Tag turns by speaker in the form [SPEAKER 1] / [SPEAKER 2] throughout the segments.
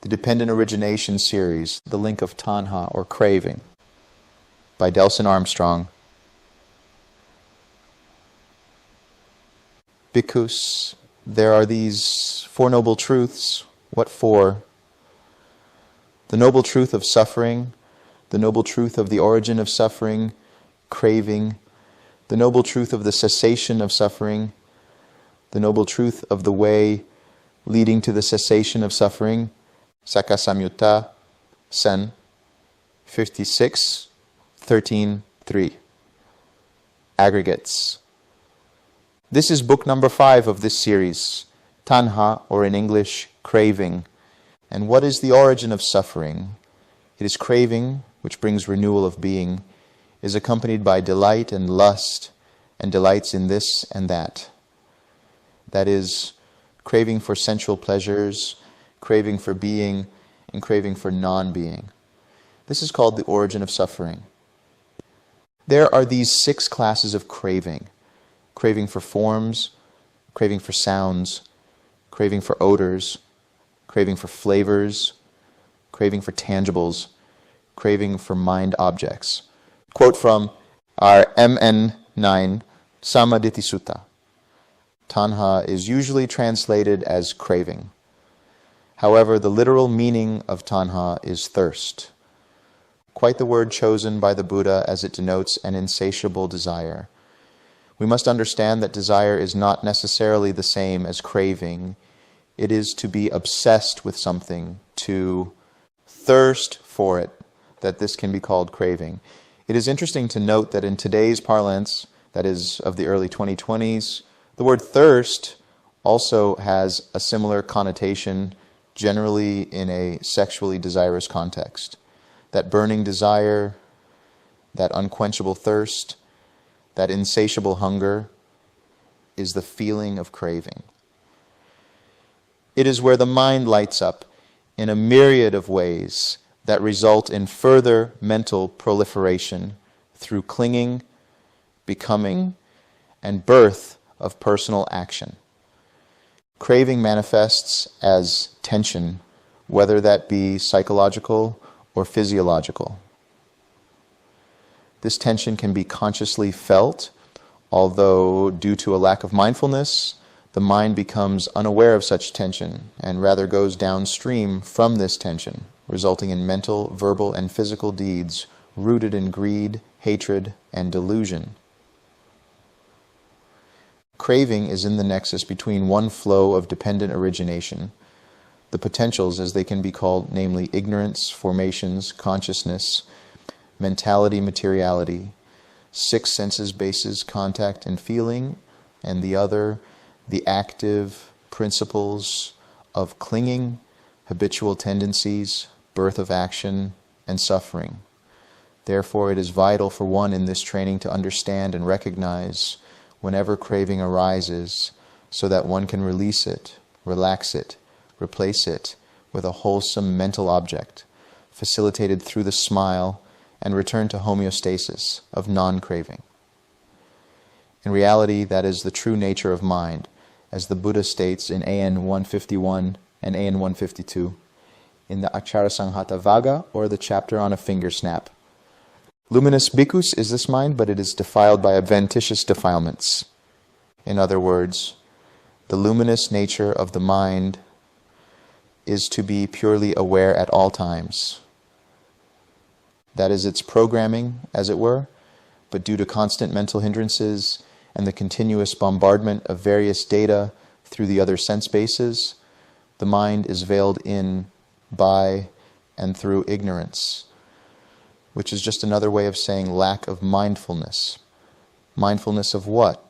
[SPEAKER 1] the Dependent Origination series, The Link of Tanha or Craving, by Delson Armstrong. Bhikkhus, there are these Four Noble Truths. What for? The Noble Truth of suffering, the Noble Truth of the origin of suffering, craving, the Noble Truth of the cessation of suffering, the Noble Truth of the way leading to the cessation of suffering, Sakkasamyutta, Sen, 56, 13, 3. Aggregates. This is book number 5 of this series, Tanha, or in English, Craving. And what is the origin of suffering? It is craving, which brings renewal of being, is accompanied by delight and lust, and delights in this and that. That is, craving for sensual pleasures, craving for being, and craving for non-being. This is called the origin of suffering. There are these 6 classes of craving. Craving for forms, craving for sounds, craving for odors, craving for flavors, craving for tangibles, craving for mind objects. Quote from our MN9 Samaditi Sutta. Tanha is usually translated as craving. However, the literal meaning of tanha is thirst. Quite the word chosen by the Buddha as it denotes an insatiable desire. We must understand that desire is not necessarily the same as craving. It is to be obsessed with something, to thirst for it, that this can be called craving. It is interesting to note that in today's parlance, that is of the early 2020s, the word thirst also has a similar connotation, generally in a sexually desirous context. That burning desire, that unquenchable thirst, that insatiable hunger is the feeling of craving. It is where the mind lights up in a myriad of ways that result in further mental proliferation through clinging, becoming, and birth of personal action. Craving manifests as tension, whether that be psychological or physiological. This tension can be consciously felt, although due to a lack of mindfulness, the mind becomes unaware of such tension and rather goes downstream from this tension, resulting in mental, verbal, and physical deeds rooted in greed, hatred, and delusion. Craving is in the nexus between one flow of dependent origination, the potentials as they can be called, namely ignorance, formations, consciousness, mentality, materiality, 6 senses bases, contact and feeling, and the other, the active principles of clinging, habitual tendencies, birth of action, and suffering. Therefore, it is vital for one in this training to understand and recognize whenever craving arises, so that one can release it, relax it, replace it with a wholesome mental object, facilitated through the smile, and return to homeostasis of non-craving. In reality, that is the true nature of mind, as the Buddha states in AN 151 and AN 152, in the Achara Sanghata Vagga, or the chapter on a finger snap. Luminous bhikkhus is this mind, but it is defiled by adventitious defilements. In other words, the luminous nature of the mind is to be purely aware at all times. That is its programming, as it were, but due to constant mental hindrances and the continuous bombardment of various data through the other sense bases, the mind is veiled in by and through ignorance, which is just another way of saying lack of mindfulness. Mindfulness of what?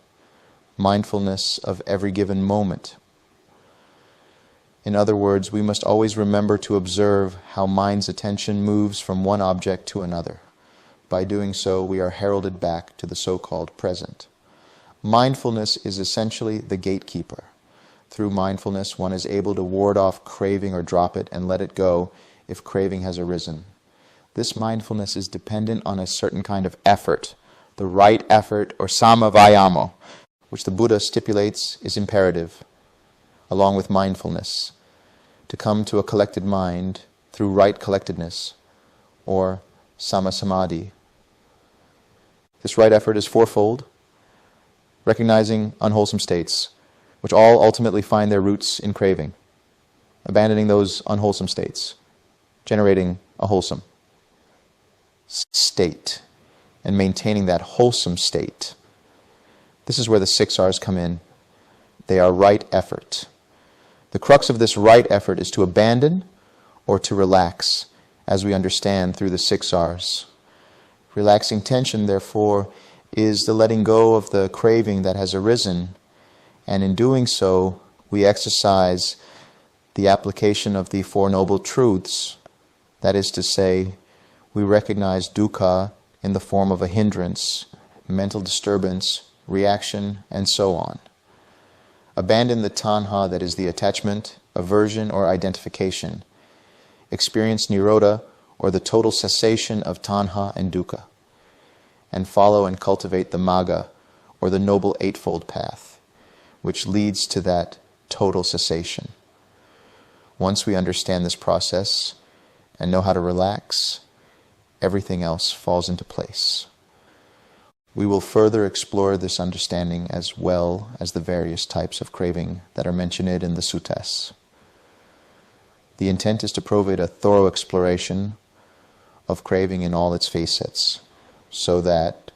[SPEAKER 1] Mindfulness of every given moment. In other words, we must always remember to observe how mind's attention moves from one object to another. By doing so, we are heralded back to the so-called present. Mindfulness is essentially the gatekeeper. Through mindfulness, one is able to ward off craving or drop it and let it go if craving has arisen. This mindfulness is dependent on a certain kind of effort, the right effort or samavayamo, which the Buddha stipulates is imperative, along with mindfulness. to come to a collected mind through right collectedness, or sama-samadhi. This right effort is fourfold: recognizing unwholesome states, which all ultimately find their roots in craving, abandoning those unwholesome states, generating a wholesome state, and maintaining that wholesome state. This is where the 6 R's come in. They are right effort. The crux of this right effort is to abandon or to relax, as we understand through the 6 R's. Relaxing tension, therefore, is the letting go of the craving that has arisen, and in doing so, we exercise the application of the Four Noble Truths. That is to say, we recognize dukkha in the form of a hindrance, mental disturbance, reaction, and so on. Abandon the tanha, that is the attachment, aversion, or identification. Experience niroda, or the total cessation of tanha and dukkha, and follow and cultivate the magga, or the Noble Eightfold Path, which leads to that total cessation. Once we understand this process and know how to relax, everything else falls into place. We will further explore this understanding as well as the various types of craving that are mentioned in the suttas. The intent is to provide a thorough exploration of craving in all its facets, so that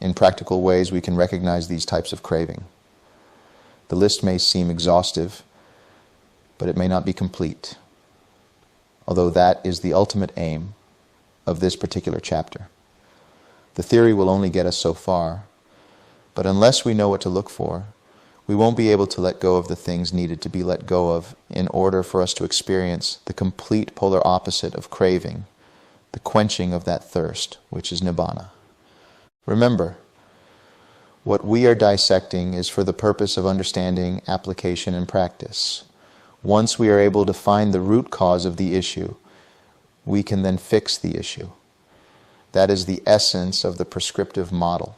[SPEAKER 1] in practical ways we can recognize these types of craving. The list may seem exhaustive, but it may not be complete, although that is the ultimate aim of this particular chapter. The theory will only get us so far, but unless we know what to look for, we won't be able to let go of the things needed to be let go of in order for us to experience the complete polar opposite of craving, the quenching of that thirst, which is Nibbana. Remember, what we are dissecting is for the purpose of understanding application and practice. Once we are able to find the root cause of the issue, we can then fix the issue. That is the essence of the prescriptive model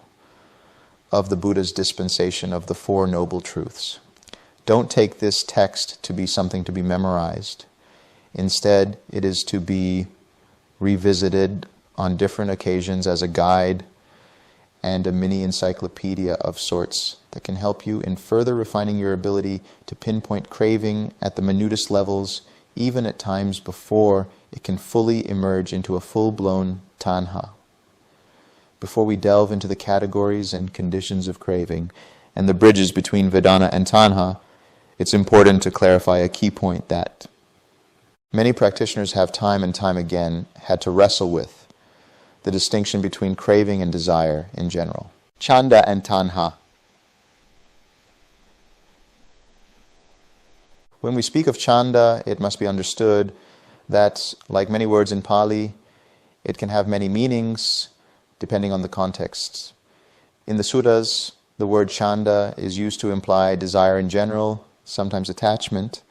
[SPEAKER 1] of the Buddha's dispensation of the Four Noble Truths. Don't take this text to be something to be memorized. Instead, it is to be revisited on different occasions as a guide and a mini encyclopedia of sorts that can help you in further refining your ability to pinpoint craving at the minutest levels, even at times before it can fully emerge into a full-blown tanha. Before we delve into the categories and conditions of craving and the bridges between Vedana and Tanha, it's important to clarify a key point that many practitioners have time and time again had to wrestle with: the distinction between craving and desire in general. Chanda and Tanha. When we speak of Chanda, it must be understood that, like many words in Pali, it can have many meanings depending on the context. In the suttas, the word Chanda is used to imply desire in general, sometimes attachment,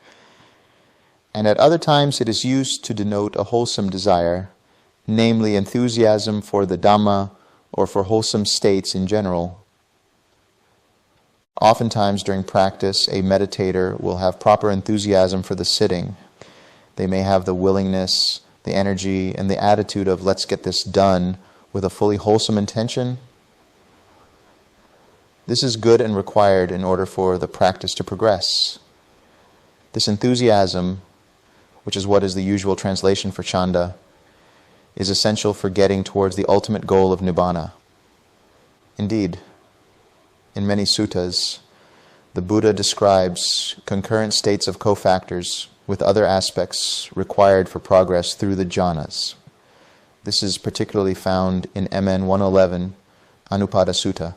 [SPEAKER 1] and at other times it is used to denote a wholesome desire, namely enthusiasm for the Dhamma or for wholesome states in general. Oftentimes during practice, a meditator will have proper enthusiasm for the sitting. They may have the willingness, the energy, and the attitude of let's get this done with a fully wholesome intention. This is good and required in order for the practice to progress. This enthusiasm, which is what is the usual translation for Chanda, is essential for getting towards the ultimate goal of Nibbana. Indeed, in many suttas, the Buddha describes concurrent states of cofactors with other aspects required for progress through the jhanas. This is particularly found in MN 111, Anupada Sutta,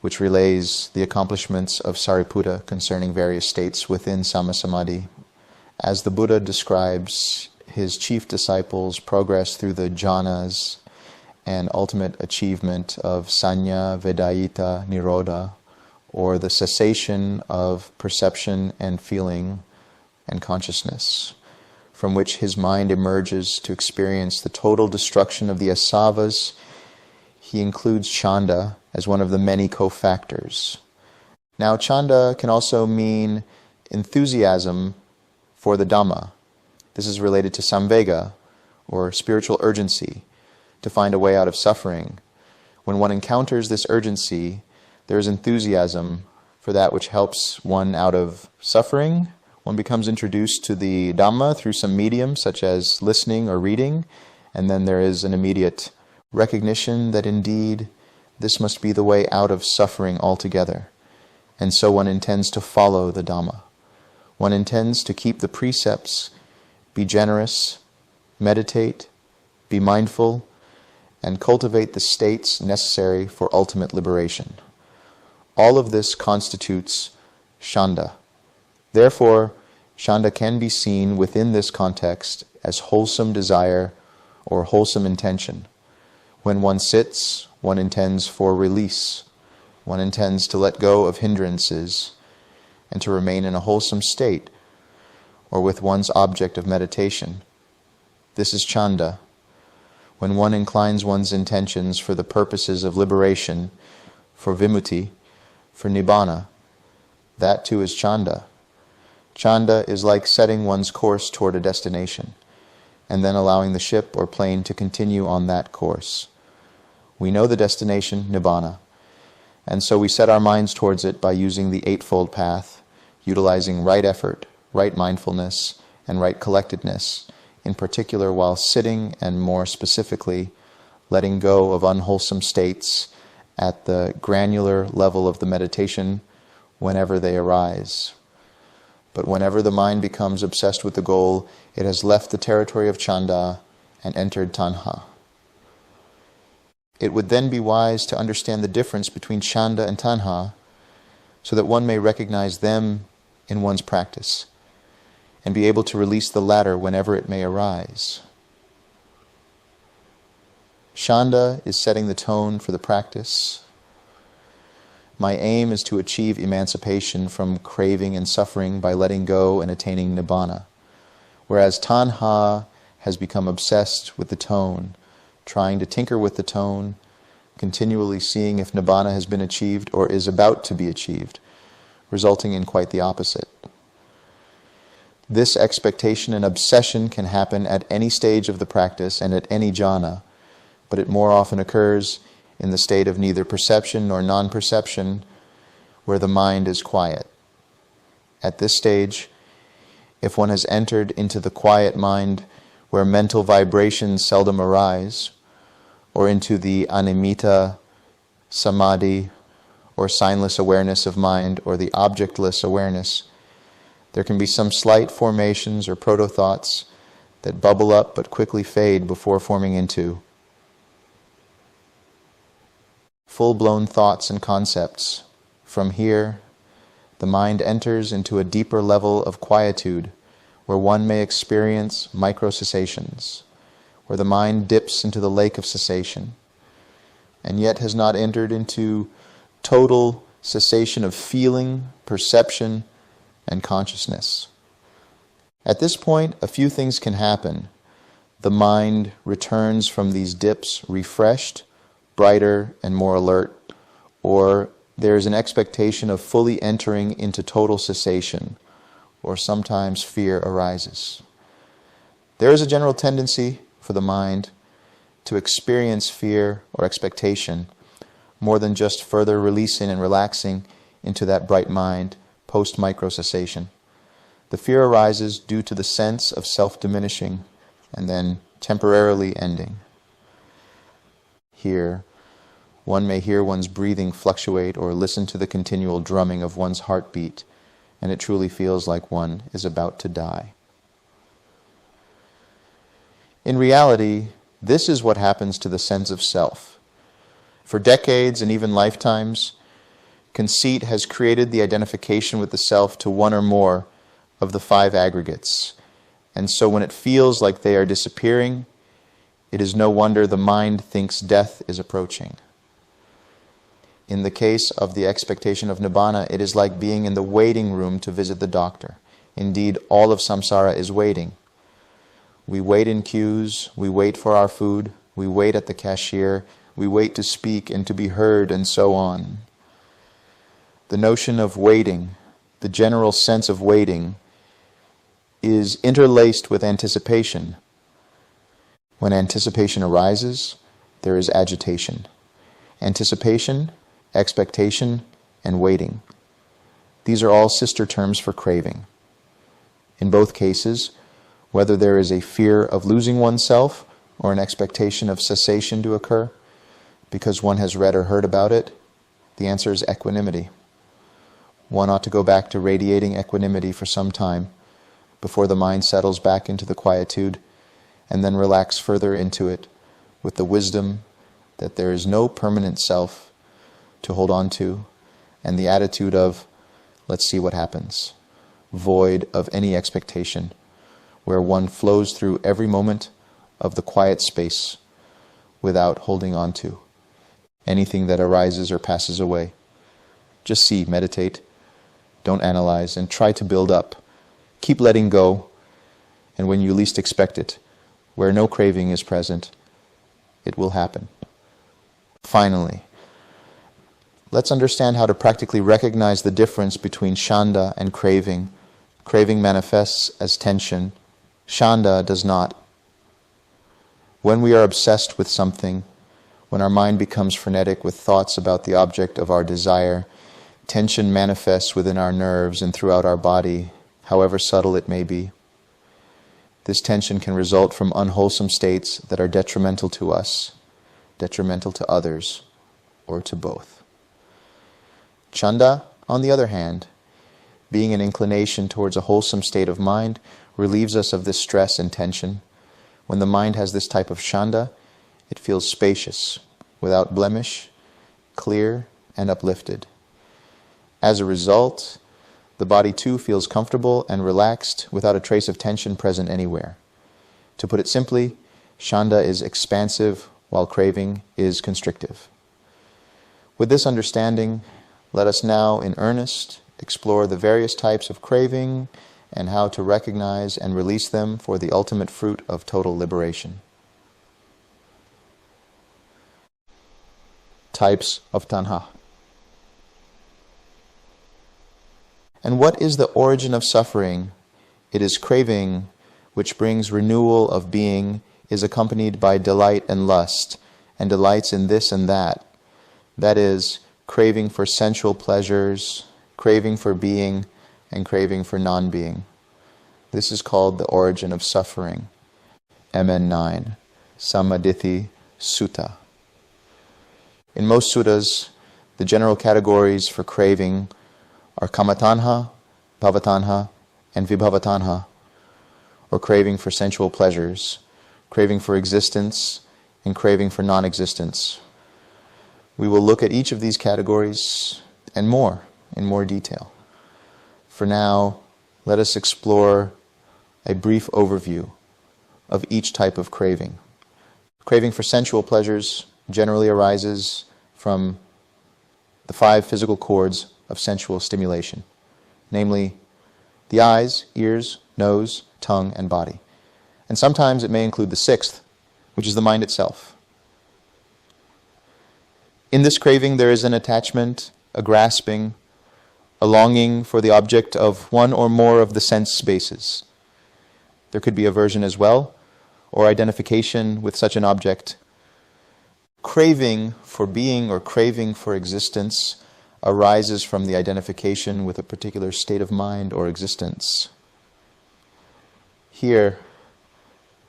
[SPEAKER 1] which relays the accomplishments of Sariputta concerning various states within Sama-Samadhi, as the Buddha describes his chief disciples' progress through the jhanas and ultimate achievement of Sanya, Vedayita, Niroda, or the cessation of perception and feeling and consciousness, from which his mind emerges to experience the total destruction of the asavas. He includes Chanda as one of the many cofactors. Now, Chanda can also mean enthusiasm for the Dhamma. This is related to samvega, or spiritual urgency, to find a way out of suffering. When one encounters this urgency, there is enthusiasm for that which helps one out of suffering. One becomes introduced to the Dhamma through some medium, such as listening or reading, and then there is an immediate recognition that indeed this must be the way out of suffering altogether. And so one intends to follow the Dhamma. One intends to keep the precepts, be generous, meditate, be mindful, and cultivate the states necessary for ultimate liberation. All of this constitutes Chanda. Therefore, Chanda can be seen within this context as wholesome desire or wholesome intention. When one sits, one intends for release. One intends to let go of hindrances and to remain in a wholesome state or with one's object of meditation. This is Chanda. When one inclines one's intentions for the purposes of liberation, for vimutti, for Nibbana, that too is Chanda. Chanda is like setting one's course toward a destination, and then allowing the ship or plane to continue on that course. We know the destination, Nibbana, and so we set our minds towards it by using the Eightfold Path, utilizing right effort, right mindfulness, and right collectedness, in particular while sitting, and more specifically, letting go of unwholesome states at the granular level of the meditation whenever they arise. But whenever the mind becomes obsessed with the goal, it has left the territory of Chanda and entered Tanha. It would then be wise to understand the difference between Chanda and Tanha so that one may recognize them in one's practice and be able to release the latter whenever it may arise. Chanda is setting the tone for the practice. My aim is to achieve emancipation from craving and suffering by letting go and attaining Nibbana, whereas Tanha has become obsessed with the tone, trying to tinker with the tone, continually seeing if Nibbana has been achieved or is about to be achieved, resulting in quite the opposite. This expectation and obsession can happen at any stage of the practice and at any jhana, but it more often occurs in the state of neither perception nor non-perception, where the mind is quiet. At this stage, if one has entered into the quiet mind where mental vibrations seldom arise, or into the animita samadhi, or signless awareness of mind, or the objectless awareness, there can be some slight formations or proto-thoughts that bubble up but quickly fade before forming into full-blown thoughts and concepts. From here, the mind enters into a deeper level of quietude where one may experience micro-cessations, where the mind dips into the lake of cessation, and yet has not entered into total cessation of feeling, perception, and consciousness. At this point, a few things can happen. The mind returns from these dips refreshed, brighter, and more alert, or there is an expectation of fully entering into total cessation, or sometimes fear arises. There is a general tendency for the mind to experience fear or expectation more than just further releasing and relaxing into that bright mind post-micro-cessation. The fear arises due to the sense of self-diminishing and then temporarily ending. Here, one may hear one's breathing fluctuate or listen to the continual drumming of one's heartbeat, and it truly feels like one is about to die. In reality, this is what happens to the sense of self. For decades and even lifetimes, conceit has created the identification with the self to one or more of the five aggregates, and so when it feels like they are disappearing, it is no wonder the mind thinks death is approaching. In the case of the expectation of Nibbana, it is like being in the waiting room to visit the doctor. Indeed, all of samsara is waiting. We wait in queues, we wait for our food, we wait at the cashier, we wait to speak and to be heard, and so on. The notion of waiting, the general sense of waiting, is interlaced with anticipation. When anticipation arises, there is agitation. Anticipation, expectation, and waiting. These are all sister terms for craving. In both cases, whether there is a fear of losing oneself or an expectation of cessation to occur, because one has read or heard about it, the answer is equanimity. One ought to go back to radiating equanimity for some time before the mind settles back into the quietude and then relax further into it with the wisdom that there is no permanent self to hold on to and the attitude of, let's see what happens, void of any expectation, where one flows through every moment of the quiet space without holding on to anything that arises or passes away. Just see, meditate, don't analyze, and try to build up. Keep letting go, and when you least expect it, where no craving is present, it will happen. Finally, let's understand how to practically recognize the difference between Chanda and craving. Craving manifests as tension. Chanda does not. When we are obsessed with something, when our mind becomes frenetic with thoughts about the object of our desire, tension manifests within our nerves and throughout our body, however subtle it may be. This tension can result from unwholesome states that are detrimental to us, detrimental to others, or to both. Chanda, on the other hand, being an inclination towards a wholesome state of mind, relieves us of this stress and tension. When the mind has this type of Chanda, it feels spacious, without blemish, clear, and uplifted. As a result, the body too feels comfortable and relaxed without a trace of tension present anywhere. To put it simply, Chanda is expansive while craving is constrictive. With this understanding, let us now, in earnest, explore the various types of craving and how to recognize and release them for the ultimate fruit of total liberation. Types of Tanha. And what is the origin of suffering? It is craving, which brings renewal of being, is accompanied by delight and lust, and delights in this and that. That is, craving for sensual pleasures, craving for being, and craving for non-being. This is called the origin of suffering. MN 9, Sammaditthi Sutta. In most suttas, the general categories for craving are Kama-tanha, Bhava-tanha, and Vibhava-tanha, or craving for sensual pleasures, craving for existence, and craving for non-existence. We will look at each of these categories and more in more detail. For now, let us explore a brief overview of each type of craving. Craving for sensual pleasures generally arises from the 5 physical chords of sensual stimulation, namely the eyes, ears, nose, tongue, and body. And sometimes it may include the 6th, which is the mind itself. In this craving there is an attachment, a grasping, a longing for the object of one or more of the sense spaces. There could be aversion as well, or identification with such an object. Craving for being or craving for existence arises from the identification with a particular state of mind or existence. Here,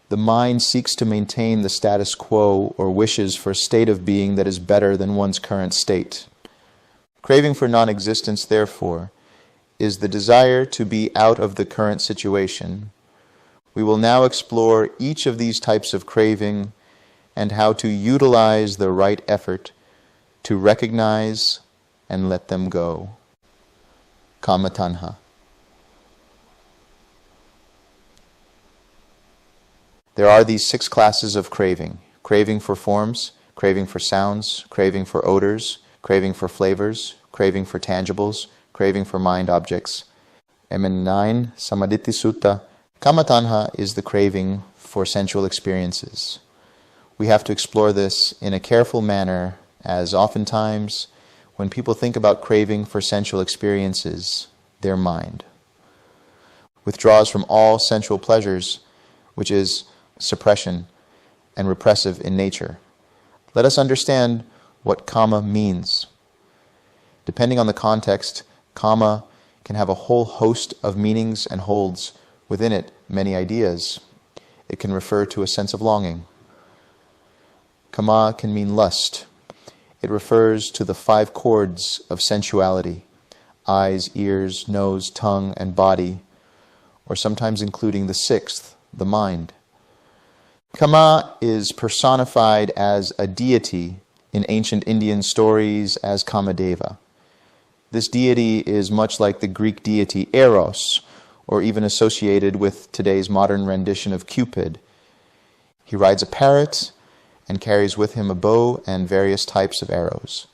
[SPEAKER 1] the mind seeks to maintain the status quo or wishes for a state of being that is better than one's current state. Craving for non-existence, therefore, is the desire to be out of the current situation. We will now explore each of these types of craving and how to utilize the right effort to recognize and let them go. Kama-tanha. There are these 6 classes of craving. Craving for forms, craving for sounds, craving for odors, craving for flavors, craving for tangibles, craving for mind objects. MN 9, Sammaditthi Sutta. Kama-tanha is the craving for sensual experiences. We have to explore this in a careful manner, as oftentimes when people think about craving for sensual experiences, their mind. withdraws from all sensual pleasures, which is suppression and repressive in nature. Let us understand what Kama means. Depending on the context, Kama can have a whole host of meanings and holds within it many ideas. It can refer to a sense of longing. Kama can mean lust. It refers to the 5 chords of sensuality: eyes, ears, nose, tongue, and body, or sometimes including the 6th, the mind. Kama is personified as a deity in ancient Indian stories as Kamadeva. This deity is much like the Greek deity Eros, or even associated with today's modern rendition of Cupid. He rides a parrot and carries with him a bow and various types of arrows.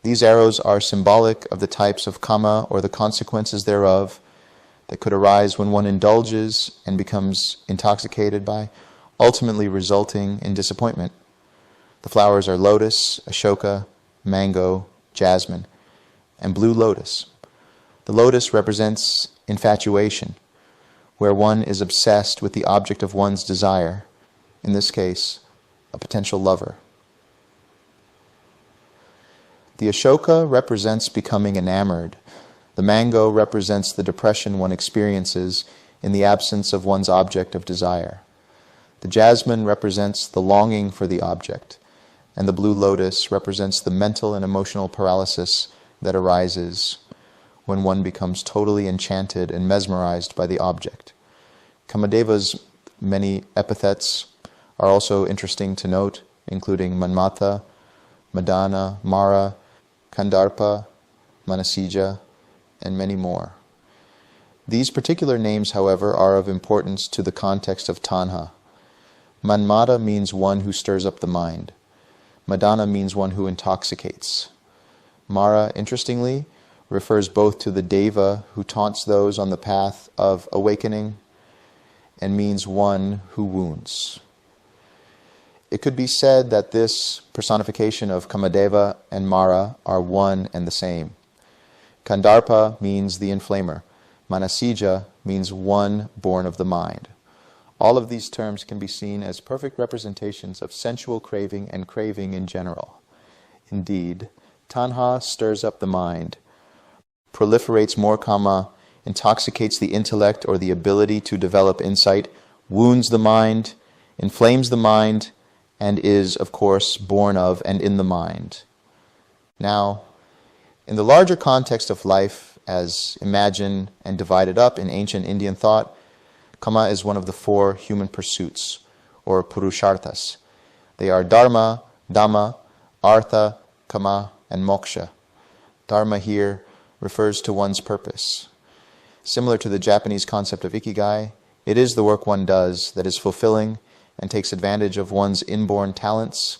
[SPEAKER 1] These arrows are symbolic of the types of Kama, or the consequences thereof, that could arise when one indulges and becomes intoxicated by, ultimately resulting in disappointment. The flowers are lotus, ashoka, mango, jasmine, and blue lotus. The lotus represents infatuation, where one is obsessed with the object of one's desire, in this case, a potential lover. The ashoka represents becoming enamored. The mango represents the depression one experiences in the absence of one's object of desire. The jasmine represents the longing for the object, and the blue lotus represents the mental and emotional paralysis that arises when one becomes totally enchanted and mesmerized by the object. Kamadeva's many epithets are also interesting to note, including Manmatha, Madana, Mara, Kandarpa, Manasija, and many more. These particular names, however, are of importance to the context of Tanha. Manmata means one who stirs up the mind. Madana means one who intoxicates. Mara, interestingly, refers both to the Deva who taunts those on the path of awakening and means one who wounds. It could be said that this personification of Kamadeva and Mara are one and the same. Kandarpa means the inflamer. Manasija means one born of the mind. All of these terms can be seen as perfect representations of sensual craving and craving in general. Indeed, Tanha stirs up the mind, proliferates more Kama, intoxicates the intellect or the ability to develop insight, wounds the mind, inflames the mind, and is, of course, born of and in the mind. Now, in the larger context of life, as imagined and divided up in ancient Indian thought, Kama is one of the 4 human pursuits, or purusharthas. They are dharma, dhamma, artha, kama, and moksha. Dharma here refers to one's purpose. Similar to the Japanese concept of ikigai, it is the work one does that is fulfilling and takes advantage of one's inborn talents,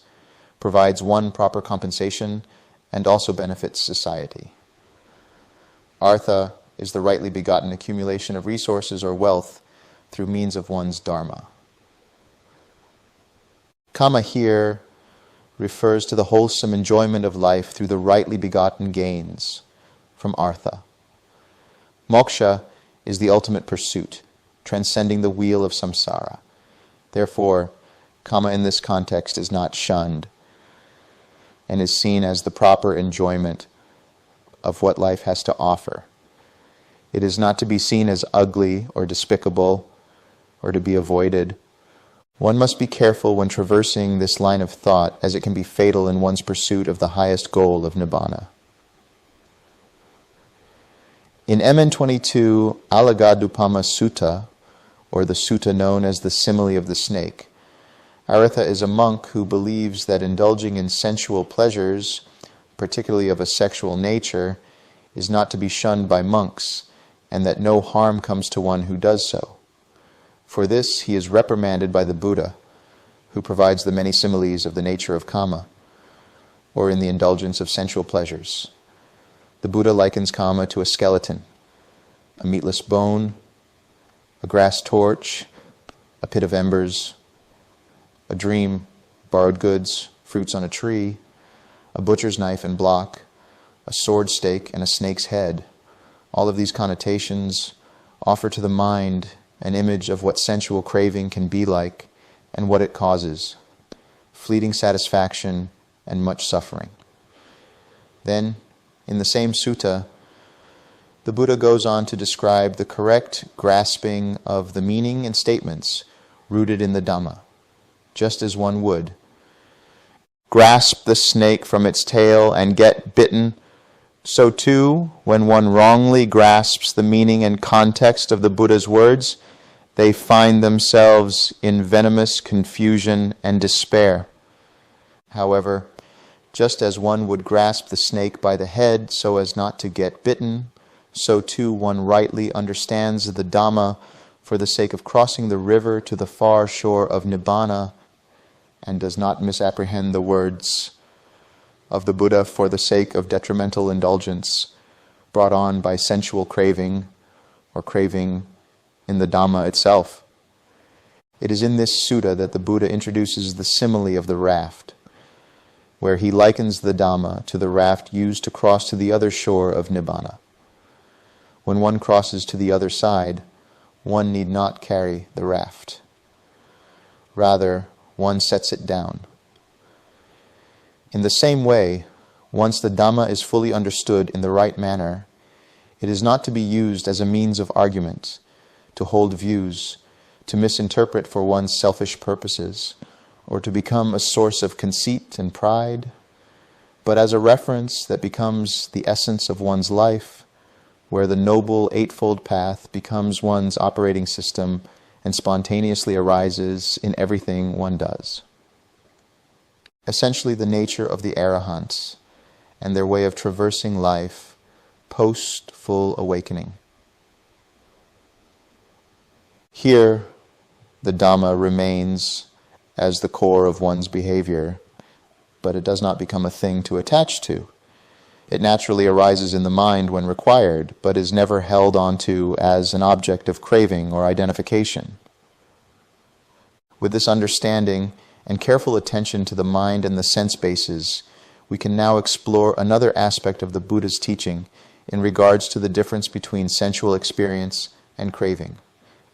[SPEAKER 1] provides one proper compensation, and also benefits society. Artha is the rightly begotten accumulation of resources or wealth through means of one's dharma. Kama here refers to the wholesome enjoyment of life through the rightly begotten gains from artha. Moksha is the ultimate pursuit, transcending the wheel of samsara. Therefore, Kama in this context is not shunned and is seen as the proper enjoyment of what life has to offer. It is not to be seen as ugly or despicable or to be avoided. One must be careful when traversing this line of thought, as it can be fatal in one's pursuit of the highest goal of Nibbana. In MN 22 Alagadupama Sutta, or the sutta known as the Simile of the Snake, Aritha is a monk who believes that indulging in sensual pleasures, particularly of a sexual nature, is not to be shunned by monks, and that no harm comes to one who does so. For this he is reprimanded by the Buddha, who provides the many similes of the nature of Kama, or in the indulgence of sensual pleasures. The Buddha likens Kama to a skeleton, a meatless bone, a grass torch, a pit of embers, a dream, borrowed goods, fruits on a tree, a butcher's knife and block, a sword stake, and a snake's head. All of these connotations offer to the mind an image of what sensual craving can be like and what it causes: fleeting satisfaction and much suffering. Then, in the same sutta, the Buddha goes on to describe the correct grasping of the meaning and statements rooted in the Dhamma, just as one would grasp the snake from its tail and get bitten. So too, when one wrongly grasps the meaning and context of the Buddha's words, they find themselves in venomous confusion and despair. However, just as one would grasp the snake by the head so as not to get bitten, so too one rightly understands the Dhamma for the sake of crossing the river to the far shore of Nibbana, and does not misapprehend the words of the Buddha for the sake of detrimental indulgence brought on by sensual craving or craving in the Dhamma itself. It is in this sutta that the Buddha introduces the simile of the raft, where he likens the Dhamma to the raft used to cross to the other shore of Nibbana. When one crosses to the other side, one need not carry the raft. Rather, one sets it down. In the same way, once the Dhamma is fully understood in the right manner, it is not to be used as a means of argument, to hold views, to misinterpret for one's selfish purposes, or to become a source of conceit and pride, but as a reference that becomes the essence of one's life, where the Noble Eightfold Path becomes one's operating system and spontaneously arises in everything one does. Essentially the nature of the Arahants and their way of traversing life post full awakening. Here, the Dhamma remains as the core of one's behavior, but it does not become a thing to attach to. It naturally arises in the mind when required, but is never held onto as an object of craving or identification. With this understanding and careful attention to the mind and the sense bases, we can now explore another aspect of the Buddha's teaching in regards to the difference between sensual experience and craving.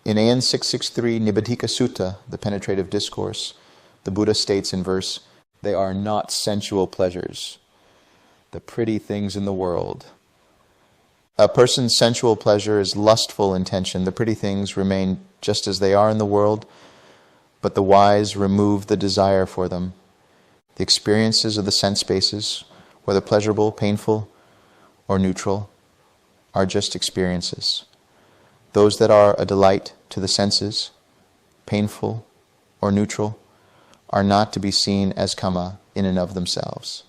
[SPEAKER 1] In AN 663 Nibbana Sutta, the Penetrative Discourse, the Buddha states in verse, "They are not sensual pleasures, the pretty things in the world." A person's sensual pleasure is lustful intention. The pretty things remain just as they are in the world, but the wise remove the desire for them. The experiences of the sense spaces, whether pleasurable, painful, or neutral, are just experiences. Those that are a delight to the senses, painful or neutral, are not to be seen as Kama in and of themselves.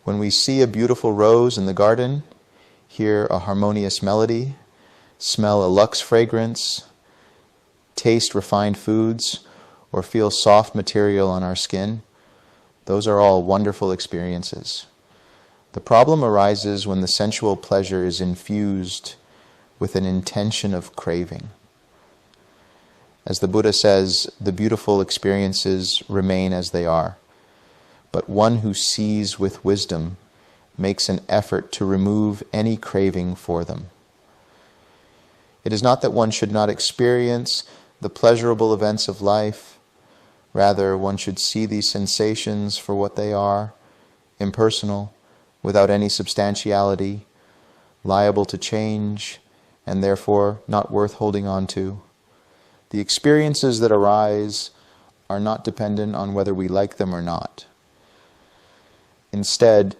[SPEAKER 1] When we see a beautiful rose in the garden, hear a harmonious melody, smell a luxe fragrance, taste refined foods, or feel soft material on our skin, those are all wonderful experiences. The problem arises when the sensual pleasure is infused with an intention of craving. As the Buddha says, the beautiful experiences remain as they are, but one who sees with wisdom makes an effort to remove any craving for them. It is not that one should not experience the pleasurable events of life. Rather, one should see these sensations for what they are, impersonal, without any substantiality, liable to change, and therefore not worth holding on to. The experiences that arise are not dependent on whether we like them or not. Instead,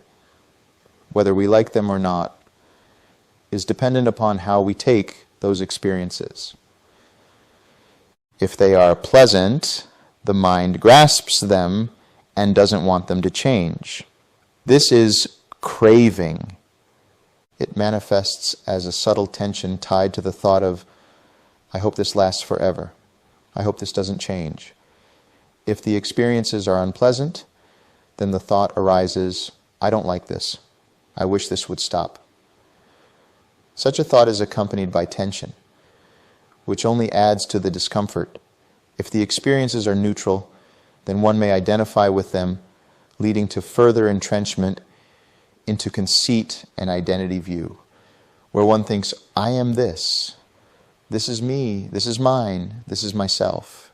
[SPEAKER 1] whether we like them or not is dependent upon how we take those experiences. If they are pleasant, the mind grasps them and doesn't want them to change. This is craving. It manifests as a subtle tension tied to the thought of, I hope this lasts forever. I hope this doesn't change. If the experiences are unpleasant, then the thought arises, I don't like this. I wish this would stop. Such a thought is accompanied by tension, which only adds to the discomfort. If the experiences are neutral, then one may identify with them, leading to further entrenchment into conceit and identity view, where one thinks, I am this, this is me, this is mine, this is myself.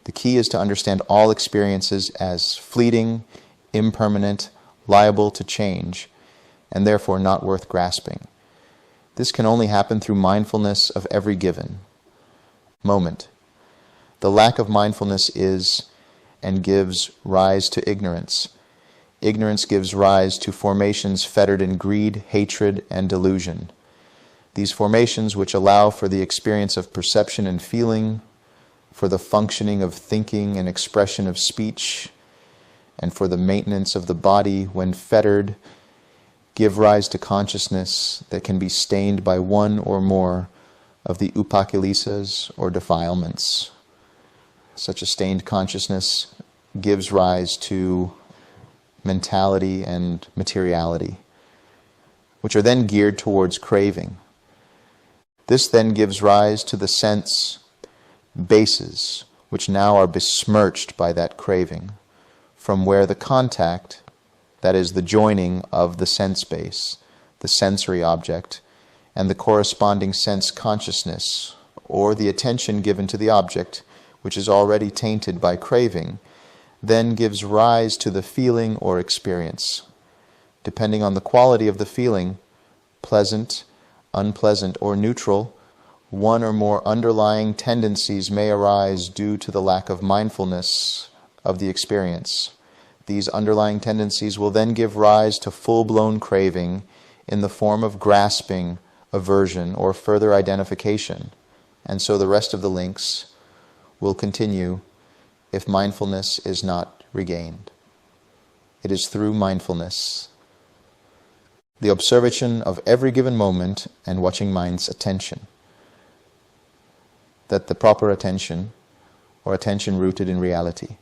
[SPEAKER 1] The key is to understand all experiences as fleeting, impermanent, liable to change, and therefore not worth grasping. This can only happen through mindfulness of every given moment. The lack of mindfulness is and gives rise to ignorance. Ignorance gives rise to formations fettered in greed, hatred, and delusion. These formations, which allow for the experience of perception and feeling, for the functioning of thinking and expression of speech, and for the maintenance of the body when fettered, give rise to consciousness that can be stained by one or more of the upakilesas or defilements. Such a stained consciousness gives rise to mentality and materiality, which are then geared towards craving. This then gives rise to the sense bases, which now are besmirched by that craving, from where the contact, that is, the joining of the sense base, the sensory object, and the corresponding sense consciousness, or the attention given to the object, which is already tainted by craving, then gives rise to the feeling or experience. Depending on the quality of the feeling, pleasant, unpleasant, or neutral, one or more underlying tendencies may arise due to the lack of mindfulness of the experience. These underlying tendencies will then give rise to full-blown craving in the form of grasping, aversion, or further identification. And so the rest of the links will continue if mindfulness is not regained. It is through mindfulness, the observation of every given moment and watching mind's attention, that the proper attention, or attention rooted in reality,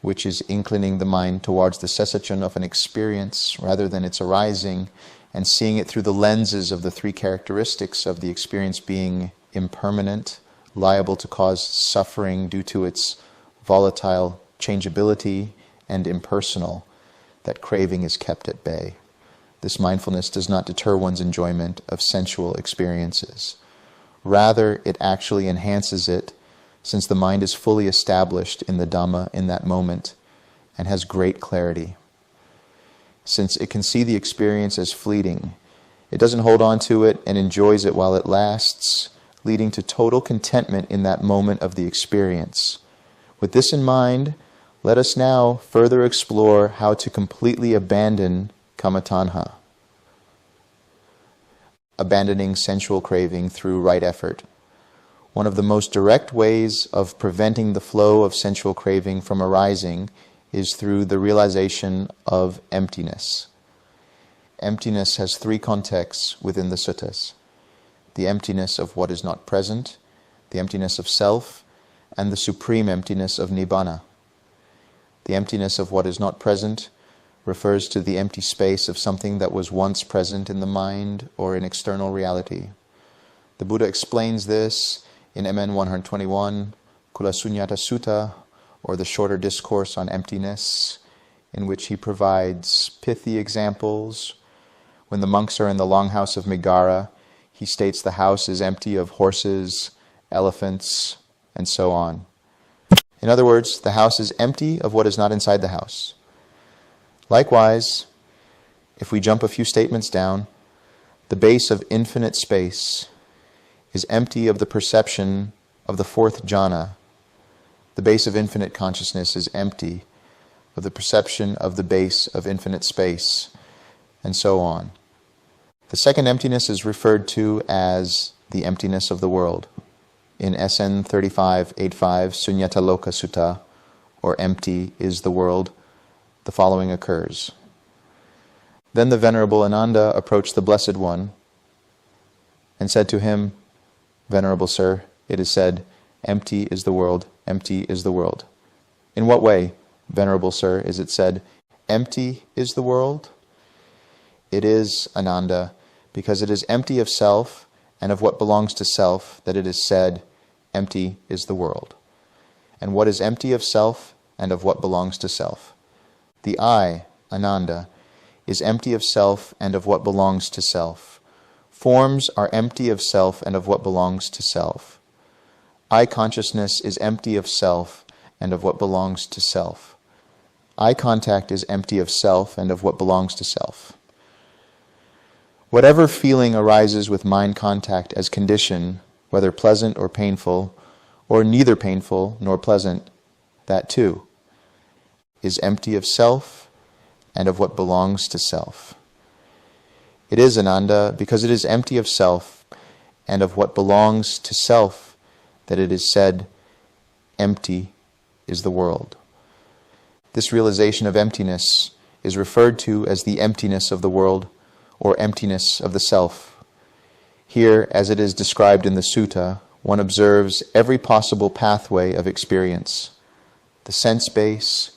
[SPEAKER 1] which is inclining the mind towards the cessation of an experience rather than its arising, and seeing it through the lenses of the three characteristics of the experience being impermanent, liable to cause suffering due to its volatile changeability, and impersonal, that craving is kept at bay. This mindfulness does not deter one's enjoyment of sensual experiences. Rather, it actually enhances it, since the mind is fully established in the Dhamma in that moment and has great clarity. Since it can see the experience as fleeting, it doesn't hold on to it and enjoys it while it lasts, leading to total contentment in that moment of the experience. With this in mind, let us now further explore how to completely abandon kama tanha, abandoning sensual craving through right effort. One of the most direct ways of preventing the flow of sensual craving from arising is through the realization of emptiness. Emptiness has three contexts within the suttas: the emptiness of what is not present, the emptiness of self, and the supreme emptiness of Nibbana. The emptiness of what is not present refers to the empty space of something that was once present in the mind or in external reality. The Buddha explains this in MN 121, Kula Sunyata Sutta, or the shorter discourse on emptiness, in which he provides pithy examples. When the monks are in the longhouse of Megara, he states the house is empty of horses, elephants, and so on. In other words, the house is empty of what is not inside the house. Likewise, if we jump a few statements down, the base of infinite space is empty of the perception of the fourth jhana. The base of infinite consciousness is empty of the perception of the base of infinite space, and so on. The second emptiness is referred to as the emptiness of the world. In SN 3585, Sunyata Loka Sutta, or empty is the world, the following occurs. Then the Venerable Ananda approached the Blessed One and said to him, "Venerable Sir, it is said, empty is the world, empty is the world." In what way, Venerable Sir, is it said, empty is the world? It is, Ananda, because it is empty of self and of what belongs to self that it is said, empty is the world. And what is empty of self and of what belongs to self? The I, Ananda, is empty of self and of what belongs to self. Forms are empty of self and of what belongs to self. Eye consciousness is empty of self and of what belongs to self. Eye contact is empty of self and of what belongs to self. Whatever feeling arises with mind contact as condition, whether pleasant or painful, or neither painful nor pleasant, that too is empty of self and of what belongs to self. It is Ananda because it is empty of self and of what belongs to self that it is said, empty is the world. This realization of emptiness is referred to as the emptiness of the world or emptiness of the self. Here, as it is described in the sutta, one observes every possible pathway of experience: the sense base,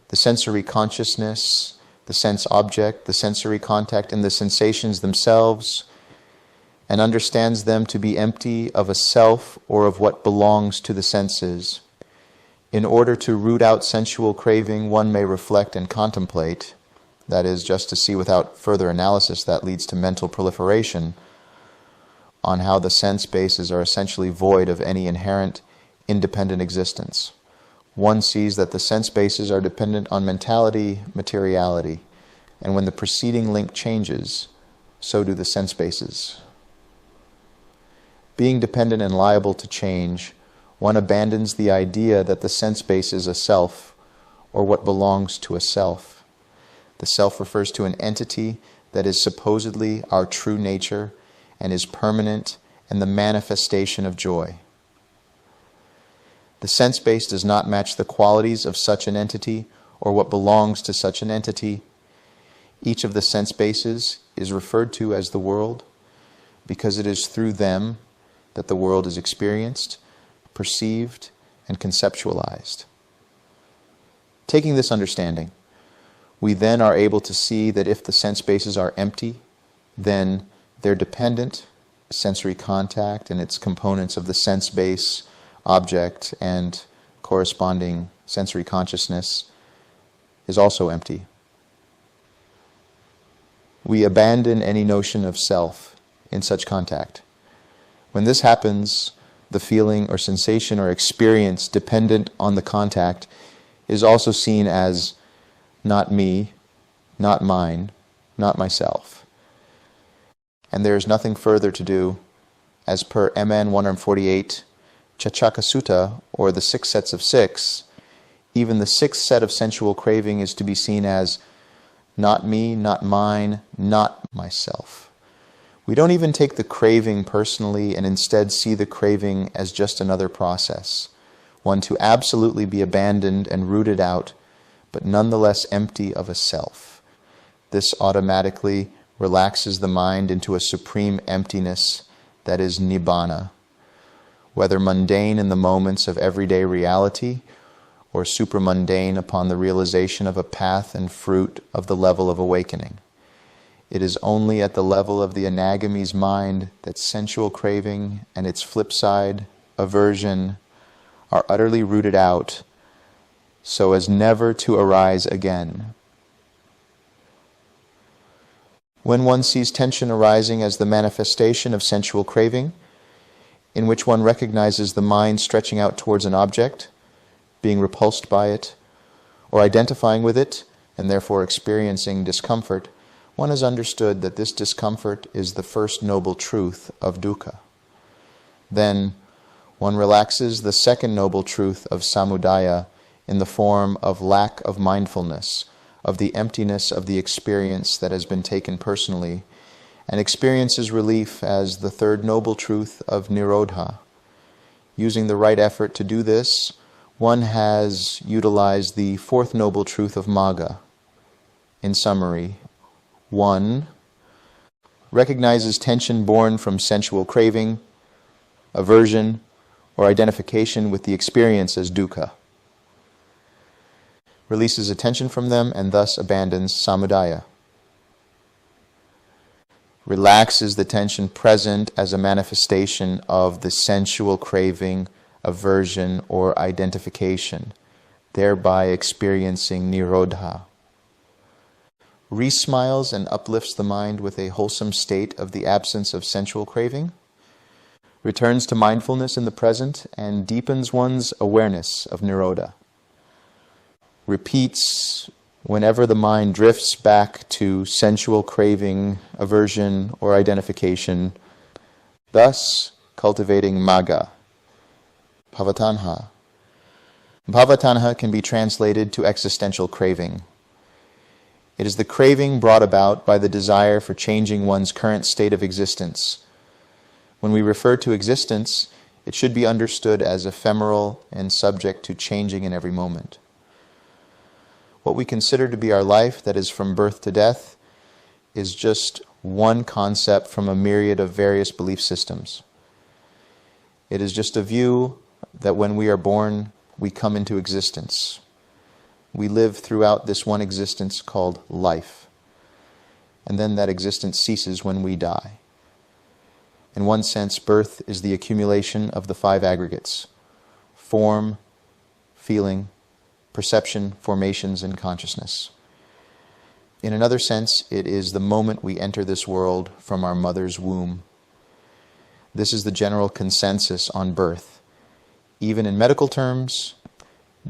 [SPEAKER 1] the sensory consciousness, the sense object, the sensory contact, and the sensations themselves, and understands them to be empty of a self or of what belongs to the senses. In order to root out sensual craving, one may reflect and contemplate, that is, just to see without further analysis that leads to mental proliferation, on how the sense bases are essentially void of any inherent independent existence. One sees that the sense bases are dependent on mentality, materiality, and when the preceding link changes, so do the sense bases. Being dependent and liable to change, one abandons the idea that the sense base is a self, or what belongs to a self. The self refers to an entity that is supposedly our true nature and is permanent and the manifestation of joy. The sense base does not match the qualities of such an entity or what belongs to such an entity. Each of the sense bases is referred to as the world because it is through them that the world is experienced, perceived, and conceptualized. Taking this understanding, we then are able to see that if the sense bases are empty, then their dependent sensory contact and its components of the sense base, object, and corresponding sensory consciousness is also empty. We abandon any notion of self in such contact. When this happens, the feeling or sensation or experience dependent on the contact is also seen as not me, not mine, not myself. And there is nothing further to do, as per MN 148, Chachaka Sutta, or the 6 sets of 6, even the 6th set of sensual craving is to be seen as not me, not mine, not myself. We don't even take the craving personally and instead see the craving as just another process, one to absolutely be abandoned and rooted out, but nonetheless empty of a self. This automatically relaxes the mind into a supreme emptiness that is Nibbana, whether mundane in the moments of everyday reality or supramundane upon the realization of a path and fruit of the level of awakening. It is only at the level of the anagame's mind that sensual craving and its flip side, aversion, are utterly rooted out so as never to arise again. When one sees tension arising as the manifestation of sensual craving, in which one recognizes the mind stretching out towards an object, being repulsed by it, or identifying with it, and therefore experiencing discomfort, one has understood that this discomfort is the first noble truth of dukkha. Then one relaxes the second noble truth of samudaya in the form of lack of mindfulness, of the emptiness of the experience that has been taken personally, and experiences relief as the third noble truth of nirodha. Using the right effort to do this, one has utilized the fourth noble truth of magga. In summary, 1. Recognizes tension born from sensual craving, aversion, or identification with the experience as dukkha. Releases attention from them and thus abandons samudaya. Relaxes the tension present as a manifestation of the sensual craving, aversion, or identification, thereby experiencing nirodha. re-smiles and uplifts the mind with a wholesome state of the absence of sensual craving, returns to mindfulness in the present, and deepens one's awareness of Nibbana. Repeats whenever the mind drifts back to sensual craving, aversion, or identification, thus cultivating magga, bhavatanha. Bhavatanha can be translated to existential craving. It is the craving brought about by the desire for changing one's current state of existence. When we refer to existence, it should be understood as ephemeral and subject to changing in every moment. What we consider to be our life, that is from birth to death, is just one concept from a myriad of various belief systems. It is just a view that when we are born, we come into existence. We live throughout this one existence called life. And then that existence ceases when we die. In one sense, birth is the accumulation of the 5 aggregates: form, feeling, perception, formations, and consciousness. In another sense, it is the moment we enter this world from our mother's womb. This is the general consensus on birth. Even in medical terms,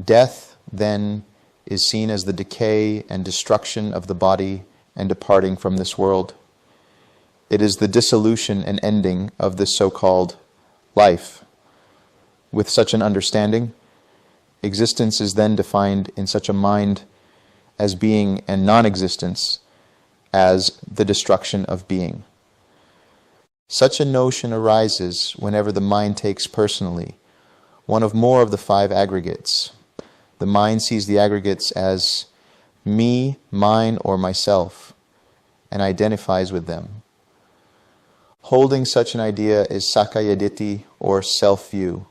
[SPEAKER 1] death then is seen as the decay and destruction of the body and departing from this world. It is the dissolution and ending of this so-called life. With such an understanding, existence is then defined in such a mind as being, and non-existence as the destruction of being. Such a notion arises whenever the mind takes personally one of more of the 5 aggregates. The mind sees the aggregates as me, mine, or myself, and identifies with them. Holding such an idea is sakkaya-ditthi, or self-view.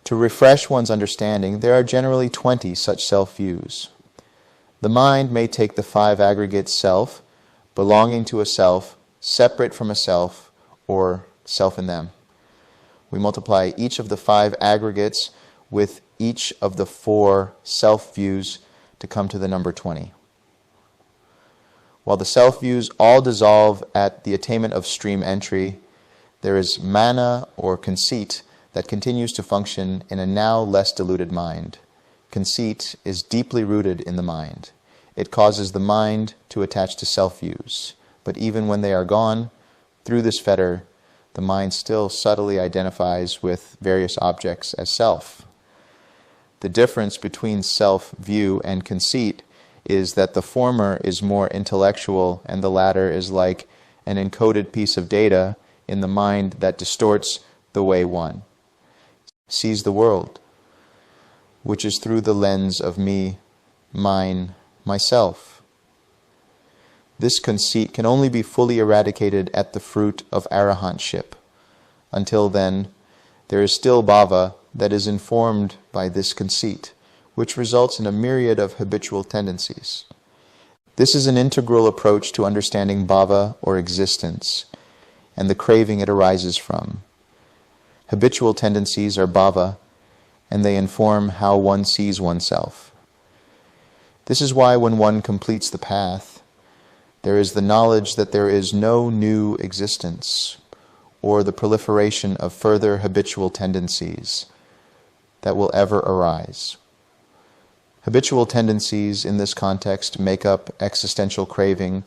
[SPEAKER 1] To refresh one's understanding, there are generally 20 such self-views. The mind may take the 5 aggregates: self, belonging to a self, separate from a self, or self in them. We multiply each of the 5 aggregates with each of the 4 self-views to come to the number 20. While the self-views all dissolve at the attainment of stream entry, there is mana, or conceit, that continues to function in a now less diluted mind. Conceit is deeply rooted in the mind. It causes the mind to attach to self-views. But even when they are gone, through this fetter, the mind still subtly identifies with various objects as self. The difference between self-view and conceit is that the former is more intellectual and the latter is like an encoded piece of data in the mind that distorts the way one sees the world, which is through the lens of me, mine, myself. This conceit can only be fully eradicated at the fruit of arahantship. Until then, there is still bhava that is informed by this conceit, which results in a myriad of habitual tendencies. This is an integral approach to understanding bhava, or existence, and the craving it arises from. Habitual tendencies are bhava, and they inform how one sees oneself. This is why when one completes the path, there is the knowledge that there is no new existence, or the proliferation of further habitual tendencies that will ever arise. Habitual tendencies in this context make up existential craving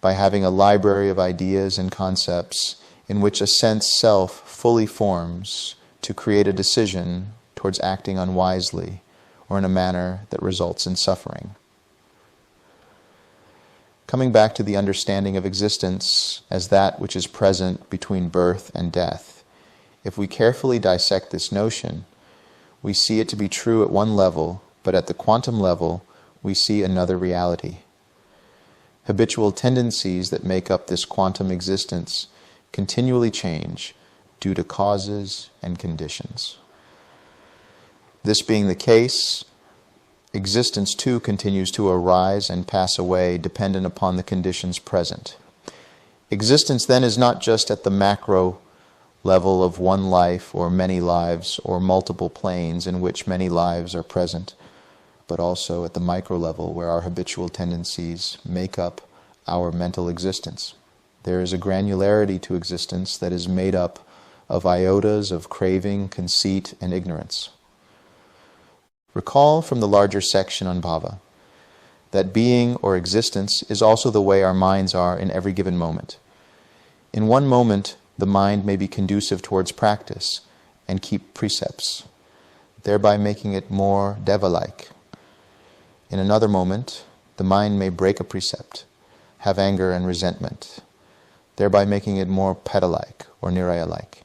[SPEAKER 1] by having a library of ideas and concepts in which a sense self fully forms to create a decision towards acting unwisely or in a manner that results in suffering. Coming back to the understanding of existence as that which is present between birth and death, if we carefully dissect this notion, we see it to be true at one level, but at the quantum level, we see another reality. Habitual tendencies that make up this quantum existence continually change due to causes and conditions. This being the case, existence too continues to arise and pass away dependent upon the conditions present. Existence then is not just at the macro level of one life or many lives or multiple planes in which many lives are present. but also at the micro level where our habitual tendencies make up our mental existence. There is a granularity to existence that is made up of iotas of craving, conceit, and ignorance. Recall from the larger section on bhava that being or existence is also the way our minds are in every given moment. In one moment, the mind may be conducive towards practice and keep precepts, thereby making it more deva-like. In another moment, the mind may break a precept, have anger and resentment, thereby making it more peta-like or niraya-like.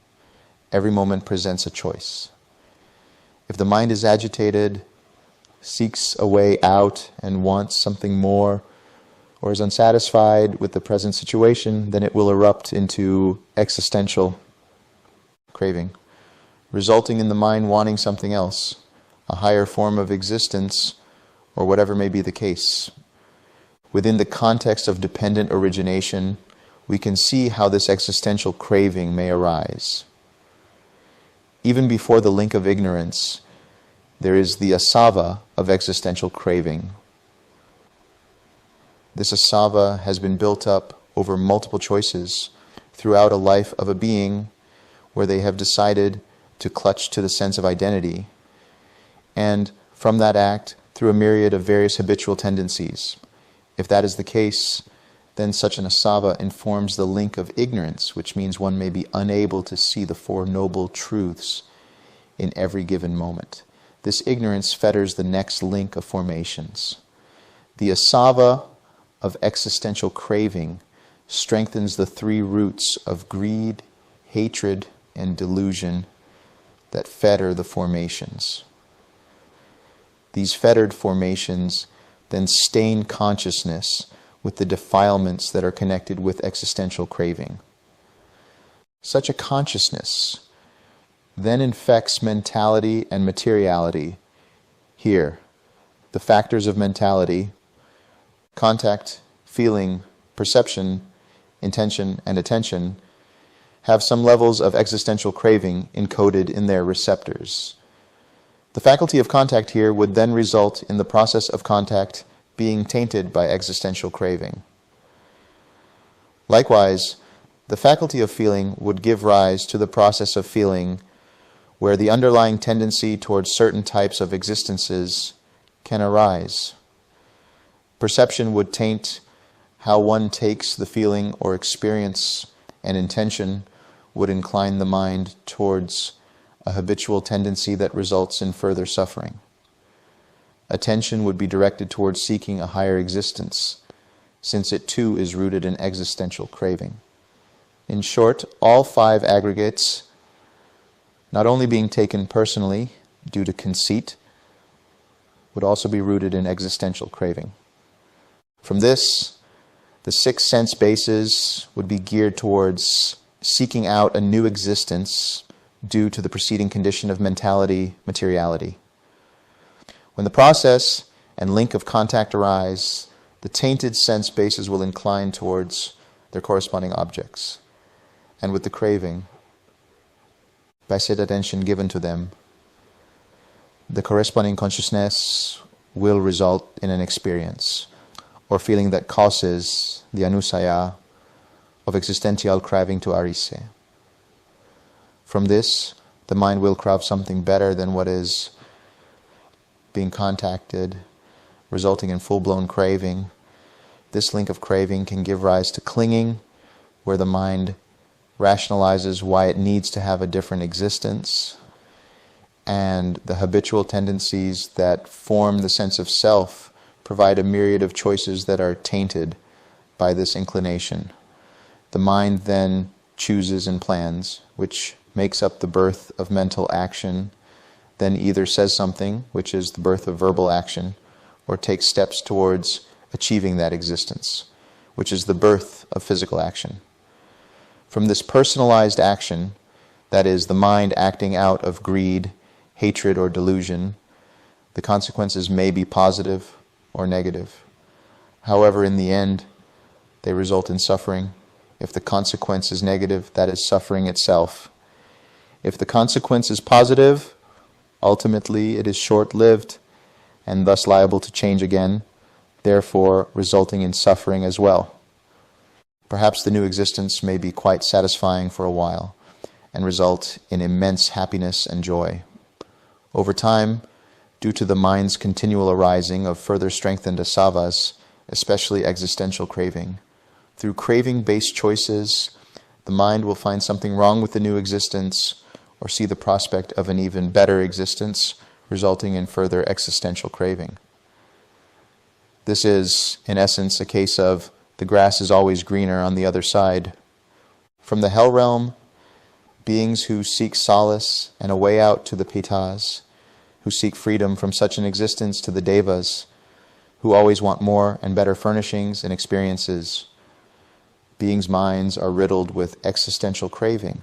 [SPEAKER 1] Every moment presents a choice. If the mind is agitated, seeks a way out and wants something more, or is unsatisfied with the present situation, then it will erupt into existential craving, resulting in the mind wanting something else, a higher form of existence, or whatever may be the case. Within the context of dependent origination, we can see how this existential craving may arise. Even before the link of ignorance, there is the asava of existential craving. This asava has been built up over multiple choices throughout a life of a being where they have decided to clutch to the sense of identity, and from that act through a myriad of various habitual tendencies. If that is the case, then such an asava informs the link of ignorance, which means one may be unable to see the Four Noble Truths in every given moment. This ignorance fetters the next link of formations. The asava of existential craving strengthens the three roots of greed, hatred, and delusion that fetter the formations. These fettered formations then stain consciousness with the defilements that are connected with existential craving. Such a consciousness then infects mentality and materiality. Here, the factors of mentality, contact, feeling, perception, intention, and attention, have some levels of existential craving encoded in their receptors. The faculty of contact here would then result in the process of contact being tainted by existential craving. Likewise, the faculty of feeling would give rise to the process of feeling where the underlying tendency towards certain types of existences can arise. Perception would taint how one takes the feeling or experience, and intention would incline the mind towards a habitual tendency that results in further suffering. Attention would be directed towards seeking a higher existence, since it too is rooted in existential craving. In short, all five aggregates, not only being taken personally due to conceit, would also be rooted in existential craving. From this, the 6 sense bases would be geared towards seeking out a new existence due to the preceding condition of mentality, materiality. When the process and link of contact arise, the tainted sense bases will incline towards their corresponding objects. And with the craving, by said attention given to them, the corresponding consciousness will result in an experience or feeling that causes the anusaya of existential craving to arise. From this, the mind will crave something better than what is being contacted, resulting in full-blown craving. This link of craving can give rise to clinging, where the mind rationalizes why it needs to have a different existence, and the habitual tendencies that form the sense of self provide a myriad of choices that are tainted by this inclination. The mind then chooses and plans, which makes up the birth of mental action, then either says something, which is the birth of verbal action, or takes steps towards achieving that existence, which is the birth of physical action. From this personalized action, that is, the mind acting out of greed, hatred, or delusion, the consequences may be positive or negative. However, in the end, they result in suffering. If the consequence is negative, that is suffering itself. If the consequence is positive, ultimately it is short-lived and thus liable to change again, therefore resulting in suffering as well. Perhaps the new existence may be quite satisfying for a while and result in immense happiness and joy. Over time, due to the mind's continual arising of further strengthened asavas, especially existential craving, through craving-based choices, the mind will find something wrong with the new existence or see the prospect of an even better existence, resulting in further existential craving. This is, in essence, a case of the grass is always greener on the other side. From the hell realm, beings who seek solace and a way out to the pitas, who seek freedom from such an existence, to the devas, who always want more and better furnishings and experiences. Beings' minds are riddled with existential craving.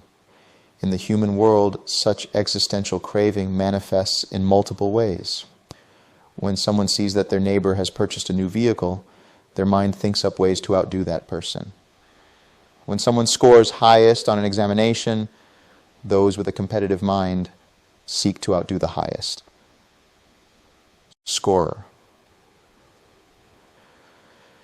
[SPEAKER 1] In the human world, such existential craving manifests in multiple ways. When someone sees that their neighbor has purchased a new vehicle, their mind thinks up ways to outdo that person. When someone scores highest on an examination, those with a competitive mind seek to outdo the highest scorer.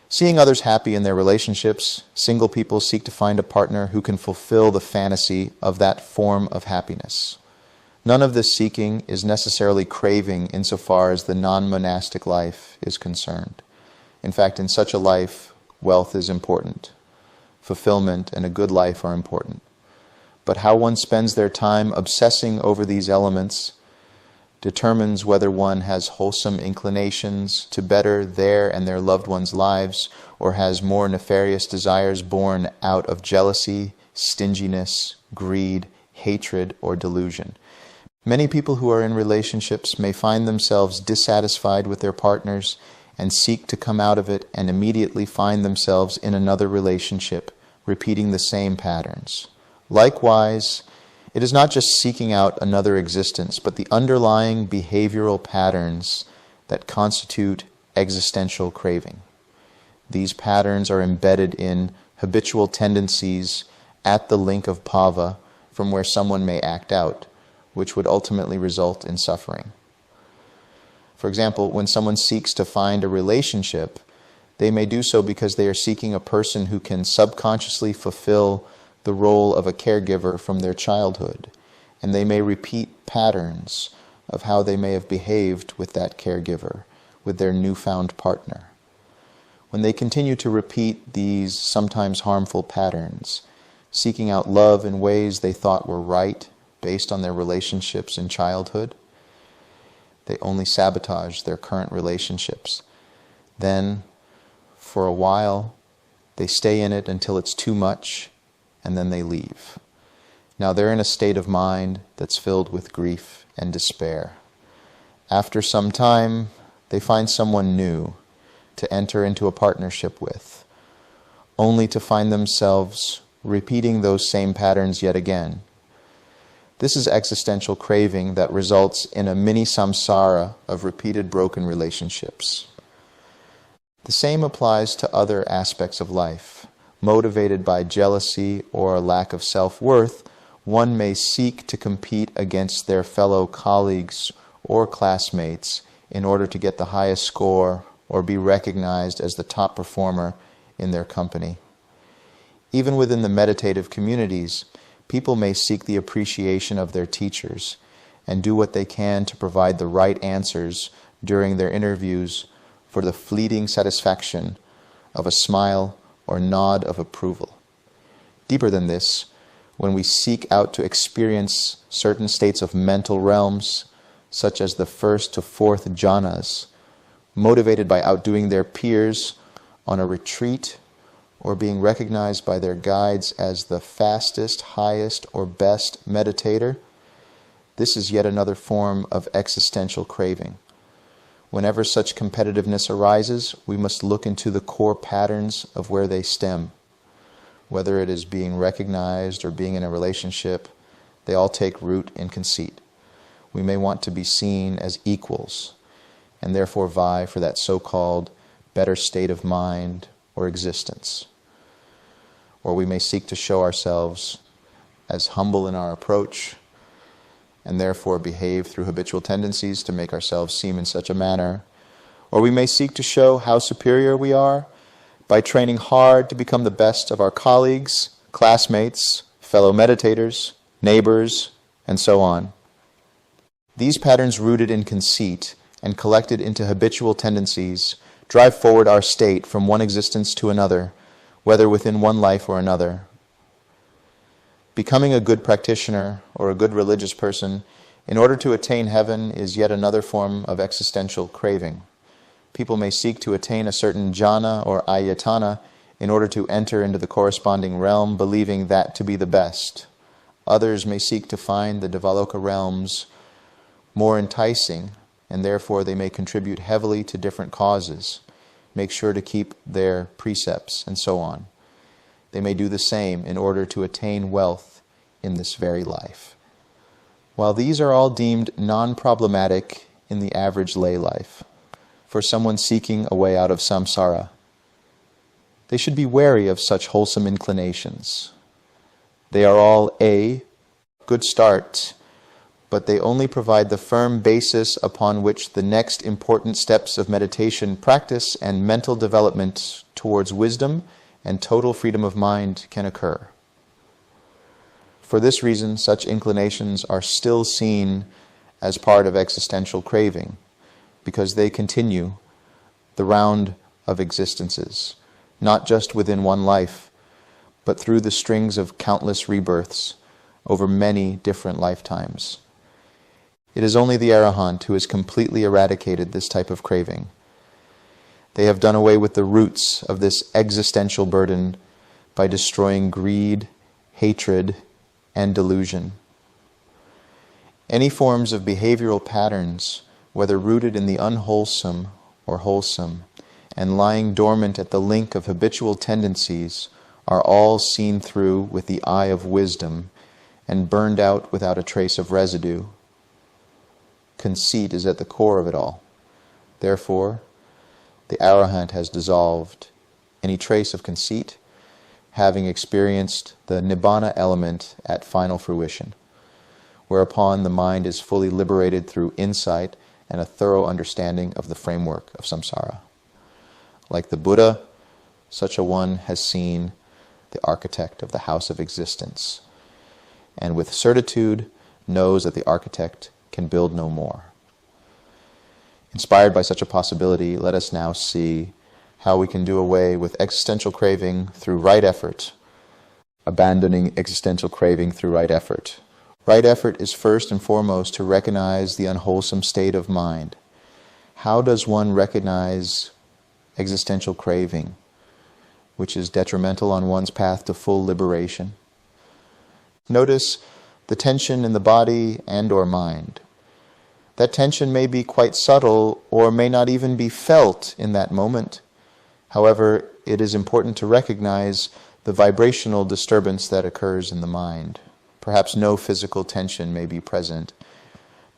[SPEAKER 1] Seeing others happy in their relationships, single people seek to find a partner who can fulfill the fantasy of that form of happiness. None of this seeking is necessarily craving insofar as the non-monastic life is concerned. In fact, in such a life, wealth is important. Fulfillment and a good life are important. But how one spends their time obsessing over these elements determines whether one has wholesome inclinations to better their and their loved ones' lives, or has more nefarious desires born out of jealousy, stinginess, greed, hatred, or delusion. Many people who are in relationships may find themselves dissatisfied with their partners and seek to come out of it and immediately find themselves in another relationship, repeating the same patterns. Likewise, it is not just seeking out another existence, but the underlying behavioral patterns that constitute existential craving. These patterns are embedded in habitual tendencies at the link of bhava from where someone may act out, which would ultimately result in suffering. For example, when someone seeks to find a relationship, they may do so because they are seeking a person who can subconsciously fulfill the role of a caregiver from their childhood, and they may repeat patterns of how they may have behaved with that caregiver, with their newfound partner. When they continue to repeat these sometimes harmful patterns, seeking out love in ways they thought were right based on their relationships in childhood, they only sabotage their current relationships. Then, for a while, they stay in it until it's too much, and then they leave. Now they're in a state of mind that's filled with grief and despair. After some time, they find someone new to enter into a partnership with, only to find themselves repeating those same patterns yet again. This is existential craving that results in a mini samsara of repeated broken relationships. The same applies to other aspects of life. Motivated by jealousy or a lack of self-worth, one may seek to compete against their fellow colleagues or classmates in order to get the highest score or be recognized as the top performer in their company. Even within the meditative communities, people may seek the appreciation of their teachers and do what they can to provide the right answers during their interviews for the fleeting satisfaction of a smile or nod of approval. Deeper than this, when we seek out to experience certain states of mental realms, such as the first to fourth jhanas, motivated by outdoing their peers on a retreat or being recognized by their guides as the fastest, highest, or best meditator, this is yet another form of existential craving. Whenever such competitiveness arises, we must look into the core patterns of where they stem. Whether it is being recognized or being in a relationship, they all take root in conceit. We may want to be seen as equals, and therefore vie for that so-called better state of mind or existence. Or we may seek to show ourselves as humble in our approach, and therefore behave through habitual tendencies to make ourselves seem in such a manner Or we may seek to show how superior we are by training hard to become the best of our colleagues, classmates, fellow meditators, neighbors, and so on. These patterns rooted in conceit and collected into habitual tendencies drive forward our state from one existence to another, whether within one life or another. Becoming a good practitioner or a good religious person in order to attain heaven is yet another form of existential craving. People may seek to attain a certain jhana or ayatana in order to enter into the corresponding realm, believing that to be the best. Others may seek to find the Devaloka realms more enticing, and therefore they may contribute heavily to different causes, make sure to keep their precepts, and so on. They may do the same in order to attain wealth in this very life. While these are all deemed non-problematic in the average lay life, for someone seeking a way out of samsara, they should be wary of such wholesome inclinations. They are all a good start, but they only provide the firm basis upon which the next important steps of meditation practice and mental development towards wisdom and total freedom of mind can occur. For this reason, such inclinations are still seen as part of existential craving, because they continue the round of existences, not just within one life, but through the strings of countless rebirths over many different lifetimes. It is only the Arahant who has completely eradicated this type of craving. They have done away with the roots of this existential burden by destroying greed, hatred, and delusion. Any forms of behavioral patterns, whether rooted in the unwholesome or wholesome, and lying dormant at the link of habitual tendencies, are all seen through with the eye of wisdom and burned out without a trace of residue. Conceit is at the core of it all. Therefore, the Arahant has dissolved any trace of conceit, having experienced the Nibbana element at final fruition, whereupon the mind is fully liberated through insight and a thorough understanding of the framework of samsara. Like the Buddha, such a one has seen the architect of the house of existence, and with certitude knows that the architect can build no more. Inspired by such a possibility, let us now see how we can do away with existential craving through right effort, abandoning existential craving through right effort. Right effort is first and foremost to recognize the unwholesome state of mind. How does one recognize existential craving, which is detrimental on one's path to full liberation? Notice the tension in the body and or mind. That tension may be quite subtle or may not even be felt in that moment. However, it is important to recognize the vibrational disturbance that occurs in the mind. Perhaps no physical tension may be present,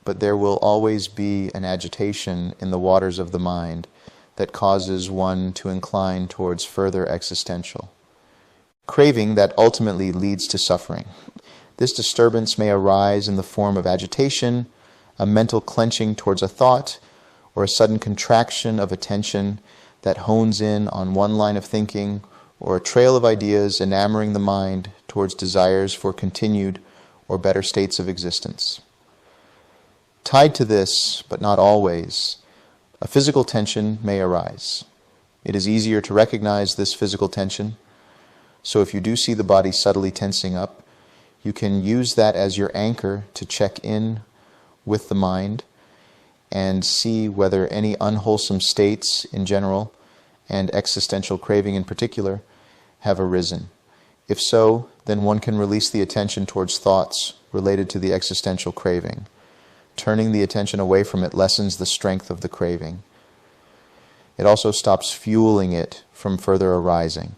[SPEAKER 1] but there will always be an agitation in the waters of the mind that causes one to incline towards further existential craving that ultimately leads to suffering. This disturbance may arise in the form of agitation, a mental clenching towards a thought, or a sudden contraction of attention that hones in on one line of thinking, or a trail of ideas enamoring the mind towards desires for continued or better states of existence. Tied to this, but not always, a physical tension may arise. It is easier to recognize this physical tension, so if you do see the body subtly tensing up, you can use that as your anchor to check in with the mind and see whether any unwholesome states in general and existential craving in particular have arisen. If so, then one can release the attention towards thoughts related to the existential craving. Turning the attention away from it lessens the strength of the craving. It also stops fueling it from further arising.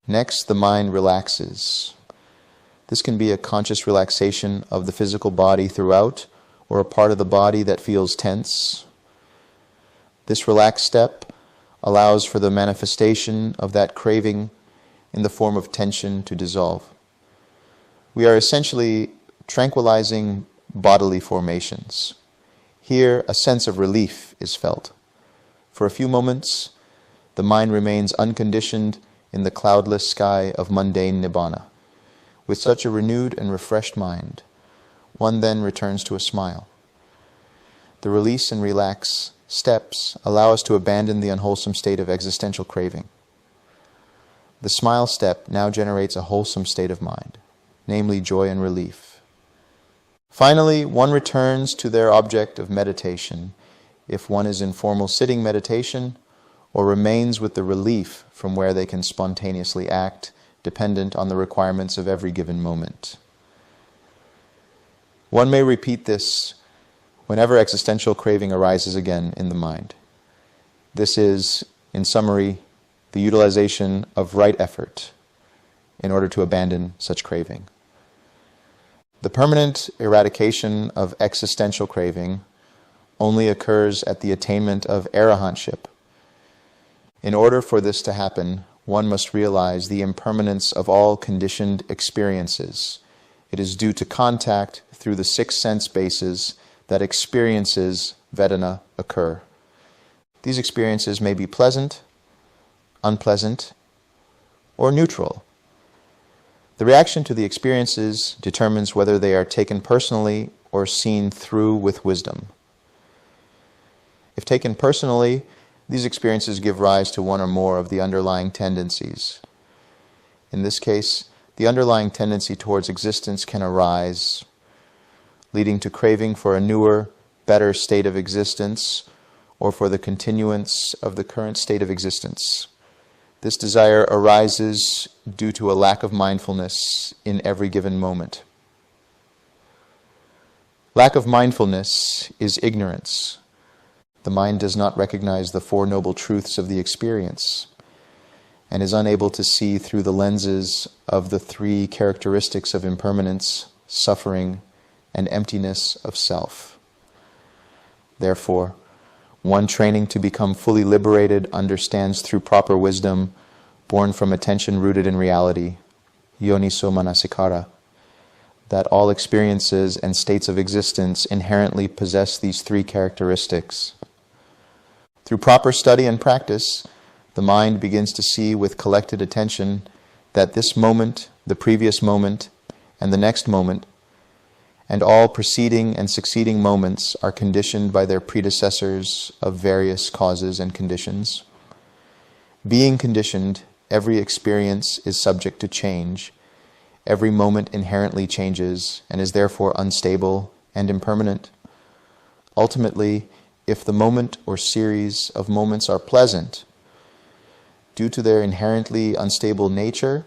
[SPEAKER 1] Next, the mind relaxes. This can be a conscious relaxation of the physical body throughout, or a part of the body that feels tense. This relaxed step allows for the manifestation of that craving in the form of tension to dissolve. We are essentially tranquilizing bodily formations. Here, a sense of relief is felt. For a few moments, the mind remains unconditioned in the cloudless sky of mundane Nibbana. With such a renewed and refreshed mind, one then returns to a smile. The release and relax steps allow us to abandon the unwholesome state of existential craving. The smile step now generates a wholesome state of mind, namely joy and relief. Finally, one returns to their object of meditation if one is in formal sitting meditation, or remains with the relief from where they can spontaneously act, dependent on the requirements of every given moment. One may repeat this whenever existential craving arises again in the mind. This is, in summary, the utilization of right effort in order to abandon such craving. The permanent eradication of existential craving only occurs at the attainment of arahantship. In order for this to happen, one must realize the impermanence of all conditioned experiences. It is due to contact through the 6 sense bases that experiences, Vedana, occur. These experiences may be pleasant, unpleasant, or neutral. The reaction to the experiences determines whether they are taken personally or seen through with wisdom. If taken personally, these experiences give rise to one or more of the underlying tendencies. In this case, the underlying tendency towards existence can arise, leading to craving for a newer, better state of existence, or for the continuance of the current state of existence. This desire arises due to a lack of mindfulness in every given moment. Lack of mindfulness is ignorance. The mind does not recognize the Four Noble Truths of the experience and is unable to see through the lenses of the 3 characteristics of impermanence, suffering, and emptiness of self. Therefore, one training to become fully liberated understands through proper wisdom, born from attention rooted in reality, yoniso manasikara, that all experiences and states of existence inherently possess these 3 characteristics. Through proper study and practice, the mind begins to see with collected attention that this moment, the previous moment, and the next moment, and all preceding and succeeding moments are conditioned by their predecessors of various causes and conditions. Being conditioned, every experience is subject to change. Every moment inherently changes and is therefore unstable and impermanent. Ultimately, if the moment or series of moments are pleasant, due to their inherently unstable nature,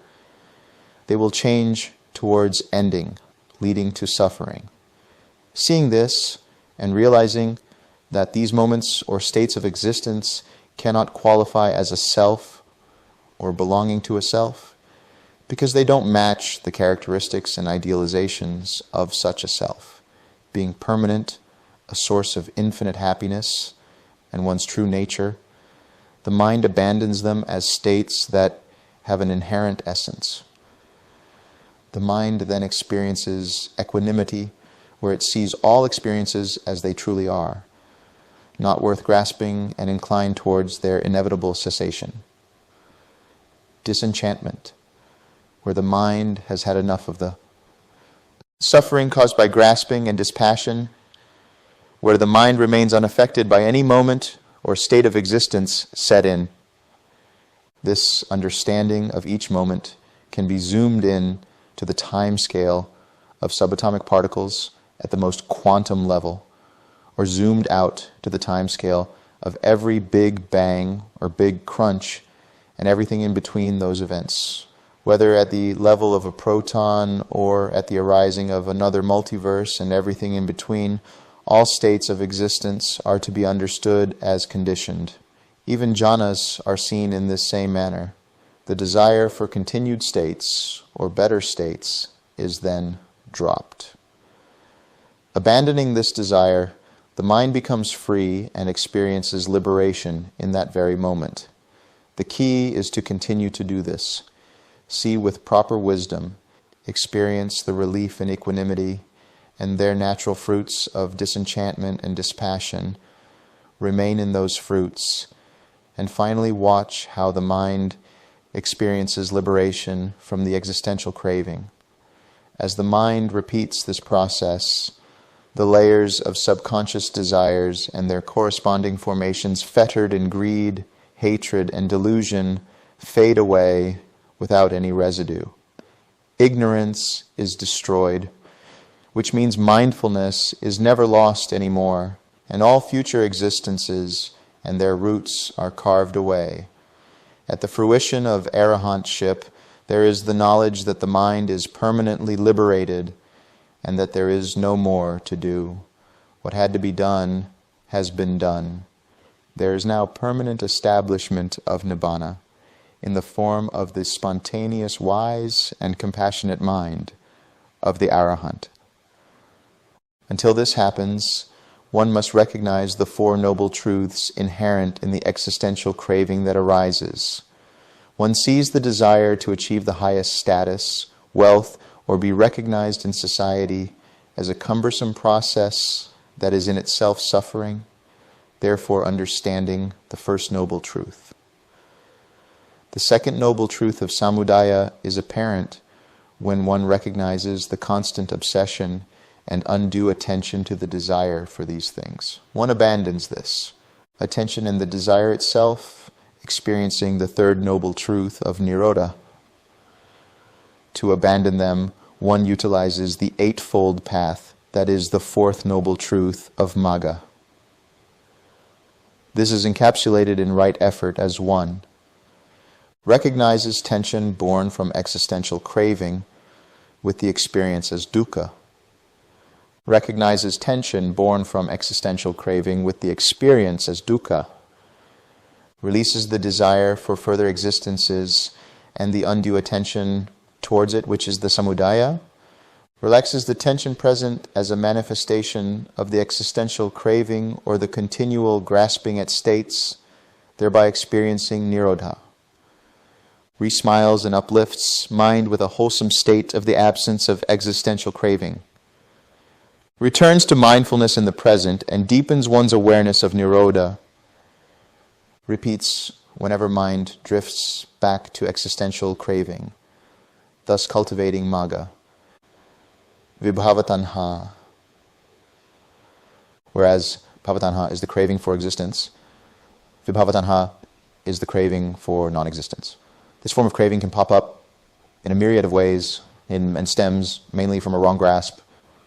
[SPEAKER 1] they will change towards ending, leading to suffering. Seeing this and realizing that these moments or states of existence cannot qualify as a self or belonging to a self, because they don't match the characteristics and idealizations of such a self, being permanent, a source of infinite happiness, and one's true nature, the mind abandons them as states that have an inherent essence. The mind then experiences equanimity, where it sees all experiences as they truly are, not worth grasping and inclined towards their inevitable cessation. Disenchantment, where the mind has had enough of the suffering caused by grasping and dispassion, where the mind remains unaffected by any moment or state of existence set in. This understanding of each moment can be zoomed in to the time scale of subatomic particles at the most quantum level, or zoomed out to the time scale of every big bang or big crunch and everything in between those events, whether at the level of a proton or at the arising of another multiverse and everything in between. All states of existence are to be understood as conditioned. Even jhanas are seen in this same manner. The desire for continued states, or better states, is then dropped. Abandoning this desire, the mind becomes free and experiences liberation in that very moment. The key is to continue to do this. See with proper wisdom, experience the relief and equanimity, and their natural fruits of disenchantment and dispassion. Remain in those fruits, and finally watch how the mind experiences liberation from the existential craving. As the mind repeats this process, the layers of subconscious desires and their corresponding formations fettered in greed, hatred, and delusion fade away without any residue. Ignorance is destroyed, which means mindfulness is never lost anymore, and all future existences and their roots are carved away. At the fruition of arahantship, there is the knowledge that the mind is permanently liberated and that there is no more to do. What had to be done has been done. There is now permanent establishment of Nibbana in the form of the spontaneous, wise, and compassionate mind of the Arahant. Until this happens, one must recognize the Four Noble Truths inherent in the existential craving that arises. One sees the desire to achieve the highest status, wealth, or be recognized in society as a cumbersome process that is in itself suffering, therefore understanding the first noble truth. The second noble truth of samudaya is apparent when one recognizes the constant obsession and undue attention to the desire for these things. One abandons this attention and the desire itself, experiencing the third noble truth of Niroda. To abandon them, one utilizes the eightfold path, that is the fourth noble truth of Magga. This is encapsulated in right effort as one. Recognizes tension born from existential craving with the experience as dukkha. Recognizes tension born from existential craving with the experience as dukkha. Releases the desire for further existences and the undue attention towards it, which is the samudaya. Relaxes the tension present as a manifestation of the existential craving or the continual grasping at states, thereby experiencing nirodha. Resmiles and uplifts mind with a wholesome state of the absence of existential craving. Returns to mindfulness in the present and deepens one's awareness of nirodha. Repeats whenever mind drifts back to existential craving, thus cultivating magga. Vibhavatanha. Whereas bhavatanha is the craving for existence, vibhavatanha is the craving for non-existence. This form of craving can pop up in a myriad of ways and stems mainly from a wrong grasp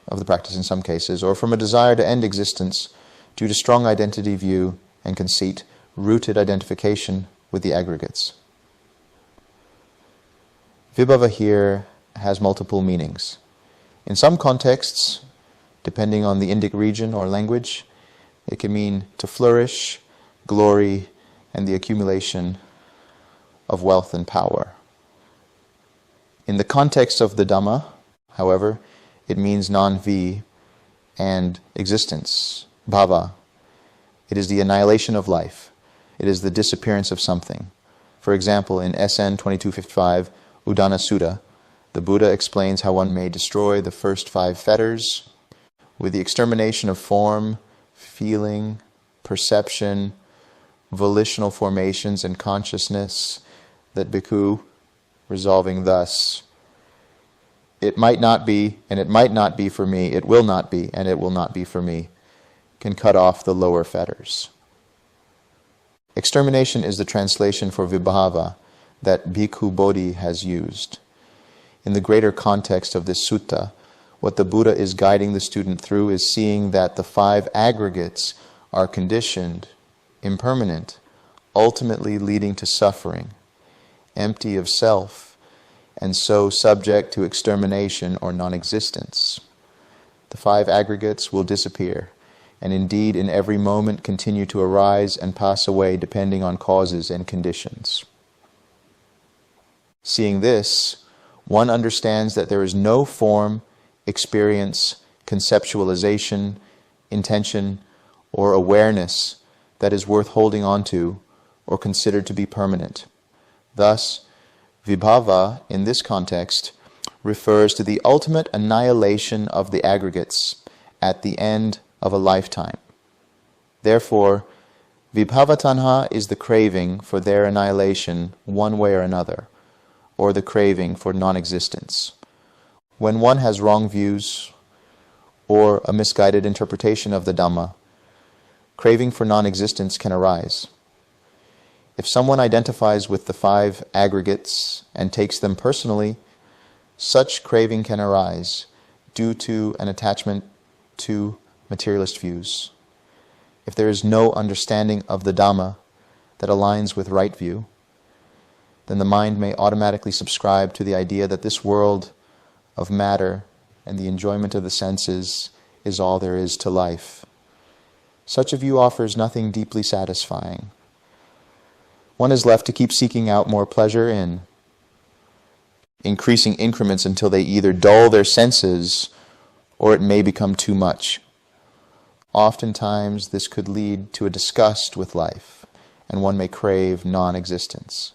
[SPEAKER 1] of the practice in some cases, or from a desire to end existence due to strong identity view and conceit, rooted identification with the aggregates. Vibhava here has multiple meanings. In some contexts, depending on the Indic region or language, it can mean to flourish, glory, and the accumulation of wealth and power. In the context of the Dhamma, however, it means non-V and existence, bhava. It is the annihilation of life. It is the disappearance of something. For example, in SN 2255, Udana Sutta, the Buddha explains how one may destroy the first 5 fetters with the extermination of form, feeling, perception, volitional formations, and consciousness, that bhikkhu, resolving thus, it might not be, and it might not be for me, it will not be, and it will not be for me, can cut off the lower fetters. Extermination is the translation for vibhava that Bhikkhu Bodhi has used. In the greater context of this sutta, what the Buddha is guiding the student through is seeing that the 5 aggregates are conditioned, impermanent, ultimately leading to suffering, empty of self, and so subject to extermination or non-existence. The 5 aggregates will disappear, and indeed in every moment continue to arise and pass away depending on causes and conditions. Seeing this, one understands that there is no form, experience, conceptualization, intention, or awareness that is worth holding on to or considered to be permanent. Thus, vibhava, in this context, refers to the ultimate annihilation of the aggregates at the end of a lifetime. Therefore, Vibhava tanha is the craving for their annihilation one way or another, or the craving for non-existence. When one has wrong views or a misguided interpretation of the Dhamma, craving for non-existence can arise. If someone identifies with the 5 aggregates and takes them personally, such craving can arise due to an attachment to materialist views. If there is no understanding of the Dhamma that aligns with right view, then the mind may automatically subscribe to the idea that this world of matter and the enjoyment of the senses is all there is to life. Such a view offers nothing deeply satisfying. One is left to keep seeking out more pleasure in increasing increments until they either dull their senses or it may become too much. Oftentimes this could lead to a disgust with life, and one may crave non-existence.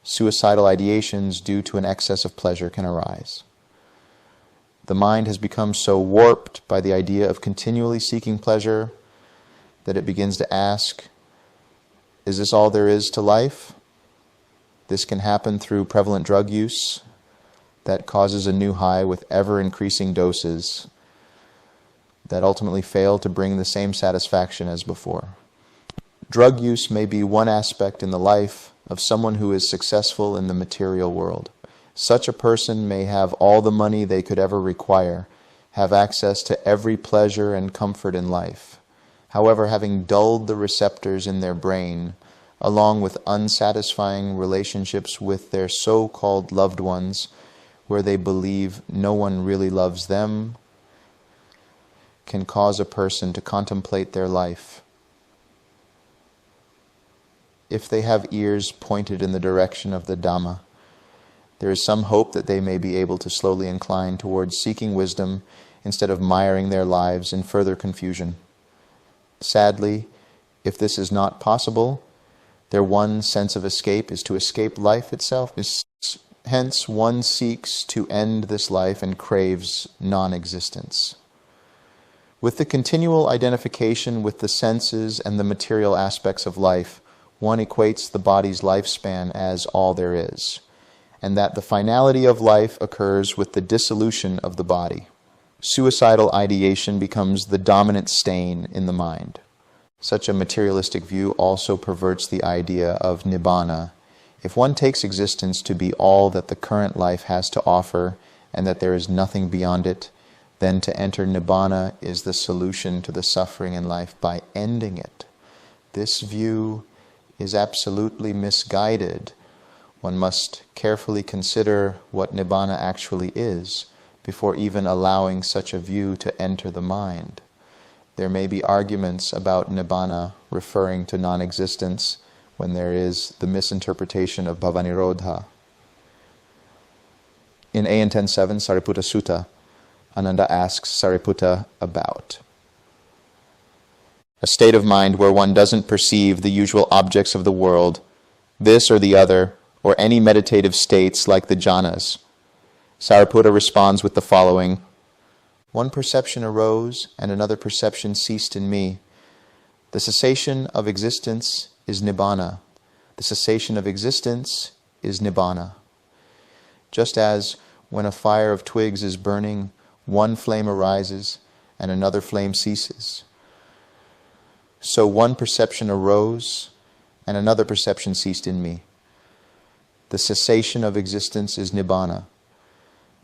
[SPEAKER 1] Suicidal ideations due to an excess of pleasure can arise. The mind has become so warped by the idea of continually seeking pleasure that it begins to ask, is this all there is to life? This can happen through prevalent drug use that causes a new high with ever-increasing doses that ultimately fail to bring the same satisfaction as before. Drug use may be one aspect in the life of someone who is successful in the material world. Such a person may have all the money they could ever require, have access to every pleasure and comfort in life. However, having dulled the receptors in their brain, along with unsatisfying relationships with their so-called loved ones, where they believe no one really loves them, can cause a person to contemplate their life. If they have ears pointed in the direction of the Dhamma, there is some hope that they may be able to slowly incline towards seeking wisdom instead of miring their lives in further confusion. Sadly, if this is not possible, their one sense of escape is to escape life itself. Hence, one seeks to end this life and craves non-existence. With the continual identification with the senses and the material aspects of life, one equates the body's lifespan as all there is, and that the finality of life occurs with the dissolution of the body. Suicidal ideation becomes the dominant stain in the mind. Such a materialistic view also perverts the idea of Nibbana. If one takes existence to be all that the current life has to offer and that there is nothing beyond it, then to enter Nibbana is the solution to the suffering in life by ending it. This view is absolutely misguided. One must carefully consider what Nibbana actually is before even allowing such a view to enter the mind. There may be arguments about Nibbana referring to non-existence when there is the misinterpretation of Bhava-Nirodha. In A.N. 10.7, Sariputta Sutta, Ananda asks Sariputta about a state of mind where one doesn't perceive the usual objects of the world, this or the other, or any meditative states like the jhanas. Sariputta responds with the following: one perception arose and another perception ceased in me. The cessation of existence is Nibbana. The cessation of existence is Nibbana. Just as when a fire of twigs is burning, one flame arises and another flame ceases. So one perception arose and another perception ceased in me. The cessation of existence is Nibbana.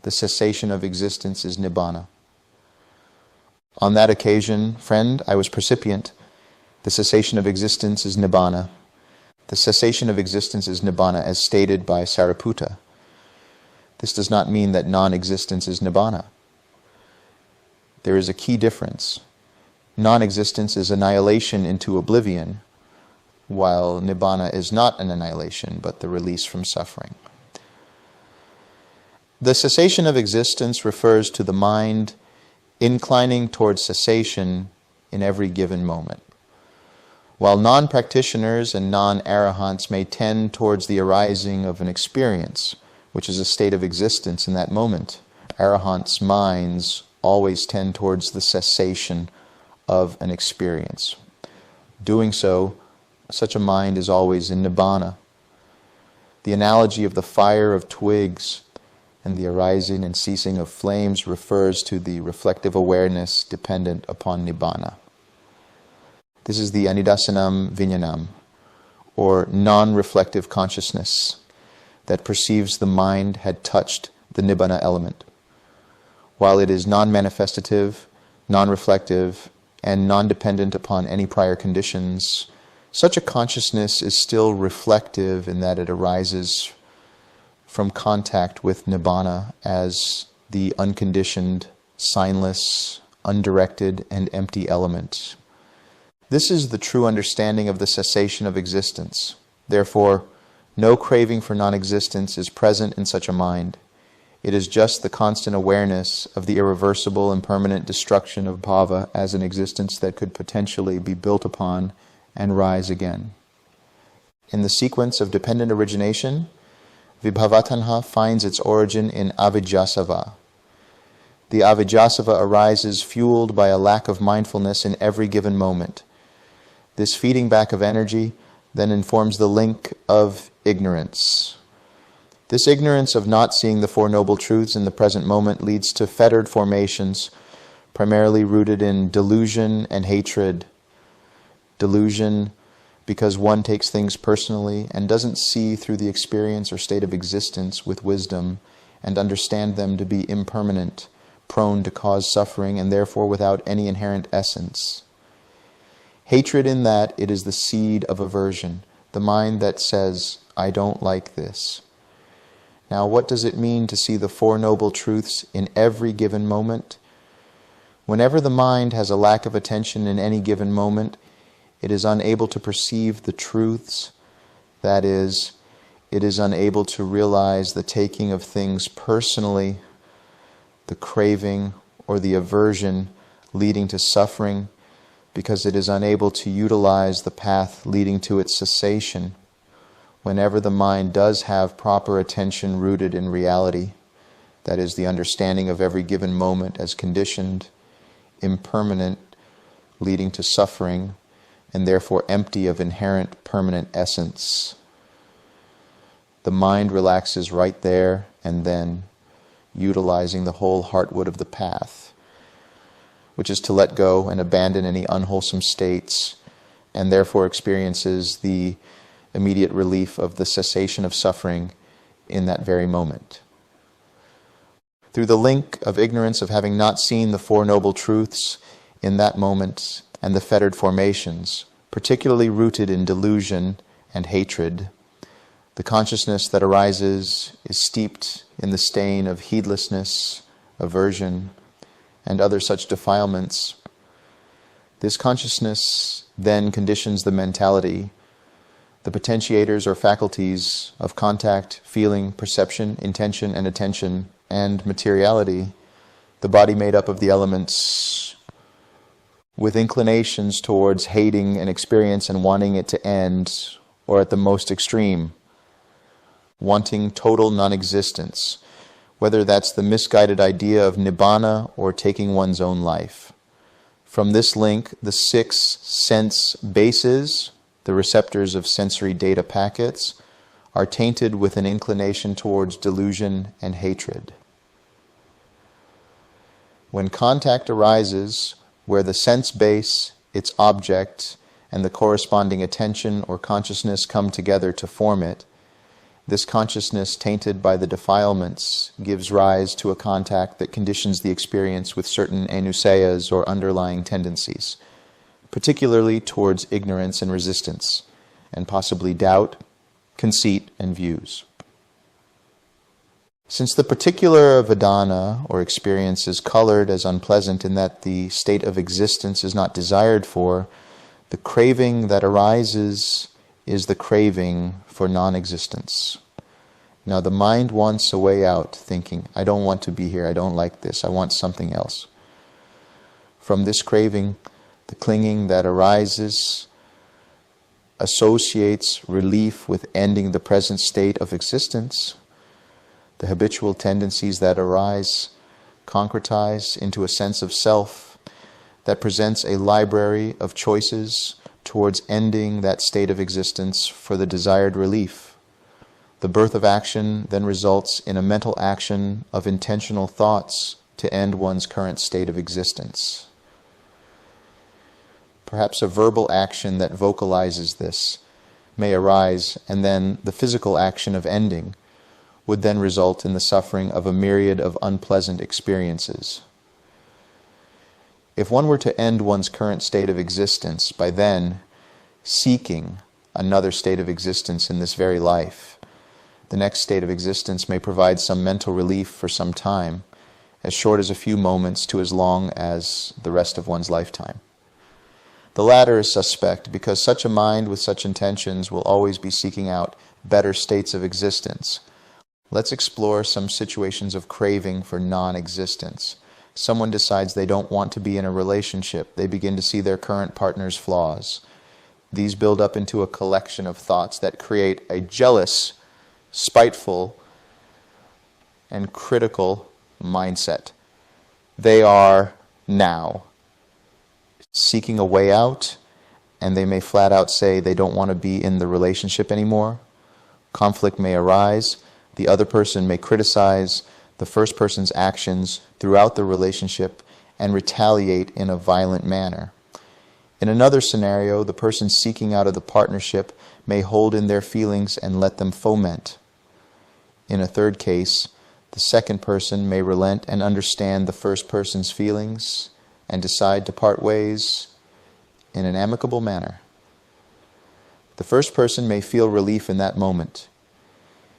[SPEAKER 1] The cessation of existence is Nibbana. On that occasion, friend, I was percipient. The cessation of existence is Nibbana. The cessation of existence is Nibbana, as stated by Sariputta. This does not mean that non-existence is Nibbana. There is a key difference. Non-existence is annihilation into oblivion, while Nibbana is not an annihilation, but the release from suffering. The cessation of existence refers to the mind inclining towards cessation in every given moment. While non-practitioners and non-arahants may tend towards the arising of an experience, which is a state of existence in that moment, arahants' minds always tend towards the cessation of an experience. Doing so, such a mind is always in Nibbana. The analogy of the fire of twigs and the arising and ceasing of flames refers to the reflective awareness dependent upon Nibbana. This is the anidasanam vijnanam, or non-reflective consciousness, that perceives the mind had touched the Nibbana element. While it is non-manifestative, non-reflective, and non-dependent upon any prior conditions, such a consciousness is still reflective in that it arises from contact with Nibbana as the unconditioned, signless, undirected, and empty element. This is the true understanding of the cessation of existence. Therefore, no craving for non-existence is present in such a mind. It is just the constant awareness of the irreversible and permanent destruction of bhava as an existence that could potentially be built upon and rise again. In the sequence of dependent origination, vibhavatanha finds its origin in avijjasava. The avijjasava arises fueled by a lack of mindfulness in every given moment. This feeding back of energy then informs the link of ignorance. This ignorance of not seeing the Four Noble Truths in the present moment leads to fettered formations, primarily rooted in delusion and hatred. Delusion because one takes things personally and doesn't see through the experience or state of existence with wisdom and understand them to be impermanent, prone to cause suffering, and therefore without any inherent essence. Hatred in that it is the seed of aversion, the mind that says, I don't like this. Now, what does it mean to see the Four Noble Truths in every given moment? Whenever the mind has a lack of attention in any given moment, it is unable to perceive the truths. That is, it is unable to realize the taking of things personally, the craving or the aversion leading to suffering, because it is unable to utilize the path leading to its cessation. Whenever the mind does have proper attention rooted in reality, that is, the understanding of every given moment as conditioned, impermanent, leading to suffering, and therefore empty of inherent permanent essence, the mind relaxes right there and then, utilizing the whole heartwood of the path, which is to let go and abandon any unwholesome states, and therefore experiences the immediate relief of the cessation of suffering in that very moment. Through the link of ignorance of having not seen the Four Noble Truths in that moment and the fettered formations, particularly rooted in delusion and hatred, the consciousness that arises is steeped in the stain of heedlessness, aversion, and other such defilements. This consciousness then conditions the mentality, the potentiators or faculties of contact, feeling, perception, intention, and attention, and materiality, the body made up of the elements, with inclinations towards hating an experience and wanting it to end, or at the most extreme, wanting total non-existence, whether that's the misguided idea of Nibbana or taking one's own life. From this link, the 6 sense bases, the receptors of sensory data packets, are tainted with an inclination towards delusion and hatred. When contact arises, where the sense base, its object, and the corresponding attention or consciousness come together to form it, this consciousness tainted by the defilements gives rise to a contact that conditions the experience with certain anusayas or underlying tendencies, particularly towards ignorance and resistance, and possibly doubt, conceit, and views. Since the particular Vedana or experience is colored as unpleasant in that the state of existence is not desired for, the craving that arises is the craving for non-existence. Now the mind wants a way out, thinking, I don't want to be here, I don't like this, I want something else. From this craving, the clinging that arises associates relief with ending the present state of existence. The habitual tendencies that arise concretize into a sense of self that presents a library of choices towards ending that state of existence for the desired relief. The birth of action then results in a mental action of intentional thoughts to end one's current state of existence. Perhaps a verbal action that vocalizes this may arise, and then the physical action of ending would then result in the suffering of a myriad of unpleasant experiences. If one were to end one's current state of existence by then seeking another state of existence in this very life, the next state of existence may provide some mental relief for some time, as short as a few moments to as long as the rest of one's lifetime. The latter is suspect because such a mind with such intentions will always be seeking out better states of existence. Let's explore some situations of craving for non-existence. Someone decides they don't want to be in a relationship. They begin to see their current partner's flaws. These build up into a collection of thoughts that create a jealous, spiteful, and critical mindset. They are now seeking a way out, and they may flat out say they don't want to be in the relationship anymore. Conflict may arise. The other person may criticize the first person's actions throughout the relationship and retaliate in a violent manner. In another scenario, the person seeking out of the partnership may hold in their feelings and let them foment. In a third case, the second person may relent and understand the first person's feelings and decide to part ways in an amicable manner. The first person may feel relief in that moment.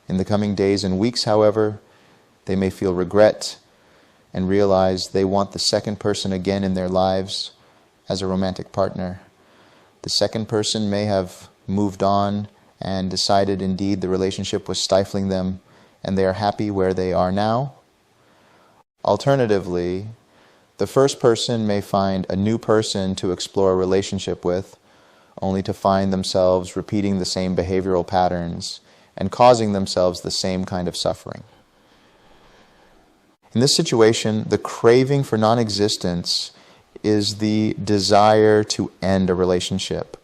[SPEAKER 1] In the coming days and weeks, however, they may feel regret and realize they want the second person again in their lives as a romantic partner. The second person may have moved on and decided indeed the relationship was stifling them and they are happy where they are now. Alternatively, the first person may find a new person to explore a relationship with, only to find themselves repeating the same behavioral patterns and causing themselves the same kind of suffering. In this situation, the craving for non-existence is the desire to end a relationship.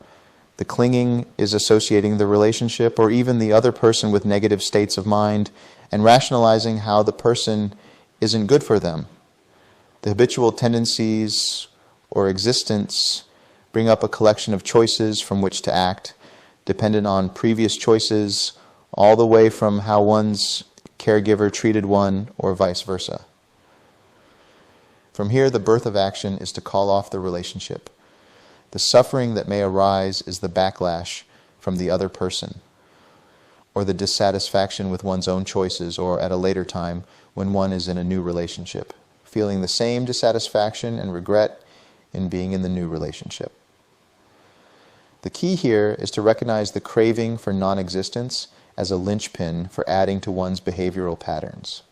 [SPEAKER 1] The clinging is associating the relationship or even the other person with negative states of mind and rationalizing how the person isn't good for them. The habitual tendencies or existence bring up a collection of choices from which to act, dependent on previous choices, all the way from how one's caregiver treated one or vice versa. From here, the birth of action is to call off the relationship. The suffering that may arise is the backlash from the other person, or the dissatisfaction with one's own choices, or at a later time when one is in a new relationship, feeling the same dissatisfaction and regret in being in the new relationship. The key here is to recognize the craving for non-existence as a linchpin for adding to one's behavioral patterns.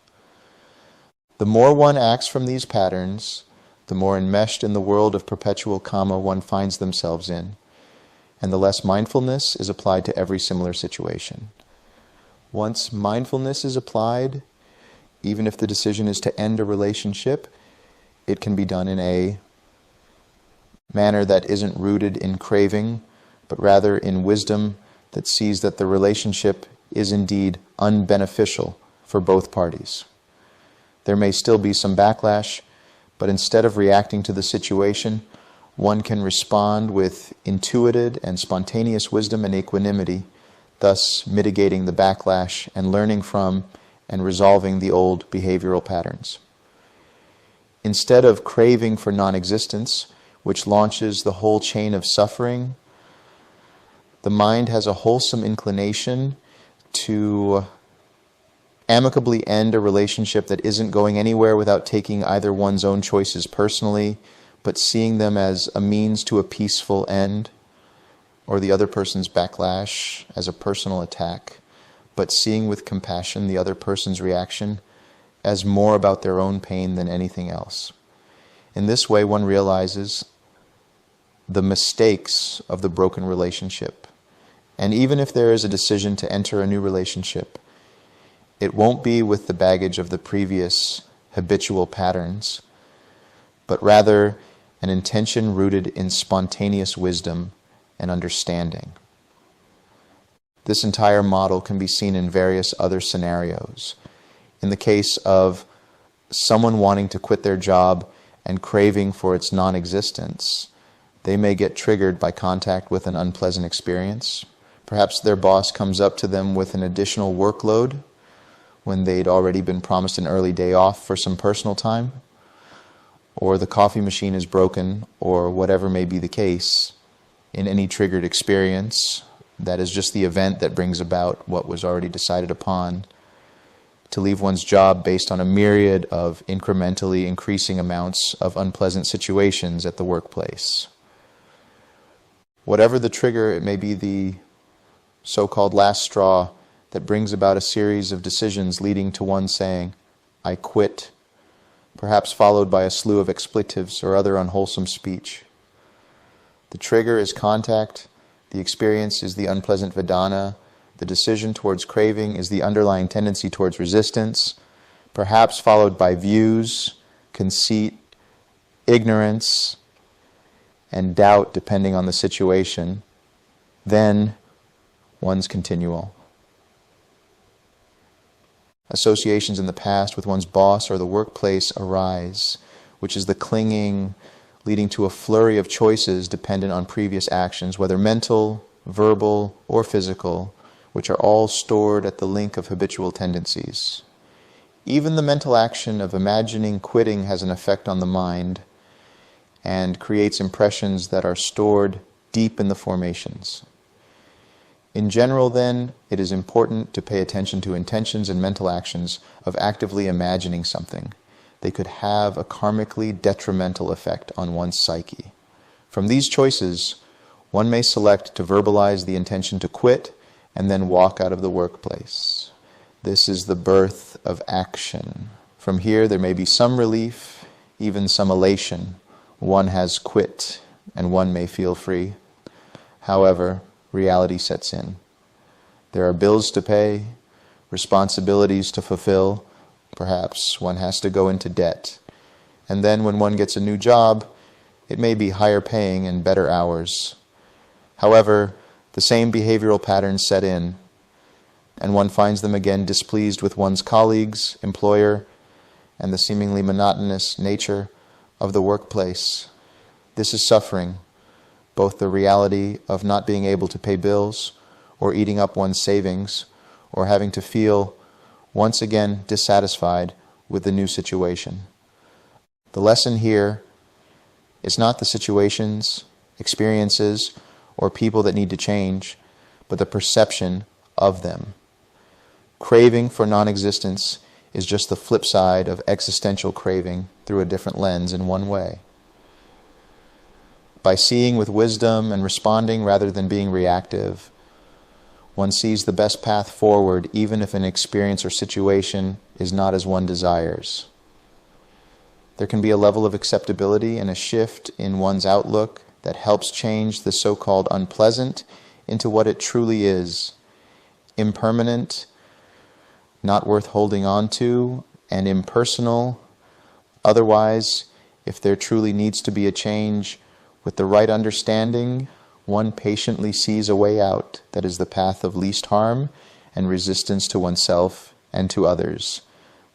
[SPEAKER 1] The more one acts from these patterns, the more enmeshed in the world of perpetual Kama one finds themselves in, and the less mindfulness is applied to every similar situation. Once mindfulness is applied, even if the decision is to end a relationship, it can be done in a manner that isn't rooted in craving, but rather in wisdom that sees that the relationship is indeed unbeneficial for both parties. There may still be some backlash, but instead of reacting to the situation, one can respond with intuited and spontaneous wisdom and equanimity, thus mitigating the backlash and learning from and resolving the old behavioral patterns. Instead of craving for non-existence, which launches the whole chain of suffering, the mind has a wholesome inclination to amicably end a relationship that isn't going anywhere without taking either one's own choices personally, but seeing them as a means to a peaceful end, or the other person's backlash as a personal attack, but seeing with compassion the other person's reaction as more about their own pain than anything else. In this way, one realizes the mistakes of the broken relationship. And even if there is a decision to enter a new relationship, it won't be with the baggage of the previous habitual patterns, but rather an intention rooted in spontaneous wisdom and understanding. This entire model can be seen in various other scenarios. In the case of someone wanting to quit their job and craving for its non-existence, they may get triggered by contact with an unpleasant experience. Perhaps their boss comes up to them with an additional workload when they'd already been promised an early day off for some personal time, or the coffee machine is broken, or whatever may be the case. In any triggered experience, that is just the event that brings about what was already decided upon. To leave one's job based on a myriad of incrementally increasing amounts of unpleasant situations at the workplace. Whatever the trigger, it may be the so-called last straw that brings about a series of decisions leading to one saying, "I quit," perhaps followed by a slew of expletives or other unwholesome speech. The trigger is contact, the experience is the unpleasant Vedana, the decision towards craving is the underlying tendency towards resistance, perhaps followed by views, conceit, ignorance, and doubt depending on the situation. Then one's continual. Associations in the past with one's boss or the workplace arise, which is the clinging leading to a flurry of choices dependent on previous actions, whether mental, verbal, or physical, which are all stored at the link of habitual tendencies. Even the mental action of imagining quitting has an effect on the mind and creates impressions that are stored deep in the formations. In general, then, it is important to pay attention to intentions and mental actions of actively imagining something. They could have a karmically detrimental effect on one's psyche. From these choices, one may select to verbalize the intention to quit and then walk out of the workplace. This is the birth of action. From here, there may be some relief, even some elation. One has quit, and one may feel free. However, reality sets in. There are bills to pay, responsibilities to fulfill. Perhaps one has to go into debt. And then when one gets a new job, it may be higher paying and better hours. However, the same behavioral patterns set in, and one finds them again displeased with one's colleagues, employer, and the seemingly monotonous nature of the workplace. This is suffering, both the reality of not being able to pay bills, or eating up one's savings, or having to feel once again dissatisfied with the new situation. The lesson here is not the situations, experiences, or people that need to change, but the perception of them. Craving for non-existence is just the flip side of existential craving through a different lens in one way. By seeing with wisdom and responding rather than being reactive, one sees the best path forward even if an experience or situation is not as one desires. There can be a level of acceptability and a shift in one's outlook that helps change the so-called unpleasant into what it truly is: impermanent, not worth holding on to, and impersonal. Otherwise, if there truly needs to be a change, with the right understanding, one patiently sees a way out that is the path of least harm and resistance to oneself and to others,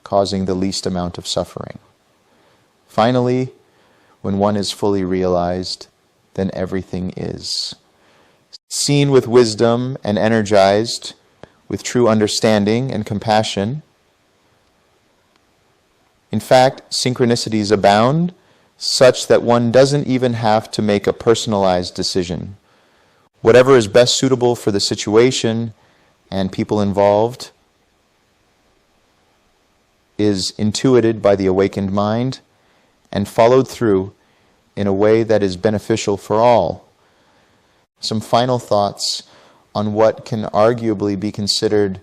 [SPEAKER 1] causing the least amount of suffering. Finally, when one is fully realized, then everything is. Seen with wisdom and energized with true understanding and compassion. In fact, synchronicities abound, such that one doesn't even have to make a personalized decision. Whatever is best suitable for the situation and people involved is intuited by the awakened mind and followed through in a way that is beneficial for all. Some final thoughts on what can arguably be considered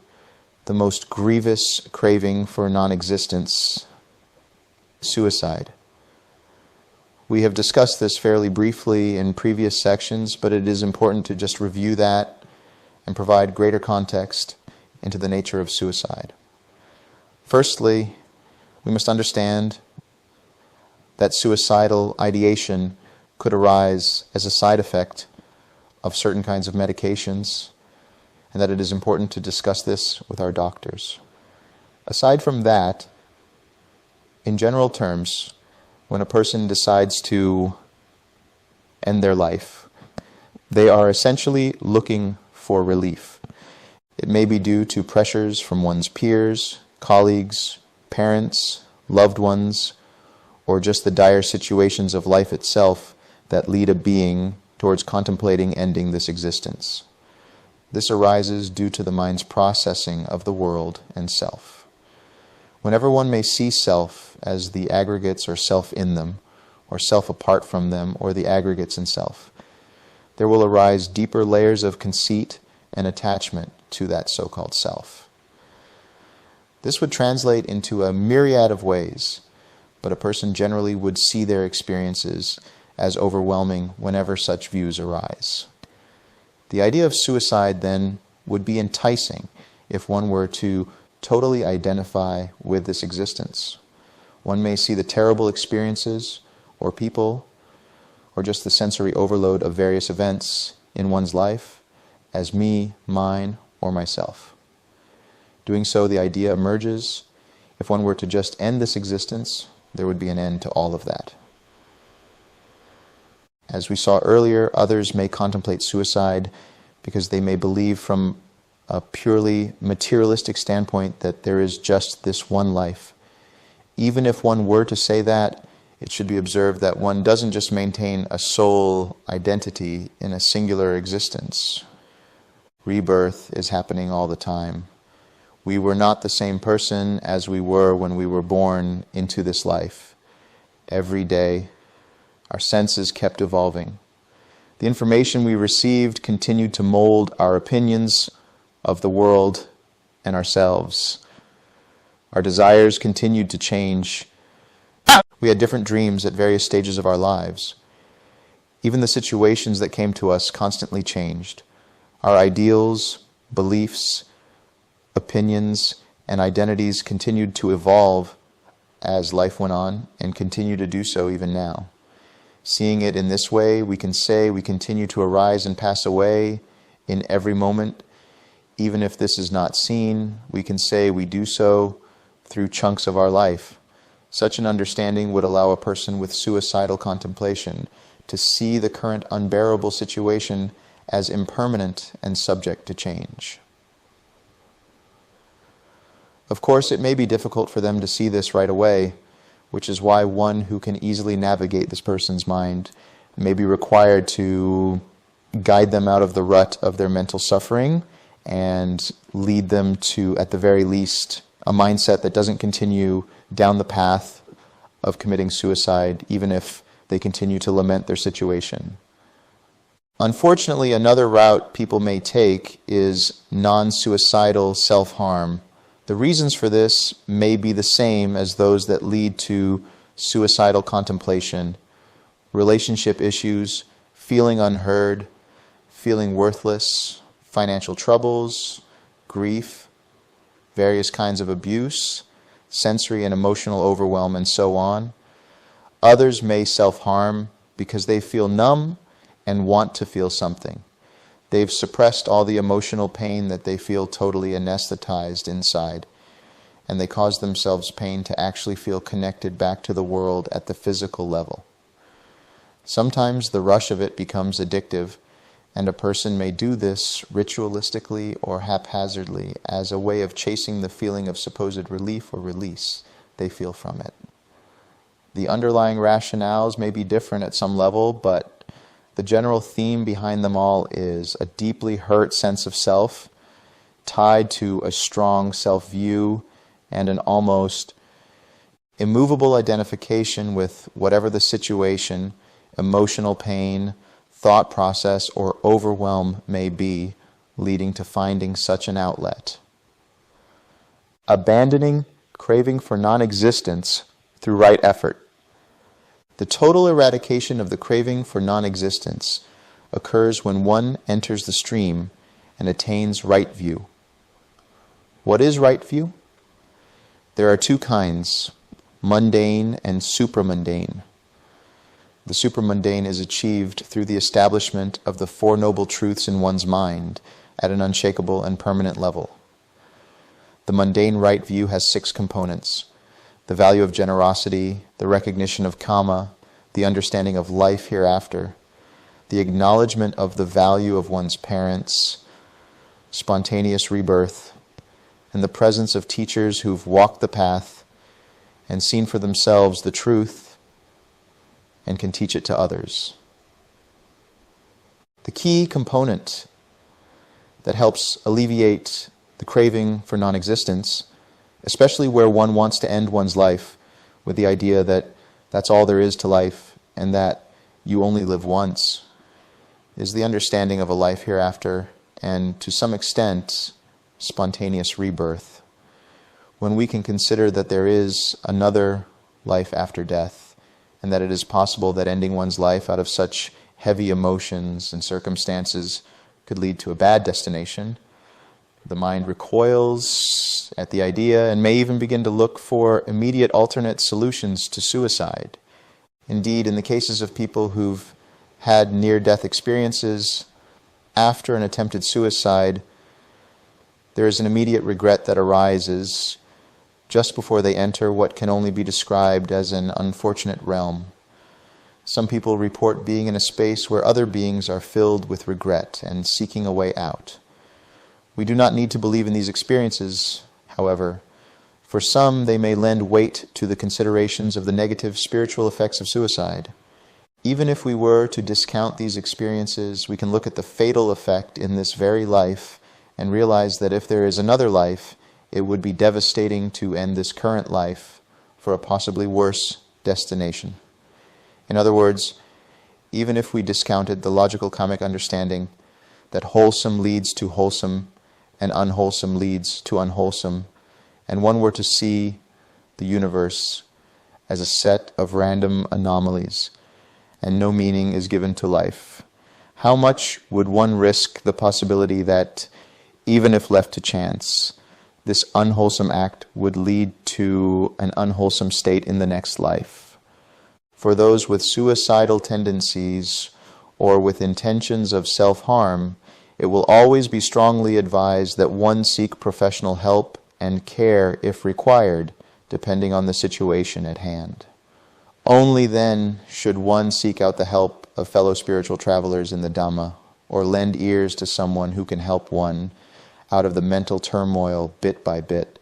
[SPEAKER 1] the most grievous craving for non-existence: suicide. We have discussed this fairly briefly in previous sections, but it is important to just review that and provide greater context into the nature of suicide. Firstly, we must understand that suicidal ideation could arise as a side effect of certain kinds of medications, and that it is important to discuss this with our doctors. Aside from that, in general terms, when a person decides to end their life, they are essentially looking for relief. It may be due to pressures from one's peers, colleagues, parents, loved ones, or just the dire situations of life itself that lead a being towards contemplating ending this existence. This arises due to the mind's processing of the world and self. Whenever one may see self as the aggregates or self in them, or self apart from them, or the aggregates in self, there will arise deeper layers of conceit and attachment to that so-called self. This would translate into a myriad of ways, but a person generally would see their experiences as overwhelming whenever such views arise. The idea of suicide, then, would be enticing if one were to totally identify with this existence. One may see the terrible experiences, or people, or just the sensory overload of various events in one's life as me, mine, or myself. Doing so, the idea emerges, if one were to just end this existence, there would be an end to all of that. As we saw earlier, others may contemplate suicide because they may believe from a purely materialistic standpoint that there is just this one life. Even if one were to say that, it should be observed that one doesn't just maintain a soul identity in a singular existence. Rebirth is happening all the time. We were not the same person as we were when we were born into this life. Every day, our senses kept evolving. The information we received continued to mold our opinions of the world and ourselves. Our desires continued to change. We had different dreams at various stages of our lives. Even the situations that came to us constantly changed. Our ideals, beliefs, opinions, and identities continued to evolve as life went on and continue to do so even now. Seeing it in this way, we can say we continue to arise and pass away in every moment. Even if this is not seen, we can say we do so through chunks of our life. Such an understanding would allow a person with suicidal contemplation to see the current unbearable situation as impermanent and subject to change. Of course, it may be difficult for them to see this right away, which is why one who can easily navigate this person's mind may be required to guide them out of the rut of their mental suffering and lead them to, at the very least, a mindset that doesn't continue down the path of committing suicide, even if they continue to lament their situation. Unfortunately, another route people may take is non-suicidal self-harm. The reasons for this may be the same as those that lead to suicidal contemplation: relationship issues, feeling unheard, feeling worthless, financial troubles, grief, various kinds of abuse, sensory and emotional overwhelm, and so on. Others may self-harm because they feel numb and want to feel something. They've suppressed all the emotional pain that they feel totally anesthetized inside, and they cause themselves pain to actually feel connected back to the world at the physical level. Sometimes the rush of it becomes addictive, and a person may do this ritualistically or haphazardly as a way of chasing the feeling of supposed relief or release they feel from it. The underlying rationales may be different at some level, but the general theme behind them all is a deeply hurt sense of self, tied to a strong self-view and an almost immovable identification with whatever the situation, emotional pain, thought process, or overwhelm may be, leading to finding such an outlet. Abandoning craving for non-existence through right effort. The total eradication of the craving for non-existence occurs when one enters the stream and attains right view. What is right view? There are two kinds, mundane and supramundane. The supramundane is achieved through the establishment of the Four Noble Truths in one's mind at an unshakable and permanent level. The mundane right view has 6 components: the value of generosity, the recognition of Kama, the understanding of life hereafter, the acknowledgement of the value of one's parents, spontaneous rebirth, and the presence of teachers who've walked the path and seen for themselves the truth and can teach it to others. The key component that helps alleviate the craving for non-existence, especially where one wants to end one's life with the idea that that's all there is to life and that you only live once, is the understanding of a life hereafter and, to some extent, spontaneous rebirth. When we can consider that there is another life after death and that it is possible that ending one's life out of such heavy emotions and circumstances could lead to a bad destination, the mind recoils at the idea and may even begin to look for immediate alternate solutions to suicide. Indeed, in the cases of people who've had near-death experiences after an attempted suicide, there is an immediate regret that arises just before they enter what can only be described as an unfortunate realm. Some people report being in a space where other beings are filled with regret and seeking a way out. We do not need to believe in these experiences, however. For some, they may lend weight to the considerations of the negative spiritual effects of suicide. Even if we were to discount these experiences, we can look at the fatal effect in this very life and realize that if there is another life, it would be devastating to end this current life for a possibly worse destination. In other words, even if we discounted the logical kamic understanding that wholesome leads to wholesome and unwholesome leads to unwholesome, and one were to see the universe as a set of random anomalies, and no meaning is given to life, how much would one risk the possibility that, even if left to chance, this unwholesome act would lead to an unwholesome state in the next life? For those with suicidal tendencies or with intentions of self-harm, it will always be strongly advised that one seek professional help and care if required, depending on the situation at hand. Only then should one seek out the help of fellow spiritual travelers in the Dhamma, or lend ears to someone who can help one out of the mental turmoil bit by bit,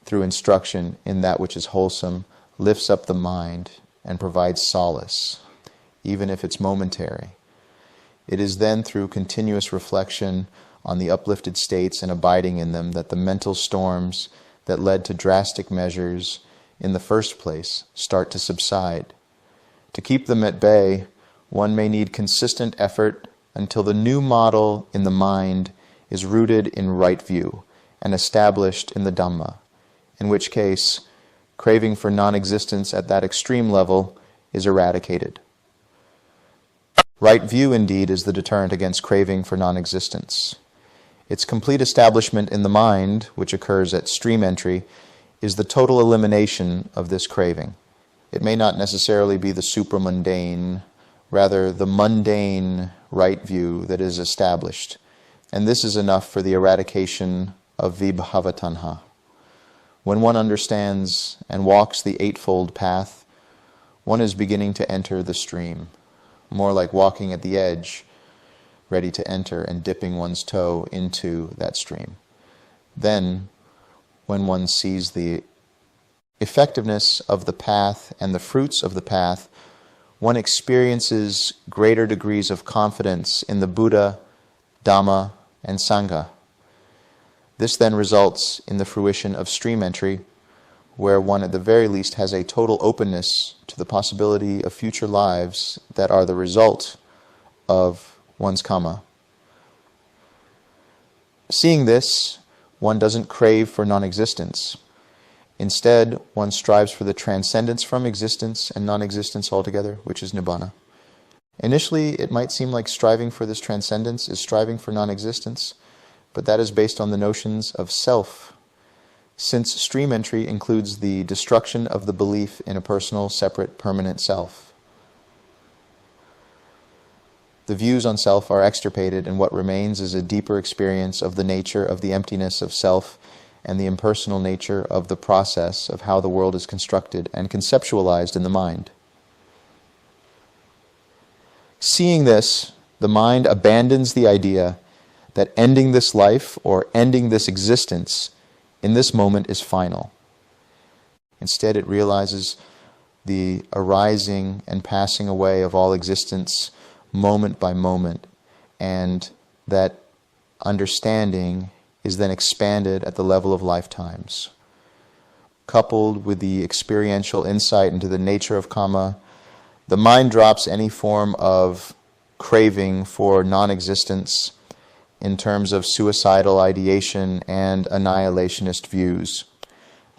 [SPEAKER 1] through instruction in that which is wholesome, lifts up the mind, and provides solace, even if it's momentary. It is then through continuous reflection on the uplifted states and abiding in them that the mental storms that led to drastic measures in the first place start to subside. To keep them at bay, one may need consistent effort until the new model in the mind is rooted in right view and established in the Dhamma, in which case craving for non-existence at that extreme level is eradicated. Right view, indeed, is the deterrent against craving for non-existence. Its complete establishment in the mind, which occurs at stream entry, is the total elimination of this craving. It may not necessarily be the supramundane, rather the mundane right view that is established, and this is enough for the eradication of vibhava tanha. When one understands and walks the eightfold path, one is beginning to enter the stream, more like walking at the edge, ready to enter and dipping one's toe into that stream. Then, when one sees the effectiveness of the path and the fruits of the path, one experiences greater degrees of confidence in the Buddha, Dhamma, and Sangha. This then results in the fruition of stream entry, where one at the very least has a total openness to the possibility of future lives that are the result of one's Kama. Seeing this, one doesn't crave for non-existence. Instead, one strives for the transcendence from existence and non-existence altogether, which is Nibbana. Initially, it might seem like striving for this transcendence is striving for non-existence, but that is based on the notions of self. Since stream entry includes the destruction of the belief in a personal, separate, permanent self. The views on self are extirpated, and what remains is a deeper experience of the nature of the emptiness of self and the impersonal nature of the process of how the world is constructed and conceptualized in the mind. Seeing this, the mind abandons the idea that ending this life or ending this existence in this moment is final. Instead, it realizes the arising and passing away of all existence moment by moment, and that understanding is then expanded at the level of lifetimes. Coupled with the experiential insight into the nature of Kama, the mind drops any form of craving for non-existence in terms of suicidal ideation and annihilationist views.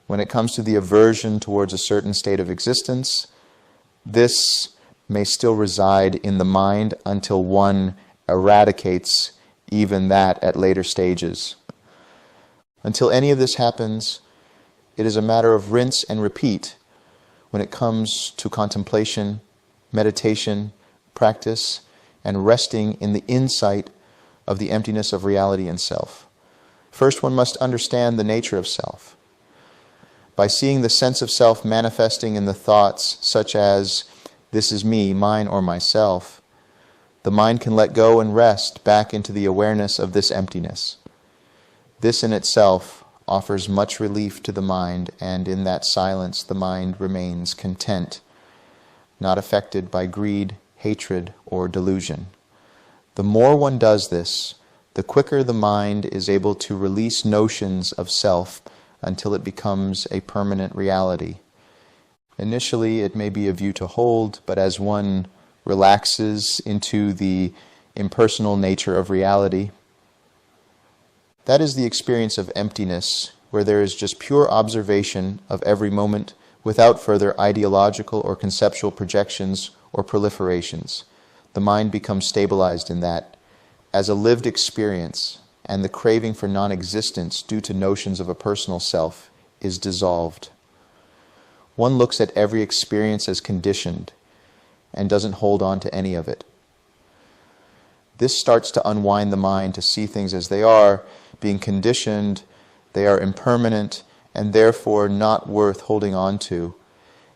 [SPEAKER 1] When it comes to the aversion towards a certain state of existence, this may still reside in the mind until one eradicates even that at later stages. Until any of this happens, it is a matter of rinse and repeat when it comes to contemplation, meditation, practice, and resting in the insight of the emptiness of reality and self. First, one must understand the nature of self. By seeing the sense of self manifesting in the thoughts such as, "This is me, mine, or myself," the mind can let go and rest back into the awareness of this emptiness. This in itself offers much relief to the mind, and in that silence the mind remains content, not affected by greed, hatred, or delusion. The more one does this, the quicker the mind is able to release notions of self until it becomes a permanent reality. Initially, it may be a view to hold, but as one relaxes into the impersonal nature of reality, that is the experience of emptiness, where there is just pure observation of every moment without further ideological or conceptual projections or proliferations. The mind becomes stabilized in that as a lived experience, and the craving for non-existence due to notions of a personal self is dissolved. One looks at every experience as conditioned and doesn't hold on to any of it. This starts to unwind the mind to see things as they are. Being conditioned, they are impermanent and therefore not worth holding on to.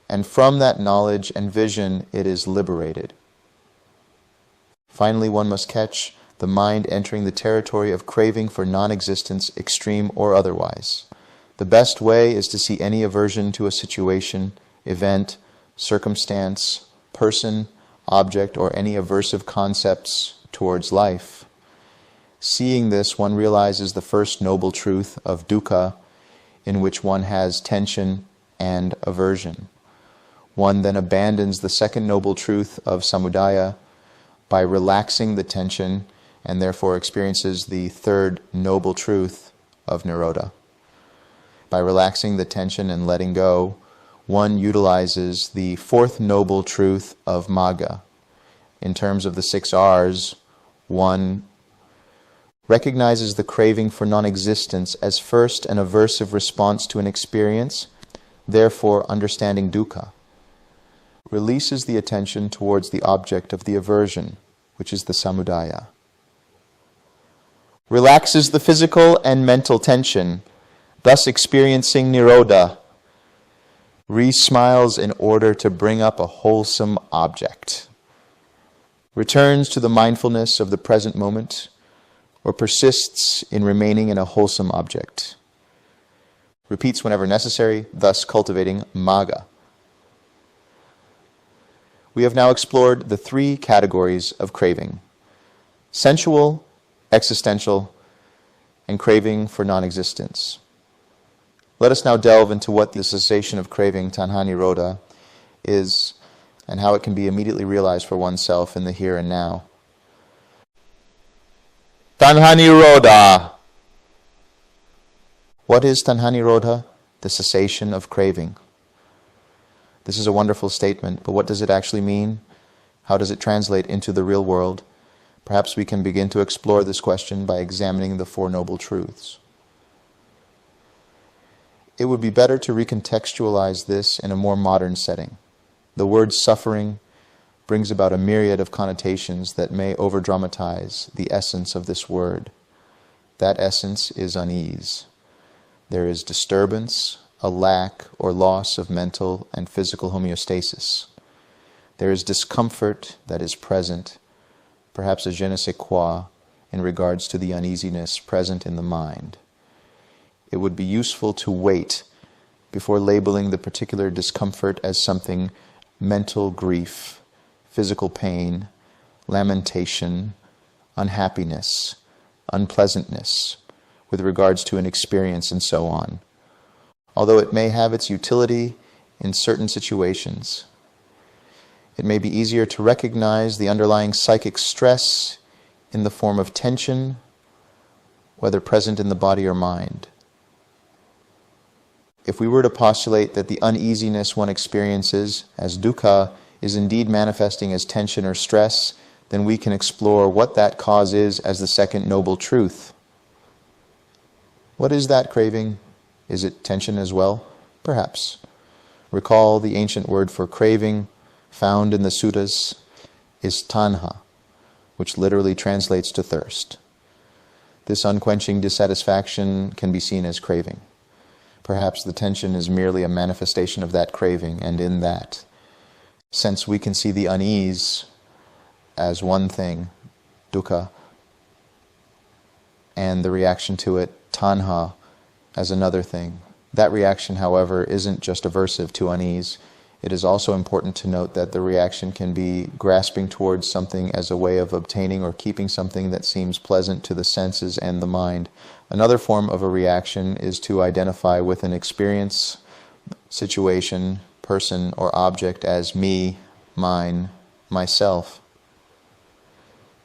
[SPEAKER 1] And from that knowledge and vision, it is liberated. Finally, one must catch the mind entering the territory of craving for non-existence, extreme or otherwise. The best way is to see any aversion to a situation, event, circumstance, person, object, or any aversive concepts towards life. Seeing this, one realizes the first noble truth of dukkha, in which one has tension and aversion. One then abandons the second noble truth of samudaya by relaxing the tension, and therefore experiences the third noble truth of niroda. By relaxing the tension and letting go, one utilizes the fourth noble truth of magga. In terms of the 6 R's, one recognizes the craving for non-existence as first an aversive response to an experience, therefore understanding dukkha. Releases the attention towards the object of the aversion, which is the samudaya. Relaxes the physical and mental tension, thus experiencing niroda. Re-smiles in order to bring up a wholesome object. Returns to the mindfulness of the present moment, or persists in remaining in a wholesome object. Repeats whenever necessary, thus cultivating magga. We have now explored the 3 categories of craving: sensual, existential, and craving for non-existence. Let us now delve into what the cessation of craving, Tanhan-roda, is, and how it can be immediately realized for oneself in the here and now. Tanhan-roda. What is Tanhan-roda? The cessation of craving. This is a wonderful statement, but what does it actually mean? How does it translate into the real world? Perhaps we can begin to explore this question by examining the 4 noble truths. It would be better to recontextualize this in a more modern setting. The word suffering, brings about a myriad of connotations that may overdramatize the essence of this word. That essence is unease. There is disturbance, a lack or loss of mental and physical homeostasis. There is discomfort that is present, perhaps a je ne sais quoi, in regards to the uneasiness present in the mind. It would be useful to wait before labeling the particular discomfort as something mental grief, physical pain, lamentation, unhappiness, unpleasantness, with regards to an experience and so on. Although it may have its utility in certain situations, it may be easier to recognize the underlying psychic stress in the form of tension, whether present in the body or mind. If we were to postulate that the uneasiness one experiences as dukkha is indeed manifesting as tension or stress, then we can explore what that cause is as the second noble truth. What is that craving? Is it tension as well? Perhaps. Recall the ancient word for craving, found in the suttas, is tanha, which literally translates to thirst. This unquenching dissatisfaction can be seen as craving. Perhaps the tension is merely a manifestation of that craving, and in that, since we can see the unease as one thing, dukkha, and the reaction to it, tanha, as another thing. That reaction, however, isn't just aversive to unease. It is also important to note that the reaction can be grasping towards something as a way of obtaining or keeping something that seems pleasant to the senses and the mind. Another form of a reaction is to identify with an experience, situation, person, or object as me, mine, myself.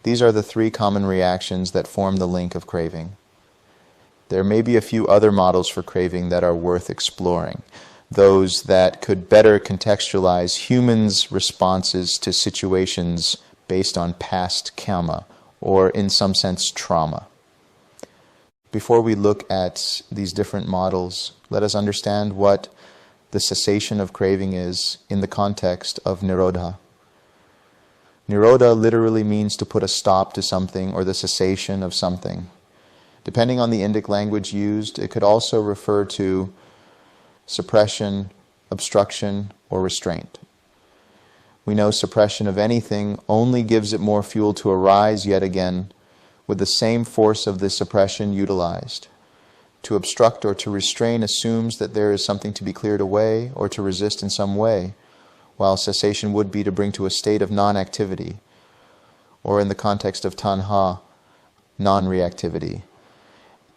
[SPEAKER 1] These are the three common reactions that form the link of craving. There may be a few other models for craving that are worth exploring, those that could better contextualize humans' responses to situations based on past kama, or in some sense trauma. Before we look at these different models, let us understand what the cessation of craving is in the context of nirodha. Nirodha literally means to put a stop to something or the cessation of something. Depending on the Indic language used, it could also refer to suppression, obstruction, or restraint. We know suppression of anything only gives it more fuel to arise yet again, with the same force of the suppression utilized. To obstruct or to restrain assumes that there is something to be cleared away or to resist in some way, while cessation would be to bring to a state of non-activity, or in the context of tanha, non-reactivity.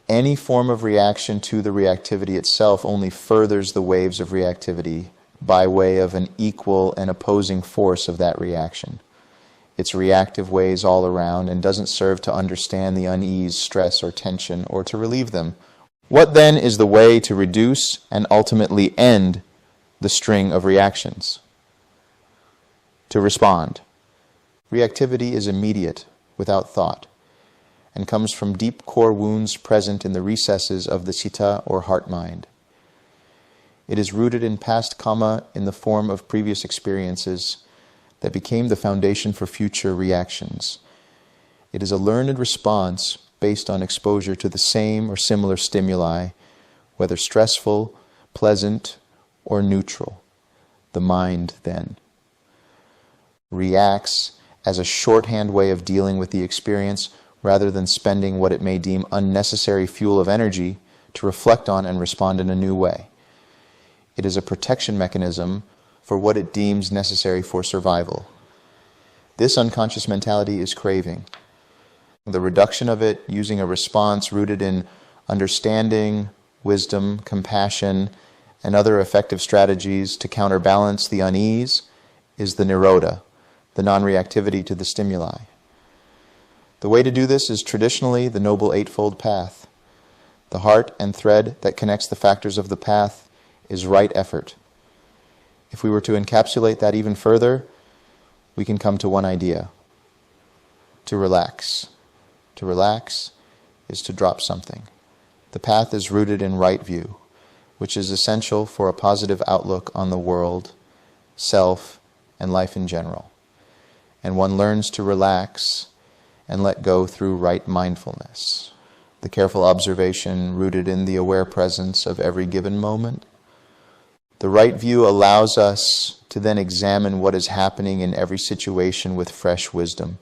[SPEAKER 1] Any form of reaction to the reactivity itself only furthers the waves of reactivity by way of an equal and opposing force of that reaction. It's reactive ways all around and doesn't serve to understand the unease, stress, or tension, or to relieve them. What then is the way to reduce and ultimately end the string of reactions? To respond. Reactivity is immediate, without thought, and comes from deep core wounds present in the recesses of the citta or heart-mind. It is rooted in past kama in the form of previous experiences that became the foundation for future reactions. It is a learned response based on exposure to the same or similar stimuli, whether stressful, pleasant, or neutral. The mind, then, reacts as a shorthand way of dealing with the experience rather than spending what it may deem unnecessary fuel of energy to reflect on and respond in a new way. It is a protection mechanism for what it deems necessary for survival. This unconscious mentality is craving. The reduction of it using a response rooted in understanding, wisdom, compassion, and other effective strategies to counterbalance the unease is the nirodha, the non-reactivity to the stimuli. The way to do this is traditionally the Noble Eightfold Path. The heart and thread that connects the factors of the path is right effort. If we were to encapsulate that even further, we can come to one idea: to relax. To relax is to drop something. The path is rooted in right view, which is essential for a positive outlook on the world, self, and life in general. and one learns to relax and let go through right mindfulness. The careful observation rooted in the aware presence of every given moment. The right view allows us to then examine what is happening in every situation with fresh wisdom.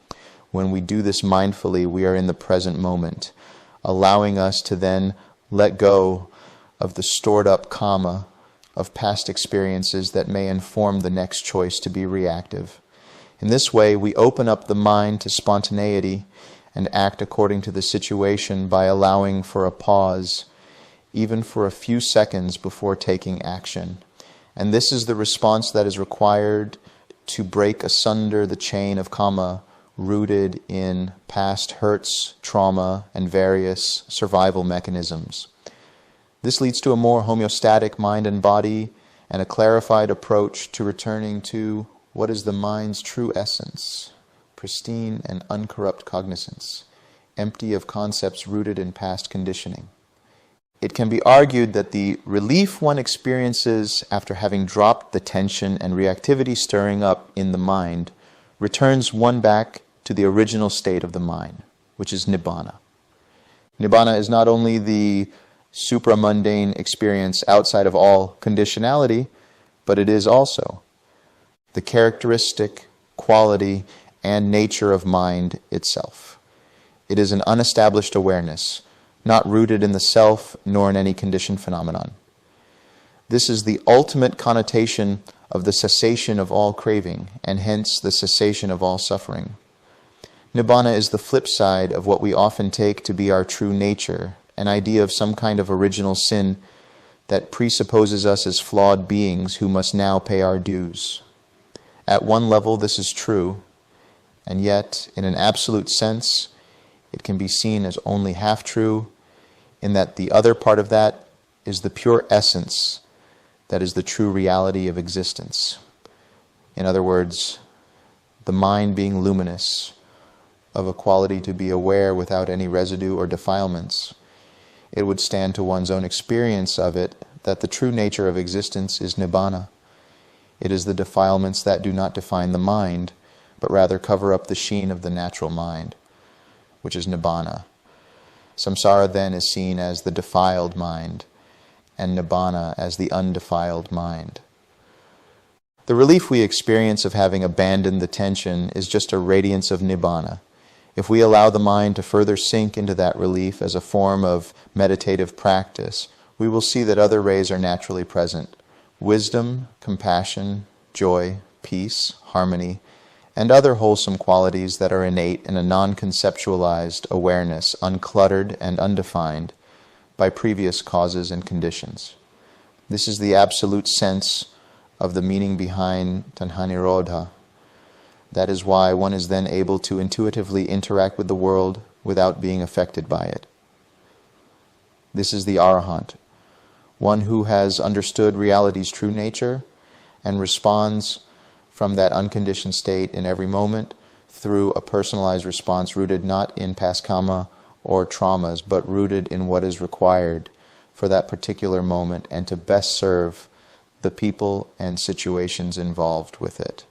[SPEAKER 1] When we do this mindfully, we are in the present moment, allowing us to then let go of the stored up karma of past experiences that may inform the next choice to be reactive. In this way, we open up the mind to spontaneity and act according to the situation by allowing for a pause, even for a few seconds before taking action. And this is the response that is required to break asunder the chain of karma rooted in past hurts, trauma, and various survival mechanisms. This leads to a more homeostatic mind and body and a clarified approach to returning to what is the mind's true essence, pristine and uncorrupt cognizance, empty of concepts rooted in past conditioning. It can be argued that the relief one experiences after having dropped the tension and reactivity stirring up in the mind returns one back to the original state of the mind, which is Nibbana. Nibbana is not only the supramundane experience outside of all conditionality, but it is also the characteristic, quality, and nature of mind itself. It is an unestablished awareness, not rooted in the self nor in any conditioned phenomenon. This is the ultimate connotation of the cessation of all craving, and hence the cessation of all suffering. Nibbana is the flip side of what we often take to be our true nature, an idea of some kind of original sin that presupposes us as flawed beings who must now pay our dues. At one level this is true, and yet in an absolute sense it can be seen as only half true, in that the other part of that is the pure essence that is the true reality of existence. In other words, the mind being luminous, of a quality to be aware without any residue or defilements. It would stand to one's own experience of it that the true nature of existence is Nibbana. It is the defilements that do not define the mind, but rather cover up the sheen of the natural mind, which is Nibbana. Samsara then is seen as the defiled mind, and Nibbana as the undefiled mind. The relief we experience of having abandoned the tension is just a radiance of Nibbana. If we allow the mind to further sink into that relief as a form of meditative practice, we will see that other rays are naturally present. Wisdom, compassion, joy, peace, harmony, and other wholesome qualities that are innate in a non-conceptualized awareness, uncluttered and undefined by previous causes and conditions. This is the absolute sense of the meaning behind Tanhan-roda. That is why one is then able to intuitively interact with the world without being affected by it. This is the Arahant, one who has understood reality's true nature and responds from that unconditioned state in every moment through a personalized response rooted not in past karma or traumas, but rooted in what is required for that particular moment and to best serve the people and situations involved with it.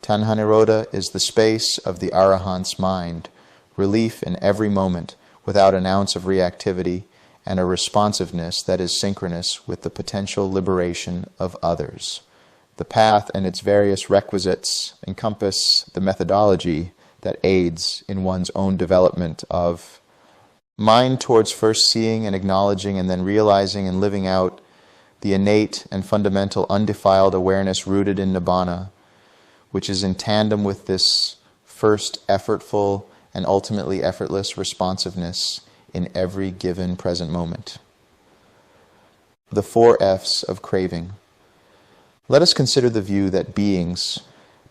[SPEAKER 1] Tanhan-roda is the space of the Arahant's mind, relief in every moment without an ounce of reactivity, and a responsiveness that is synchronous with the potential liberation of others. The path and its various requisites encompass the methodology that aids in one's own development of mind towards first seeing and acknowledging and then realizing and living out the innate and fundamental undefiled awareness rooted in Nibbana, which is in tandem with this first effortful and ultimately effortless responsiveness in every given present moment. The 4 F's of craving. Let us consider the view that beings,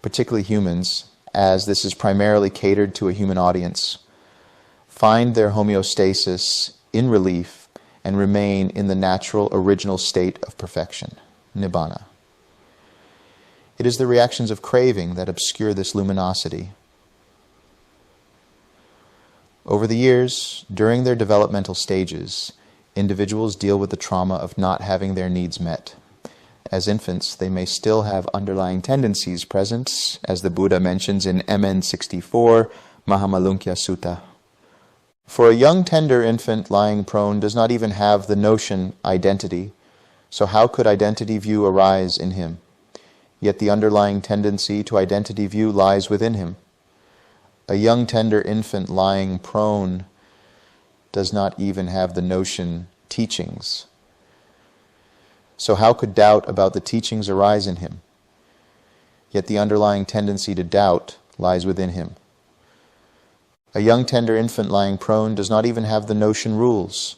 [SPEAKER 1] particularly humans, as this is primarily catered to a human audience, find their homeostasis in relief and remain in the natural original state of perfection, Nibbana. It is the reactions of craving that obscure this luminosity. Over the years, during their developmental stages, individuals deal with the trauma of not having their needs met. as infants, they may still have underlying tendencies present, as the Buddha mentions in MN 64, Mahamalunkyā Sutta. For a young tender infant lying prone does not even have the notion identity, so how could identity view arise in him? Yet the underlying tendency to identity view lies within him. A young tender infant lying prone does not even have the notion teachings. So how could doubt about the teachings arise in him? Yet the underlying tendency to doubt lies within him. A young tender infant lying prone does not even have the notion rules.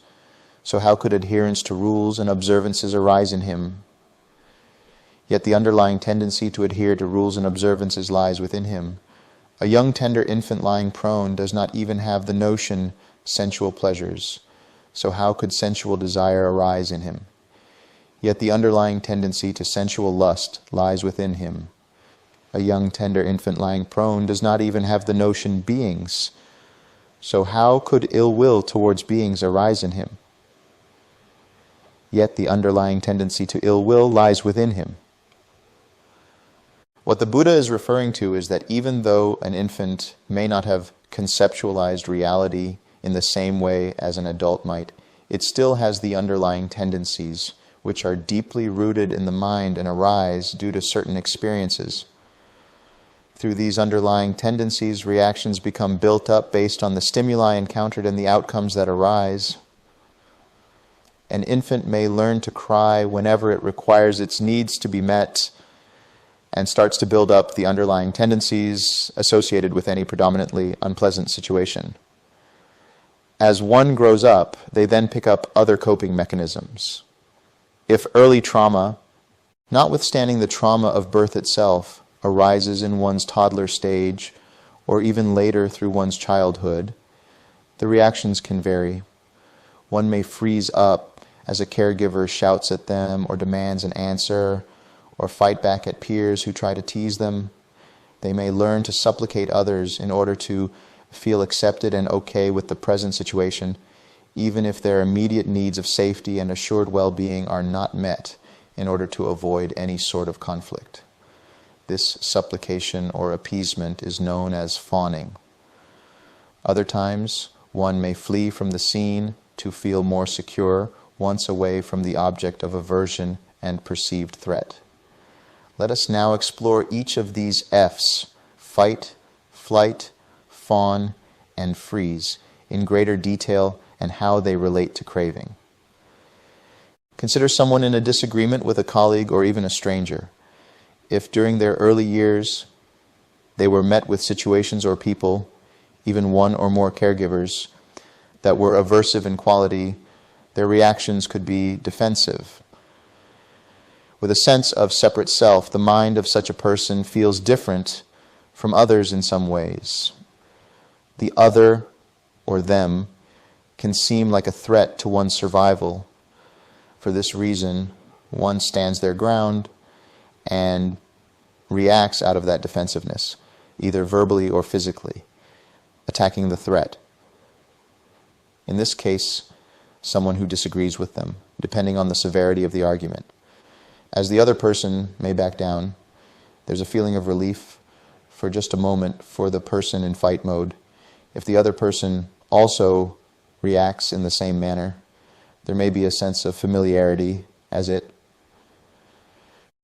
[SPEAKER 1] So how could adherence to rules and observances arise in him? Yet the underlying tendency to adhere to rules and observances lies within him. A young tender infant lying prone does not even have the notion sensual pleasures. So how could sensual desire arise in him? Yet the underlying tendency to sensual lust lies within him. A young tender infant lying prone does not even have the notion beings. So how could ill will towards beings arise in him? Yet the underlying tendency to ill will lies within him. What the Buddha is referring to is that even though an infant may not have conceptualized reality in the same way as an adult might, it still has the underlying tendencies which are deeply rooted in the mind and arise due to certain experiences. Through these underlying tendencies, reactions become built up based on the stimuli encountered and the outcomes that arise. An infant may learn to cry whenever it requires its needs to be met and starts to build up the underlying tendencies associated with any predominantly unpleasant situation. As one grows up, they then pick up other coping mechanisms. If early trauma, notwithstanding the trauma of birth itself, arises in one's toddler stage or even later through one's childhood, the reactions can vary. One may freeze up as a caregiver shouts at them or demands an answer, or fight back at peers who try to tease them. They may learn to supplicate others in order to feel accepted and okay with the present situation, even if their immediate needs of safety and assured well-being are not met in order to avoid any sort of conflict. This supplication or appeasement is known as fawning. Other times, one may flee from the scene to feel more secure once away from the object of aversion and perceived threat. Let us now explore each of these F's, fight, flight, fawn, and freeze, in greater detail and how they relate to craving. Consider someone in a disagreement with a colleague or even a stranger. If during their early years they were met with situations or people, even one or more caregivers, that were aversive in quality, their reactions could be defensive. With a sense of separate self, the mind of such a person feels different from others in some ways. The other, or them, can seem like a threat to one's survival. For this reason, one stands their ground and reacts out of that defensiveness, either verbally or physically, attacking the threat. In this case, someone who disagrees with them, depending on the severity of the argument. As the other person may back down, there's a feeling of relief for just a moment for the person in fight mode. If the other person also reacts in the same manner, there may be a sense of familiarity as it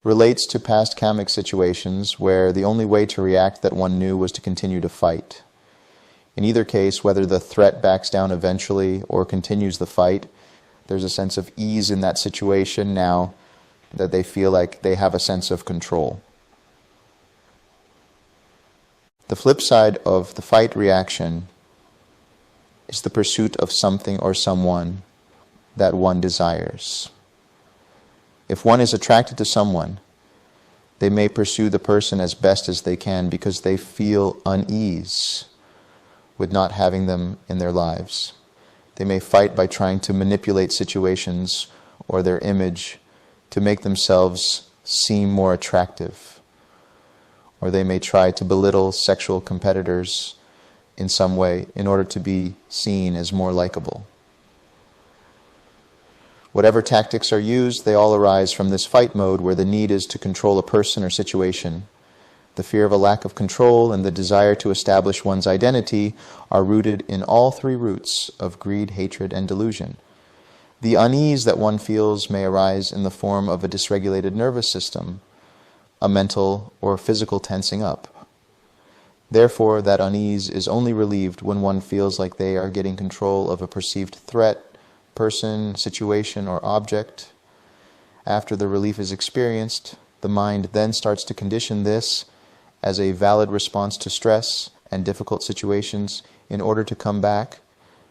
[SPEAKER 1] relates to past karmic situations where the only way to react that one knew was to continue to fight. In either case, whether the threat backs down eventually or continues the fight, there's a sense of ease in that situation now that they feel like they have a sense of control. The flip side of the fight reaction is the pursuit of something or someone that one desires. If one is attracted to someone, they may pursue the person as best as they can because they feel unease with not having them in their lives. They may fight by trying to manipulate situations or their image to make themselves seem more attractive. Or they may try to belittle sexual competitors in some way in order to be seen as more likable. Whatever tactics are used, they all arise from this fight mode where the need is to control a person or situation. The fear of a lack of control and the desire to establish one's identity are rooted in all three roots of greed, hatred, and delusion. The unease that one feels may arise in the form of a dysregulated nervous system, a mental or physical tensing up. Therefore, that unease is only relieved when one feels like they are getting control of a perceived threat, person, situation, or object. After the relief is experienced, the mind then starts to condition this as a valid response to stress and difficult situations in order to come back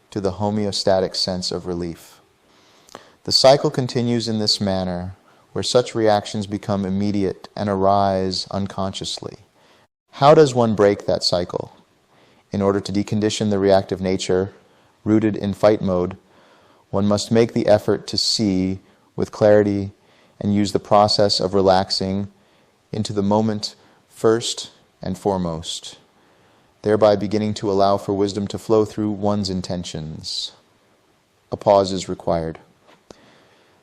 [SPEAKER 1] to the homeostatic sense of relief. The cycle continues in this manner, where such reactions become immediate and arise unconsciously. How does one break that cycle? In order to decondition the reactive nature rooted in fight mode, one must make the effort to see with clarity and use the process of relaxing into the moment first and foremost, thereby beginning to allow for wisdom to flow through one's intentions. A pause is required.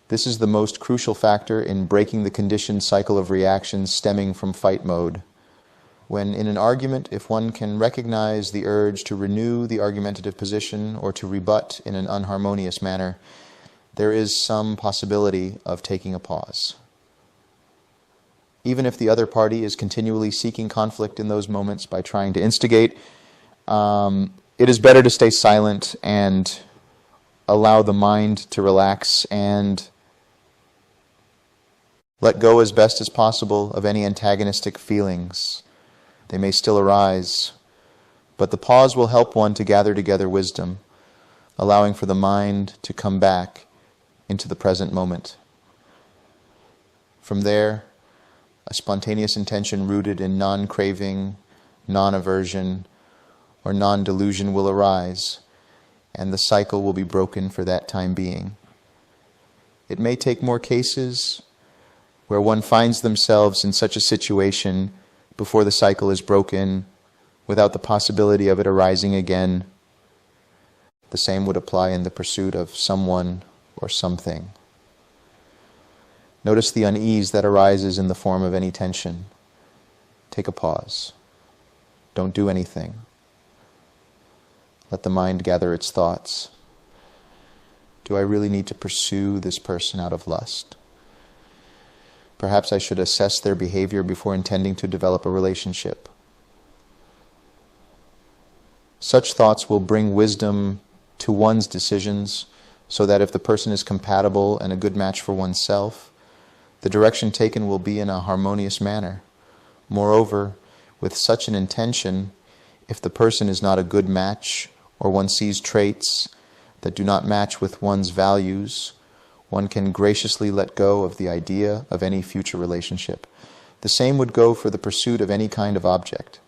[SPEAKER 1] This is the most crucial factor in breaking the conditioned cycle of reactions stemming from fight mode. When in an argument, if one can recognize the urge to renew the argumentative position or to rebut in an unharmonious manner, there is some possibility of taking a pause. Even if the other party is continually seeking conflict in those moments by trying to instigate, it is better to stay silent and allow the mind to relax and let go as best as possible of any antagonistic feelings. They may still arise, but the pause will help one to gather together wisdom, allowing for the mind to come back into the present moment. From there, a spontaneous intention rooted in non-craving, non-aversion, or non-delusion will arise, and the cycle will be broken for that time being. It may take more cases where one finds themselves in such a situation before the cycle is broken, without the possibility of it arising again. The same would apply in the pursuit of someone or something. Notice the unease that arises in the form of any tension. Take a pause. Don't do anything. Let the mind gather its thoughts. Do I really need to pursue this person out of lust? Perhaps I should assess their behavior before intending to develop a relationship. Such thoughts will bring wisdom to one's decisions, so that if the person is compatible and a good match for oneself, the direction taken will be in a harmonious manner. Moreover, with such an intention, if the person is not a good match, or one sees traits that do not match with one's values, one can graciously let go of the idea of any future relationship. The same would go for the pursuit of any kind of object.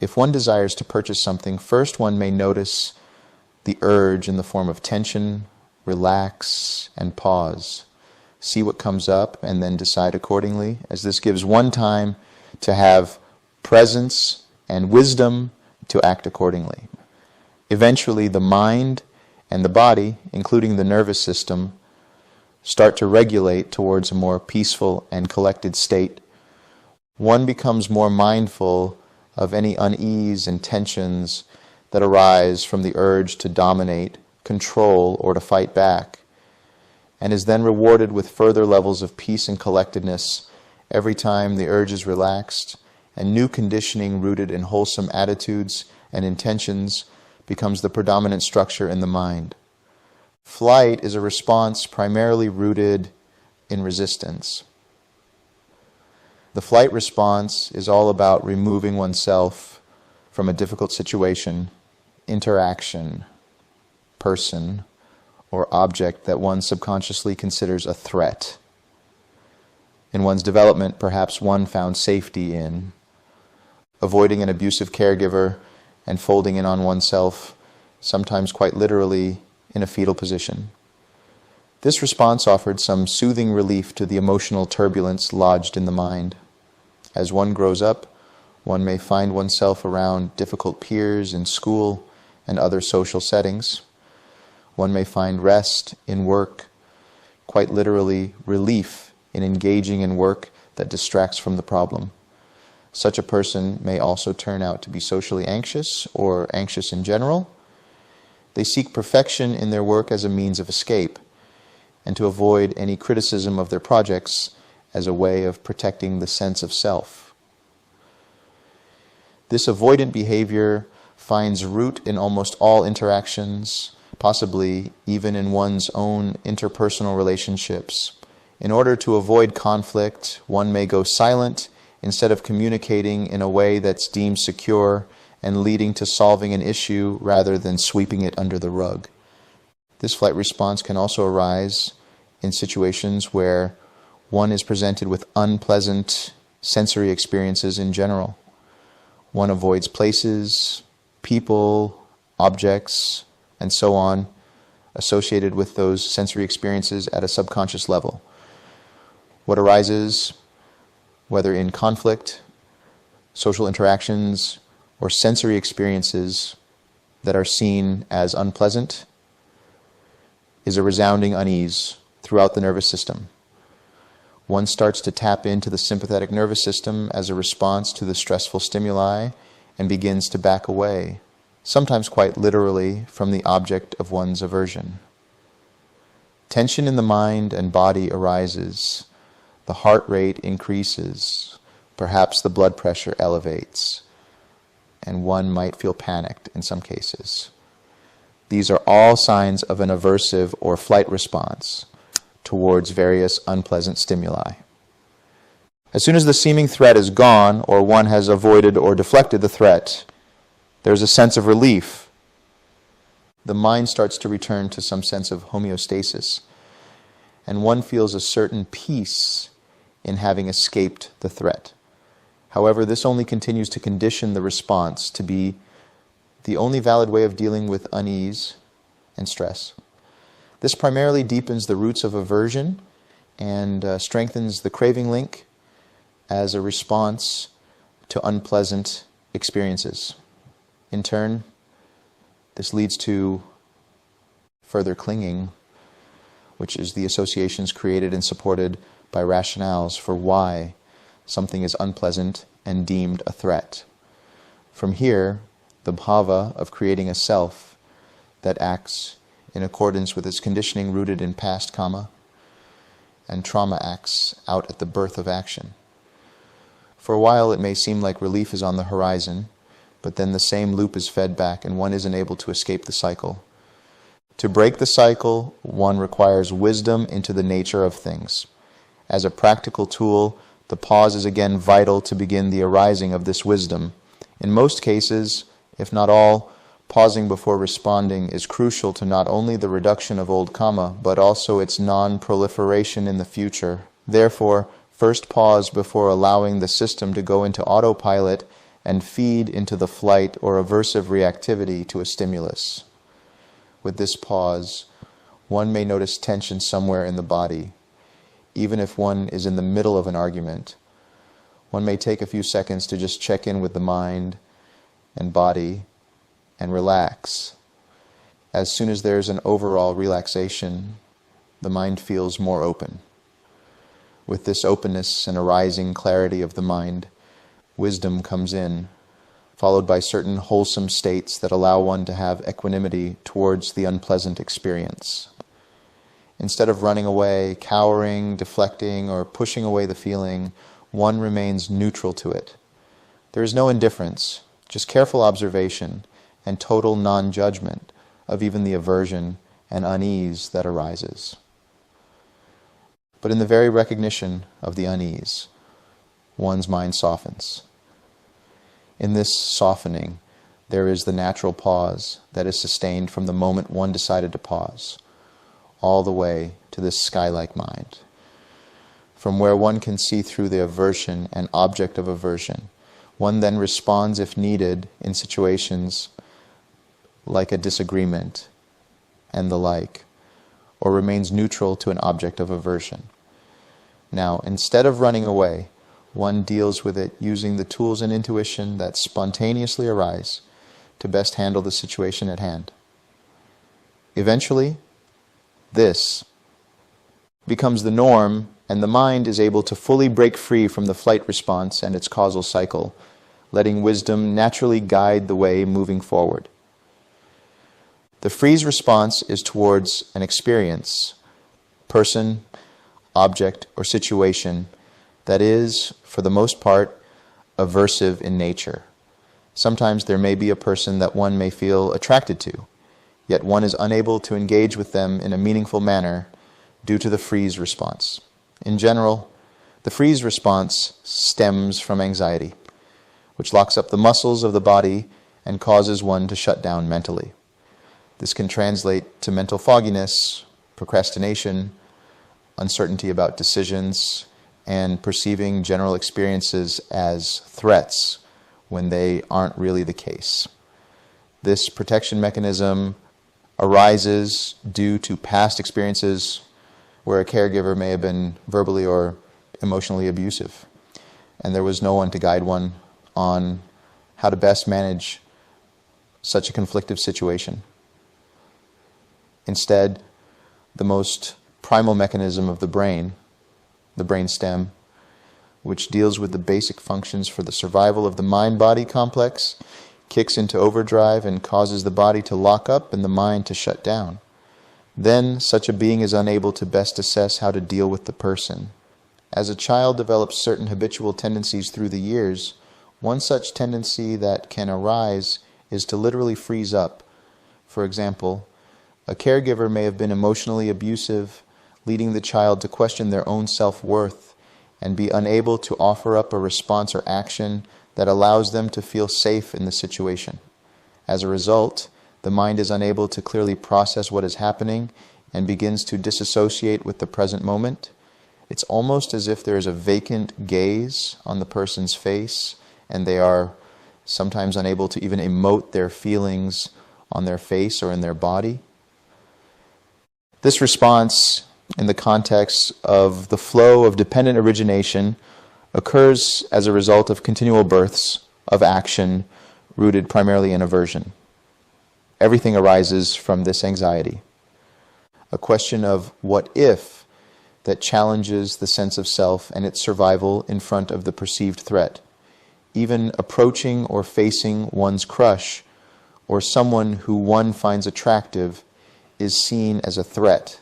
[SPEAKER 1] If one desires to purchase something, first one may notice the urge in the form of tension, relax, and pause. See what comes up and then decide accordingly, as this gives one time to have presence and wisdom to act accordingly. Eventually, the mind and the body, including the nervous system, start to regulate towards a more peaceful and collected state. One becomes more mindful of any unease and tensions that arise from the urge to dominate, control, or to fight back, and is then rewarded with further levels of peace and collectedness every time the urge is relaxed, and new conditioning rooted in wholesome attitudes and intentions becomes the predominant structure in the mind. Flight is a response primarily rooted in resistance. The flight response is all about removing oneself from a difficult situation, interaction, person, or object that one subconsciously considers a threat. In one's development, perhaps one found safety in avoiding an abusive caregiver and folding in on oneself, sometimes quite literally, in a fetal position. This response offered some soothing relief to the emotional turbulence lodged in the mind. As one grows up, one may find oneself around difficult peers in school and other social settings. One may find rest in work, quite literally relief in engaging in work that distracts from the problem. Such a person may also turn out to be socially anxious or anxious in general. They seek perfection in their work as a means of escape, and to avoid any criticism of their projects as a way of protecting the sense of self. This avoidant behavior finds root in almost all interactions, possibly even in one's own interpersonal relationships. In order to avoid conflict, one may go silent instead of communicating in a way that's deemed secure and leading to solving an issue rather than sweeping it under the rug. This flight response can also arise in situations where one is presented with unpleasant sensory experiences in general. One avoids places, people, objects, and so on associated with those sensory experiences at a subconscious level. What arises, whether in conflict, social interactions, or sensory experiences that are seen as unpleasant, is a resounding unease throughout the nervous system. One starts to tap into the sympathetic nervous system as a response to the stressful stimuli and begins to back away, sometimes quite literally, from the object of one's aversion. Tension in the mind and body arises. The heart rate increases. Perhaps the blood pressure elevates, and one might feel panicked in some cases. These are all signs of an aversive or flight response towards various unpleasant stimuli. As soon as the seeming threat is gone, or one has avoided or deflected the threat, there's a sense of relief. The mind starts to return to some sense of homeostasis, and one feels a certain peace in having escaped the threat. However, this only continues to condition the response to be the only valid way of dealing with unease and stress. This primarily deepens the roots of aversion and strengthens the craving link as a response to unpleasant experiences. In turn, this leads to further clinging, which is the associations created and supported by rationales for why something is unpleasant and deemed a threat. From here, the bhava of creating a self that acts in accordance with its conditioning rooted in past karma and trauma acts out at the birth of action. For a while it may seem like relief is on the horizon, but then the same loop is fed back and one isn't able to escape the cycle. To break the cycle, one requires wisdom into the nature of things. As a practical tool, the pause is again vital to begin the arising of this wisdom. In most cases, if not all, pausing before responding is crucial to not only the reduction of old karma, but also its non-proliferation in the future. Therefore, first pause before allowing the system to go into autopilot and feed into the flight or aversive reactivity to a stimulus. With this pause, one may notice tension somewhere in the body. Even if one is in the middle of an argument, one may take a few seconds to just check in with the mind and body and relax. As soon as there's an overall relaxation, the mind feels more open. With this openness and arising clarity of the mind, wisdom comes in, followed by certain wholesome states that allow one to have equanimity towards the unpleasant experience. Instead of running away, cowering, deflecting, or pushing away the feeling, one remains neutral to it. There is no indifference, just careful observation and total non-judgment of even the aversion and unease that arises. But in the very recognition of the unease, one's mind softens. In this softening, there is the natural pause that is sustained from the moment one decided to pause, all the way to this sky-like mind, from where one can see through the aversion and object of aversion. One then responds if needed in situations like a disagreement and the like, or remains neutral to an object of aversion. Now, instead of running away, one deals with it using the tools and intuition that spontaneously arise to best handle the situation at hand. Eventually, this becomes the norm, and the mind is able to fully break free from the flight response and its causal cycle, letting wisdom naturally guide the way moving forward. The freeze response is towards an experience, person, object, or situation that is, for the most part, aversive in nature. Sometimes there may be a person that one may feel attracted to, yet one is unable to engage with them in a meaningful manner due to the freeze response. In general, the freeze response stems from anxiety, which locks up the muscles of the body and causes one to shut down mentally. This can translate to mental fogginess, procrastination, uncertainty about decisions, and perceiving general experiences as threats when they aren't really the case. This protection mechanism arises due to past experiences where a caregiver may have been verbally or emotionally abusive, and there was no one to guide one on how to best manage such a conflictive situation. Instead, the most primal mechanism of the brain stem, which deals with the basic functions for the survival of the mind-body complex, kicks into overdrive and causes the body to lock up and the mind to shut down. Then such a being is unable to best assess how to deal with the person. As a child develops certain habitual tendencies through the years, one such tendency that can arise is to literally freeze up. For example, a caregiver may have been emotionally abusive, leading the child to question their own self-worth and be unable to offer up a response or action that allows them to feel safe in the situation. As a result, the mind is unable to clearly process what is happening and begins to disassociate with the present moment. It's almost as if there is a vacant gaze on the person's face, and they are sometimes unable to even emote their feelings on their face or in their body. This response, in the context of the flow of dependent origination, occurs as a result of continual births of action rooted primarily in aversion. Everything arises from this anxiety. A question of what if that challenges the sense of self and its survival in front of the perceived threat. Even approaching or facing one's crush or someone who one finds attractive is seen as a threat,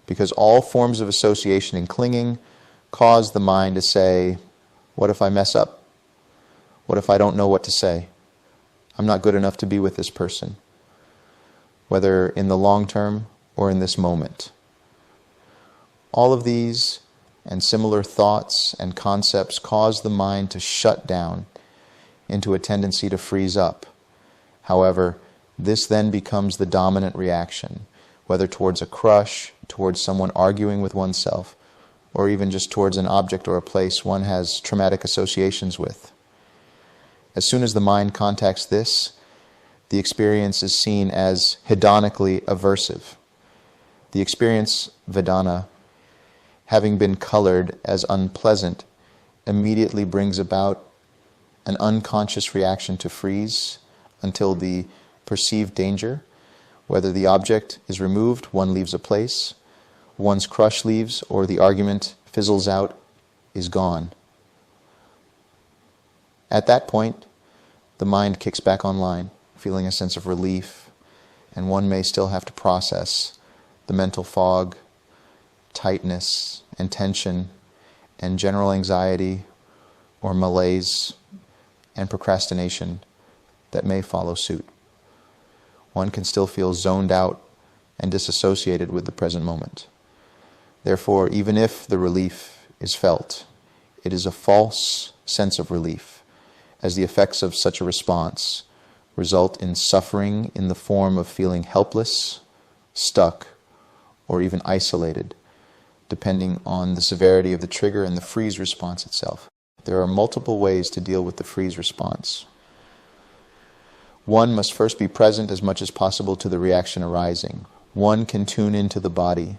[SPEAKER 1] because all forms of association and clinging cause the mind to say, what if I mess up? What if I don't know what to say? I'm not good enough to be with this person, whether in the long term or in this moment. All of these and similar thoughts and concepts cause the mind to shut down into a tendency to freeze up. However, this then becomes the dominant reaction, whether towards a crush, towards someone arguing with oneself, or even just towards an object or a place one has traumatic associations with. As soon as the mind contacts this, the experience is seen as hedonically aversive. The experience, Vedana, having been colored as unpleasant, immediately brings about an unconscious reaction to freeze until the perceived danger, whether the object is removed, one leaves a place, one's crush leaves, or the argument fizzles out, is gone. At that point, the mind kicks back online, feeling a sense of relief, and one may still have to process the mental fog, tightness, and tension, and general anxiety or malaise and procrastination that may follow suit. One can still feel zoned out and disassociated with the present moment. Therefore, even if the relief is felt, it is a false sense of relief, as the effects of such a response result in suffering in the form of feeling helpless, stuck, or even isolated, depending on the severity of the trigger and the freeze response itself. There are multiple ways to deal with the freeze response. One must first be present as much as possible to the reaction arising. One can tune into the body.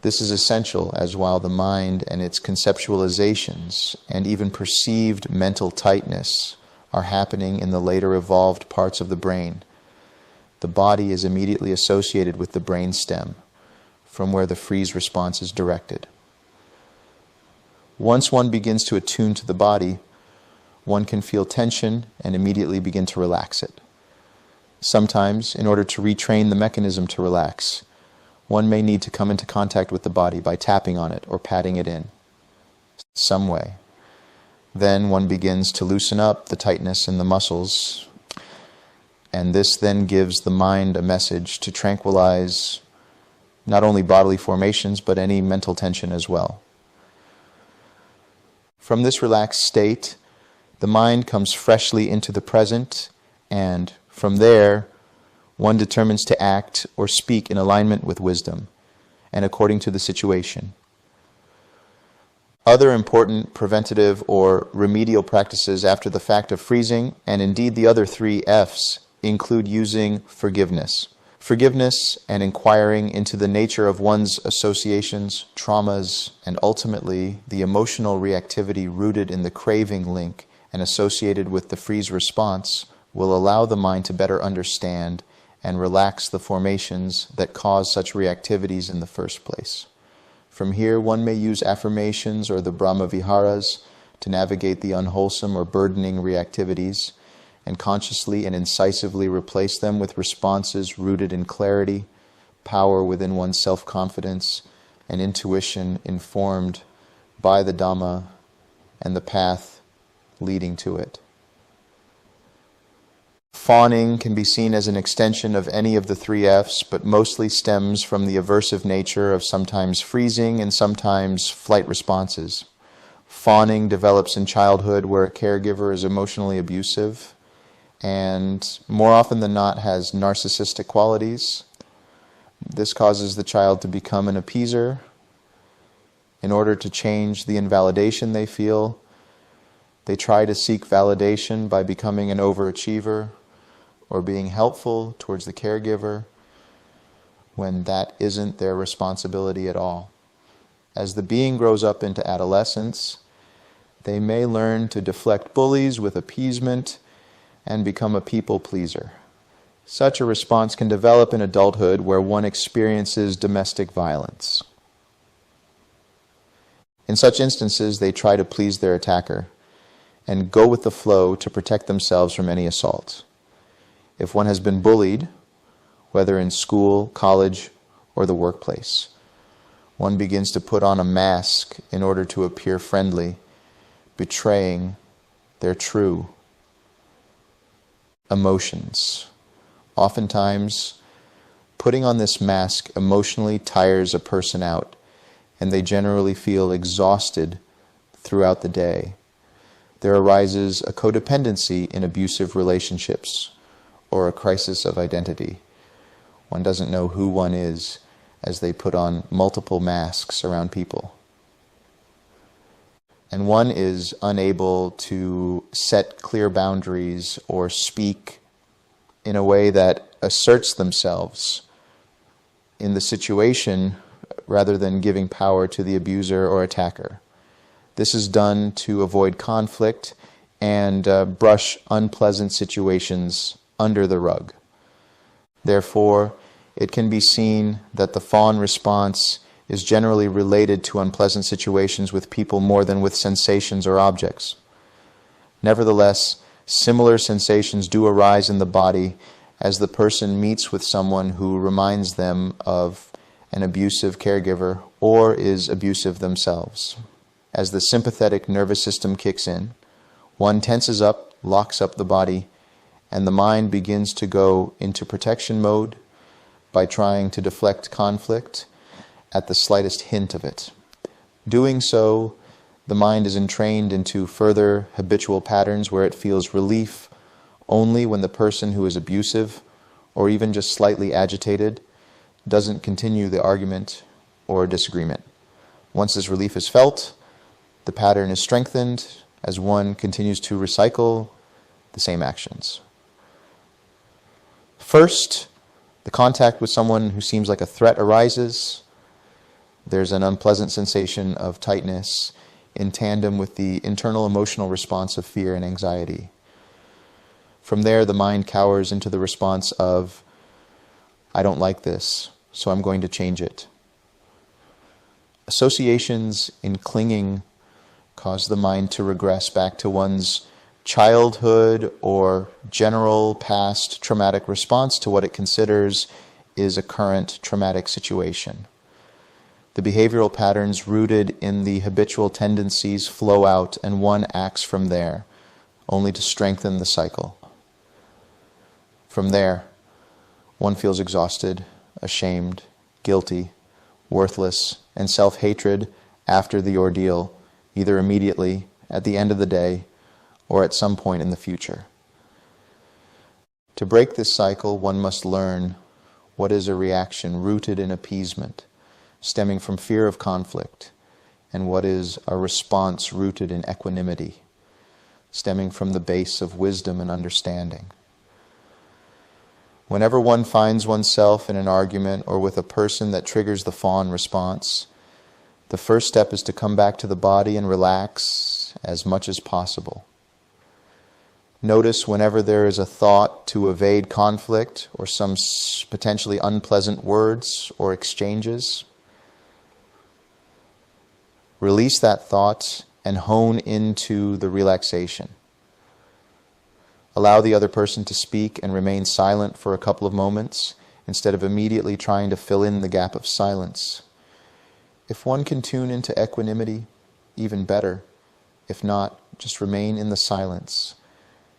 [SPEAKER 1] This is essential, as while the mind and its conceptualizations and even perceived mental tightness are happening in the later evolved parts of the brain, the body is immediately associated with the brain stem. from where the freeze response is directed. Once one begins to attune to the body, one can feel tension and immediately begin to relax it. Sometimes, in order to retrain the mechanism to relax, one may need to come into contact with the body by tapping on it or patting it in some way. Then one begins to loosen up the tightness in the muscles, and this then gives the mind a message to tranquilize not only bodily formations but any mental tension as well. From this relaxed state, the mind comes freshly into the present, and from there, one determines to act or speak in alignment with wisdom and according to the situation. Other important preventative or remedial practices after the fact of freezing, and indeed the other 3 F's, include using forgiveness. Forgiveness and inquiring into the nature of one's associations, traumas, and ultimately the emotional reactivity rooted in the craving link and associated with the freeze response will allow the mind to better understand and relax the formations that cause such reactivities in the first place. From here, one may use affirmations or the Brahma Viharas to navigate the unwholesome or burdening reactivities and consciously and incisively replace them with responses rooted in clarity, power within one's self-confidence, and intuition informed by the Dhamma and the path leading to it. Fawning can be seen as an extension of any of the 3 F's, but mostly stems from the aversive nature of sometimes freezing and sometimes flight responses. Fawning develops in childhood where a caregiver is emotionally abusive and more often than not has narcissistic qualities. This causes the child to become an appeaser. In order to change the invalidation they feel, they try to seek validation by becoming an overachiever or being helpful towards the caregiver when that isn't their responsibility at all. As the being grows up into adolescence, they may learn to deflect bullies with appeasement and become a people pleaser. Such a response can develop in adulthood where one experiences domestic violence. In such instances, they try to please their attacker and go with the flow to protect themselves from any assault. If one has been bullied, whether in school, college, or the workplace, one begins to put on a mask in order to appear friendly, betraying their true emotions. Oftentimes, putting on this mask emotionally tires a person out, and they generally feel exhausted throughout the day. There arises a codependency in abusive relationships, or a crisis of identity. One doesn't know who one is as they put on multiple masks around people. And one is unable to set clear boundaries or speak in a way that asserts themselves in the situation rather than giving power to the abuser or attacker. This is done to avoid conflict and brush unpleasant situations under the rug. Therefore, it can be seen that the fawn response is generally related to unpleasant situations with people more than with sensations or objects. Nevertheless, similar sensations do arise in the body as the person meets with someone who reminds them of an abusive caregiver or is abusive themselves. As the sympathetic nervous system kicks in, one tenses up, locks up the body, and the mind begins to go into protection mode by trying to deflect conflict at the slightest hint of it. Doing so, the mind is entrained into further habitual patterns where it feels relief only when the person who is abusive or even just slightly agitated doesn't continue the argument or disagreement. Once this relief is felt, the pattern is strengthened as one continues to recycle the same actions. First, the contact with someone who seems like a threat arises. There's an unpleasant sensation of tightness in tandem with the internal emotional response of fear and anxiety. From there, the mind cowers into the response of, I don't like this, so I'm going to change it. Associations in clinging cause the mind to regress back to one's childhood or general past traumatic response to what it considers is a current traumatic situation. The behavioral patterns rooted in the habitual tendencies flow out, and one acts from there, only to strengthen the cycle. From there, one feels exhausted, ashamed, guilty, worthless, and self-hatred after the ordeal, either immediately, at the end of the day, or at some point in the future. To break this cycle, one must learn what is a reaction rooted in appeasement, stemming from fear of conflict, and what is a response rooted in equanimity, stemming from the base of wisdom and understanding. Whenever one finds oneself in an argument or with a person that triggers the fawn response, the first step is to come back to the body and relax as much as possible. Notice whenever there is a thought to evade conflict or some potentially unpleasant words or exchanges. Release that thought and hone into the relaxation. Allow the other person to speak and remain silent for a couple of moments instead of immediately trying to fill in the gap of silence. If one can tune into equanimity, even better. If not, just remain in the silence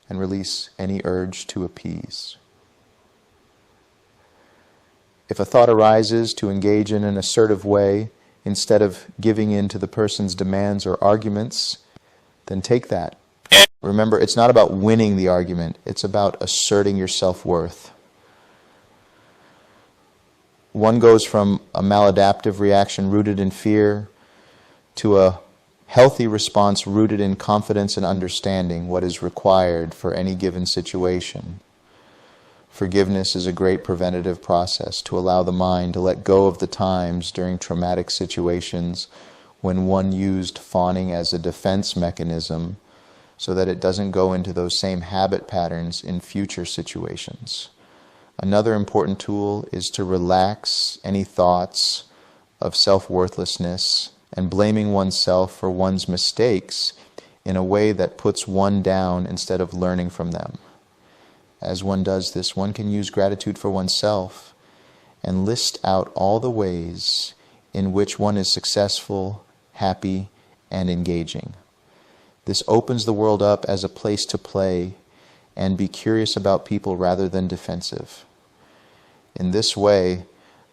[SPEAKER 1] and release any urge to appease. If a thought arises to engage in an assertive way, instead of giving in to the person's demands or arguments, then take that. Remember, it's not about winning the argument, it's about asserting your self-worth. One goes from a maladaptive reaction rooted in fear to a healthy response rooted in confidence and understanding what is required for any given situation. Forgiveness is a great preventative process to allow the mind to let go of the times during traumatic situations when one used fawning as a defense mechanism so that it doesn't go into those same habit patterns in future situations. Another important tool is to relax any thoughts of self-worthlessness and blaming oneself for one's mistakes in a way that puts one down instead of learning from them. As one does this, one can use gratitude for oneself and list out all the ways in which one is successful, happy, and engaging. This opens the world up as a place to play and be curious about people rather than defensive. In this way,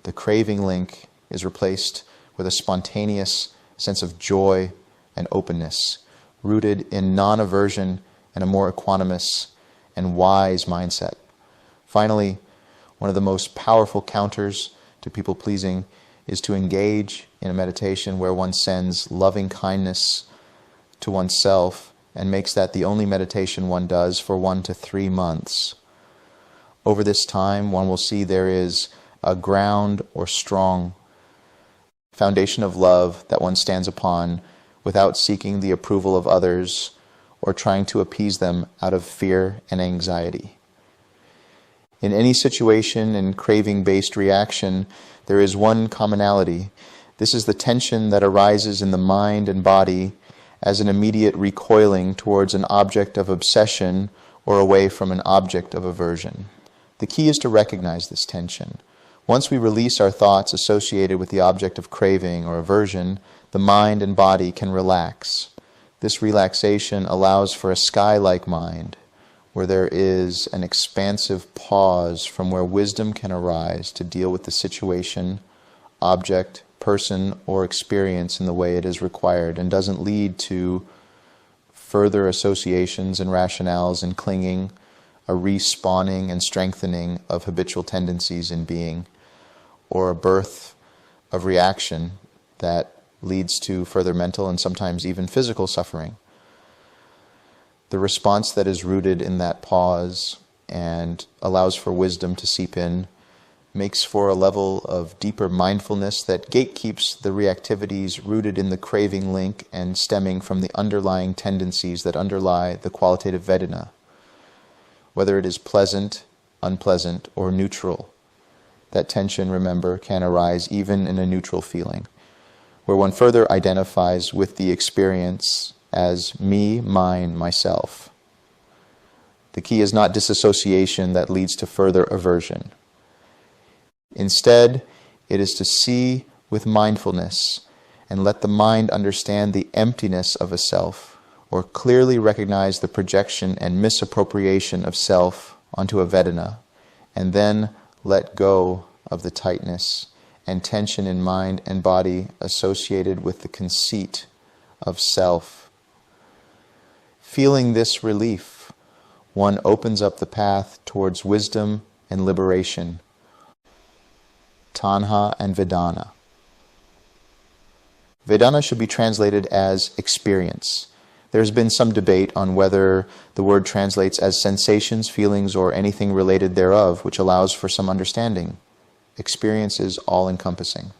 [SPEAKER 1] the craving link is replaced with a spontaneous sense of joy and openness, rooted in non-aversion and a more equanimous and wise mindset. Finally, one of the most powerful counters to people-pleasing is to engage in a meditation where one sends loving kindness to oneself and makes that the only meditation one does for 1 to 3 months. Over this time, one will see there is a ground or strong foundation of love that one stands upon without seeking the approval of others or trying to appease them out of fear and anxiety. In any situation in craving-based reaction, there is one commonality. This is the tension that arises in the mind and body as an immediate recoiling towards an object of obsession or away from an object of aversion. The key is to recognize this tension. Once we release our thoughts associated with the object of craving or aversion, the mind and body can relax. This relaxation allows for a sky-like mind, where there is an expansive pause from where wisdom can arise to deal with the situation, object, person, or experience in the way it is required, and doesn't lead to further associations and rationales and clinging, a respawning and strengthening of habitual tendencies in being, or a birth of reaction that leads to further mental and sometimes even physical suffering. The response that is rooted in that pause and allows for wisdom to seep in makes for a level of deeper mindfulness that gatekeeps the reactivities rooted in the craving link and stemming from the underlying tendencies that underlie the qualitative Vedana. Whether it is pleasant, unpleasant, or neutral, that tension, remember, can arise even in a neutral feeling. where one further identifies with the experience as me, mine, myself. The key is not disassociation that leads to further aversion. Instead, it is to see with mindfulness and let the mind understand the emptiness of a self, or clearly recognize the projection and misappropriation of self onto a Vedana, and then let go of the tightness and tension in mind and body associated with the conceit of self. Feeling this relief, one opens up the path towards wisdom and liberation, Tanha and Vedana. Vedana should be translated as experience. There's been some debate on whether the word translates as sensations, feelings, or anything related thereof, which allows for some understanding. Experience is all-encompassing.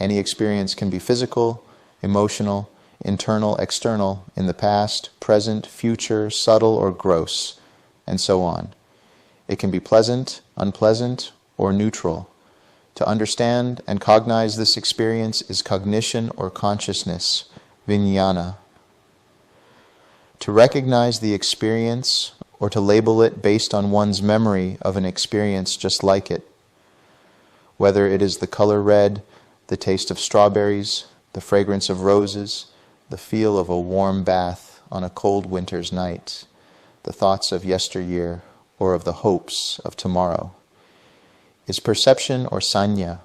[SPEAKER 1] Any experience can be physical, emotional, internal, external, in the past, present, future, subtle, or gross, and so on. It can be pleasant, unpleasant, or neutral. To understand and cognize this experience is cognition or consciousness, vijnana. To recognize the experience or to label it based on one's memory of an experience just like it, whether it is the color red, the taste of strawberries, the fragrance of roses, the feel of a warm bath on a cold winter's night, the thoughts of yesteryear or of the hopes of tomorrow, is perception or sanya.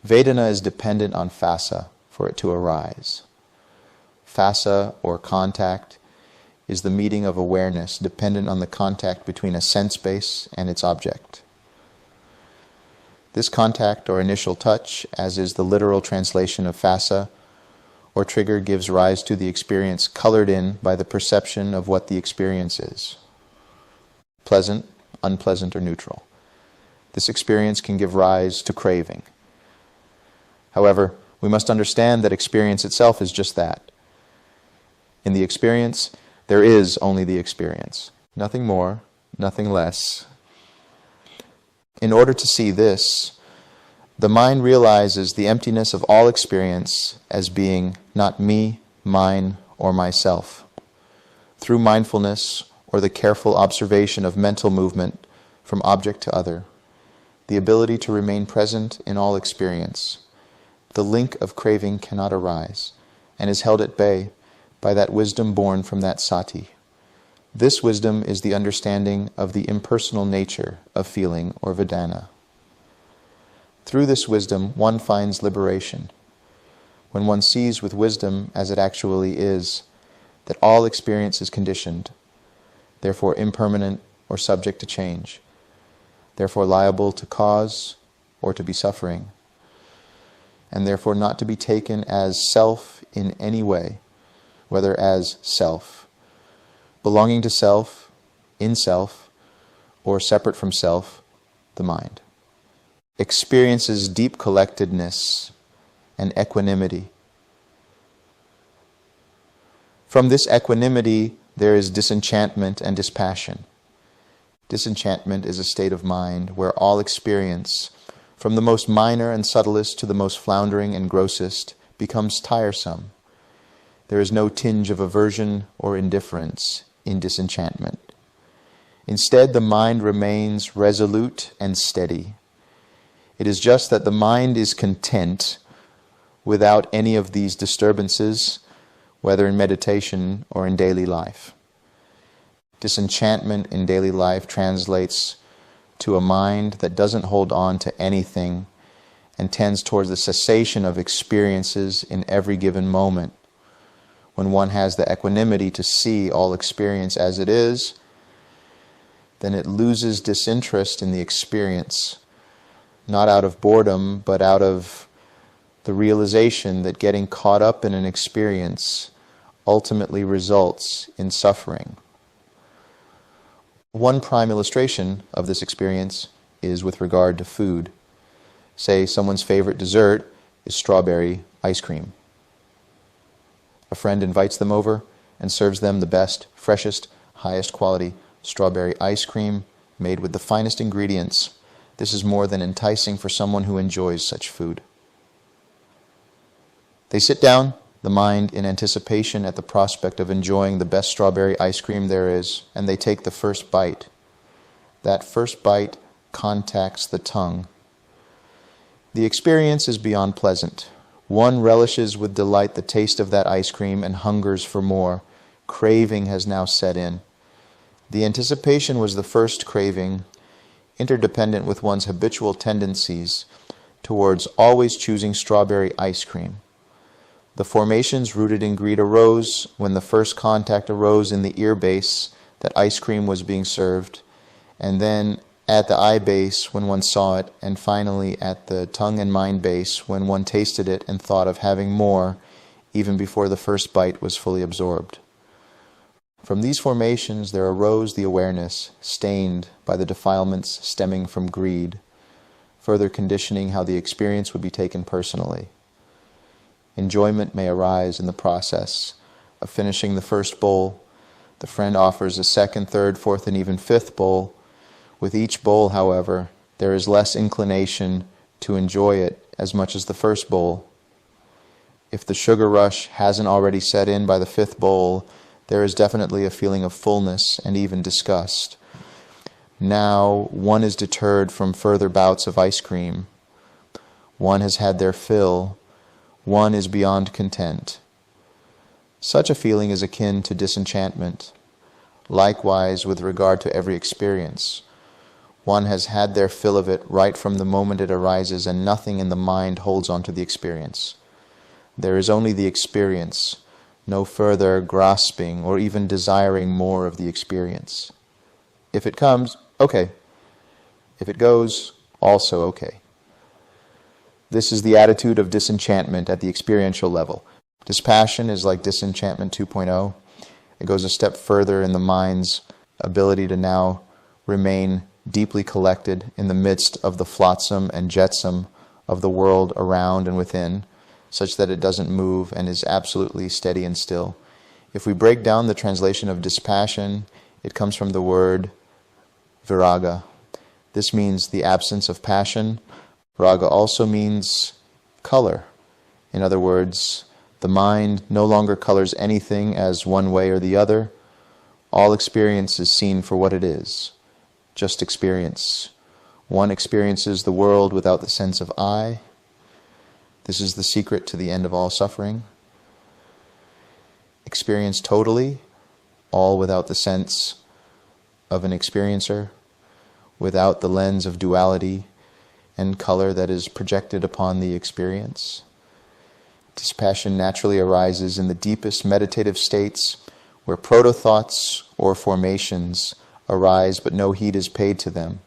[SPEAKER 1] Vedana is dependent on phassa for it to arise. Phassa, or contact, is the meeting of awareness dependent on the contact between a sense base and its object. This contact or initial touch, as is the literal translation of phassa, or trigger, gives rise to the experience colored in by the perception of what the experience is. Pleasant, unpleasant, or neutral. This experience can give rise to craving. However, we must understand that experience itself is just that. In the experience, there is only the experience. Nothing more, nothing less. In order to see this, the mind realizes the emptiness of all experience as being not me, mine, or myself. Through mindfulness, or the careful observation of mental movement from object to other, the ability to remain present in all experience, the link of craving cannot arise, and is held at bay by that wisdom born from that sati. This wisdom is the understanding of the impersonal nature of feeling or vedana. Through this wisdom, one finds liberation. When one sees with wisdom as it actually is, that all experience is conditioned, therefore impermanent or subject to change, therefore liable to cause or to be suffering, and therefore not to be taken as self in any way, whether as self, belonging to self, in self, or separate from self, the mind. Experiences deep collectedness and equanimity. From this equanimity, there is disenchantment and dispassion. Disenchantment is a state of mind where all experience, from the most minor and subtlest to the most floundering and grossest, becomes tiresome. There is no tinge of aversion or indifference in disenchantment. Instead, the mind remains resolute and steady. It is just that the mind is content without any of these disturbances, whether in meditation or in daily life. Disenchantment in daily life translates to a mind that doesn't hold on to anything and tends towards the cessation of experiences in every given moment. When one has the equanimity to see all experience as it is, then it loses disinterest in the experience, not out of boredom, but out of the realization that getting caught up in an experience ultimately results in suffering. One prime illustration of this experience is with regard to food. Say someone's favorite dessert is strawberry ice cream. A friend invites them over and serves them the best, freshest, highest quality strawberry ice cream made with the finest ingredients. This is more than enticing for someone who enjoys such food. They sit down, the mind in anticipation at the prospect of enjoying the best strawberry ice cream there is, and they take the first bite. That first bite contacts the tongue. The experience is beyond pleasant. One relishes with delight the taste of that ice cream and hungers for more. Craving has now set in. The anticipation was the first craving, interdependent with one's habitual tendencies towards always choosing strawberry ice cream. The formations rooted in greed arose when the first contact arose in the ear base that ice cream was being served, and then at the eye base when one saw it, and finally at the tongue and mind base when one tasted it and thought of having more even before the first bite was fully absorbed. From these formations there arose the awareness, stained by the defilements stemming from greed, further conditioning how the experience would be taken personally. Enjoyment may arise in the process of finishing the first bowl. The friend offers a second, third, fourth, and even fifth bowl. With each bowl, however, there is less inclination to enjoy it as much as the first bowl. If the sugar rush hasn't already set in by the fifth bowl, there is definitely a feeling of fullness and even disgust. Now one is deterred from further bouts of ice cream. One has had their fill. One is beyond content. Such a feeling is akin to disenchantment. Likewise, with regard to every experience, one has had their fill of it right from the moment it arises, and nothing in the mind holds on to the experience. There is only the experience, no further grasping or even desiring more of the experience. If it comes, okay. If it goes, also okay. This is the attitude of disenchantment at the experiential level. Dispassion is like disenchantment 2.0. It goes a step further in the mind's ability to now remain deeply collected in the midst of the flotsam and jetsam of the world around and within, such that it doesn't move and is absolutely steady and still. If we break down the translation of dispassion, it comes from the word viraga. This means the absence of passion. Raga also means color. In other words, the mind no longer colors anything as one way or the other. All experience is seen for what it is, just experience. One experiences the world without the sense of I. This is the secret to the end of all suffering. Experience totally, all without the sense of an experiencer, without the lens of duality and color that is projected upon the experience. Dispassion naturally arises in the deepest meditative states where proto-thoughts or formations arise but no heed is paid to them,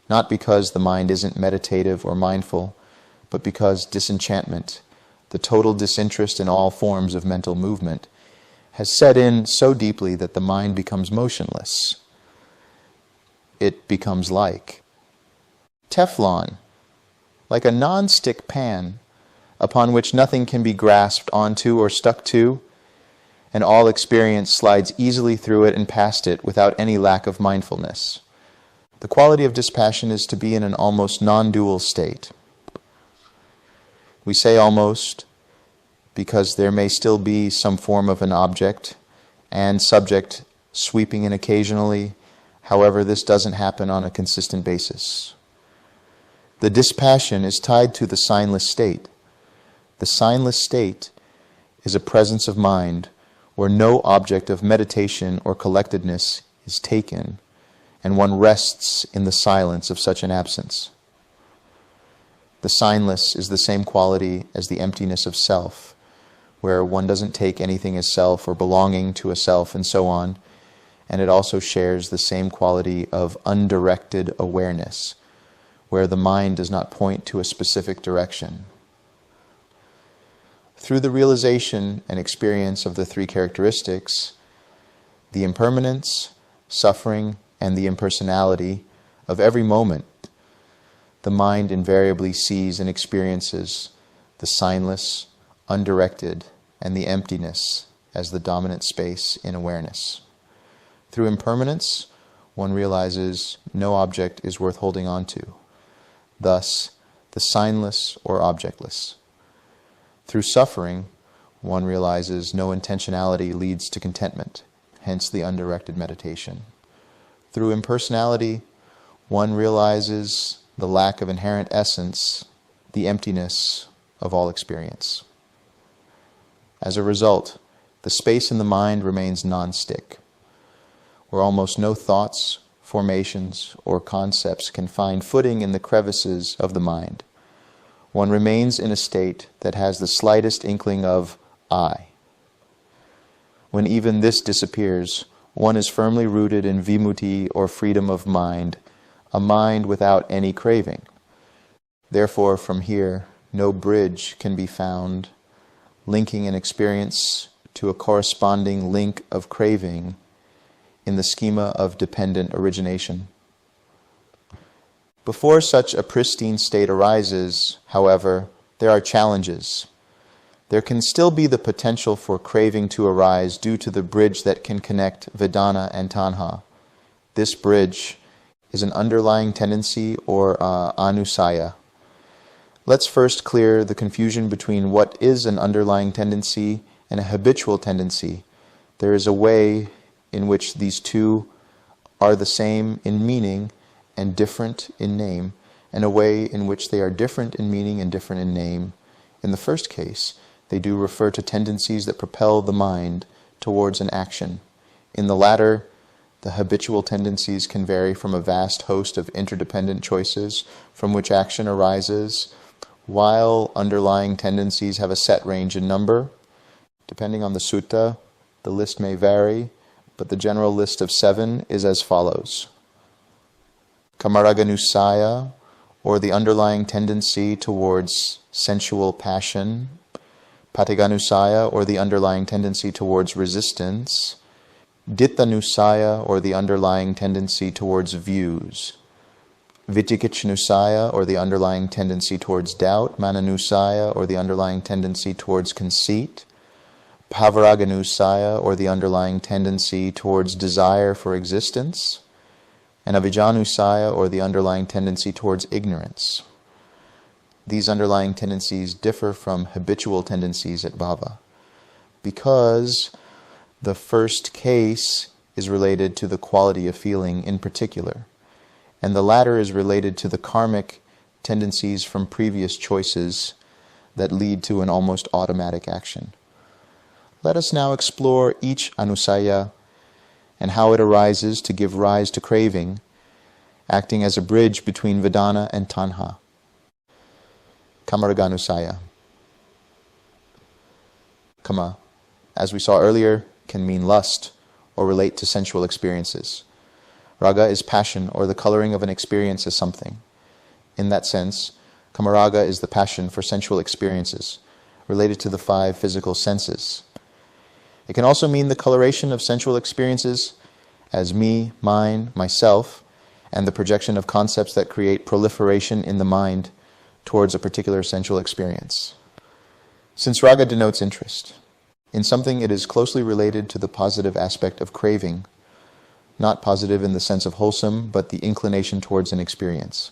[SPEAKER 1] not because the mind isn't meditative or mindful, but because disenchantment, the total disinterest in all forms of mental movement, has set in so deeply that the mind becomes motionless. It becomes like Teflon, like a non-stick pan upon which nothing can be grasped onto or stuck to, and all experience slides easily through it and past it without any lack of mindfulness. The quality of dispassion is to be in an almost non-dual state. We say almost because there may still be some form of an object and subject sweeping in occasionally. However, this doesn't happen on a consistent basis. The dispassion is tied to the signless state. The signless state is a presence of mind where no object of meditation or collectedness is taken, and one rests in the silence of such an absence. The signless is the same quality as the emptiness of self, where one doesn't take anything as self or belonging to a self and so on, and it also shares the same quality of undirected awareness, where the mind does not point to a specific direction. Through the realization and experience of the three characteristics, the impermanence, suffering, and the impersonality of every moment, the mind invariably sees and experiences the signless, undirected, and the emptiness as the dominant space in awareness. Through impermanence, one realizes no object is worth holding on to, thus the signless or objectless. Through suffering, one realizes no intentionality leads to contentment, hence the undirected meditation. Through impersonality, one realizes the lack of inherent essence, the emptiness of all experience. As a result, the space in the mind remains non-stick, where almost no thoughts, formations, or concepts can find footing in the crevices of the mind. One remains in a state that has the slightest inkling of I. When even this disappears, one is firmly rooted in vimutti or freedom of mind, a mind without any craving. Therefore, from here, no bridge can be found linking an experience to a corresponding link of craving in the schema of dependent origination. Before such a pristine state arises, however, there are challenges. There can still be the potential for craving to arise due to the bridge that can connect Vedana and Tanha. This bridge is an underlying tendency or anusaya. Let's first clear the confusion between what is an underlying tendency and a habitual tendency. There is a way in which these two are the same in meaning and different in name, and a way in which they are different in meaning and different in name. In the first case, they do refer to tendencies that propel the mind towards an action. In the latter, the habitual tendencies can vary from a vast host of interdependent choices from which action arises, while underlying tendencies have a set range in number. Depending on the sutta, the list may vary, but the general list of 7 is as follows. Kamaraganusaya, or the underlying tendency towards sensual passion. Patiganusaya, or the underlying tendency towards resistance. Dittanusaya, or the underlying tendency towards views. Vitikichanusaya, or the underlying tendency towards doubt. Mananusaya, or the underlying tendency towards conceit. Bhavaraganusaya, or the underlying tendency towards desire for existence. And Avijjanusaya, or the underlying tendency towards ignorance. These underlying tendencies differ from habitual tendencies at bhava, because the first case is related to the quality of feeling in particular, and the latter is related to the karmic tendencies from previous choices that lead to an almost automatic action. Let us now explore each anusaya and how it arises to give rise to craving, acting as a bridge between Vedana and Tanha. Kamaraganusaya. Kama, as we saw earlier, can mean lust or relate to sensual experiences. Raga is passion or the coloring of an experience as something. In that sense, Kamaraga is the passion for sensual experiences, related to the 5 physical senses. It can also mean the coloration of sensual experiences as me, mine, myself, and the projection of concepts that create proliferation in the mind towards a particular sensual experience. Since raga denotes interest in something, it is closely related to the positive aspect of craving, not positive in the sense of wholesome, but the inclination towards an experience.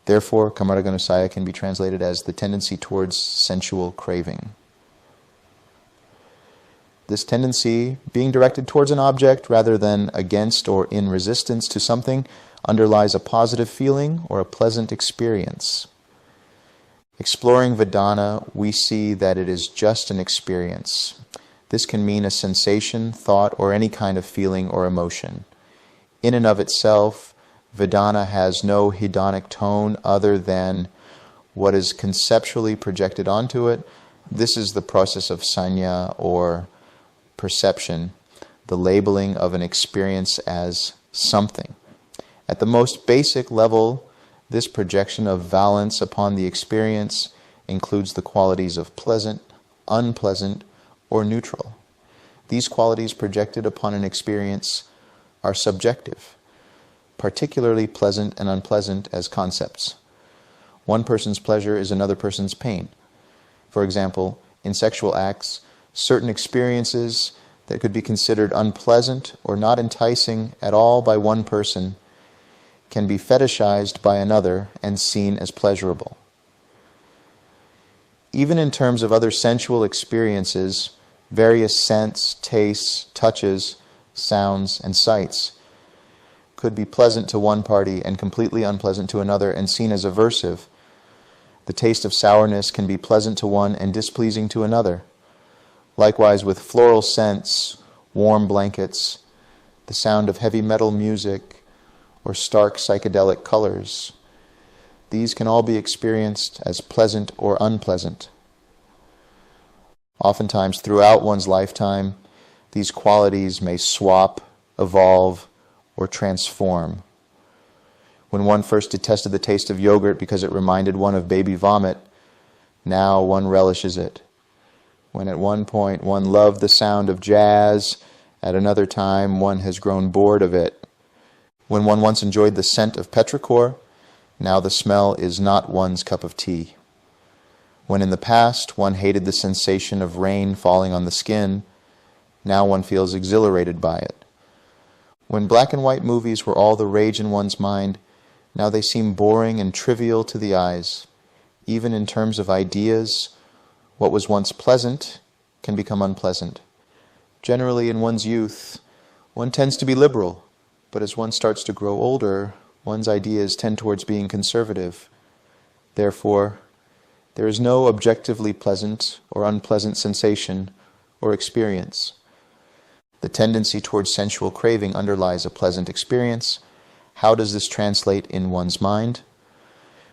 [SPEAKER 1] Therefore, Kamaraganusaya can be translated as the tendency towards sensual craving. This tendency, being directed towards an object rather than against or in resistance to something, underlies a positive feeling or a pleasant experience. Exploring Vedana, we see that it is just an experience. This can mean a sensation, thought, or any kind of feeling or emotion. In and of itself, Vedana has no hedonic tone other than what is conceptually projected onto it. This is the process of sanya or perception, the labeling of an experience as something. At the most basic level, this projection of valence upon the experience includes the qualities of pleasant, unpleasant, or neutral. These qualities projected upon an experience are subjective, particularly pleasant and unpleasant as concepts. One person's pleasure is another person's pain. For example, in sexual acts, certain experiences that could be considered unpleasant or not enticing at all by one person can be fetishized by another and seen as pleasurable. Even in terms of other sensual experiences, various scents, tastes, touches, sounds, and sights could be pleasant to one party and completely unpleasant to another and seen as aversive. The taste of sourness can be pleasant to one and displeasing to another. Likewise with floral scents, warm blankets, the sound of heavy metal music, or stark psychedelic colors. These can all be experienced as pleasant or unpleasant. Oftentimes throughout one's lifetime, these qualities may swap, evolve, or transform. When one first detested the taste of yogurt because it reminded one of baby vomit, now one relishes it. When at one point one loved the sound of jazz, at another time one has grown bored of it. When one once enjoyed the scent of petrichor, now the smell is not one's cup of tea. When in the past one hated the sensation of rain falling on the skin, now one feels exhilarated by it. When black and white movies were all the rage in one's mind, now they seem boring and trivial to the eyes. Even in terms of ideas, what was once pleasant can become unpleasant. Generally, in one's youth, one tends to be liberal, but as one starts to grow older, one's ideas tend towards being conservative. Therefore, there is no objectively pleasant or unpleasant sensation or experience. The tendency towards sensual craving underlies a pleasant experience. How does this translate in one's mind?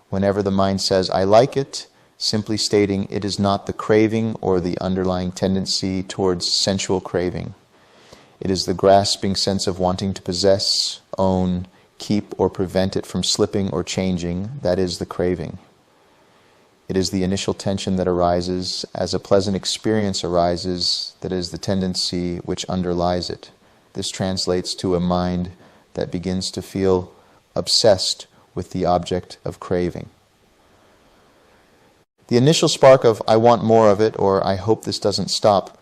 [SPEAKER 1] Whenever the mind says, "I like it," simply stating it is not the craving or the underlying tendency towards sensual craving. It is the grasping sense of wanting to possess, own, keep, or prevent it from slipping or changing that is the craving. It is the initial tension that arises as a pleasant experience arises that is the tendency which underlies it. This translates to a mind that begins to feel obsessed with the object of craving. The initial spark of "I want more of it" or "I hope this doesn't stop"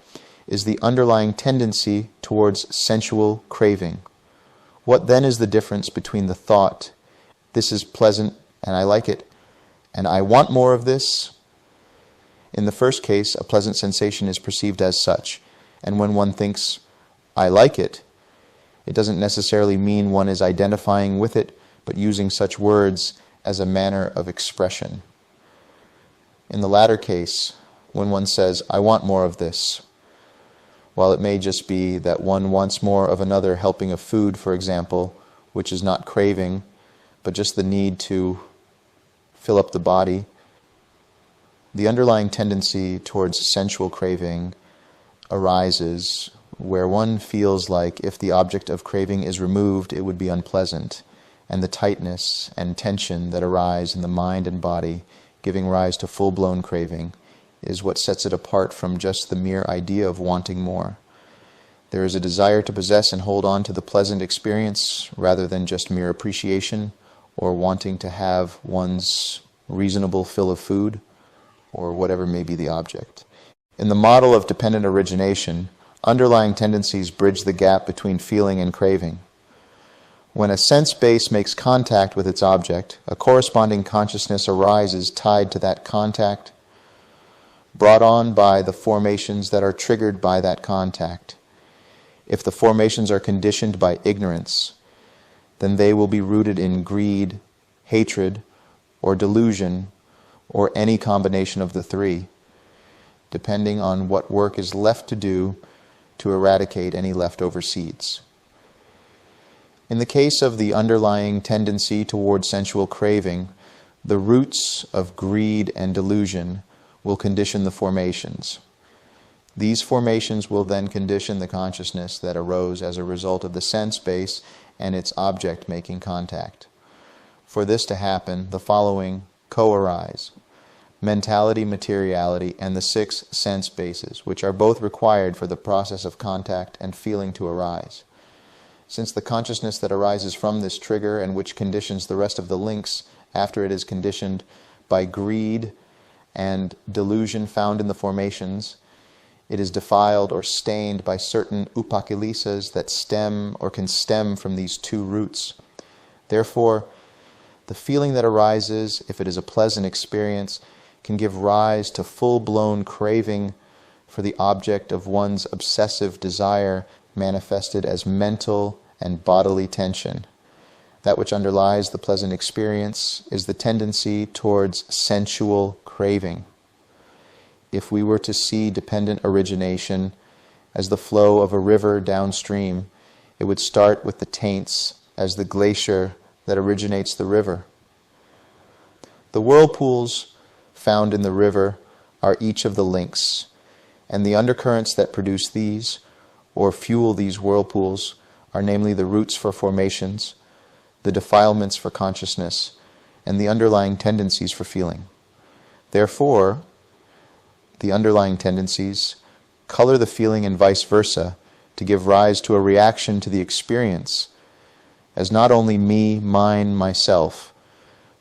[SPEAKER 1] is the underlying tendency towards sensual craving. What then is the difference between the thought, "This is pleasant and I like it," and "I want more of this"? In the first case, a pleasant sensation is perceived as such, and when one thinks, "I like it," it doesn't necessarily mean one is identifying with it, but using such words as a manner of expression. In the latter case, when one says, "I want more of this," while it may just be that one wants more of another helping of food, for example, which is not craving, but just the need to fill up the body, the underlying tendency towards sensual craving arises where one feels like if the object of craving is removed, it would be unpleasant, and the tightness and tension that arise in the mind and body, giving rise to full-blown craving, is what sets it apart from just the mere idea of wanting more. There is a desire to possess and hold on to the pleasant experience rather than just mere appreciation or wanting to have one's reasonable fill of food or whatever may be the object. In the model of dependent origination, underlying tendencies bridge the gap between feeling and craving. When a sense base makes contact with its object, a corresponding consciousness arises tied to that contact, brought on by the formations that are triggered by that contact. If the formations are conditioned by ignorance, then they will be rooted in greed, hatred, or delusion, or any combination of the three, depending on what work is left to do to eradicate any leftover seeds. In the case of the underlying tendency toward sensual craving, the roots of greed and delusion will condition the formations. These formations will then condition the consciousness that arose as a result of the sense base and its object making contact. For this to happen, the following co-arise: mentality, materiality, and the 6 sense bases, which are both required for the process of contact and feeling to arise. Since the consciousness that arises from this trigger and which conditions the rest of the links after it is conditioned by greed and delusion found in the formations, it is defiled or stained by certain upakilisas that stem or can stem from these 2 roots. Therefore, the feeling that arises, if it is a pleasant experience, can give rise to full-blown craving for the object of one's obsessive desire manifested as mental and bodily tension. That which underlies the pleasant experience is the tendency towards sensual craving. If we were to see dependent origination as the flow of a river downstream, it would start with the taints as the glacier that originates the river. The whirlpools found in the river are each of the links, and the undercurrents that produce these, or fuel these whirlpools, are namely the roots for formations, the defilements for consciousness, and the underlying tendencies for feeling. Therefore, the underlying tendencies color the feeling and vice versa to give rise to a reaction to the experience as not only me, mine, myself,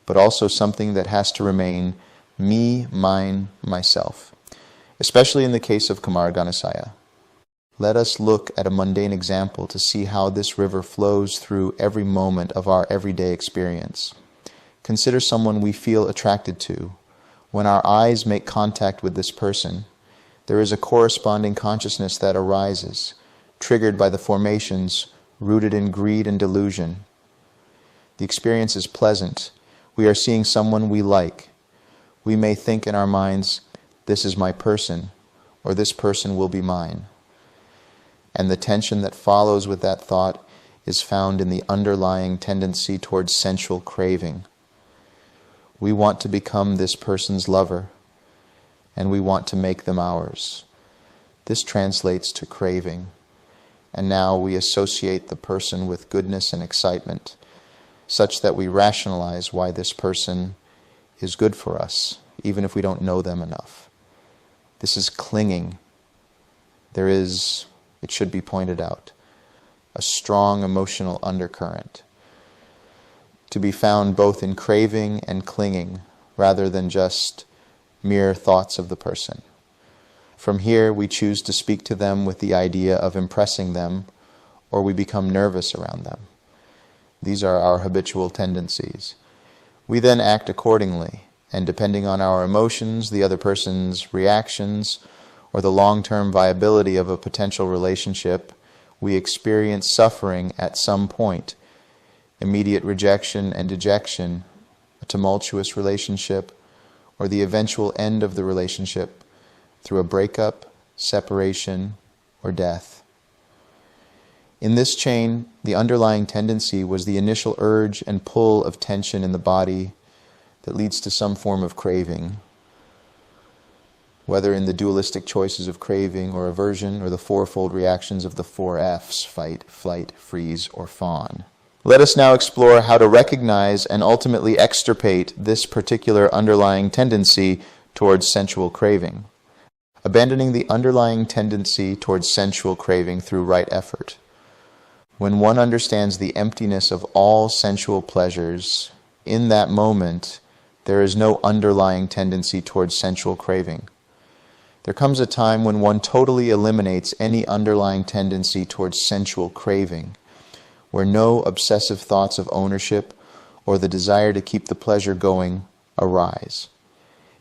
[SPEAKER 1] but also something that has to remain me, mine, myself, especially in the case of Kamaraganasaya. Let us look at a mundane example to see how this river flows through every moment of our everyday experience. Consider someone we feel attracted to. When our eyes make contact with this person, there is a corresponding consciousness that arises, triggered by the formations rooted in greed and delusion. The experience is pleasant. We are seeing someone we like. We may think in our minds, this is my person, or this person will be mine. And the tension that follows with that thought is found in the underlying tendency towards sensual craving. We want to become this person's lover, and we want to make them ours. This translates to craving. And now we associate the person with goodness and excitement, such that we rationalize why this person is good for us, even if we don't know them enough. This is clinging. There is, it should be pointed out, a strong emotional undercurrent, to be found both in craving and clinging, rather than just mere thoughts of the person. From here, we choose to speak to them with the idea of impressing them, or we become nervous around them. These are our habitual tendencies. We then act accordingly, and depending on our emotions, the other person's reactions, or the long-term viability of a potential relationship, we experience suffering at some point. Immediate rejection and dejection, a tumultuous relationship, or the eventual end of the relationship through a breakup, separation, or death. In this chain, the underlying tendency was the initial urge and pull of tension in the body that leads to some form of craving, whether in the dualistic choices of craving or aversion, or the fourfold reactions of the 4 Fs, fight, flight, freeze, or fawn. Let us now explore how to recognize and ultimately extirpate this particular underlying tendency towards sensual craving, abandoning the underlying tendency towards sensual craving through right effort. When one understands the emptiness of all sensual pleasures, in that moment there is no underlying tendency towards sensual craving. There comes a time when one totally eliminates any underlying tendency towards sensual craving, where no obsessive thoughts of ownership or the desire to keep the pleasure going arise.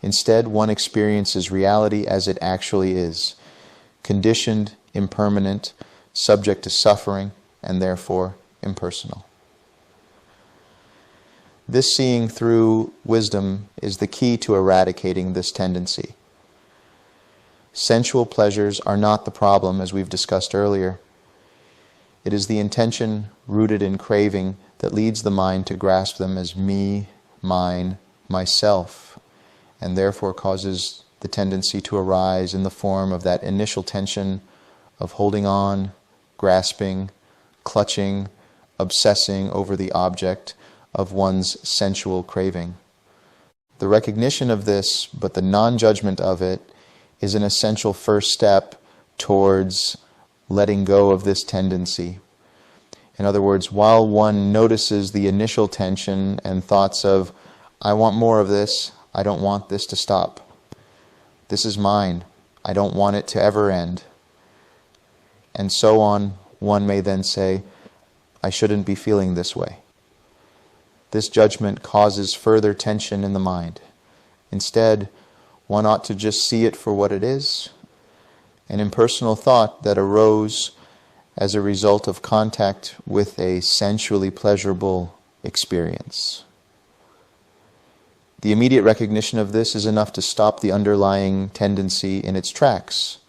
[SPEAKER 1] Instead, one experiences reality as it actually is, conditioned, impermanent, subject to suffering, and therefore impersonal. This seeing through wisdom is the key to eradicating this tendency. Sensual pleasures are not the problem, as we've discussed earlier. It is the intention rooted in craving that leads the mind to grasp them as me, mine, myself, and therefore causes the tendency to arise in the form of that initial tension of holding on, grasping, clutching, obsessing over the object of one's sensual craving. The recognition of this, but the non-judgment of it, is an essential first step towards letting go of this tendency. In other words, while one notices the initial tension and thoughts of, I want more of this, I don't want this to stop. This is mine, I don't want it to ever end. And so on, one may then say, I shouldn't be feeling this way. This judgment causes further tension in the mind. Instead, One ought to just see it for what it is, an impersonal thought that arose as a result of contact with a sensually pleasurable experience. The immediate recognition of this is enough to stop the underlying tendency in its tracks.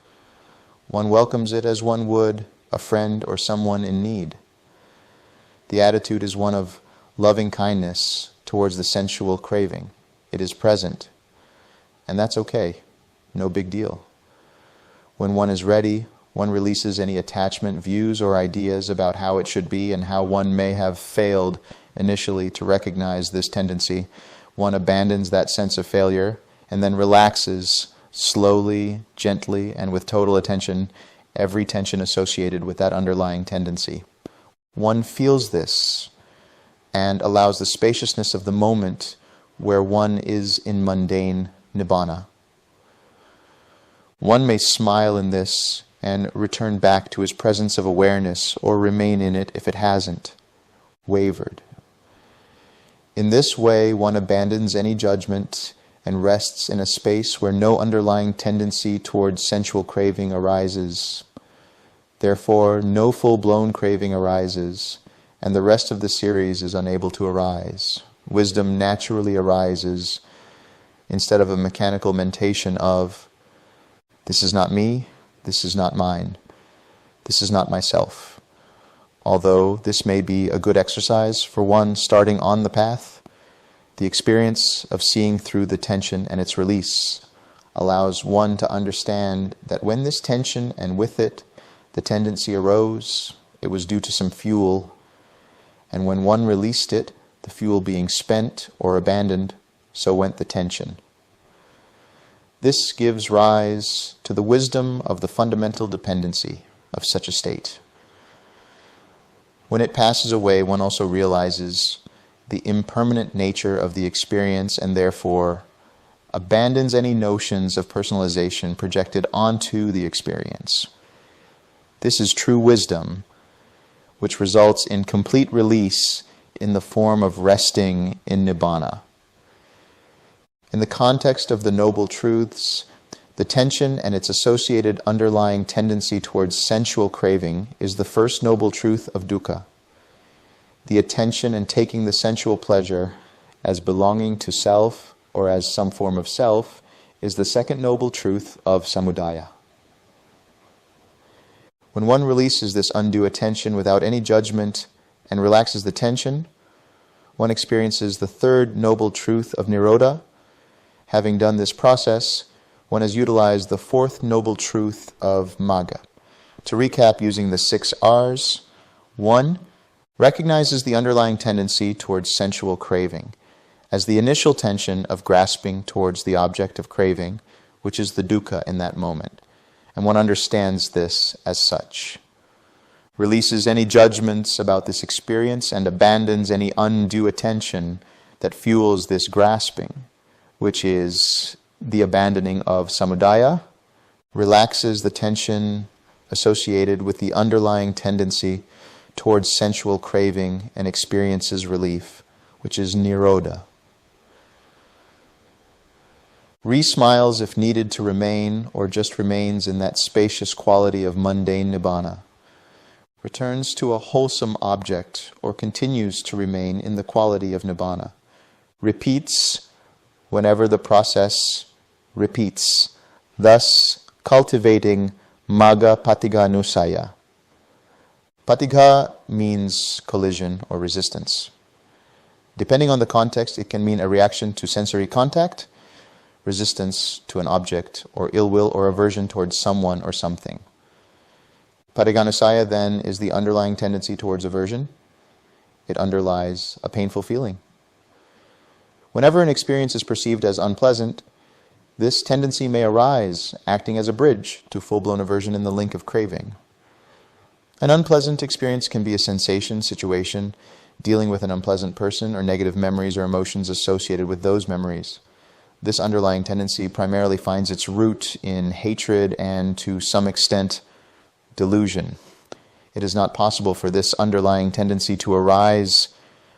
[SPEAKER 1] One welcomes it as one would a friend or someone in need. The attitude is one of loving kindness towards the sensual craving. It is present, and that's okay, no big deal. When one is ready, one releases any attachment, views, or ideas about how it should be and how one may have failed initially to recognize this tendency. One abandons that sense of failure and then relaxes slowly, gently, and with total attention every tension associated with that underlying tendency. One feels this and allows the spaciousness of the moment where one is in mundane Nibbana. One may smile in this and return back to his presence of awareness, or remain in it if it hasn't wavered. In this way, one abandons any judgment and rests in a space where no underlying tendency towards sensual craving arises. Therefore, no full-blown craving arises, and the rest of the series is unable to arise. Wisdom naturally arises instead of a mechanical mentation of, this is not me, this is not mine, this is not myself. Although this may be a good exercise for one starting on the path, the experience of seeing through the tension and its release allows one to understand that when this tension and with it the tendency arose, it was due to some fuel, and when one released it, the fuel being spent or abandoned, so went the tension. This gives rise to the wisdom of the fundamental dependency of such a state. When it passes away, one also realizes the impermanent nature of the experience and therefore abandons any notions of personalization projected onto the experience. This is true wisdom, which results in complete release in the form of resting in Nibbana. In the context of the Noble Truths, the tension and its associated underlying tendency towards sensual craving is the first noble truth of dukkha. The attention and taking the sensual pleasure as belonging to self or as some form of self is the second noble truth of samudaya. When one releases this undue attention without any judgment and relaxes the tension, one experiences the third noble truth of niroda. Having done this process, one has utilized the fourth noble truth of magga. To recap using the 6 R's, 1. Recognizes the underlying tendency towards sensual craving as the initial tension of grasping towards the object of craving, which is the dukkha in that moment, and one understands this as such. Releases any judgments about this experience and abandons any undue attention that fuels this grasping, which is the abandoning of samudaya, relaxes the tension associated with the underlying tendency towards sensual craving and experiences relief, which is niroda. Re-smiles if needed to remain, or just remains in that spacious quality of mundane Nibbana. Returns to a wholesome object, or continues to remain in the quality of Nibbana. Repeats whenever the process repeats, thus cultivating magga patigha-nusaya. Patigha means collision or resistance. Depending on the context, it can mean a reaction to sensory contact, resistance to an object, or ill will or aversion towards someone or something. Patigha-nusaya then is the underlying tendency towards aversion. It underlies a painful feeling. Whenever an experience is perceived as unpleasant, this tendency may arise, acting as a bridge to full-blown aversion in the link of craving. An unpleasant experience can be a sensation, situation, dealing with an unpleasant person, or negative memories or emotions associated with those memories. This underlying tendency primarily finds its root in hatred and, to some extent, delusion. It is not possible for this underlying tendency to arise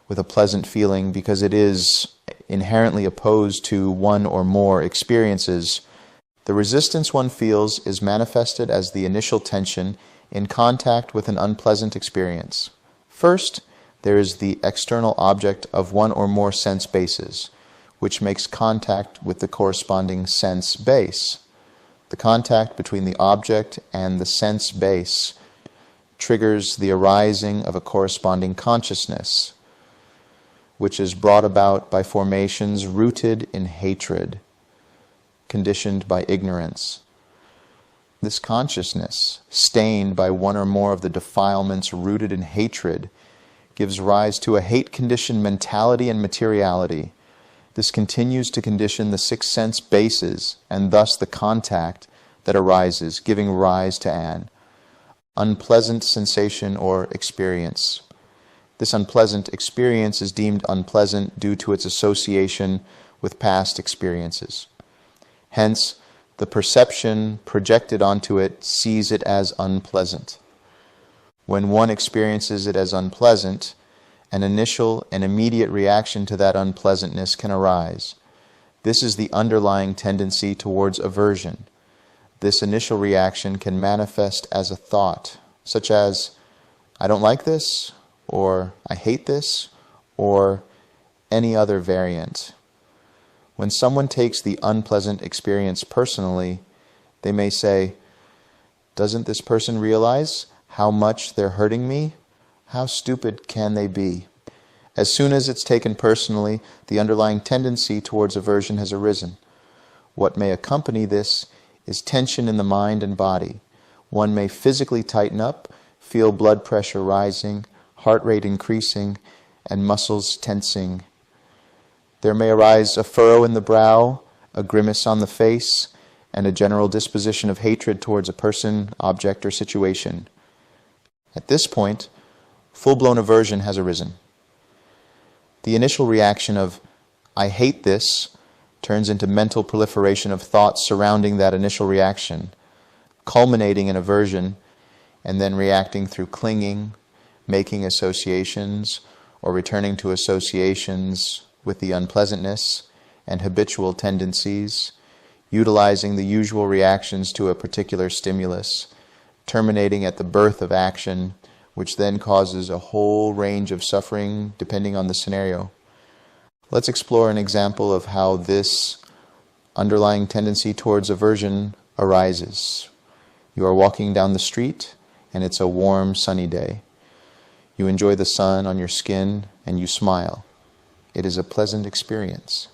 [SPEAKER 1] with a pleasant feeling because it is inherently opposed to one or more experiences, the resistance one feels is manifested as the initial tension in contact with an unpleasant experience. First, there is the external object of one or more sense bases, which makes contact with the corresponding sense base. The contact between the object and the sense base triggers the arising of a corresponding consciousness, which is brought about by formations rooted in hatred, conditioned by ignorance. This consciousness, stained by one or more of the defilements rooted in hatred, gives rise to a hate-conditioned mentality and materiality. This continues to condition the six sense bases, and thus the contact that arises, giving rise to an unpleasant sensation or experience. This unpleasant experience is deemed unpleasant due to its association with past experiences. Hence, the perception projected onto it sees it as unpleasant. When one experiences it as unpleasant, an initial and immediate reaction to that unpleasantness can arise. This is the underlying tendency towards aversion. This initial reaction can manifest as a thought, such as, I don't like this, or I hate this, or any other variant. When someone takes the unpleasant experience personally, they may say, doesn't this person realize how much they're hurting me? How stupid can they be? As soon as it's taken personally, the underlying tendency towards aversion has arisen. What may accompany this is tension in the mind and body. One may physically tighten up, feel blood pressure rising, heart rate increasing, and muscles tensing. There may arise a furrow in the brow, a grimace on the face, and a general disposition of hatred towards a person, object, or situation. At this point, full-blown aversion has arisen. The initial reaction of, I hate this, turns into mental proliferation of thoughts surrounding that initial reaction, culminating in aversion, and then reacting through clinging, making associations, or returning to associations with the unpleasantness and habitual tendencies, utilizing the usual reactions to a particular stimulus, terminating at the birth of action, which then causes a whole range of suffering depending on the scenario. Let's explore an example of how this underlying tendency towards aversion arises. You are walking down the street, and it's a warm, sunny day. You enjoy the sun on your skin, and you smile. It is a pleasant experience.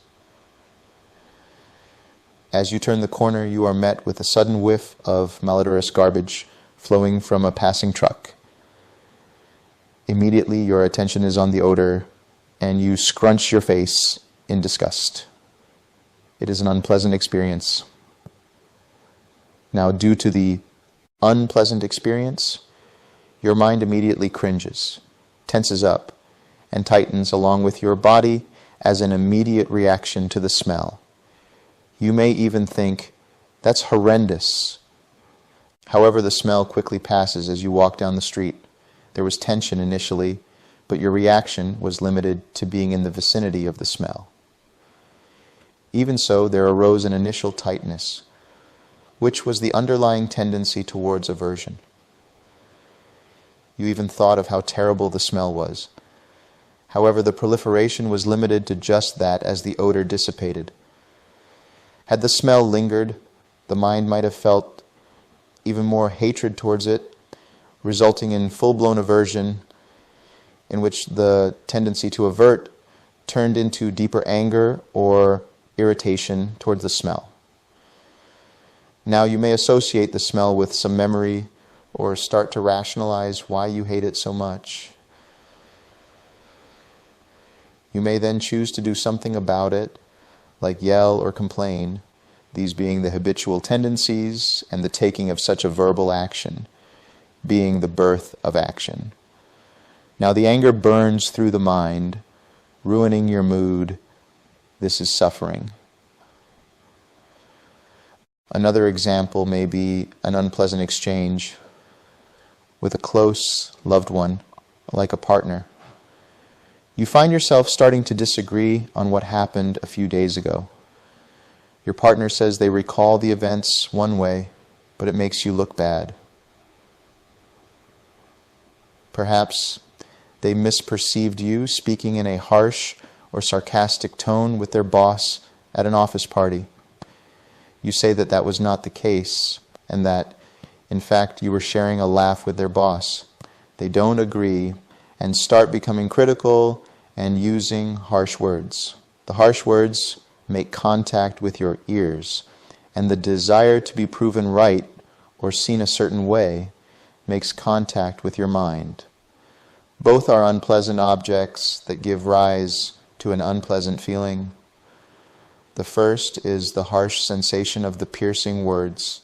[SPEAKER 1] As you turn the corner, you are met with a sudden whiff of malodorous garbage flowing from a passing truck. Immediately, your attention is on the odor, and you scrunch your face in disgust. It is an unpleasant experience. Now, due to the unpleasant experience, your mind immediately cringes, tenses up, and tightens along with your body as an immediate reaction to the smell. You may even think, that's horrendous. However, the smell quickly passes as you walk down the street. There was tension initially, but your reaction was limited to being in the vicinity of the smell. Even so, there arose an initial tightness, which was the underlying tendency towards aversion. You even thought of how terrible the smell was. However, the proliferation was limited to just that as the odor dissipated. Had the smell lingered, the mind might have felt even more hatred towards it, resulting in full-blown aversion, in which the tendency to avert turned into deeper anger or irritation towards the smell. Now you may associate the smell with some memory or start to rationalize why you hate it so much. You may then choose to do something about it, like yell or complain, these being the habitual tendencies and the taking of such a verbal action, being the birth of action. Now the anger burns through the mind, ruining your mood. This is suffering. Another example may be an unpleasant exchange with a close loved one, like a partner. You find yourself starting to disagree on what happened a few days ago. Your partner says they recall the events one way, but it makes you look bad. Perhaps they misperceived you speaking in a harsh or sarcastic tone with their boss at an office party. You say that that was not the case, and that, in fact, you were sharing a laugh with their boss. They don't agree and start becoming critical and using harsh words. The harsh words make contact with your ears, and the desire to be proven right or seen a certain way makes contact with your mind. Both are unpleasant objects that give rise to an unpleasant feeling. The first is the harsh sensation of the piercing words.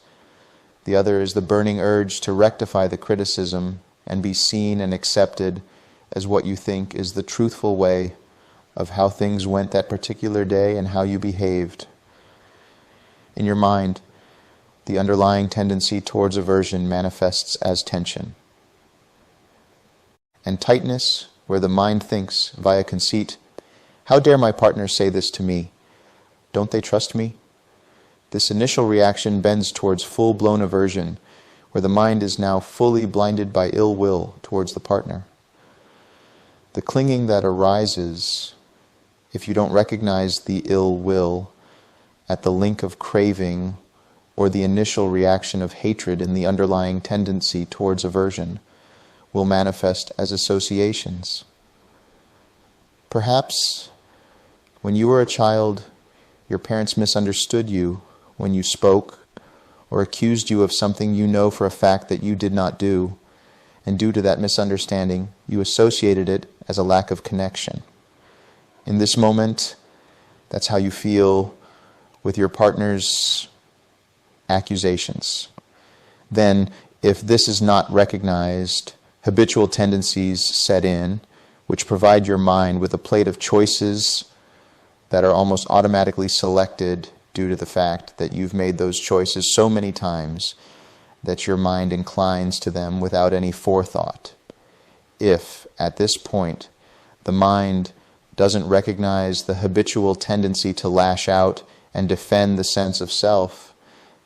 [SPEAKER 1] The other is the burning urge to rectify the criticism and be seen and accepted as what you think is the truthful way of how things went that particular day and how you behaved. In your mind, the underlying tendency towards aversion manifests as tension. And tightness, where the mind thinks via conceit, how dare my partner say this to me? Don't they trust me? This initial reaction bends towards full-blown aversion, where the mind is now fully blinded by ill will towards the partner. The clinging that arises if you don't recognize the ill will at the link of craving or the initial reaction of hatred in the underlying tendency towards aversion will manifest as associations. Perhaps when you were a child, your parents misunderstood you when you spoke or accused you of something you know for a fact that you did not do, and due to that misunderstanding, you associated it as a lack of connection. In this moment, that's how you feel with your partner's accusations. Then, if this is not recognized, habitual tendencies set in, which provide your mind with a plate of choices that are almost automatically selected due to the fact that you've made those choices so many times that your mind inclines to them without any forethought. If, at this point, the mind doesn't recognize the habitual tendency to lash out and defend the sense of self,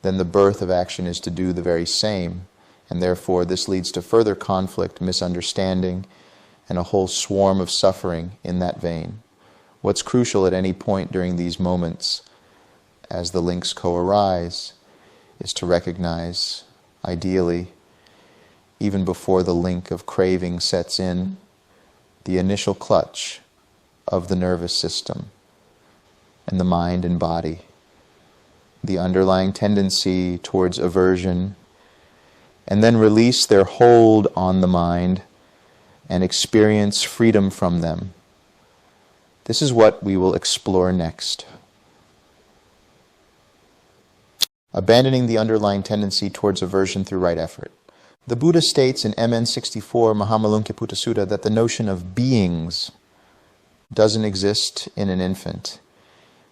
[SPEAKER 1] then the birth of action is to do the very same, and therefore this leads to further conflict, misunderstanding, and a whole swarm of suffering in that vein. What's crucial at any point during these moments, as the links co-arise, is to recognize, ideally, even before the link of craving sets in, the initial clutch of the nervous system and the mind and body, the underlying tendency towards aversion, and then release their hold on the mind and experience freedom from them. This is what we will explore next. Abandoning the underlying tendency towards aversion through right effort. The Buddha states in MN 64 Mahamalunkyaputta Sutta that the notion of beings doesn't exist in an infant,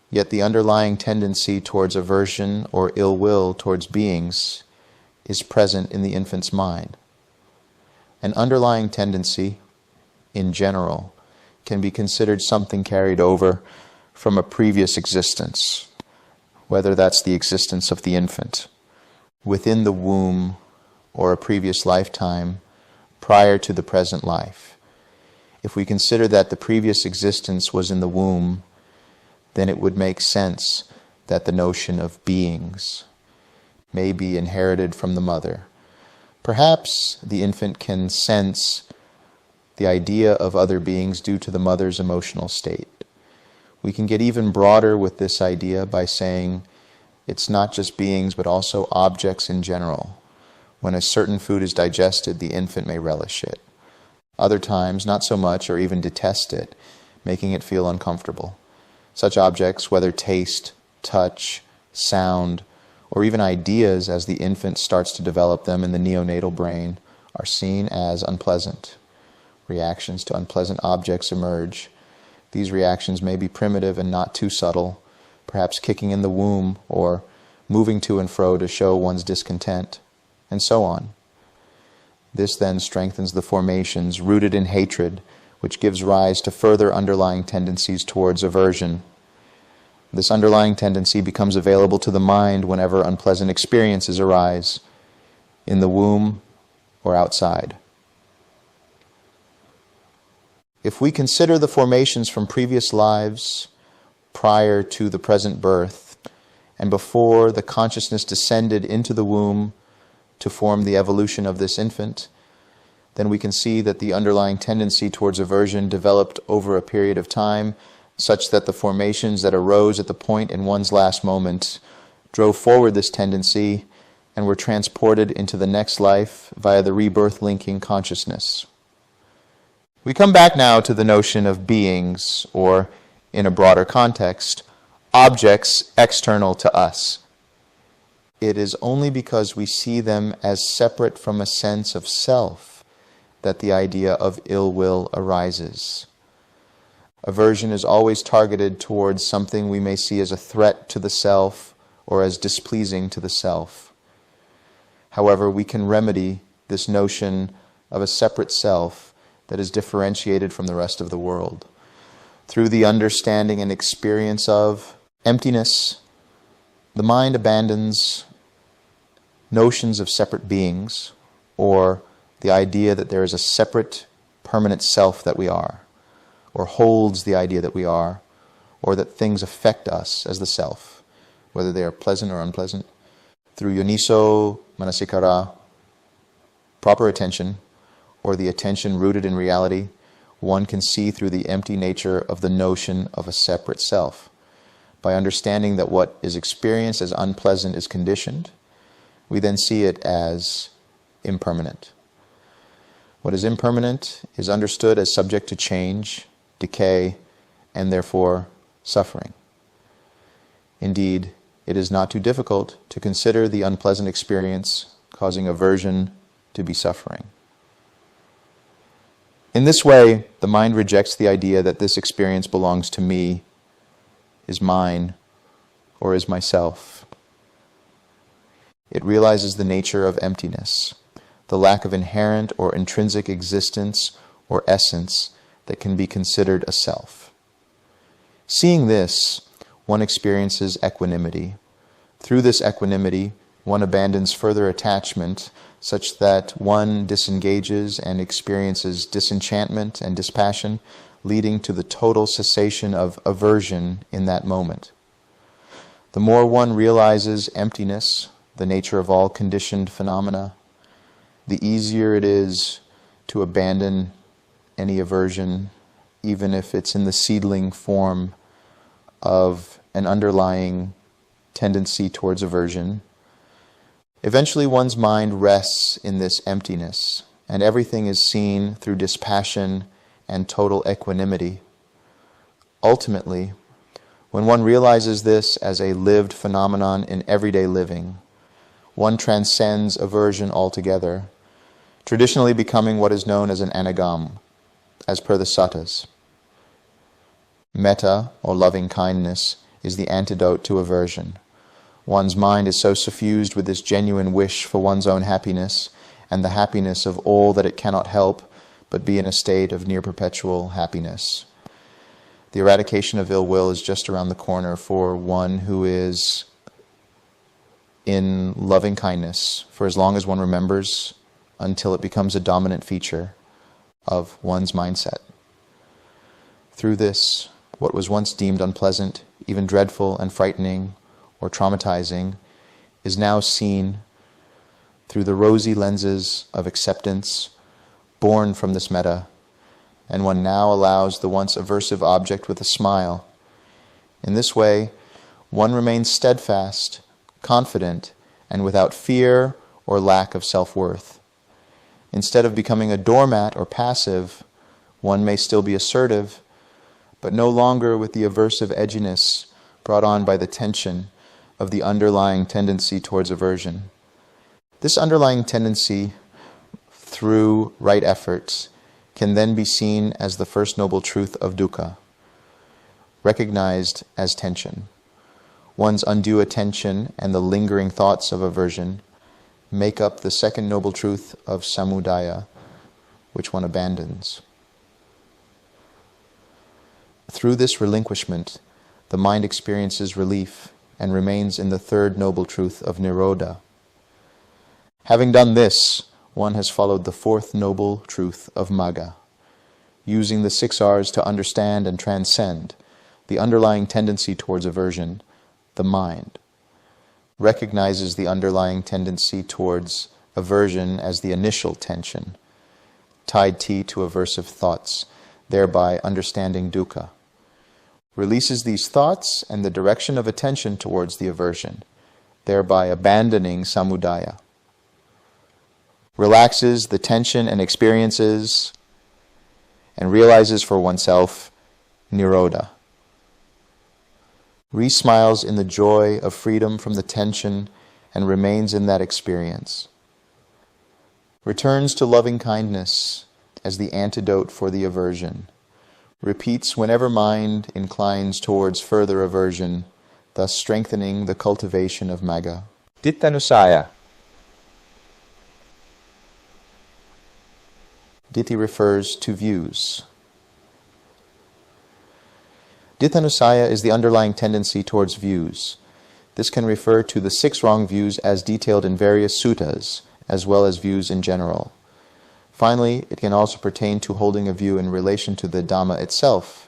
[SPEAKER 1] yet the underlying tendency towards aversion or ill will towards beings is present in the infant's mind. An underlying tendency, in general, can be considered something carried over from a previous existence, whether that's the existence of the infant, within the womb, or a previous lifetime prior to the present life. If we consider that the previous existence was in the womb, then it would make sense that the notion of beings may be inherited from the mother. Perhaps the infant can sense the idea of other beings due to the mother's emotional state. We can get even broader with this idea by saying it's not just beings but also objects in general. When a certain food is digested, the infant may relish it. Other times, not so much or even detest it, making it feel uncomfortable. Such objects, whether taste, touch, sound, or even ideas as the infant starts to develop them in the neonatal brain, are seen as unpleasant. Reactions to unpleasant objects emerge. These reactions may be primitive and not too subtle, perhaps kicking in the womb or moving to and fro to show one's discontent, and so on. This then strengthens the formations rooted in hatred, which gives rise to further underlying tendencies towards aversion. This underlying tendency becomes available to the mind whenever unpleasant experiences arise, in the womb or outside. If we consider the formations from previous lives prior to the present birth, and before the consciousness descended into the womb to form the evolution of this infant, then we can see that the underlying tendency towards aversion developed over a period of time, such that the formations that arose at the point in one's last moment drove forward this tendency and were transported into the next life via the rebirth-linking consciousness. We come back now to the notion of beings, or, in a broader context, objects external to us. It is only because we see them as separate from a sense of self that the idea of ill will arises. Aversion is always targeted towards something we may see as a threat to the self or as displeasing to the self. However, we can remedy this notion of a separate self that is differentiated from the rest of the world through the understanding and experience of emptiness. The mind abandons notions of separate beings, or the idea that there is a separate, permanent self that we are, or holds the idea that we are, or that things affect us as the self, whether they are pleasant or unpleasant. Through yoniso manasikara, proper attention, or the attention rooted in reality, one can see through the empty nature of the notion of a separate self. By understanding that what is experienced as unpleasant is conditioned, we then see it as impermanent. What is impermanent is understood as subject to change, decay, and therefore suffering. Indeed, it is not too difficult to consider the unpleasant experience causing aversion to be suffering. In this way, the mind rejects the idea that this experience belongs to me, is mine, or is myself. It realizes the nature of emptiness, the lack of inherent or intrinsic existence or essence that can be considered a self. Seeing this, one experiences equanimity. Through this equanimity, one abandons further attachment such that one disengages and experiences disenchantment and dispassion, leading to the total cessation of aversion in that moment. The more one realizes emptiness, the nature of all conditioned phenomena, the easier it is to abandon any aversion, even if it's in the seedling form of an underlying tendency towards aversion. Eventually one's mind rests in this emptiness, and everything is seen through dispassion and total equanimity. Ultimately, when one realizes this as a lived phenomenon in everyday living, one transcends aversion altogether, traditionally becoming what is known as an anagam, as per the sattas. Metta, or loving kindness, is the antidote to aversion. One's mind is so suffused with this genuine wish for one's own happiness and the happiness of all that it cannot help but be in a state of near-perpetual happiness. The eradication of ill will is just around the corner for one who is in loving kindness for as long as one remembers, until it becomes a dominant feature of one's mindset. Through this, what was once deemed unpleasant, even dreadful and frightening or traumatizing, is now seen through the rosy lenses of acceptance born from this metta, and one now allows the once aversive object with a smile. In this way, one remains steadfast, confident, and without fear or lack of self-worth. Instead of becoming a doormat or passive, one may still be assertive, but no longer with the aversive edginess brought on by the tension of the underlying tendency towards aversion. This underlying tendency, through right efforts, can then be seen as the first noble truth of dukkha, recognized as tension. One's undue attention and the lingering thoughts of aversion make up the second noble truth of samudaya, which one abandons. Through this relinquishment, the mind experiences relief and remains in the third noble truth of Nibbana. Having done this, one has followed the fourth noble truth of Magga, using the 6 R's to understand and transcend the underlying tendency towards aversion. The mind recognizes the underlying tendency towards aversion as the initial tension, tied to aversive thoughts, thereby understanding dukkha. Releases these thoughts and the direction of attention towards the aversion, thereby abandoning samudaya. Relaxes the tension and experiences and realizes for oneself niroda. Re-smiles in the joy of freedom from the tension and remains in that experience. Returns to loving kindness as the antidote for the aversion. Repeats whenever mind inclines towards further aversion, thus strengthening the cultivation of Magga.
[SPEAKER 2] Dittanusaya.
[SPEAKER 1] Ditti refers to views. Dittanusaya is the underlying tendency towards views. This can refer to the 6 wrong views as detailed in various suttas, as well as views in general. Finally, it can also pertain to holding a view in relation to the Dhamma itself.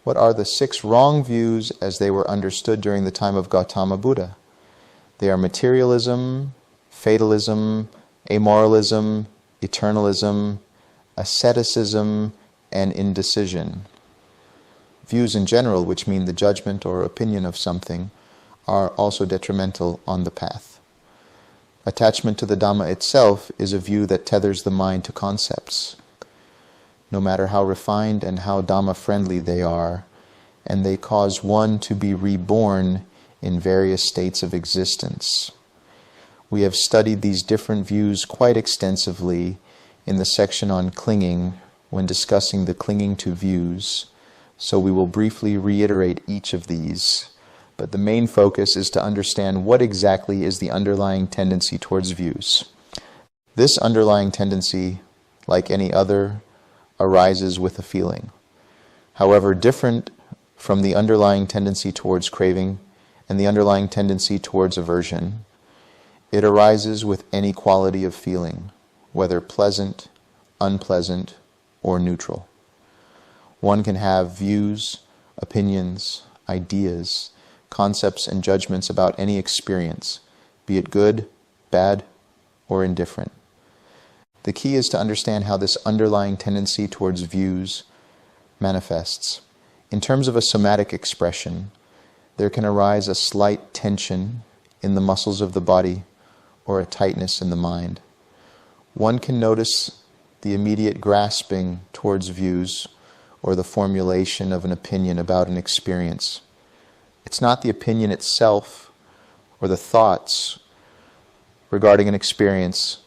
[SPEAKER 1] What are the 6 wrong views as they were understood during the time of Gautama Buddha? They are materialism, fatalism, amoralism, eternalism, asceticism, and indecision. Views in general, which mean the judgment or opinion of something, are also detrimental on the path. Attachment to the Dhamma itself is a view that tethers the mind to concepts, no matter how refined and how Dhamma-friendly they are, and they cause one to be reborn in various states of existence. We have studied these different views quite extensively in the section on clinging when discussing the clinging to views, so we will briefly reiterate each of these. But the main focus is to understand what exactly is the underlying tendency towards views. This underlying tendency, like any other, arises with a feeling. However, different from the underlying tendency towards craving and the underlying tendency towards aversion, it arises with any quality of feeling, whether pleasant, unpleasant, or neutral. One can have views, opinions, ideas, concepts and judgments about any experience, be it good, bad, or indifferent. The key is to understand how this underlying tendency towards views manifests. In terms of a somatic expression, there can arise a slight tension in the muscles of the body or a tightness in the mind. One can notice the immediate grasping towards views or the formulation of an opinion about an experience. It's not the opinion itself or the thoughts regarding an experience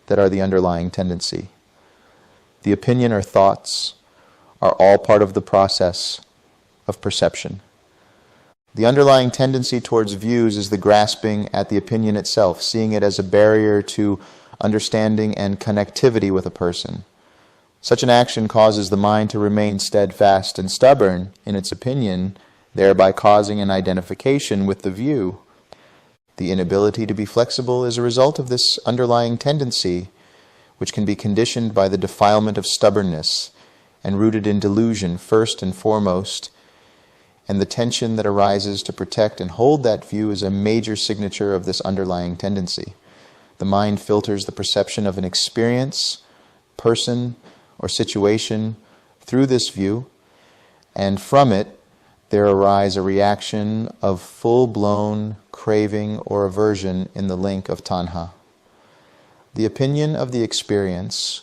[SPEAKER 1] that are the underlying tendency. The opinion or thoughts are all part of the process of perception. The underlying tendency towards views is the grasping at the opinion itself, seeing it as a barrier to understanding and connectivity with a person. Such an action causes the mind to remain steadfast and stubborn in its opinion, thereby causing an identification with the view. The inability to be flexible is a result of this underlying tendency, which can be conditioned by the defilement of stubbornness and rooted in delusion first and foremost, and the tension that arises to protect and hold that view is a major signature of this underlying tendency. The mind filters the perception of an experience, person, or situation through this view, and from it there arise a reaction of full-blown craving or aversion in the link of tanha. The opinion of the experience,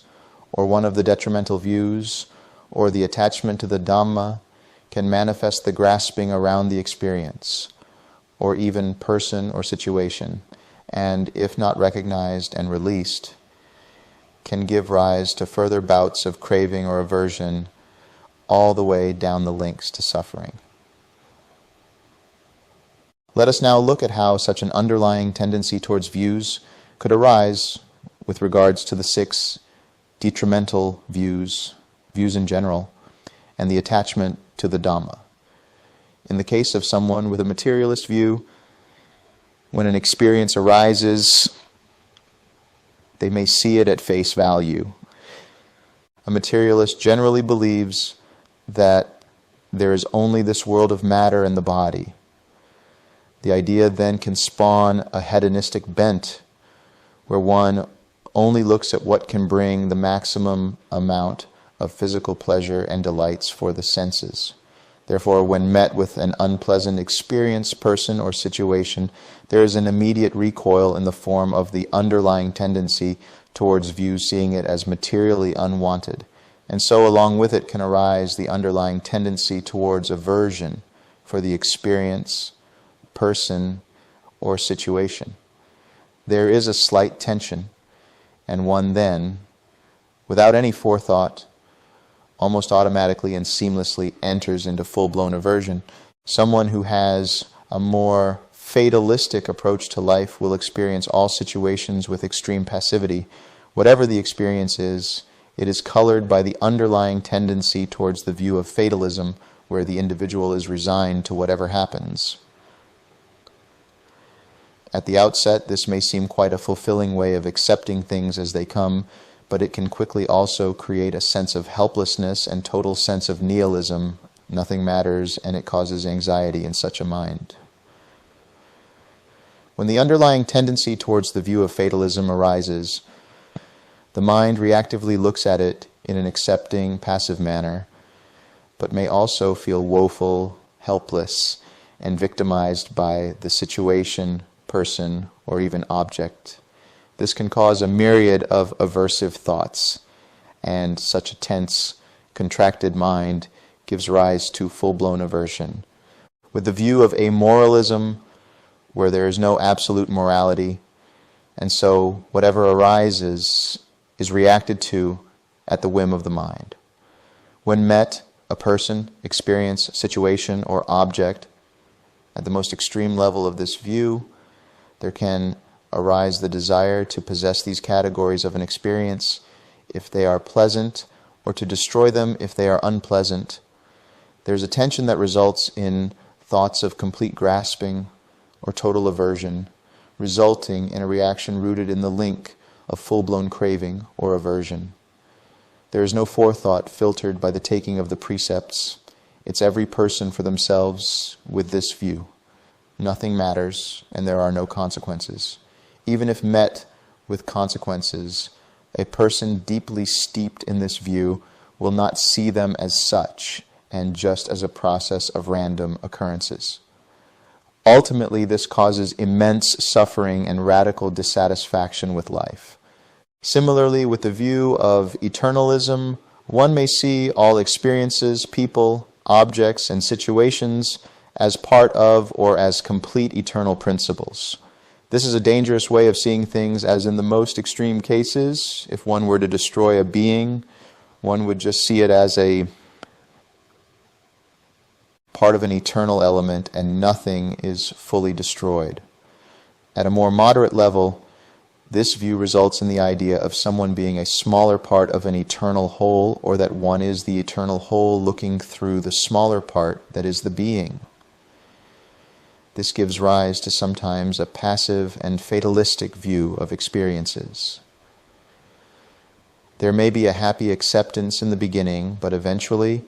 [SPEAKER 1] or one of the detrimental views, or the attachment to the Dhamma can manifest the grasping around the experience, or even person or situation, and, if not recognized and released, can give rise to further bouts of craving or aversion all the way down the links to suffering. Let us now look at how such an underlying tendency towards views could arise with regards to the 6 detrimental views in general, and the attachment to the Dhamma. In the case of someone with a materialist view, when an experience arises, they may see it at face value. A materialist generally believes that there is only this world of matter and the body. The idea then can spawn a hedonistic bent, where one only looks at what can bring the maximum amount of physical pleasure and delights for the senses. Therefore, when met with an unpleasant experience, person, or situation, there is an immediate recoil in the form of the underlying tendency towards seeing it as materially unwanted. And so along with it can arise the underlying tendency towards aversion for the experience, person, or situation. There is a slight tension, and one then, without any forethought, almost automatically and seamlessly enters into full-blown aversion. Someone who has a more fatalistic approach to life will experience all situations with extreme passivity. Whatever the experience is, it is colored by the underlying tendency towards the view of fatalism, where the individual is resigned to whatever happens. At the outset, this may seem quite a fulfilling way of accepting things as they come, but it can quickly also create a sense of helplessness and total sense of nihilism. Nothing matters, and it causes anxiety in such a mind. When the underlying tendency towards the view of fatalism arises, the mind reactively looks at it in an accepting, passive manner, but may also feel woeful, helpless, and victimized by the situation, person, or even object. This can cause a myriad of aversive thoughts, and such a tense, contracted mind gives rise to full-blown aversion. With the view of amoralism, where there is no absolute morality, and so whatever arises is reacted to at the whim of the mind. When met, a person, experience, situation, or object, at the most extreme level of this view, there can arise the desire to possess these categories of an experience if they are pleasant, or to destroy them if they are unpleasant. There's a tension that results in thoughts of complete grasping or total aversion, resulting in a reaction rooted in the link of full-blown craving or aversion. There is no forethought filtered by the taking of the precepts. It's every person for themselves with this view. Nothing matters, and there are no consequences. Even if met with consequences, a person deeply steeped in this view will not see them as such, and just as a process of random occurrences. Ultimately, this causes immense suffering and radical dissatisfaction with life. Similarly, with the view of eternalism, one may see all experiences, people, objects, and situations as part of or as complete eternal principles. This is a dangerous way of seeing things, as in the most extreme cases, if one were to destroy a being, one would just see it as a part of an eternal element, and nothing is fully destroyed. At a more moderate level, this view results in the idea of someone being a smaller part of an eternal whole, or that one is the eternal whole looking through the smaller part that is the being. This gives rise to sometimes a passive and fatalistic view of experiences. There may be a happy acceptance in the beginning, but eventually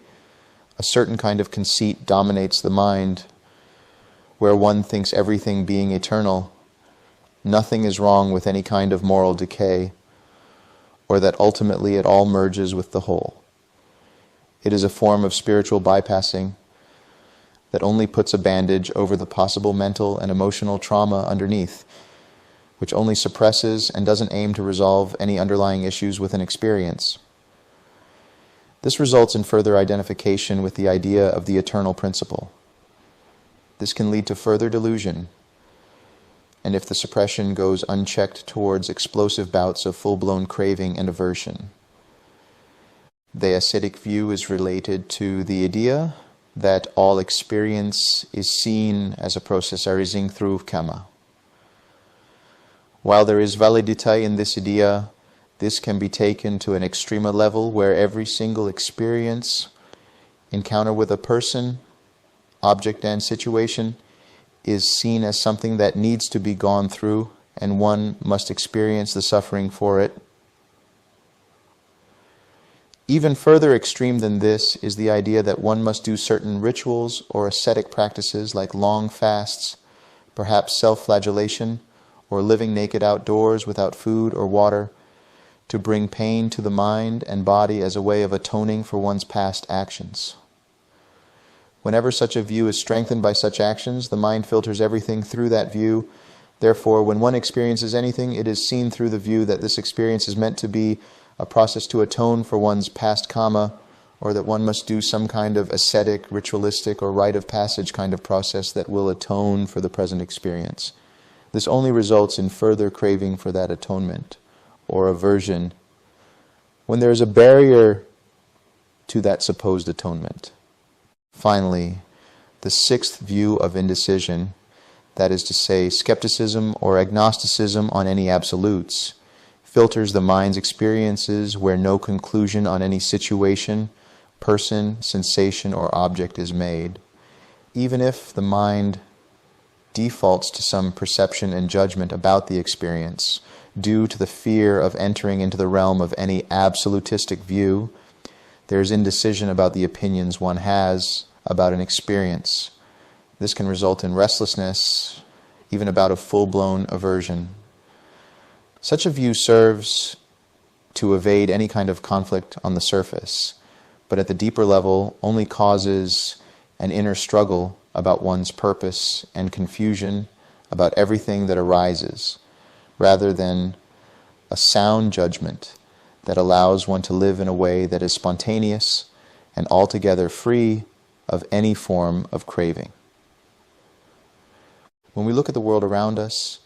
[SPEAKER 1] a certain kind of conceit dominates the mind, where one thinks everything being eternal, nothing is wrong with any kind of moral decay, or that ultimately it all merges with the whole. It is a form of spiritual bypassing that only puts a bandage over the possible mental and emotional trauma underneath, which only suppresses and doesn't aim to resolve any underlying issues with an experience. This results in further identification with the idea of the eternal principle. This can lead to further delusion, and if the suppression goes unchecked, towards explosive bouts of full-blown craving and aversion. The ascetic view is related to the idea that all experience is seen as a process arising through Kama. While there is validity in this idea, this can be taken to an extreme level where every single experience Encounter with a person, object, and situation is seen as something that needs to be gone through, and one must experience the suffering for it. Even further extreme than this is the idea that one must do certain rituals or ascetic practices like long fasts, perhaps self-flagellation, or living naked outdoors without food or water, to bring pain to the mind and body as a way of atoning for one's past actions. Whenever such a view is strengthened by such actions, the mind filters everything through that view. Therefore, when one experiences anything, it is seen through the view that this experience is meant to be a process to atone for one's past karma, or that one must do some kind of ascetic, ritualistic, or rite of passage kind of process that will atone for the present experience. This only results in further craving for that atonement, or aversion, when there is a barrier to that supposed atonement. Finally, the sixth view of indecision, that is to say, skepticism or agnosticism on any absolutes, filters the mind's experiences where no conclusion on any situation, person, sensation, or object is made. Even if the mind defaults to some perception and judgment about the experience, due to the fear of entering into the realm of any absolutistic view, there is indecision about the opinions one has about an experience. This can result in restlessness, even about a full-blown aversion. Such a view serves to evade any kind of conflict on the surface, but at the deeper level only causes an inner struggle about one's purpose and confusion about everything that arises, rather than a sound judgment that allows one to live in a way that is spontaneous and altogether free of any form of craving. When we look at the world around us,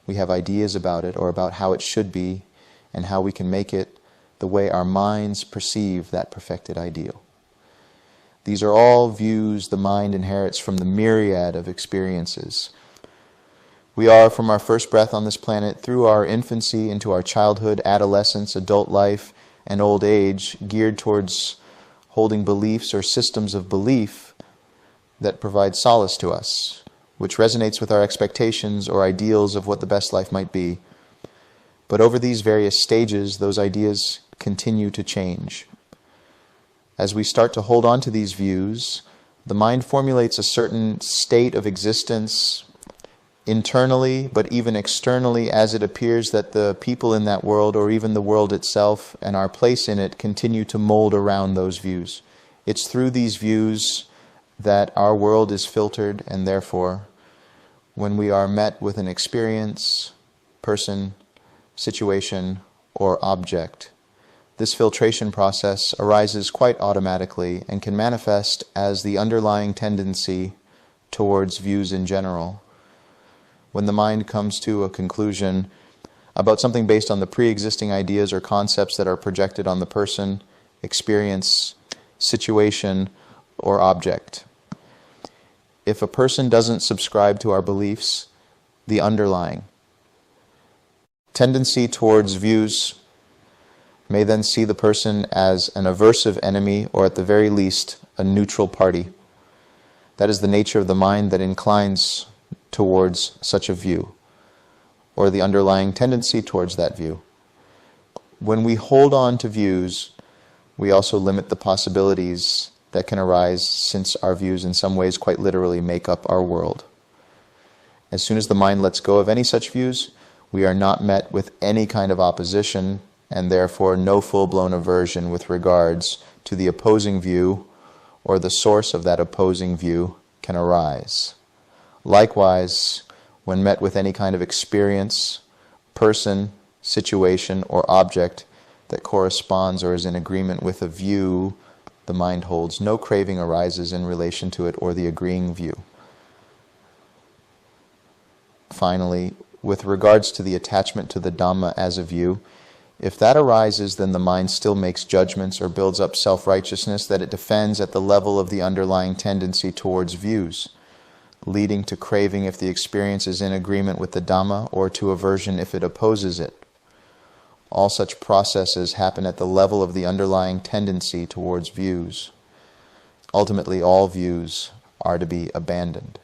[SPEAKER 1] we have ideas about it, or about how it should be, and how we can make it the way our minds perceive that perfected ideal. These are all views the mind inherits from the myriad of experiences. We are, from our first breath on this planet, through our infancy into our childhood, adolescence, adult life, and old age, geared towards holding beliefs or systems of belief that provide solace to us, which resonates with our expectations or ideals of what the best life might be. But over these various stages, those ideas continue to change. As we start to hold on to these views, the mind formulates a certain state of existence internally, but even externally, as it appears that the people in that world, or even the world itself and our place in it, continue to mold around those views. It's through these views that our world is filtered, and therefore, when we are met with an experience, person, situation, or object, this filtration process arises quite automatically and can manifest as the underlying tendency towards views in general. When the mind comes to a conclusion about something based on the pre-existing ideas or concepts that are projected on the person, experience, situation, or object. If a person doesn't subscribe to our beliefs, the underlying tendency towards views may then see the person as an aversive enemy, or at the very least, a neutral party. That is the nature of the mind that inclines towards such a view, or the underlying tendency towards that view. When we hold on to views, we also limit the possibilities that can arise, since our views in some ways quite literally make up our world. As soon as the mind lets go of any such views, we are not met with any kind of opposition, and therefore no full-blown aversion with regards to the opposing view, or the source of that opposing view, can arise. Likewise, when met with any kind of experience, person, situation, or object that corresponds or is in agreement with a view the mind holds, no craving arises in relation to it or the agreeing view. Finally, with regards to the attachment to the Dhamma as a view, if that arises, then the mind still makes judgments or builds up self-righteousness that it defends at the level of the underlying tendency towards views, leading to craving if the experience is in agreement with the Dhamma, or to aversion if it opposes it. All such processes happen at the level of the underlying tendency towards views. ultimately all views are to be abandoned.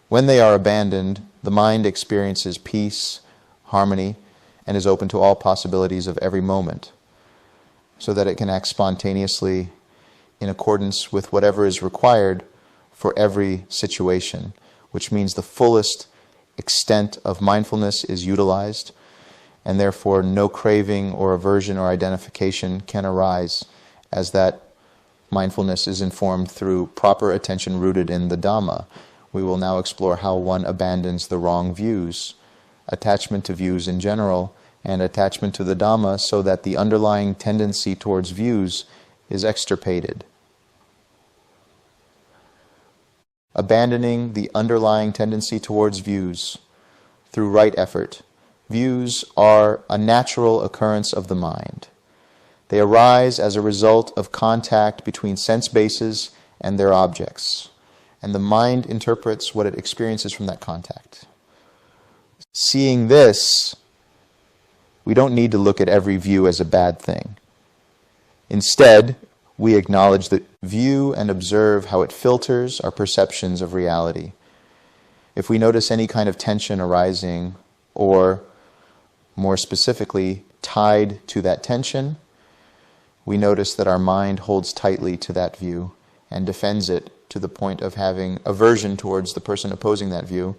[SPEAKER 1] When they are abandoned, the mind experiences peace, harmony, and is open to all possibilities of every moment, so that it can act spontaneously in accordance with whatever is required for every situation, which means the fullest extent of mindfulness is utilized, and therefore no craving or aversion or identification can arise, as that mindfulness is informed through proper attention rooted in the Dhamma. We will now explore how one abandons the wrong views, attachment to views in general, and attachment to the Dhamma, so that the underlying tendency towards views is extirpated. Abandoning the underlying tendency towards views through right effort. Views are a natural occurrence of the mind. They arise as a result of contact between sense bases and their objects, and the mind interprets what it experiences from that contact. Seeing this, we don't need to look at every view as a bad thing. Instead, we acknowledge that view and observe how it filters our perceptions of reality. If we notice any kind of tension arising, or more specifically, tied to that tension, we notice that our mind holds tightly to that view and defends it to the point of having aversion towards the person opposing that view.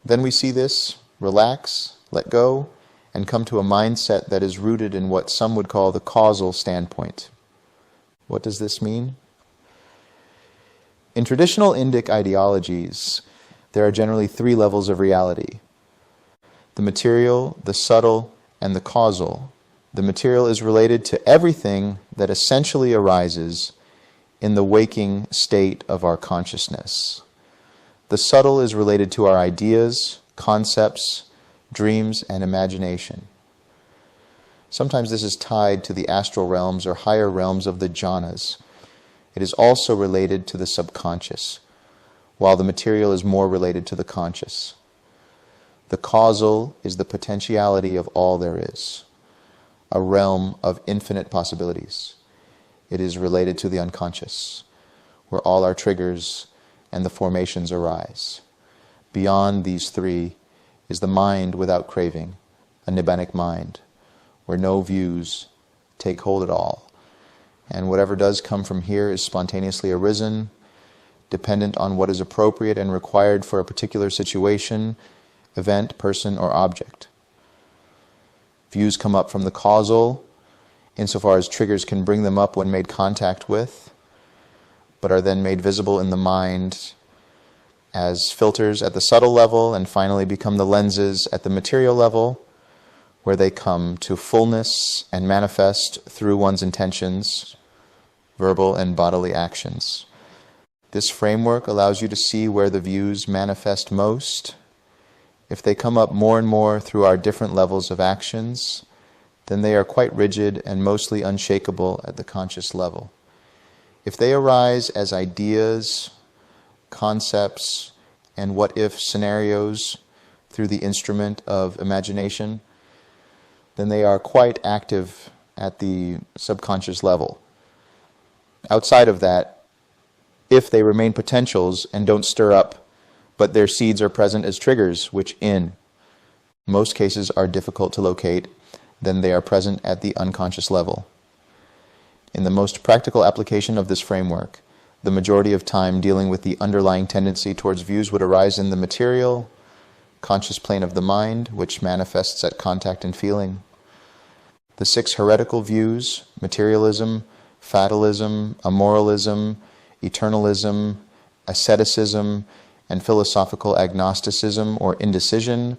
[SPEAKER 1] Then we see this, relax, let go, and come to a mindset that is rooted in what some would call the causal standpoint. What does this mean? In traditional Indic ideologies, there are generally three levels of reality: the material, the subtle, and the causal. The material is related to everything that essentially arises in the waking state of our consciousness. The subtle is related to our ideas, concepts, dreams, and imagination. Sometimes this is tied to the astral realms or higher realms of the jhanas. It is also related to the subconscious, while the material is more related to the conscious. The causal is the potentiality of all there is, a realm of infinite possibilities. It is related to the unconscious, where all our triggers and the formations arise. Beyond these three is the mind without craving, a Nibbanic mind, where no views take hold at all. And whatever does come from here is spontaneously arisen, dependent on what is appropriate and required for a particular situation, event, person, or object. Views come up from the causal, insofar as triggers can bring them up when made contact with, but are then made visible in the mind as filters at the subtle level, and finally become the lenses at the material level, where they come to fullness and manifest through one's intentions, verbal and bodily actions. This framework allows you to see where the views manifest most. If they come up more and more through our different levels of actions, then they are quite rigid and mostly unshakable at the conscious level. If they arise as ideas, concepts, and what-if scenarios through the instrument of imagination, then they are quite active at the subconscious level. Outside of that, if they remain potentials and don't stir up, but their seeds are present as triggers, which in most cases are difficult to locate, then they are present at the unconscious level. In the most practical application of this framework, the majority of time dealing with the underlying tendency towards views would arise in the material, conscious plane of the mind, which manifests at contact and feeling. The six heretical views, materialism, fatalism, amoralism, eternalism, asceticism, and philosophical agnosticism or indecision,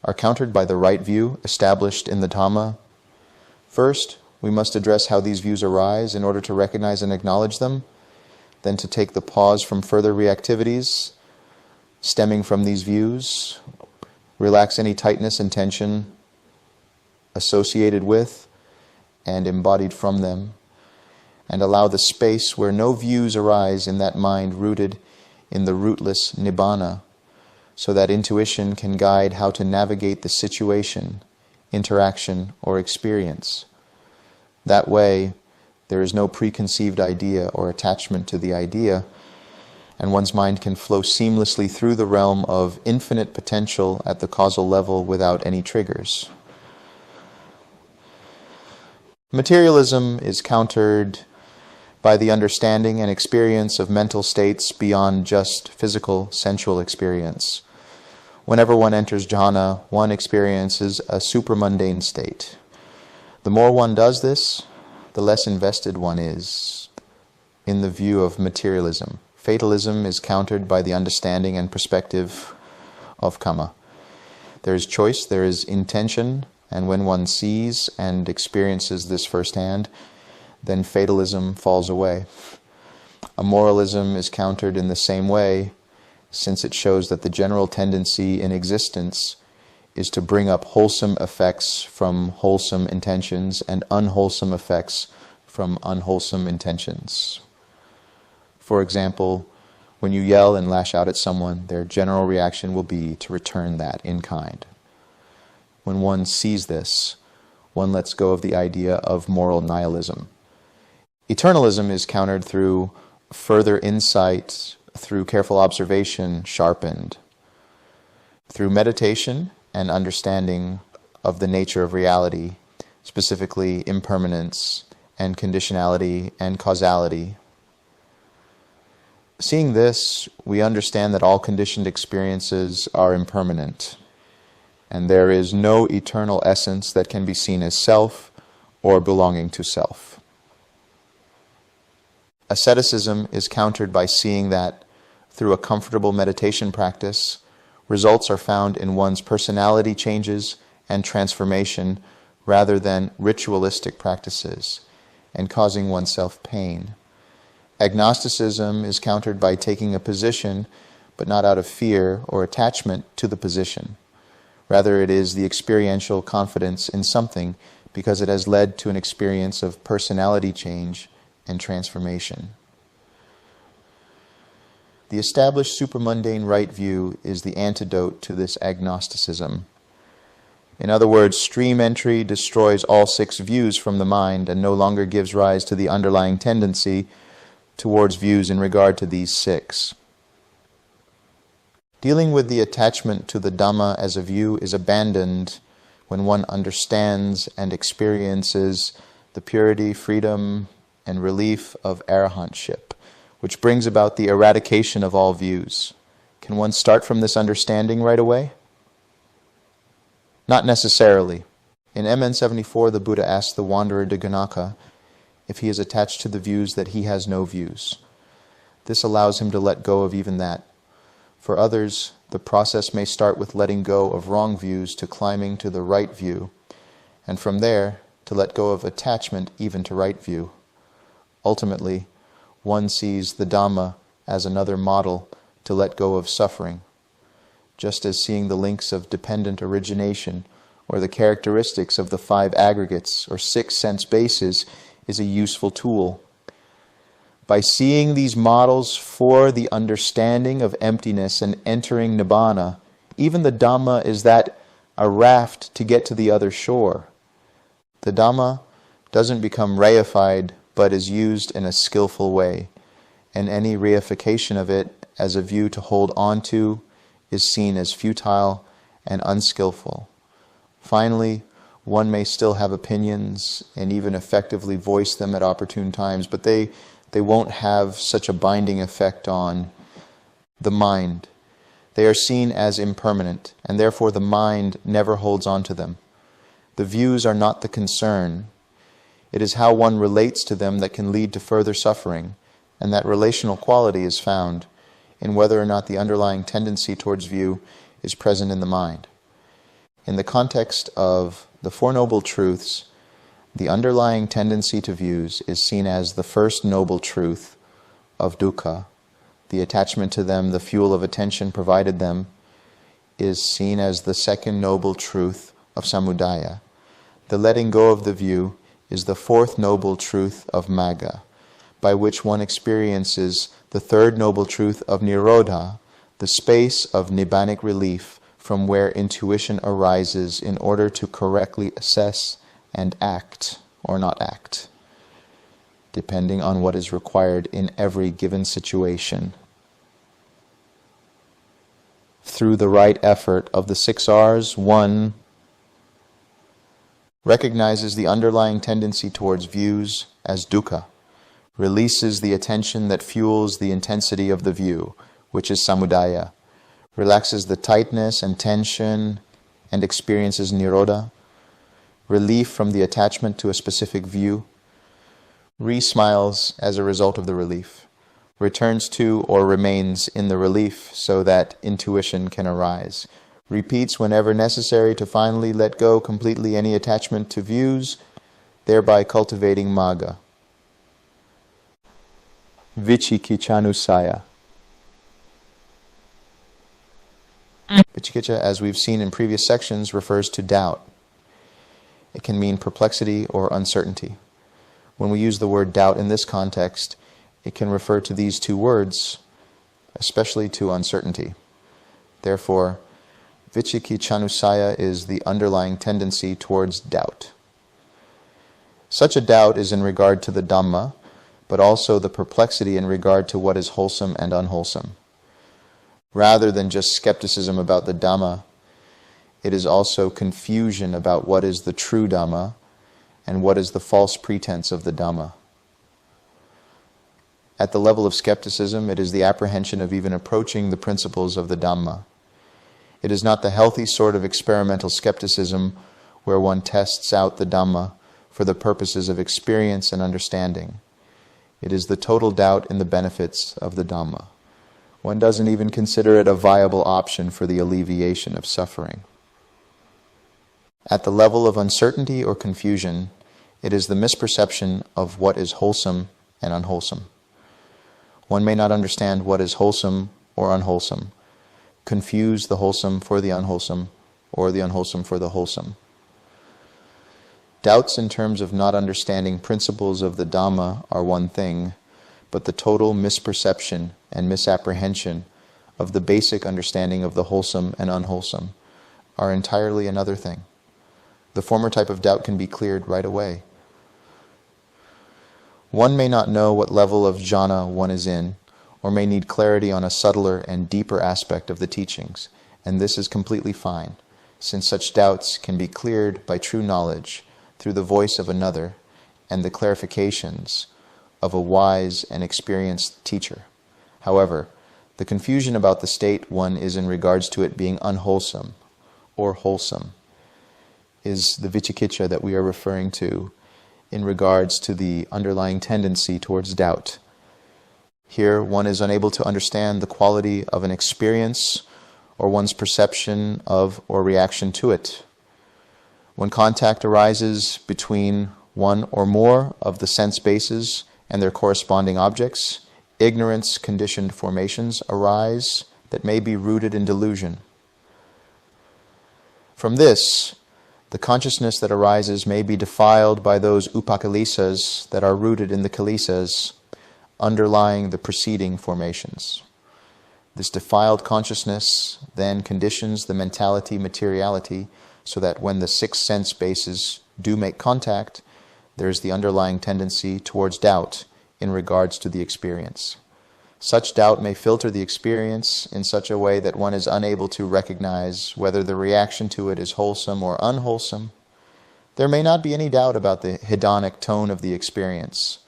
[SPEAKER 1] are countered by the right view established in the Dhamma. First, we must address how these views arise in order to recognize and acknowledge them, then to take the pause from further reactivities stemming from these views, relax any tightness and tension associated with and embodied from them, and allow the space where no views arise in that mind rooted in the rootless Nibbana, so that intuition can guide how to navigate the situation, interaction, or experience. That way, There is no preconceived idea or attachment to the idea, and one's mind can flow seamlessly through the realm of infinite potential at the causal level without any triggers. Materialism is countered by the understanding and experience of mental states beyond just physical, sensual experience. Whenever one enters jhana, one experiences a supramundane state. The more one does this, the less invested one is in the view of materialism. Fatalism is countered by the understanding and perspective of Kama. There is choice, there is intention, and when one sees and experiences this firsthand, then fatalism falls away. Amoralism is countered in the same way, since it shows that the general tendency in existence is to bring up wholesome effects from wholesome intentions and unwholesome effects from unwholesome intentions. For example, when you yell and lash out at someone, their general reaction will be to return that in kind. When one sees this, one lets go of the idea of moral nihilism. Eternalism is countered through further insight, through careful observation, sharpened. Through meditation and understanding of the nature of reality, specifically impermanence and conditionality and causality. Seeing this, we understand that all conditioned experiences are impermanent, and there is no eternal essence that can be seen as self or belonging to self. Asceticism is countered by seeing that, through a comfortable meditation practice, results are found in one's personality changes and transformation rather than ritualistic practices, and causing oneself pain. Agnosticism is countered by taking a position, but not out of fear or attachment to the position. Rather, it is the experiential confidence in something because it has led to an experience of personality change and transformation. The established supramundane right view is the antidote to this agnosticism. In other words, stream entry destroys all 6 views from the mind and no longer gives rise to the underlying tendency towards views in regard to these 6. Dealing with the attachment to the Dhamma as a view is abandoned when one understands and experiences the purity, freedom, and relief of arahantship, which brings about the eradication of all views. Can one start from this understanding right away? Not necessarily. In MN 74, the Buddha asked the wanderer Dighanaka if he is attached to the views that he has no views. This allows him to let go of even that. For others, the process may start with letting go of wrong views to climbing to the right view, and from there, to let go of attachment even to right view. Ultimately, one sees the Dhamma as another model to let go of suffering, just as seeing the links of dependent origination or the characteristics of the 5 aggregates or 6 sense bases is a useful tool. By seeing these models for the understanding of emptiness and entering Nibbana, even the Dhamma is that a raft to get to the other shore. The Dhamma doesn't become reified, but is used in a skillful way, and any reification of it as a view to hold on to is seen as futile and unskillful. Finally, one may still have opinions and even effectively voice them at opportune times, but they won't have such a binding effect on the mind. They are seen as impermanent, and therefore the mind never holds on to them. The views are not the concern. It is how one relates to them that can lead to further suffering, and that relational quality is found in whether or not the underlying tendency towards view is present in the mind. In the context of the Four Noble Truths, the underlying tendency to views is seen as the first noble truth of dukkha. The attachment to them, the fuel of attention provided them, is seen as the second noble truth of samudaya. The letting go of the view is the 4th noble truth of magga, by which one experiences the 3rd noble truth of nirodha, the space of nibbanic relief from where intuition arises in order to correctly assess and act or not act. depending on what is required in every given situation. Through the right effort of the 6 R's, one recognizes the underlying tendency towards views as dukkha, releases the attention that fuels the intensity of the view, which is samudaya, relaxes the tightness and tension and experiences niroda, relief from the attachment to a specific view, re-smiles as a result of the relief, returns to or remains in the relief so that intuition can arise, repeats whenever necessary to finally let go completely any attachment to views, thereby cultivating magga. Vicikiccanusaya. Vicikicca, as we've seen in previous sections, refers to doubt. It can mean perplexity or uncertainty. When we use the word doubt in this context, it can refer to these 2 words, especially to uncertainty. Therefore, vicikiccanusaya is the underlying tendency towards doubt. Such a doubt is in regard to the Dhamma, but also the perplexity in regard to what is wholesome and unwholesome. Rather than just skepticism about the Dhamma, it is also confusion about what is the true Dhamma and what is the false pretense of the Dhamma. At the level of skepticism, it is the apprehension of even approaching the principles of the Dhamma. It is not the healthy sort of experimental skepticism where one tests out the Dhamma for the purposes of experience and understanding. It is the total doubt in the benefits of the Dhamma. One doesn't even consider it a viable option for the alleviation of suffering. At the level of uncertainty or confusion, it is the misperception of what is wholesome and unwholesome. One may not understand what is wholesome or unwholesome, confuse the wholesome for the unwholesome, or the unwholesome for the wholesome. Doubts in terms of not understanding principles of the Dhamma are one thing, but the total misperception and misapprehension of the basic understanding of the wholesome and unwholesome are entirely another thing. The former type of doubt can be cleared right away. One may not know what level of jhana one is in, or may need clarity on a subtler and deeper aspect of the teachings, and this is completely fine, since such doubts can be cleared by true knowledge through the voice of another and the clarifications of a wise and experienced teacher. However, the confusion about the state one is in regards to it being unwholesome or wholesome is the vicikicca that we are referring to in regards to the underlying tendency towards doubt. Here, one is unable to understand the quality of an experience or one's perception of or reaction to it. When contact arises between one or more of the sense bases and their corresponding objects, ignorance-conditioned formations arise that may be rooted in delusion. From this, the consciousness that arises may be defiled by those upakalisas that are rooted in the kalisas underlying the preceding formations. This defiled consciousness then conditions the mentality-materiality so that when the 6 sense bases do make contact, there is the underlying tendency towards doubt in regards to the experience. Such doubt may filter the experience in such a way that one is unable to recognize whether the reaction to it is wholesome or unwholesome. There may not be any doubt about the hedonic tone of the experience,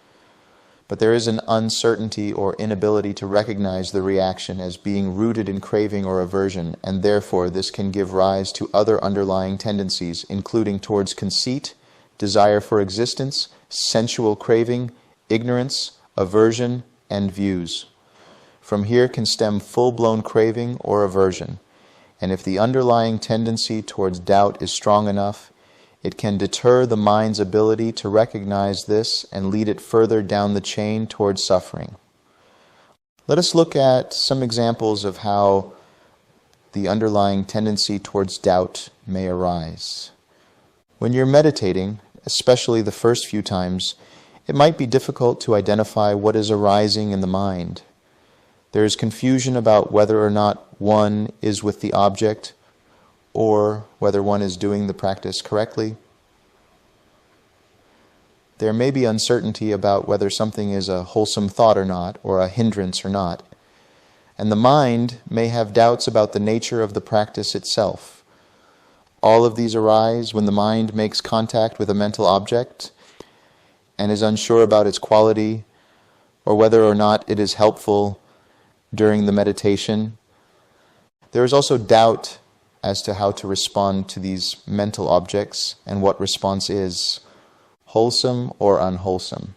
[SPEAKER 1] but there is an uncertainty or inability to recognize the reaction as being rooted in craving or aversion, and therefore this can give rise to other underlying tendencies, including towards conceit, desire for existence, sensual craving, ignorance, aversion, and views. From here can stem full-blown craving or aversion, and if the underlying tendency towards doubt is strong enough, it can deter the mind's ability to recognize this and lead it further down the chain towards suffering. Let us look at some examples of how the underlying tendency towards doubt may arise. When you're meditating, especially the first few times, it might be difficult to identify what is arising in the mind. There is confusion about whether or not one is with the object or whether one is doing the practice correctly. there may be uncertainty about whether something is a wholesome thought or not, or a hindrance or not. And the mind may have doubts about the nature of the practice itself. All of these arise when the mind makes contact with a mental object and is unsure about its quality, or whether or not it is helpful during the meditation. There is also doubt as to how to respond to these mental objects and what response is, wholesome or unwholesome.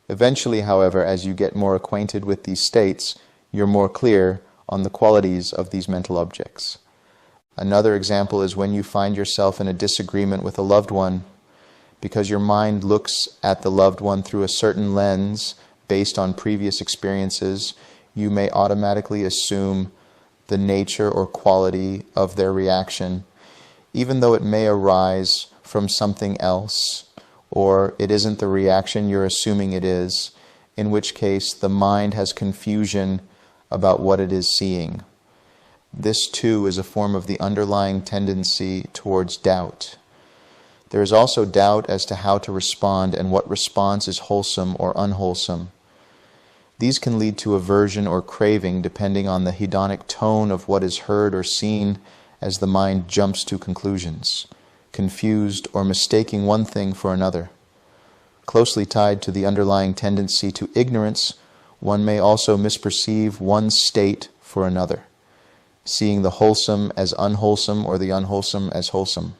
[SPEAKER 1] Eventually, however, as you get more acquainted with these states, you're more clear on the qualities of these mental objects. Another example is when you find yourself in a disagreement with a loved one, because your mind looks at the loved one through a certain lens based on previous experiences, you may automatically assume the nature or quality of their reaction, even though it may arise from something else, or it isn't the reaction you're assuming it is, in which case the mind has confusion about what it is seeing. This too is a form of the underlying tendency towards doubt. There is also doubt as to how to respond and what response is wholesome or unwholesome. These can lead to aversion or craving depending on the hedonic tone of what is heard or seen as the mind jumps to conclusions, confused or mistaking one thing for another. Closely tied to the underlying tendency to ignorance, one may also misperceive one state for another, seeing the wholesome as unwholesome or the unwholesome as wholesome,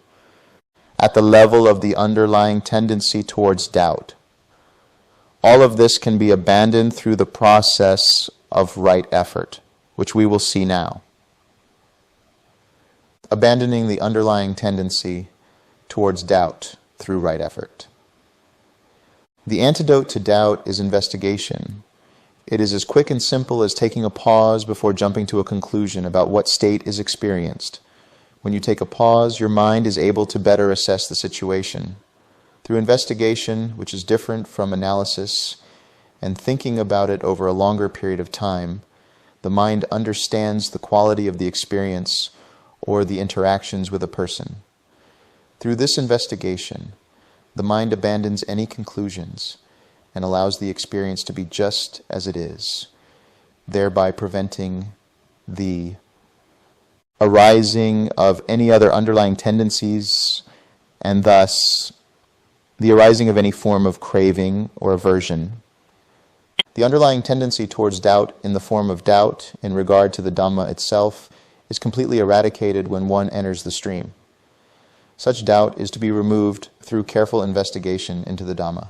[SPEAKER 1] at the level of the underlying tendency towards doubt. All of this can be abandoned through the process of right effort, which we will see now. Abandoning the underlying tendency towards doubt through right effort. The antidote to doubt is investigation. It is as quick and simple as taking a pause before jumping to a conclusion about what state is experienced. When you take a pause, your mind is able to better assess the situation. Through investigation, which is different from analysis, and thinking about it over a longer period of time, the mind understands the quality of the experience or the interactions with a person. Through this investigation, the mind abandons any conclusions and allows the experience to be just as it is, thereby preventing the arising of any other underlying tendencies and thus the arising of any form of craving or aversion. The underlying tendency towards doubt in the form of doubt in regard to the Dhamma itself is completely eradicated when one enters the stream. Such doubt is to be removed through careful investigation into the Dhamma.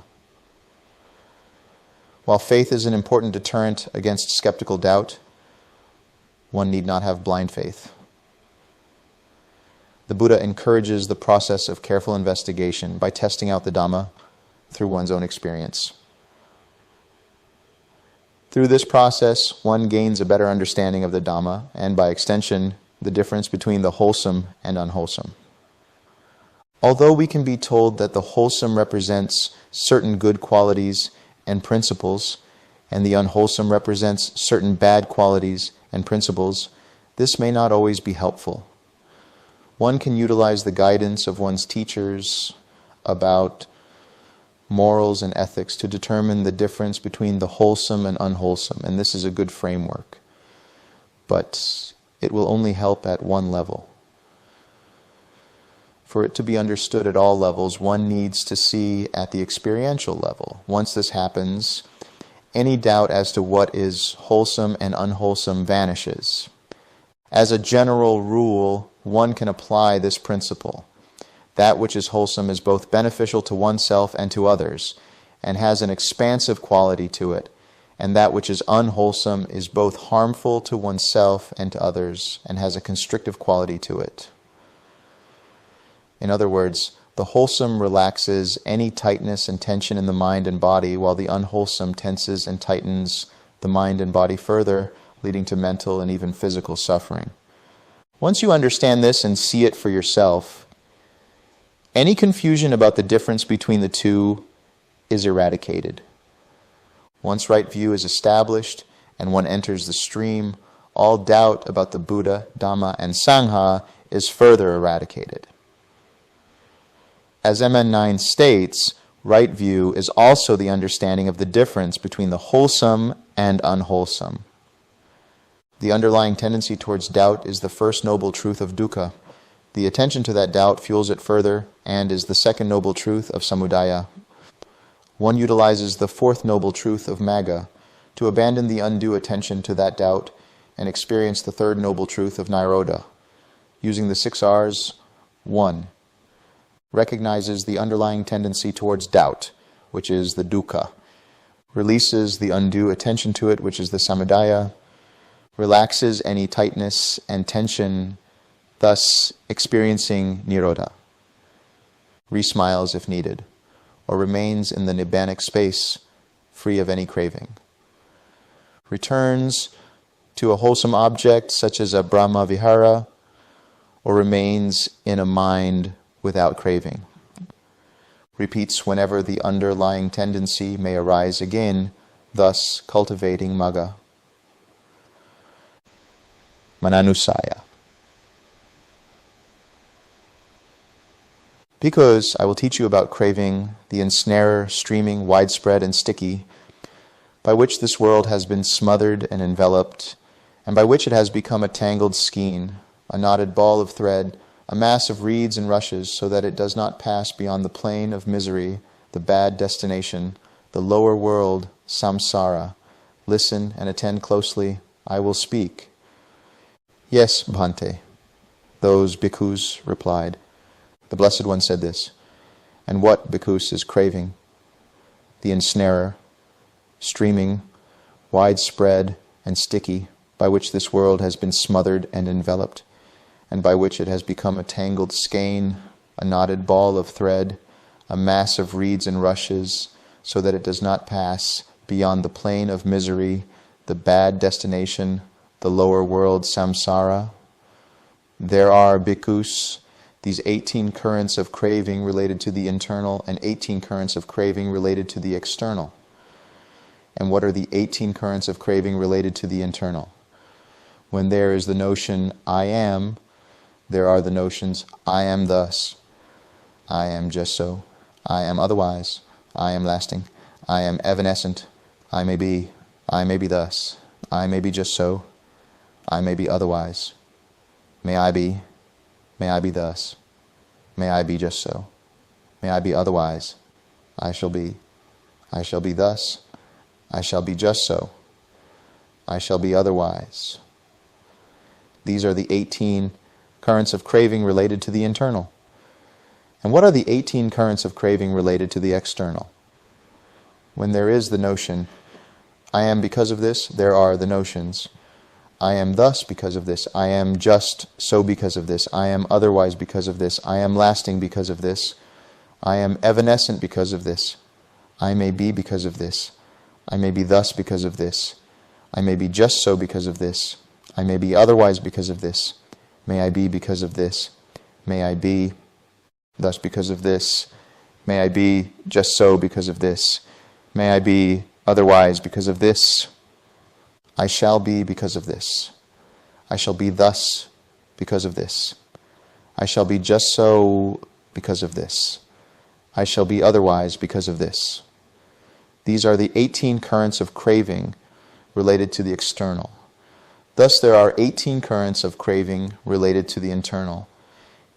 [SPEAKER 1] While faith is an important deterrent against skeptical doubt, one need not have blind faith. The Buddha encourages the process of careful investigation by testing out the Dhamma through one's own experience. Through this process, one gains a better understanding of the Dhamma and, by extension, the difference between the wholesome and unwholesome. Although we can be told that the wholesome represents certain good qualities and principles, and the unwholesome represents certain bad qualities and principles, this may not always be helpful. One can utilize the guidance of one's teachers about morals and ethics to determine the difference between the wholesome and unwholesome, and this is a good framework. But it will only help at one level. For it to be understood at all levels, one needs to see at the experiential level. Once this happens, any doubt as to what is wholesome and unwholesome vanishes. As a general rule, one can apply this principle. That which is wholesome is both beneficial to oneself and to others, and has an expansive quality to it, and that which is unwholesome is both harmful to oneself and to others, and has a constrictive quality to it. In other words, the wholesome relaxes any tightness and tension in the mind and body, while the unwholesome tenses and tightens the mind and body further, leading to mental and even physical suffering. Once you understand this and see it for yourself, any confusion about the difference between the two is eradicated. Once right view is established and one enters the stream, all doubt about the Buddha, Dhamma, and Sangha is further eradicated. As MN9 states, Right view is also the understanding of the difference between the wholesome and unwholesome. The underlying tendency towards doubt is the first noble truth of dukkha. The attention to that doubt fuels it further and is the second noble truth of samudaya. One utilizes the fourth noble truth of magga to abandon the undue attention to that doubt and experience the third noble truth of niroda. Using the 6 R's, 1. Recognizes the underlying tendency towards doubt, which is the dukkha. Releases the undue attention to it, which is the samudaya. Relaxes any tightness and tension, thus experiencing niroda. Resmiles if needed, or remains in the nibbanic space, free of any craving. Returns to a wholesome object, such as a Brahma Vihara, or remains in a mind without craving. Repeats whenever the underlying tendency may arise again, thus cultivating magga. Mananusaya. Because I will teach you about craving, the ensnarer, streaming, widespread, and sticky, by which this world has been smothered and enveloped, and by which it has become a tangled skein, a knotted ball of thread, a mass of reeds and rushes, so that it does not pass beyond the plane of misery, the bad destination, the lower world, samsara. Listen and attend closely. I will speak. Yes, Bhante, those bhikkhus replied. The Blessed One said this. And what, bhikkhus, is craving? The ensnarer, streaming, widespread, and sticky, by which this world has been smothered and enveloped, and by which it has become a tangled skein, a knotted ball of thread, a mass of reeds and rushes, so that it does not pass beyond the plane of misery, the bad destination, the lower world, samsara. There are, bhikkhus, these 18 currents of craving related to the internal and 18 currents of craving related to the external. And what are the 18 currents of craving related to the internal? When there is the notion, I am, there are the notions, I am thus, I am just so, I am otherwise, I am lasting, I am evanescent, I may be thus, I may be just so, I may be otherwise, may I be thus, may I be just so, may I be otherwise, I shall be thus, I shall be just so, I shall be otherwise. These are the 18 currents of craving related to the internal. And what are the 18 currents of craving related to the external? When there is the notion, I am because of this, there are the notions, I am thus because of this, I am just so because of this, I am otherwise because of this, I am lasting because of this, I am evanescent because of this, I may be because of this, I may be thus because of this, I may be just so because of this, I may be otherwise because of this, may I be because of this, may I be thus because of this, may I be just so because of this, may I be otherwise because of this, I shall be because of this, I shall be thus because of this, I shall be just so because of this, I shall be otherwise because of this. These are the 18 currents of craving related to the external. Thus there are 18 currents of craving related to the internal,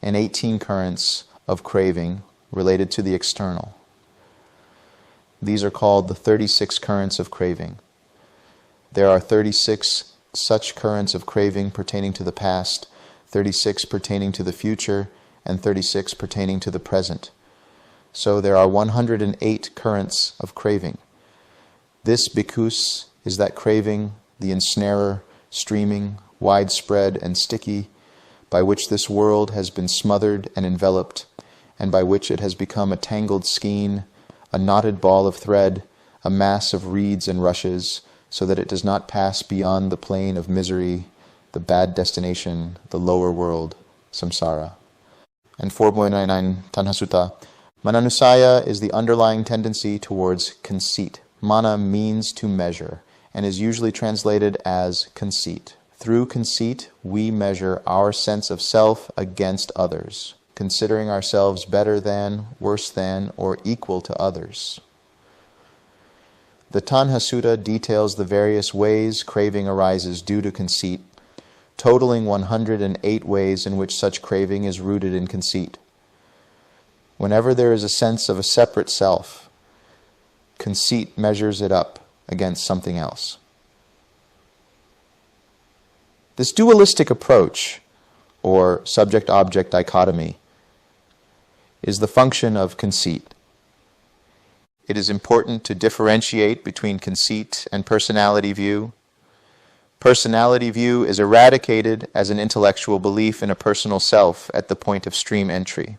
[SPEAKER 1] and 18 currents of craving related to the external. These are called the 36 currents of craving. There are 36 such currents of craving pertaining to the past, 36 pertaining to the future, and 36 pertaining to the present. So there are 108 currents of craving. This, bhikkhus, is that craving, the ensnarer, streaming, widespread, and sticky, by which this world has been smothered and enveloped, and by which it has become a tangled skein, a knotted ball of thread, a mass of reeds and rushes, so that it does not pass beyond the plane of misery, the bad destination, the lower world, samsara. And 4.99 Tanha-Sutta, Mananusaya is the underlying tendency towards conceit. Mana means to measure, and is usually translated as conceit. Through conceit, we measure our sense of self against others. considering ourselves better than, worse than, or equal to others. The Tanha-Sutta details the various ways craving arises due to conceit, totaling 108 ways in which such craving is rooted in conceit. Whenever there is a sense of a separate self, conceit measures it up against something else. This dualistic approach, or subject-object dichotomy, is the function of conceit. It is important to differentiate between conceit and personality view. Personality view is eradicated as an intellectual belief in a personal self at the point of stream entry.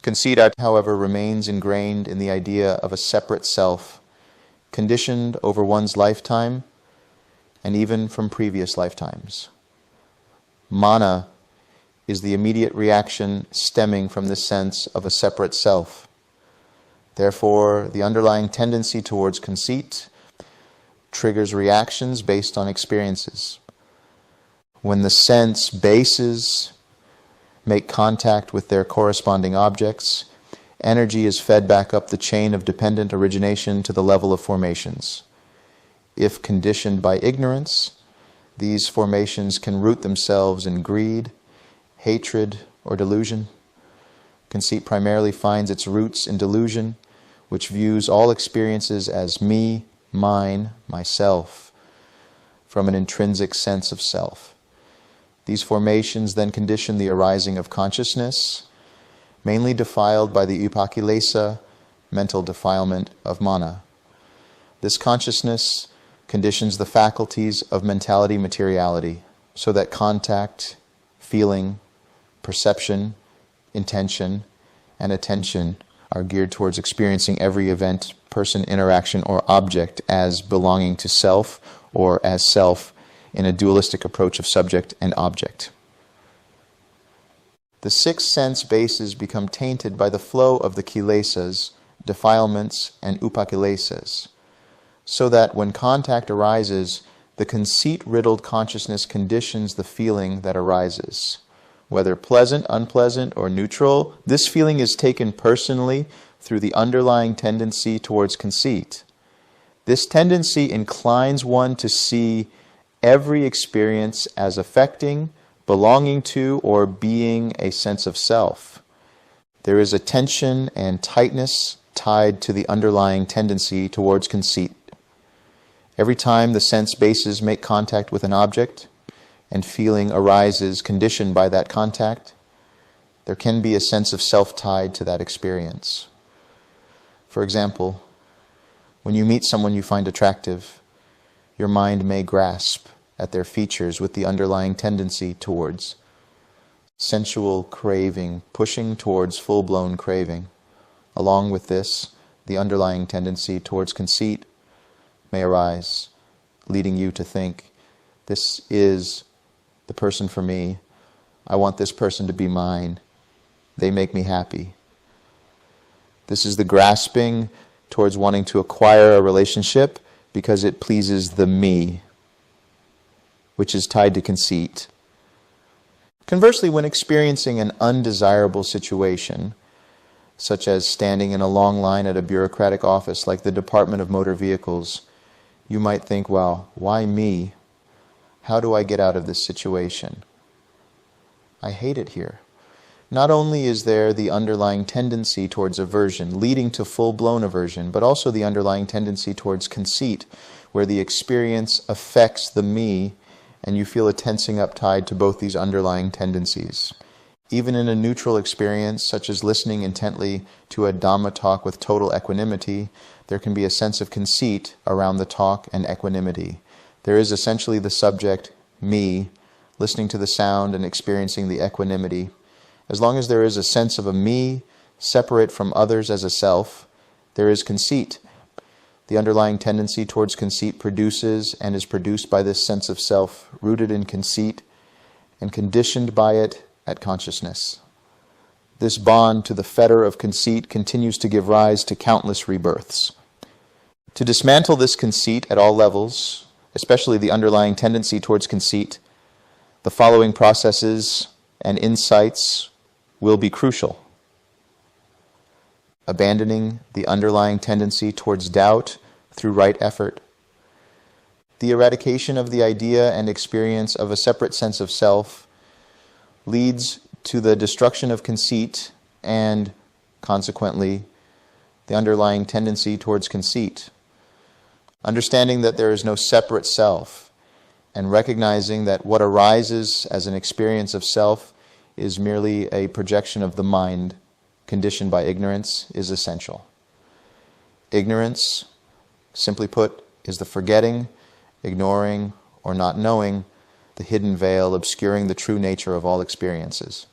[SPEAKER 1] Conceit, however, remains ingrained in the idea of a separate self, conditioned over one's lifetime and even from previous lifetimes. Mana is the immediate reaction stemming from this sense of a separate self. Therefore, the underlying tendency towards conceit triggers reactions based on experiences. When the sense bases make contact with their corresponding objects, energy is fed back up the chain of dependent origination to the level of formations. If conditioned by ignorance, these formations can root themselves in greed, hatred, or delusion. Conceit primarily finds its roots in delusion, which views all experiences as me, mine, myself, from an intrinsic sense of self. These formations then condition the arising of consciousness, mainly defiled by the upakilesa, mental defilement of mana. This consciousness conditions the faculties of mentality materiality, so that contact, feeling, perception, intention, and attention are geared towards experiencing every event, person, interaction, or object as belonging to self, or as self in a dualistic approach of subject and object. The six sense bases become tainted by the flow of the kilesas, defilements, and upakilesas, so that when contact arises, the conceit-riddled consciousness conditions the feeling that arises. Whether pleasant, unpleasant, or neutral, this feeling is taken personally through the underlying tendency towards conceit. This tendency inclines one to see every experience as affecting, belonging to, or being a sense of self. There is a tension and tightness tied to the underlying tendency towards conceit. Every time the sense bases make contact with an object, and feeling arises conditioned by that contact, there can be a sense of self tied to that experience. For example, when you meet someone you find attractive, your mind may grasp at their features with the underlying tendency towards sensual craving, pushing towards full-blown craving. Along with this, the underlying tendency towards conceit may arise, leading you to think, this is the person for me. I want this person to be mine. They make me happy. This is the grasping towards wanting to acquire a relationship because it pleases the me, which is tied to conceit. Conversely, when experiencing an undesirable situation, such as standing in a long line at a bureaucratic office like the Department of Motor Vehicles, you might think, well, why me? How do I get out of this situation? I hate it here. Not only is there the underlying tendency towards aversion, leading to full-blown aversion, but also the underlying tendency towards conceit, where the experience affects the me, and you feel a tensing up tied to both these underlying tendencies. Even in a neutral experience, such as listening intently to a Dhamma talk with total equanimity, there can be a sense of conceit around the talk and equanimity. There is essentially the subject, me, listening to the sound and experiencing the equanimity. As long as there is a sense of a me, separate from others as a self, there is conceit. The underlying tendency towards conceit produces and is produced by this sense of self, rooted in conceit and conditioned by it at consciousness. This bond to the fetter of conceit continues to give rise to countless rebirths. To dismantle this conceit at all levels, especially the underlying tendency towards conceit, the following processes and insights will be crucial. Abandoning the underlying tendency towards doubt through right effort. The eradication of the idea and experience of a separate sense of self leads to the destruction of conceit and, consequently, the underlying tendency towards conceit. Understanding that there is no separate self and recognizing that what arises as an experience of self is merely a projection of the mind conditioned by ignorance is essential. Ignorance, simply put, is the forgetting, ignoring, or not knowing the hidden veil obscuring the true nature of all experiences.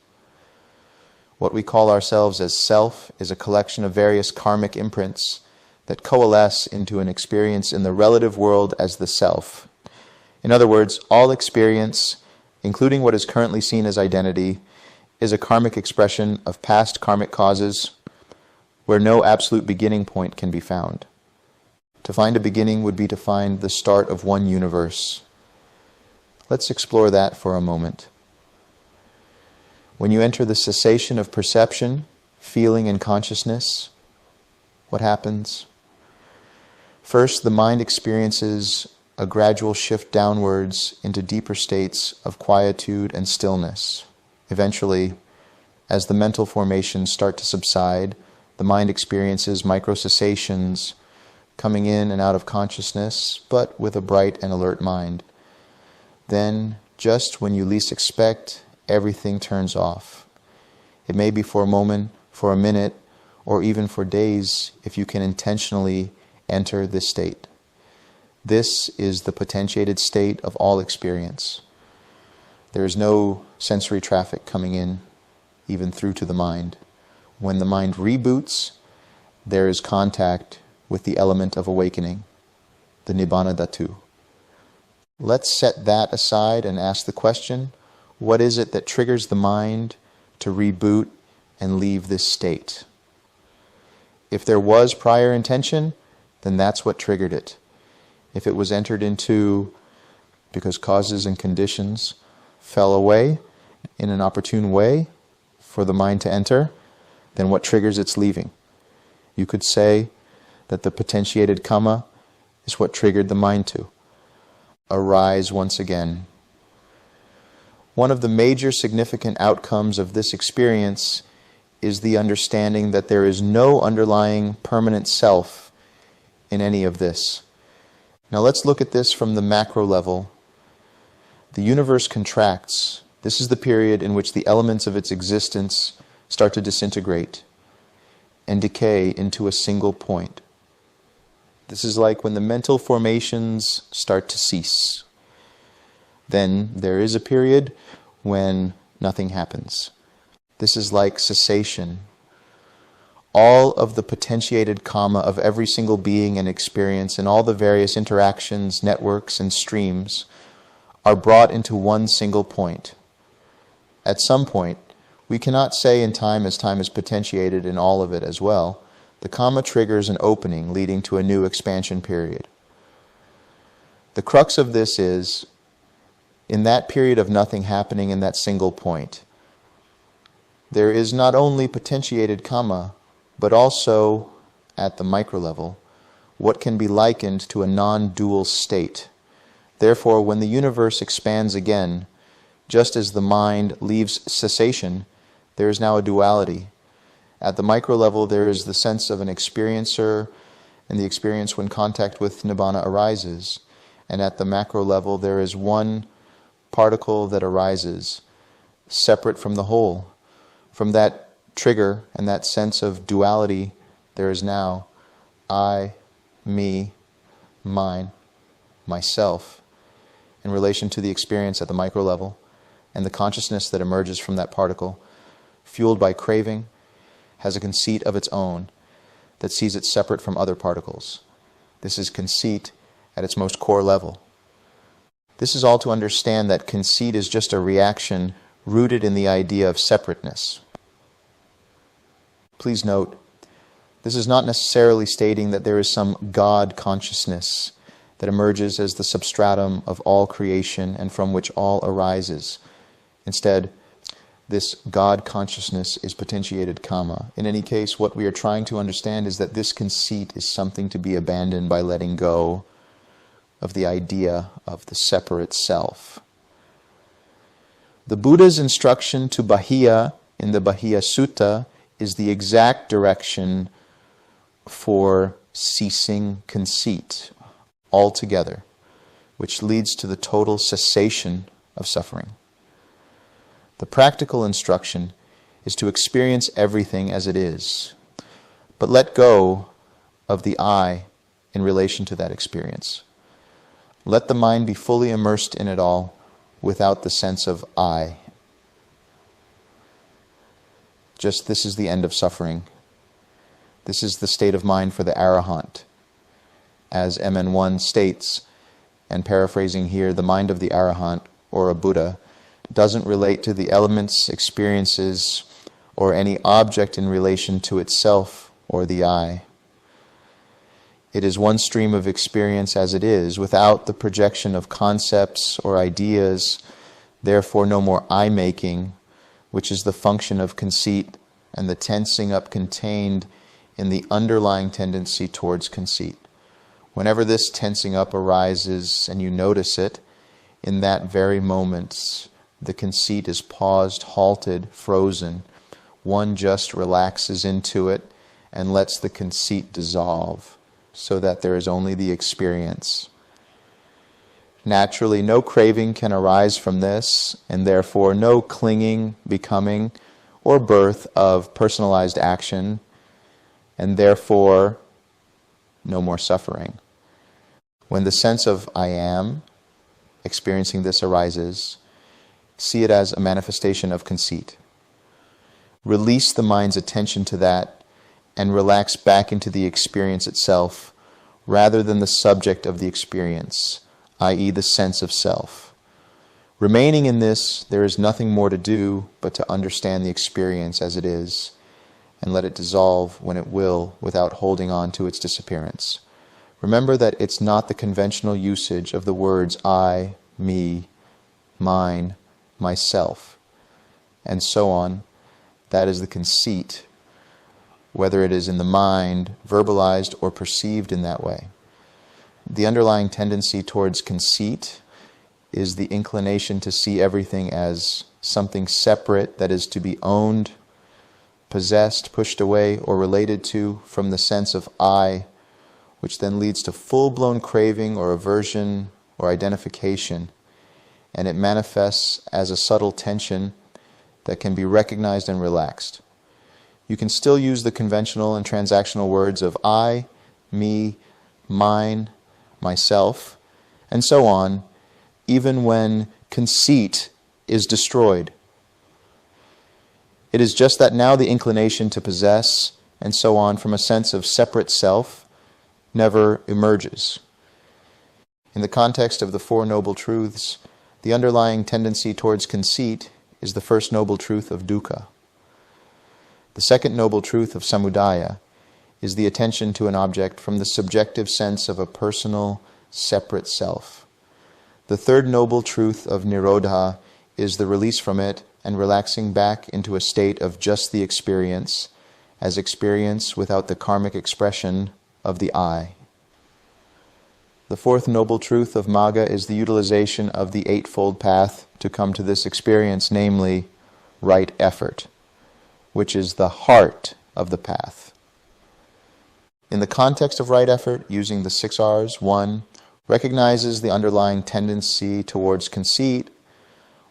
[SPEAKER 1] What we call ourselves as self is a collection of various karmic imprints that coalesce into an experience in the relative world as the self. In other words, all experience, including what is currently seen as identity, is a karmic expression of past karmic causes where no absolute beginning point can be found. To find a beginning would be to find the start of one universe. Let's explore that for a moment. When you enter the cessation of perception, feeling, and consciousness, what happens? First, the mind experiences a gradual shift downwards into deeper states of quietude and stillness. Eventually, as the mental formations start to subside, the mind experiences micro-cessations, coming in and out of consciousness, but with a bright and alert mind. Then, just when you least expect, everything turns off. It may be for a moment, for a minute, or even for days if you can intentionally enter this state. This is the potentiated state of all experience. There is no sensory traffic coming in, even through to the mind. When the mind reboots, there is contact with the element of awakening, the Nibbana Dhatu. Let's set that aside and ask the question, what is it that triggers the mind to reboot and leave this state? If there was prior intention, then that's what triggered it. If it was entered into because causes and conditions fell away in an opportune way for the mind to enter, then what triggers its leaving? You could say that the potentiated Kama is what triggered the mind to arise once again. One of the major significant outcomes of this experience is the understanding that there is no underlying permanent self in any of this. Now let's look at this from the macro level. The universe contracts. This is the period in which the elements of its existence start to disintegrate and decay into a single point. This is like when the mental formations start to cease. Then there is a period when nothing happens. This is like cessation. All of the potentiated Kama of every single being and experience and all the various interactions, networks, and streams are brought into one single point. At some point, we cannot say in time as time is potentiated in all of it as well, the Kama triggers an opening leading to a new expansion period. The crux of this is, in that period of nothing happening in that single point, there is not only potentiated Kama, but also, at the micro level, what can be likened to a non-dual state. Therefore, when the universe expands again, just as the mind leaves cessation, there is now a duality. At the micro level, there is the sense of an experiencer and the experience when contact with Nibbana arises. And at the macro level, there is one particle that arises, separate from the whole. From that trigger and that sense of duality, there is now I, me, mine, myself, in relation to the experience at the micro level, and the consciousness that emerges from that particle, fueled by craving, has a conceit of its own that sees it separate from other particles. This is conceit at its most core level. This is all to understand that conceit is just a reaction rooted in the idea of separateness. Please note, this is not necessarily stating that there is some God consciousness that emerges as the substratum of all creation and from which all arises. Instead, this God consciousness is potentiated Kama. In any case, what we are trying to understand is that this conceit is something to be abandoned by letting go of the idea of the separate self. The Buddha's instruction to Bahiya in the Bahiya Sutta is the exact direction for ceasing conceit altogether, which leads to the total cessation of suffering. The practical instruction is to experience everything as it is, but let go of the I in relation to that experience. Let the mind be fully immersed in it all without the sense of I. Just this is the end of suffering. This is the state of mind for the Arahant. As MN1 states, and paraphrasing here, the mind of the Arahant, or a Buddha, doesn't relate to the elements, experiences, or any object in relation to itself or the I. It is one stream of experience as it is, without the projection of concepts or ideas, therefore no more I-making, which is the function of conceit and the tensing up contained in the underlying tendency towards conceit. Whenever this tensing up arises and you notice it, in that very moment, the conceit is paused, halted, frozen. One just relaxes into it and lets the conceit dissolve, so that there is only the experience. Naturally, no craving can arise from this, and therefore no clinging, becoming, or birth of personalized action, and therefore no more suffering. When the sense of I am, experiencing this arises, see it as a manifestation of conceit. Release the mind's attention to that and relax back into the experience itself rather than the subject of the experience, i.e. the sense of self. Remaining in this, there is nothing more to do but to understand the experience as it is and let it dissolve when it will without holding on to its disappearance. Remember that it's not the conventional usage of the words I, me, mine, myself, and so on. That is the conceit, whether it is in the mind, verbalized, or perceived in that way. The underlying tendency towards conceit is the inclination to see everything as something separate that is to be owned, possessed, pushed away, or related to from the sense of I, which then leads to full-blown craving or aversion or identification, and it manifests as a subtle tension that can be recognized and relaxed. You can still use the conventional and transactional words of I, me, mine, myself, and so on, even when conceit is destroyed. It is just that now the inclination to possess, and so on, from a sense of separate self never emerges. In the context of the Four Noble Truths, the underlying tendency towards conceit is the first noble truth of dukkha. The second noble truth of samudaya is the attention to an object from the subjective sense of a personal, separate self. The third noble truth of nirodha is the release from it and relaxing back into a state of just the experience, as experience without the karmic expression of the I. The fourth noble truth of Magga is the utilization of the Eightfold Path to come to this experience, namely, right effort, which is the heart of the path. In the context of right effort, using the 6 R's, 1 recognizes the underlying tendency towards conceit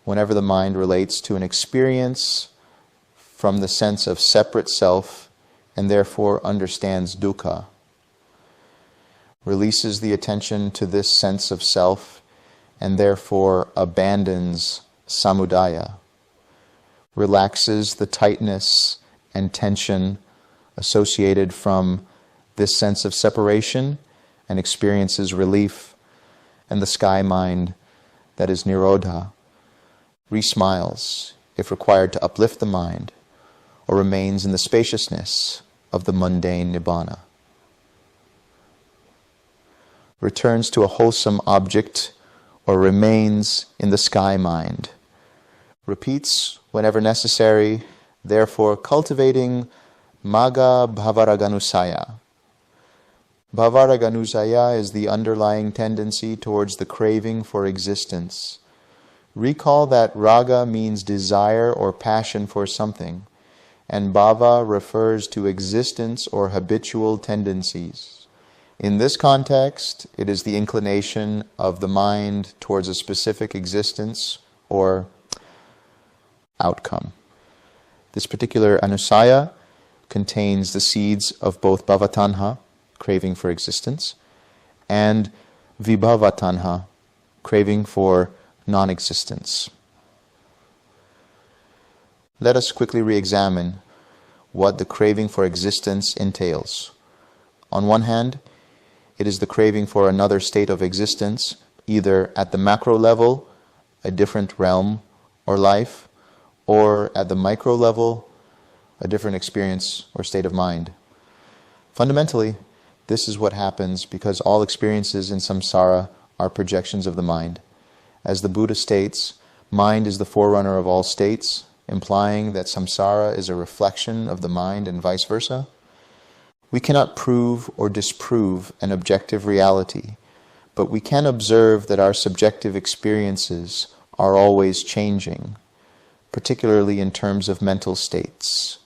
[SPEAKER 1] whenever the mind relates to an experience from the sense of separate self and therefore understands dukkha. Releases the attention to this sense of self and therefore abandons samudaya. Relaxes the tightness and tension associated from this sense of separation and experiences relief, and the sky mind, that is nirodha, re-smiles if required to uplift the mind, or remains in the spaciousness of the mundane Nibbana. Returns to a wholesome object or remains in the sky mind, repeats whenever necessary, therefore cultivating Magga Bhavaraganussaya. Bhavaraganussaya is the underlying tendency towards the craving for existence. Recall that raga means desire or passion for something, and bhava refers to existence or habitual tendencies. In this context, it is the inclination of the mind towards a specific existence or outcome. This particular anusaya contains the seeds of both bhavatanha, craving for existence, and vibhavatanha, craving for non-existence. Let us quickly re-examine what the craving for existence entails. On one hand, it is the craving for another state of existence, either at the macro level, a different realm or life, or at the micro level, a different experience or state of mind. Fundamentally, this is what happens because all experiences in samsara are projections of the mind. As the Buddha states, mind is the forerunner of all states, implying that samsara is a reflection of the mind and vice versa. We cannot prove or disprove an objective reality, but we can observe that our subjective experiences are always changing, particularly in terms of mental states.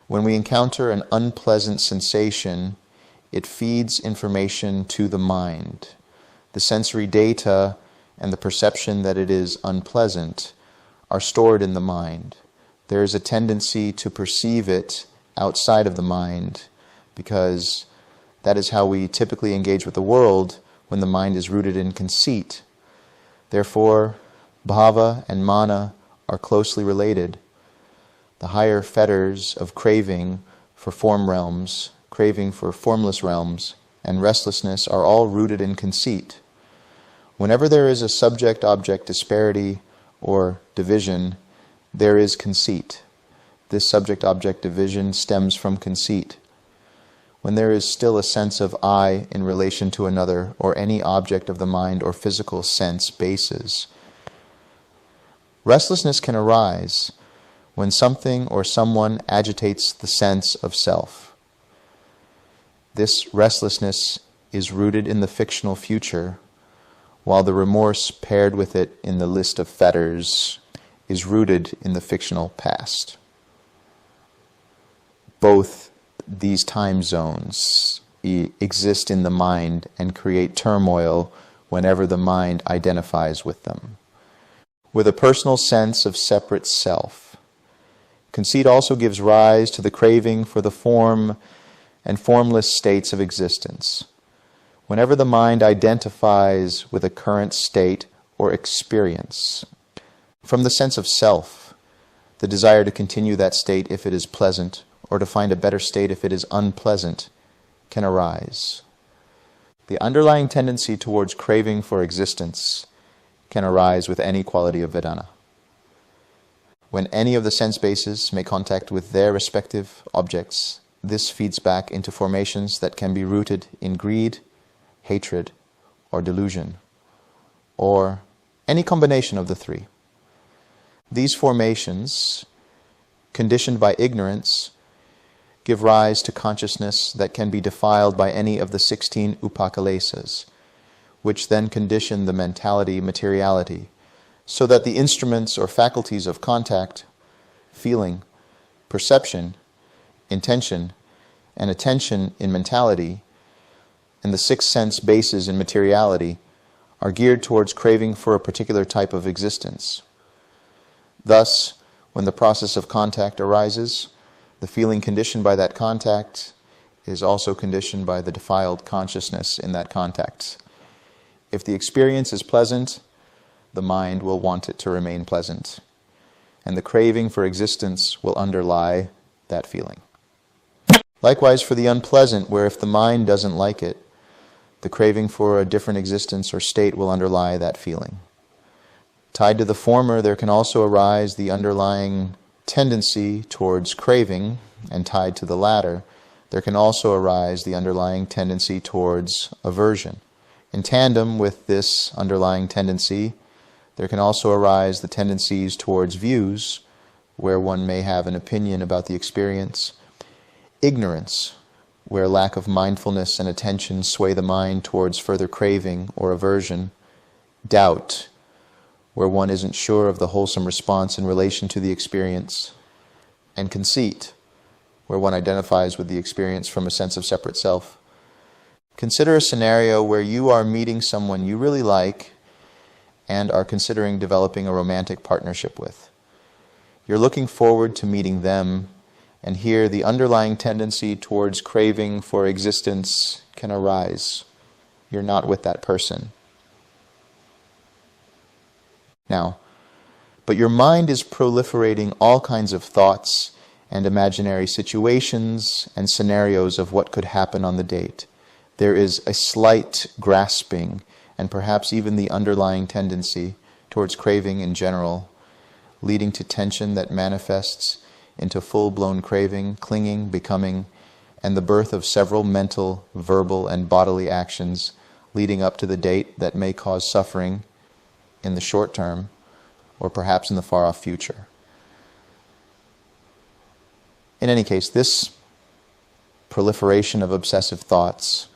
[SPEAKER 1] When we encounter an unpleasant sensation, it feeds information to the mind. The sensory data and the perception that it is unpleasant are stored in the mind. There is a tendency to perceive it outside of the mind because that is how we typically engage with the world when the mind is rooted in conceit. Therefore, bhava and mana are closely related. The higher fetters of craving for form realms, craving for formless realms, and restlessness are all rooted in conceit. Whenever there is a subject-object disparity or division, there is conceit. This subject-object division stems from conceit. When there is still a sense of I in relation to another or any object of the mind or physical sense bases, restlessness can arise when something or someone agitates the sense of self. This restlessness is rooted in the fictional future, while the remorse paired with it in the list of fetters is rooted in the fictional past. Both these time zones exist in the mind and create turmoil whenever the mind identifies with them. With a personal sense of separate self, conceit also gives rise to the craving for the form and formless states of existence. Whenever the mind identifies with a current state or experience, from the sense of self, the desire to continue that state if it is pleasant, or to find a better state if it is unpleasant, can arise. The underlying tendency towards craving for existence can arise with any quality of Vedana. When any of the sense bases make contact with their respective objects, this feeds back into formations that can be rooted in greed, hatred, or delusion, or any combination of the three. These formations, conditioned by ignorance, give rise to consciousness that can be defiled by any of the 16 upakalesas, which then condition the materiality, so that the instruments or faculties of contact, feeling, perception, intention, and attention in mentality, and the 6 sense bases in materiality are geared towards craving for a particular type of existence. Thus, when the process of contact arises, the feeling conditioned by that contact is also conditioned by the defiled consciousness in that contact. If the experience is pleasant, the mind will want it to remain pleasant, and the craving for existence will underlie that feeling. Likewise for the unpleasant, where if the mind doesn't like it, the craving for a different existence or state will underlie that feeling. Tied to the former, there can also arise the underlying tendency towards craving, and tied to the latter, there can also arise the underlying tendency towards aversion. In tandem with this underlying tendency, There can also arise the tendencies towards views, where one may have an opinion about the experience. Ignorance, where lack of mindfulness and attention sway the mind towards further craving or aversion. Doubt, where one isn't sure of the wholesome response in relation to the experience. And conceit, where one identifies with the experience from a sense of separate self. Consider a scenario where you are meeting someone you really like and are considering developing a romantic partnership with. You're looking forward to meeting them, and here the underlying tendency towards craving for existence can arise. You're not with that person. Now, but your mind is proliferating all kinds of thoughts and imaginary situations and scenarios of what could happen on the date. There is a slight grasping and perhaps even the underlying tendency towards craving in general, leading to tension that manifests into full-blown craving, clinging, becoming, and the birth of several mental, verbal, and bodily actions leading up to the date that may cause suffering in the short term, or perhaps in the far-off future. In any case, this proliferation of obsessive thoughts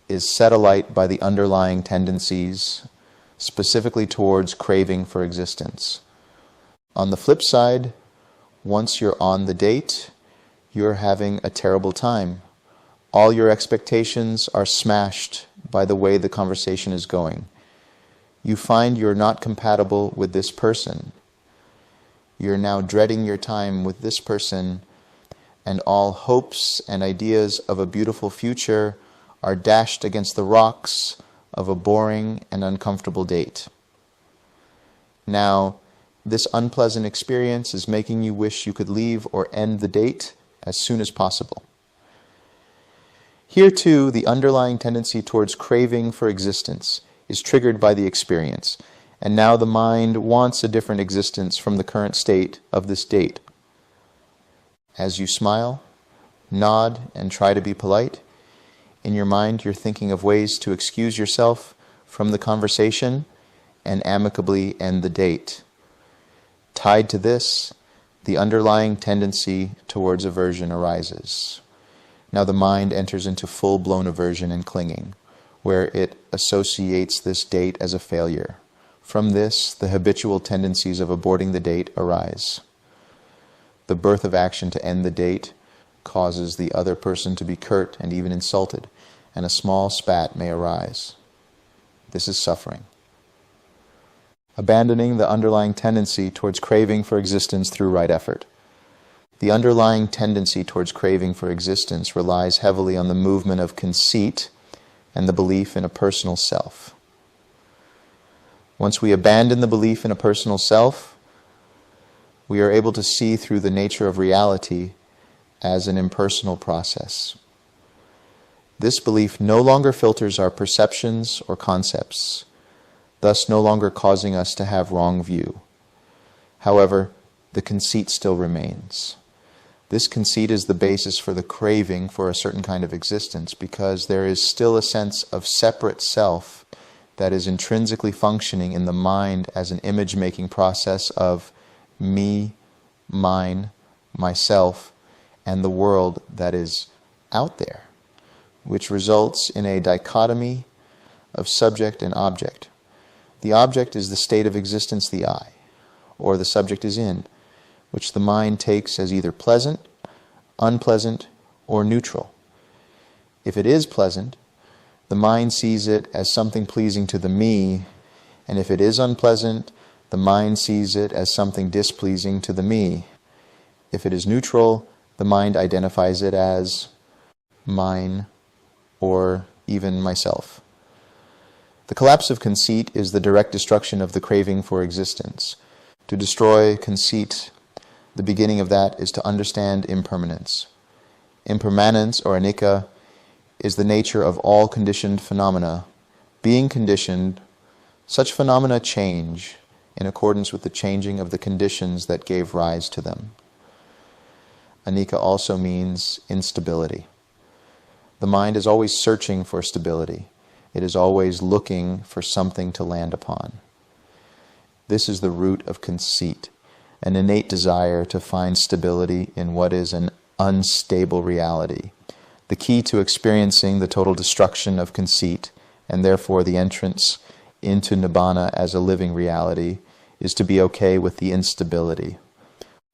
[SPEAKER 1] is set alight by the underlying tendencies, specifically towards craving for existence. On the flip side, once you're on the date, you're having a terrible time. All your expectations are smashed by the way the conversation is going. You find you're not compatible with this person. You're now dreading your time with this person, and all hopes and ideas of a beautiful future are dashed against the rocks of a boring and uncomfortable date. Now, this unpleasant experience is making you wish you could leave or end the date as soon as possible. Here too, the underlying tendency towards craving for existence is triggered by the experience, and now the mind wants a different existence from the current state of this date. As you smile, nod, and try to be polite, in your mind you're thinking of ways to excuse yourself from the conversation and amicably end the date. Tied to this, the underlying tendency towards aversion arises. Now the mind enters into full-blown aversion and clinging, where it associates this date as a failure. From this, the habitual tendencies of aborting the date arise. The birth of action to end the date causes the other person to be curt and even insulted, and a small spat may arise. This is suffering. Abandoning the underlying tendency towards craving for existence through right effort. The underlying tendency towards craving for existence relies heavily on the movement of conceit and the belief in a personal self. Once we abandon the belief in a personal self, we are able to see through the nature of reality as an impersonal process. This belief no longer filters our perceptions or concepts, thus no longer causing us to have wrong view. However, the conceit still remains. This conceit is the basis for the craving for a certain kind of existence, because there is still a sense of separate self that is intrinsically functioning in the mind as an image-making process of me, mine, myself, and the world that is out there, which results in a dichotomy of subject and object. The object is the state of existence, the I, or the subject is in, which the mind takes as either pleasant, unpleasant, or neutral. If it is pleasant, the mind sees it as something pleasing to the me, and if it is unpleasant, the mind sees it as something displeasing to the me. If it is neutral, the mind identifies it as mine or even myself. The collapse of conceit is the direct destruction of the craving for existence. To destroy conceit, the beginning of that is to understand impermanence. Impermanence, or anicca, is the nature of all conditioned phenomena. Being conditioned, such phenomena change in accordance with the changing of the conditions that gave rise to them. Anicca also means instability. The mind is always searching for stability. It is always looking for something to land upon. This is the root of conceit, an innate desire to find stability in what is an unstable reality. The key to experiencing the total destruction of conceit, and therefore the entrance into Nibbana as a living reality, is to be okay with the instability.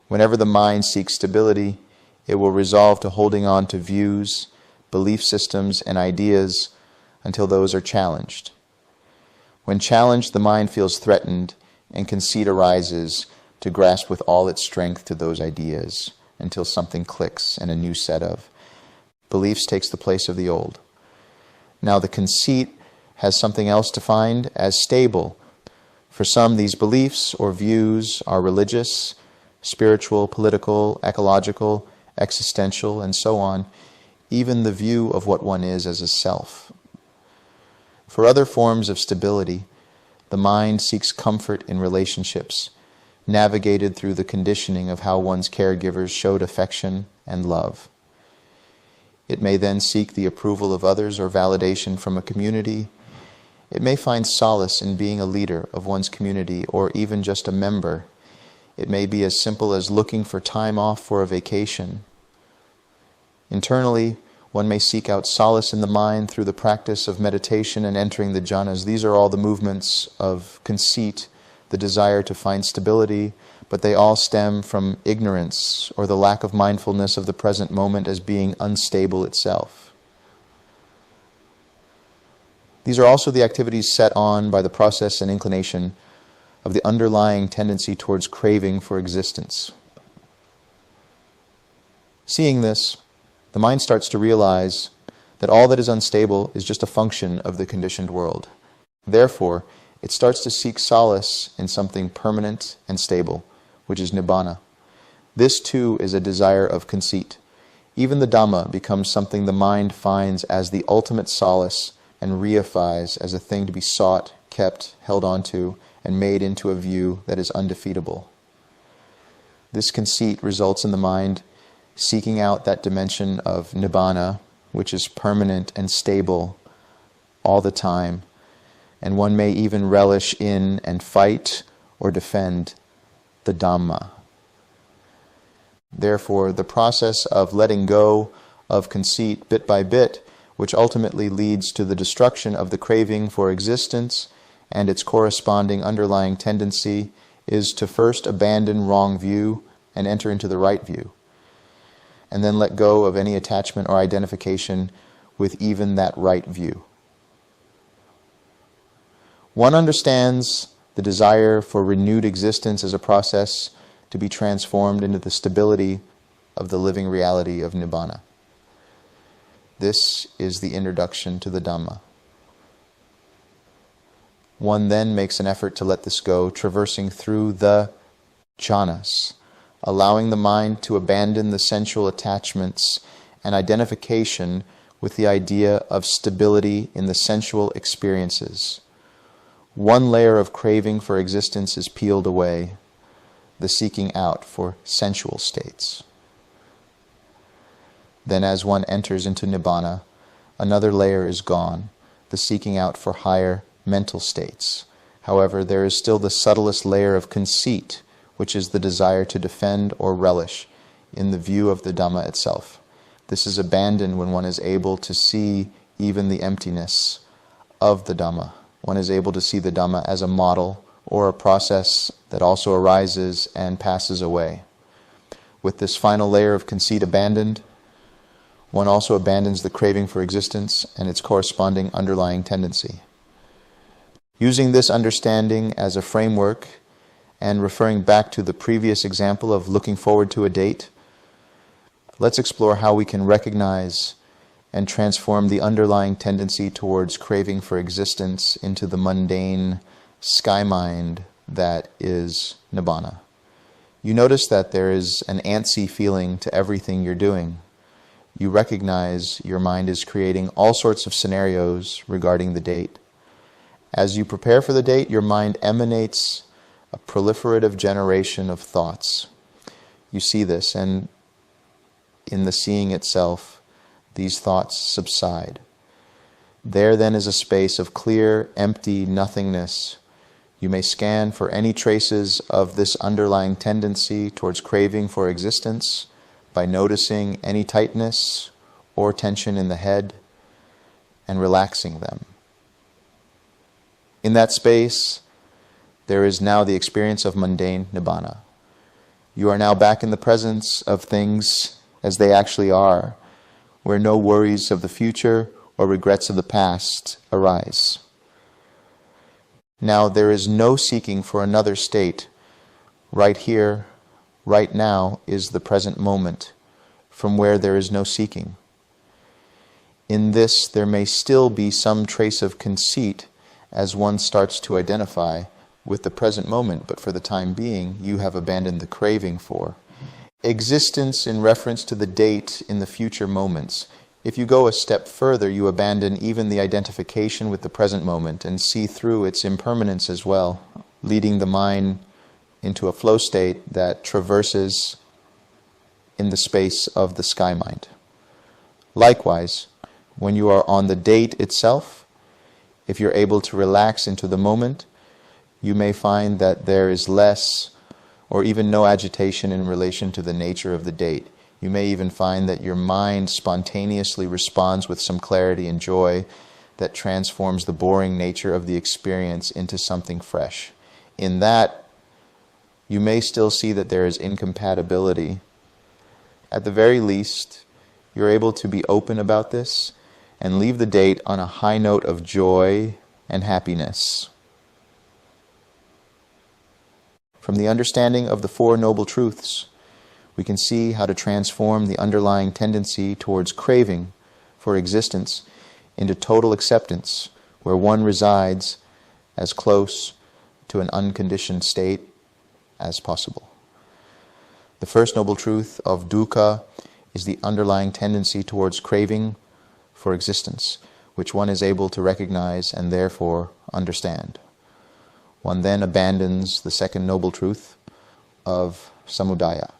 [SPEAKER 1] Whenever the mind seeks stability, it will resolve to holding on to views, belief systems, and ideas until those are challenged. When challenged, the mind feels threatened, and conceit arises to grasp with all its strength to those ideas until something clicks and a new set of beliefs takes the place of the old. Now the conceit has something else defined as stable. For some, these beliefs or views are religious, spiritual, political, ecological, existential, and so on, even the view of what one is as a self. For other forms of stability, the mind seeks comfort in relationships, navigated through the conditioning of how one's caregivers showed affection and love. It may then seek the approval of others or validation from a community. It may find solace in being a leader of one's community or even just a member. It may be as simple as looking for time off for a vacation. Internally, one may seek out solace in the mind through the practice of meditation and entering the jhanas. These are all the movements of conceit, the desire to find stability, but they all stem from ignorance or the lack of mindfulness of the present moment as being unstable itself. These are also the activities set on by the process and inclination of the underlying tendency towards craving for existence. Seeing this, the mind starts to realize that all that is unstable is just a function of the conditioned world. Therefore, it starts to seek solace in something permanent and stable, which is Nibbana. This too is a desire of conceit. Even the Dhamma becomes something the mind finds as the ultimate solace and reifies as a thing to be sought, kept, held onto, and made into a view that is undefeatable. This conceit results in the mind seeking out that dimension of Nibbana, which is permanent and stable all the time, and one may even relish in and fight or defend the Dhamma. Therefore, the process of letting go of conceit bit by bit, which ultimately leads to the destruction of the craving for existence and its corresponding underlying tendency, is to first abandon wrong view and enter into the right view, and then let go of any attachment or identification with even that right view. One understands the desire for renewed existence as a process to be transformed into the stability of the living reality of Nibbana. This is the introduction to the Dhamma. One then makes an effort to let this go, traversing through the jhanas, allowing the mind to abandon the sensual attachments and identification with the idea of stability in the sensual experiences. One layer of craving for existence is peeled away, the seeking out for sensual states. Then as one enters into Nibbana, another layer is gone, the seeking out for higher mental states. However, there is still the subtlest layer of conceit, which is the desire to defend or relish in the view of the Dhamma itself. This is abandoned when one is able to see even the emptiness of the Dhamma. One is able to see the Dhamma as a model or a process that also arises and passes away. With this final layer of conceit abandoned, one also abandons the craving for existence and its corresponding underlying tendency. Using this understanding as a framework and referring back to the previous example of looking forward to a date, let's explore how we can recognize and transform the underlying tendency towards craving for existence into the mundane sky mind that is Nibbana. You notice that there is an antsy feeling to everything you're doing. You recognize your mind is creating all sorts of scenarios regarding the date. As you prepare for the date, your mind emanates a proliferative generation of thoughts. You see this, and in the seeing itself, these thoughts subside. There then is a space of clear, empty nothingness. You may scan for any traces of this underlying tendency towards craving for existence by noticing any tightness or tension in the head and relaxing them. In that space, there is now the experience of mundane Nibbana. You are now back in the presence of things as they actually are, where no worries of the future or regrets of the past arise. Now there is no seeking for another state. Right here, right now is the present moment, from where there is no seeking. In this, there may still be some trace of conceit as one starts to identify with the present moment, but for the time being, you have abandoned the craving for existence in reference to the date in the future moments. If you go a step further, you abandon even the identification with the present moment and see through its impermanence as well, leading the mind into a flow state that traverses in the space of the sky mind. Likewise, when you are on the date itself, if you're able to relax into the moment, you may find that there is less or even no agitation in relation to the nature of the date. You may even find that your mind spontaneously responds with some clarity and joy that transforms the boring nature of the experience into something fresh. In that, you may still see that there is incompatibility. At the very least, you're able to be open about this and leave the date on a high note of joy and happiness. From the understanding of the Four Noble Truths, we can see how to transform the underlying tendency towards craving for existence into total acceptance, where one resides as close to an unconditioned state as possible. The first noble truth of dukkha is the underlying tendency towards craving for existence, which one is able to recognize and therefore understand. One then abandons the second noble truth of samudaya,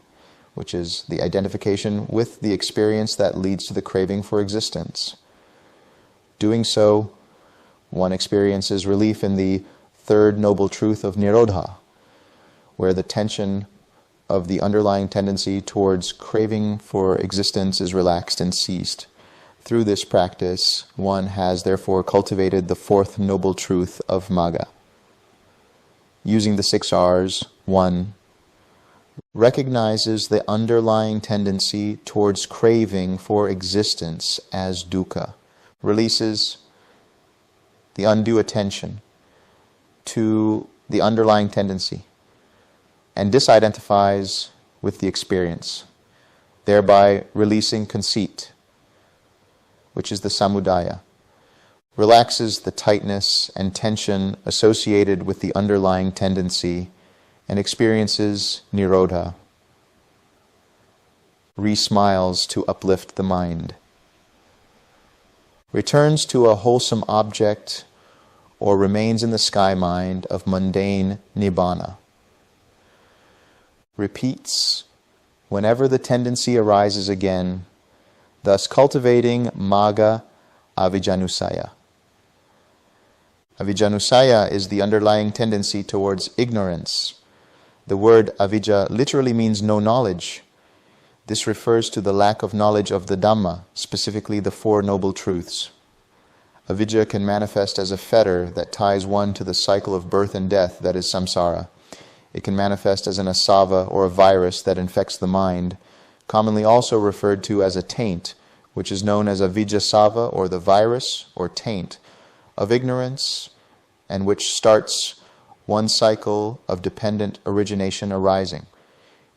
[SPEAKER 1] which is the identification with the experience that leads to the craving for existence. Doing so, one experiences relief in the third noble truth of nirodha, where the tension of the underlying tendency towards craving for existence is relaxed and ceased. Through this practice, one has therefore cultivated the fourth noble truth of magga. Using the 6 R's, one recognizes the underlying tendency towards craving for existence as dukkha, releases the undue attention to the underlying tendency, and disidentifies with the experience, thereby releasing conceit, which is the samudaya, relaxes the tightness and tension associated with the underlying tendency, and experiences nirodha, re-smiles to uplift the mind, returns to a wholesome object, or remains in the sky mind of mundane Nibbana, repeats whenever the tendency arises again, thus cultivating magga avijjanusaya. Avijjanusaya is the underlying tendency towards ignorance. The word avijja literally means no knowledge. This refers to the lack of knowledge of the Dhamma, specifically the Four Noble Truths. Avijja can manifest as a fetter that ties one to the cycle of birth and death, that is samsara. It can manifest as an asava or a virus that infects the mind, commonly also referred to as a taint, which is known as avijjasava, or the virus or taint of ignorance, and which starts one cycle of dependent origination arising.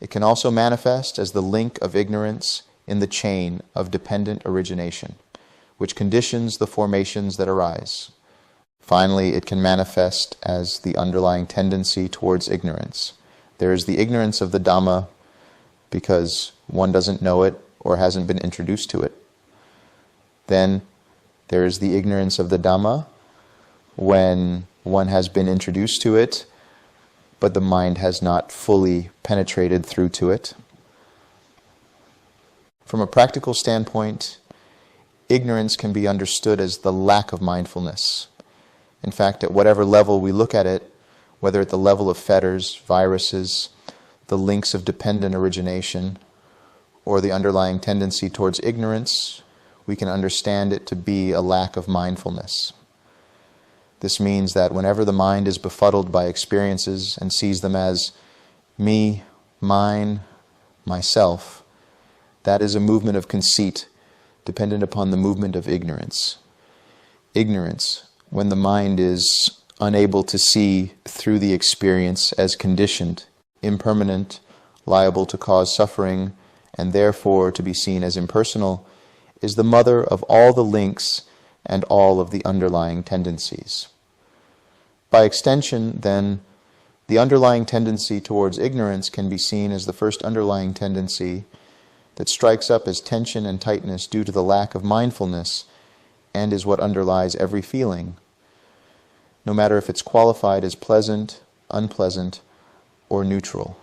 [SPEAKER 1] It can also manifest as the link of ignorance in the chain of dependent origination, which conditions the formations that arise. Finally, it can manifest as the underlying tendency towards ignorance. There is the ignorance of the Dhamma because one doesn't know it or hasn't been introduced to it. Then there is the ignorance of the Dhamma when one has been introduced to it, but the mind has not fully penetrated through to it. From a practical standpoint, ignorance can be understood as the lack of mindfulness. In fact, at whatever level we look at it, whether at the level of fetters, viruses, the links of dependent origination, or the underlying tendency towards ignorance, we can understand it to be a lack of mindfulness. This means that whenever the mind is befuddled by experiences and sees them as me, mine, myself, that is a movement of conceit dependent upon the movement of ignorance. Ignorance, when the mind is unable to see through the experience as conditioned, impermanent, liable to cause suffering, and therefore to be seen as impersonal, is the mother of all the links and all of the underlying tendencies. By extension, then, the underlying tendency towards ignorance can be seen as the first underlying tendency that strikes up as tension and tightness due to the lack of mindfulness, and is what underlies every feeling, no matter if it's qualified as pleasant, unpleasant, or neutral.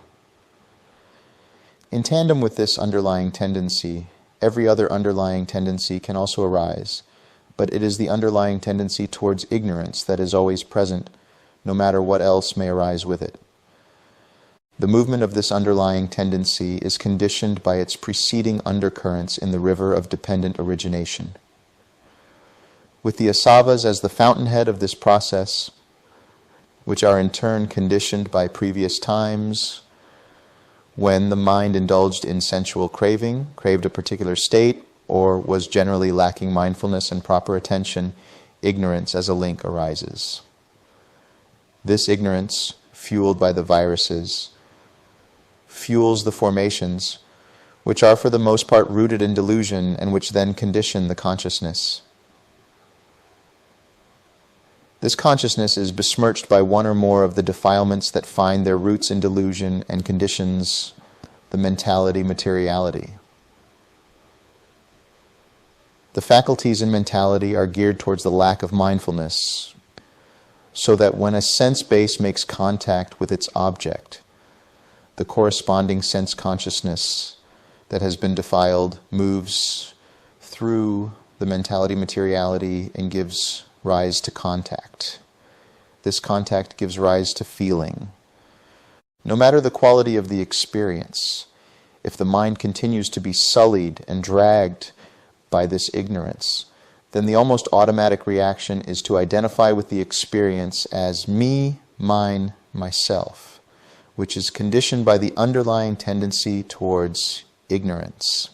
[SPEAKER 1] In tandem with this underlying tendency, every other underlying tendency can also arise, but it is the underlying tendency towards ignorance that is always present, no matter what else may arise with it. The movement of this underlying tendency is conditioned by its preceding undercurrents in the river of dependent origination. With the asavas as the fountainhead of this process, which are in turn conditioned by previous times, when the mind indulged in sensual craving, craved a particular state, or was generally lacking mindfulness and proper attention, ignorance as a link arises. This ignorance, fueled by the viruses, fuels the formations, which are for the most part rooted in delusion and which then condition the consciousness. This consciousness is besmirched by one or more of the defilements that find their roots in delusion and conditions the mentality materiality. The faculties in mentality are geared towards the lack of mindfulness, so that when a sense base makes contact with its object, the corresponding sense consciousness that has been defiled moves through the mentality materiality and gives rise to contact. This contact gives rise to feeling. No matter the quality of the experience, if the mind continues to be sullied and dragged by this ignorance, then the almost automatic reaction is to identify with the experience as me, mine, myself, which is conditioned by the underlying tendency towards ignorance.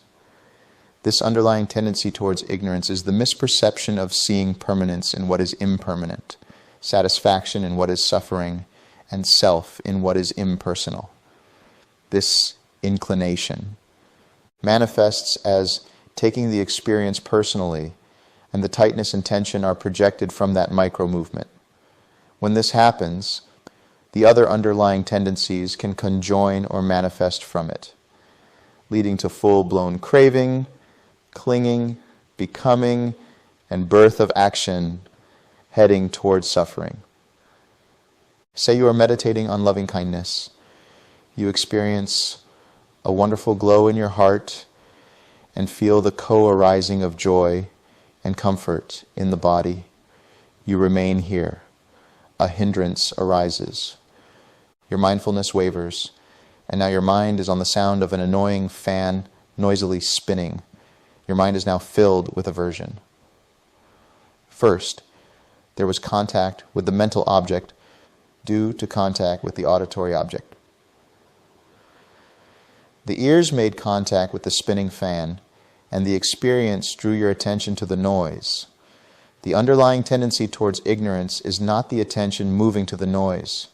[SPEAKER 1] This underlying tendency towards ignorance is the misperception of seeing permanence in what is impermanent, satisfaction in what is suffering, and self in what is impersonal. This inclination manifests as taking the experience personally, and the tightness and tension are projected from that micro-movement. When this happens, the other underlying tendencies can conjoin or manifest from it, leading to full-blown craving, clinging, becoming, and birth of action heading towards suffering. Say you are meditating on loving kindness. You experience a wonderful glow in your heart and feel the co-arising of joy and comfort in the body. You remain here. A hindrance arises. Your mindfulness wavers, and now your mind is on the sound of an annoying fan noisily spinning. Your mind is now filled with aversion. First, there was contact with the mental object due to contact with the auditory object. The ears made contact with the spinning fan, and the experience drew your attention to the noise. The underlying tendency towards ignorance is not the attention moving to the noise.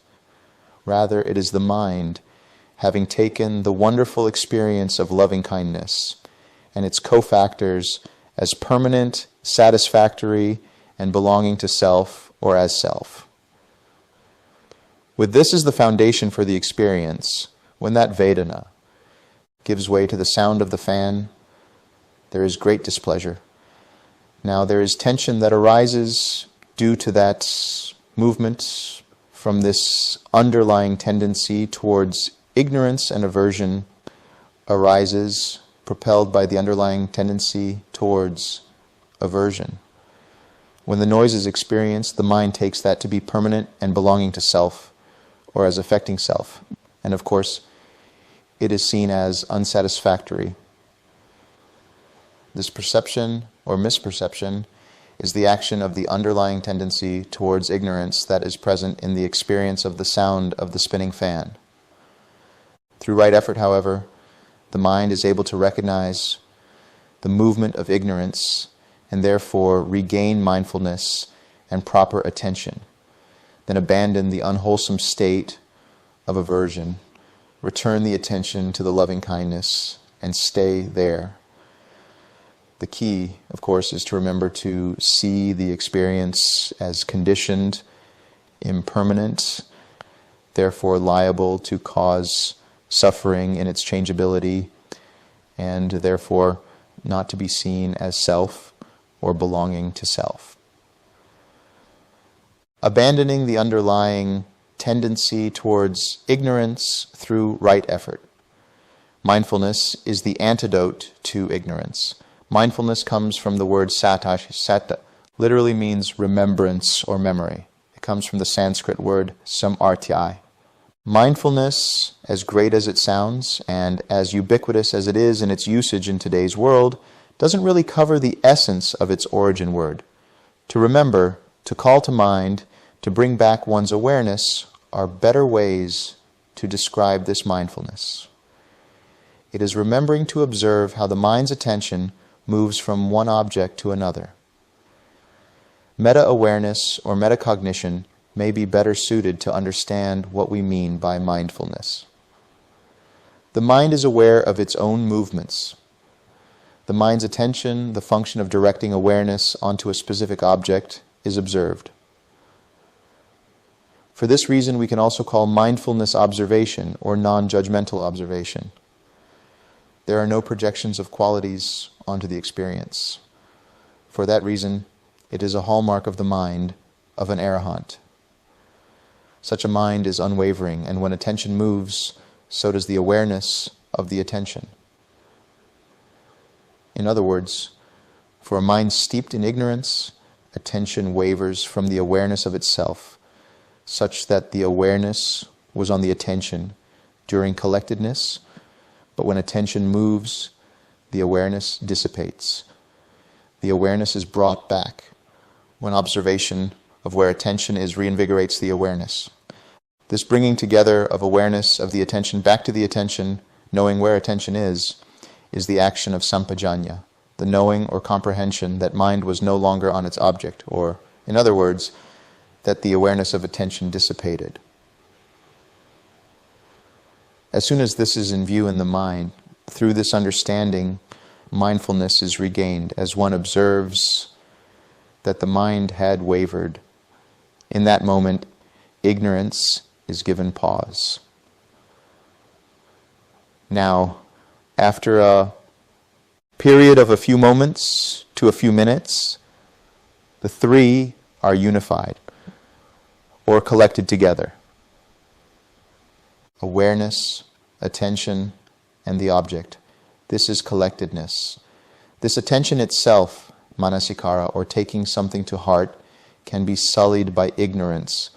[SPEAKER 1] Rather, it is the mind, having taken the wonderful experience of loving kindness and its cofactors as permanent, satisfactory, and belonging to self or as self. With this as the foundation for the experience, when that Vedana gives way to the sound of the fan, there is great displeasure. Now there is tension that arises due to that movement from this underlying tendency towards ignorance, and aversion arises propelled by the underlying tendency towards aversion. When the noise is experienced, the mind takes that to be permanent and belonging to self, or as affecting self. And of course, it is seen as unsatisfactory. This perception or misperception is the action of the underlying tendency towards ignorance that is present in the experience of the sound of the spinning fan. Through right effort, however, the mind is able to recognize the movement of ignorance and therefore regain mindfulness and proper attention, then abandon the unwholesome state of aversion, return the attention to the loving kindness, and stay there. The key, of course, is to remember to see the experience as conditioned, impermanent, therefore liable to cause suffering in its changeability, and therefore not to be seen as self or belonging to self. Abandoning the underlying tendency towards ignorance through right effort. Mindfulness is the antidote to ignorance. Mindfulness comes from the word sata, literally means remembrance or memory. It comes from the Sanskrit word samartyai. Mindfulness, as great as it sounds, and as ubiquitous as it is in its usage in today's world, doesn't really cover the essence of its origin word. To remember, to call to mind, to bring back one's awareness are better ways to describe this mindfulness. It is remembering to observe how the mind's attention moves from one object to another. Meta-awareness or metacognition may be better suited to understand what we mean by mindfulness. The mind is aware of its own movements. The mind's attention, the function of directing awareness onto a specific object, is observed. For this reason, we can also call mindfulness observation or non-judgmental observation. There are no projections of qualities onto the experience. For that reason, it is a hallmark of the mind of an arahant. Such a mind is unwavering, and when attention moves, so does the awareness of the attention. In other words, for a mind steeped in ignorance, attention wavers from the awareness of itself, such that the awareness was on the attention during collectedness, but when attention moves, the awareness dissipates. The awareness is brought back when observation of where attention is reinvigorates the awareness. This bringing together of awareness of the attention back to the attention, knowing where attention is the action of sampajanya, the knowing or comprehension that mind was no longer on its object, or, in other words, that the awareness of attention dissipated. As soon as this is in view in the mind, through this understanding, mindfulness is regained as one observes that the mind had wavered. In that moment, ignorance is given pause. Now, after a period of a few moments to a few minutes, the three are unified or collected together. Awareness, attention, and the object. This is collectedness. This attention itself, manasikara, or taking something to heart, can be sullied by ignorance,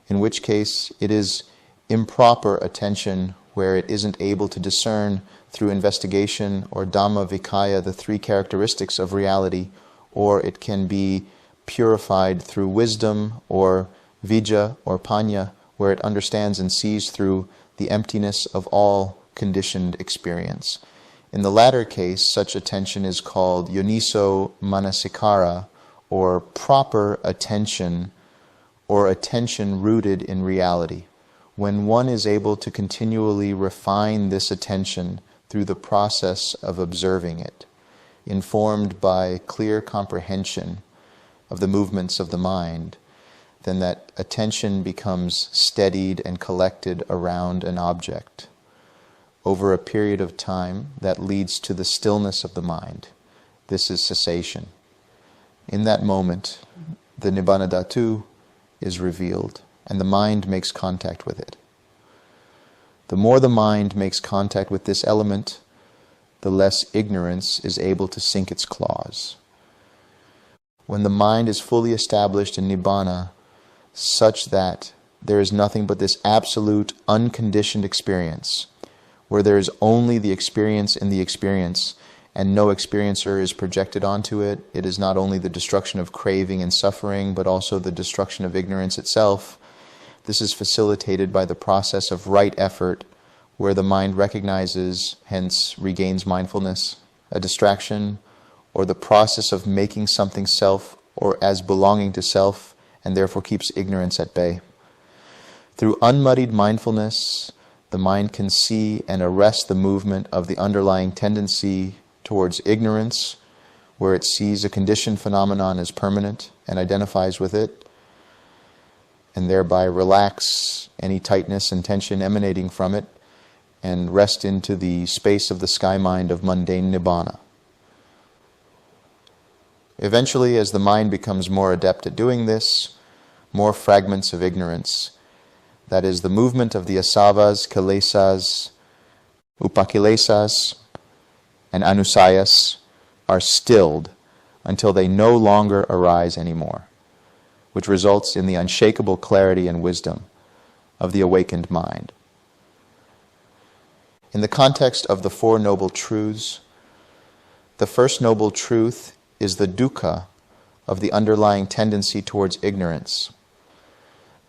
[SPEAKER 1] in which case it is improper attention where it isn't able to discern through investigation or Dhamma-Vicaya the three characteristics of reality, or it can be purified through wisdom or vijja or panya, where it understands and sees through the emptiness of all conditioned experience. In the latter case, such attention is called yoniso manasikara, or proper attention, or attention rooted in reality. When one is able to continually refine this attention through the process of observing it, informed by clear comprehension of the movements of the mind, then that attention becomes steadied and collected around an object over a period of time that leads to the stillness of the mind. This is cessation. In that moment, the Nibbana Dhatu is revealed, and the mind makes contact with it. The more the mind makes contact with this element, the less ignorance is able to sink its claws. When the mind is fully established in Nibbana, such that there is nothing but this absolute, unconditioned experience, where there is only the experience in the experience, and no experiencer is projected onto it. It is not only the destruction of craving and suffering, but also the destruction of ignorance itself. This is facilitated by the process of right effort, where the mind recognizes, hence regains mindfulness, a distraction, or the process of making something self or as belonging to self, and therefore keeps ignorance at bay. Through unmuddied mindfulness, the mind can see and arrest the movement of the underlying tendency towards ignorance, where it sees a conditioned phenomenon as permanent and identifies with it, and thereby relax any tightness and tension emanating from it, and rest into the space of the sky mind of mundane Nibbana. Eventually, as the mind becomes more adept at doing this, more fragments of ignorance, that is, the movement of the asavas, kilesas, upakilesas, and anusayas, are stilled until they no longer arise anymore, which results in the unshakable clarity and wisdom of the awakened mind. In the context of the Four Noble Truths, the first noble truth is the dukkha of the underlying tendency towards ignorance.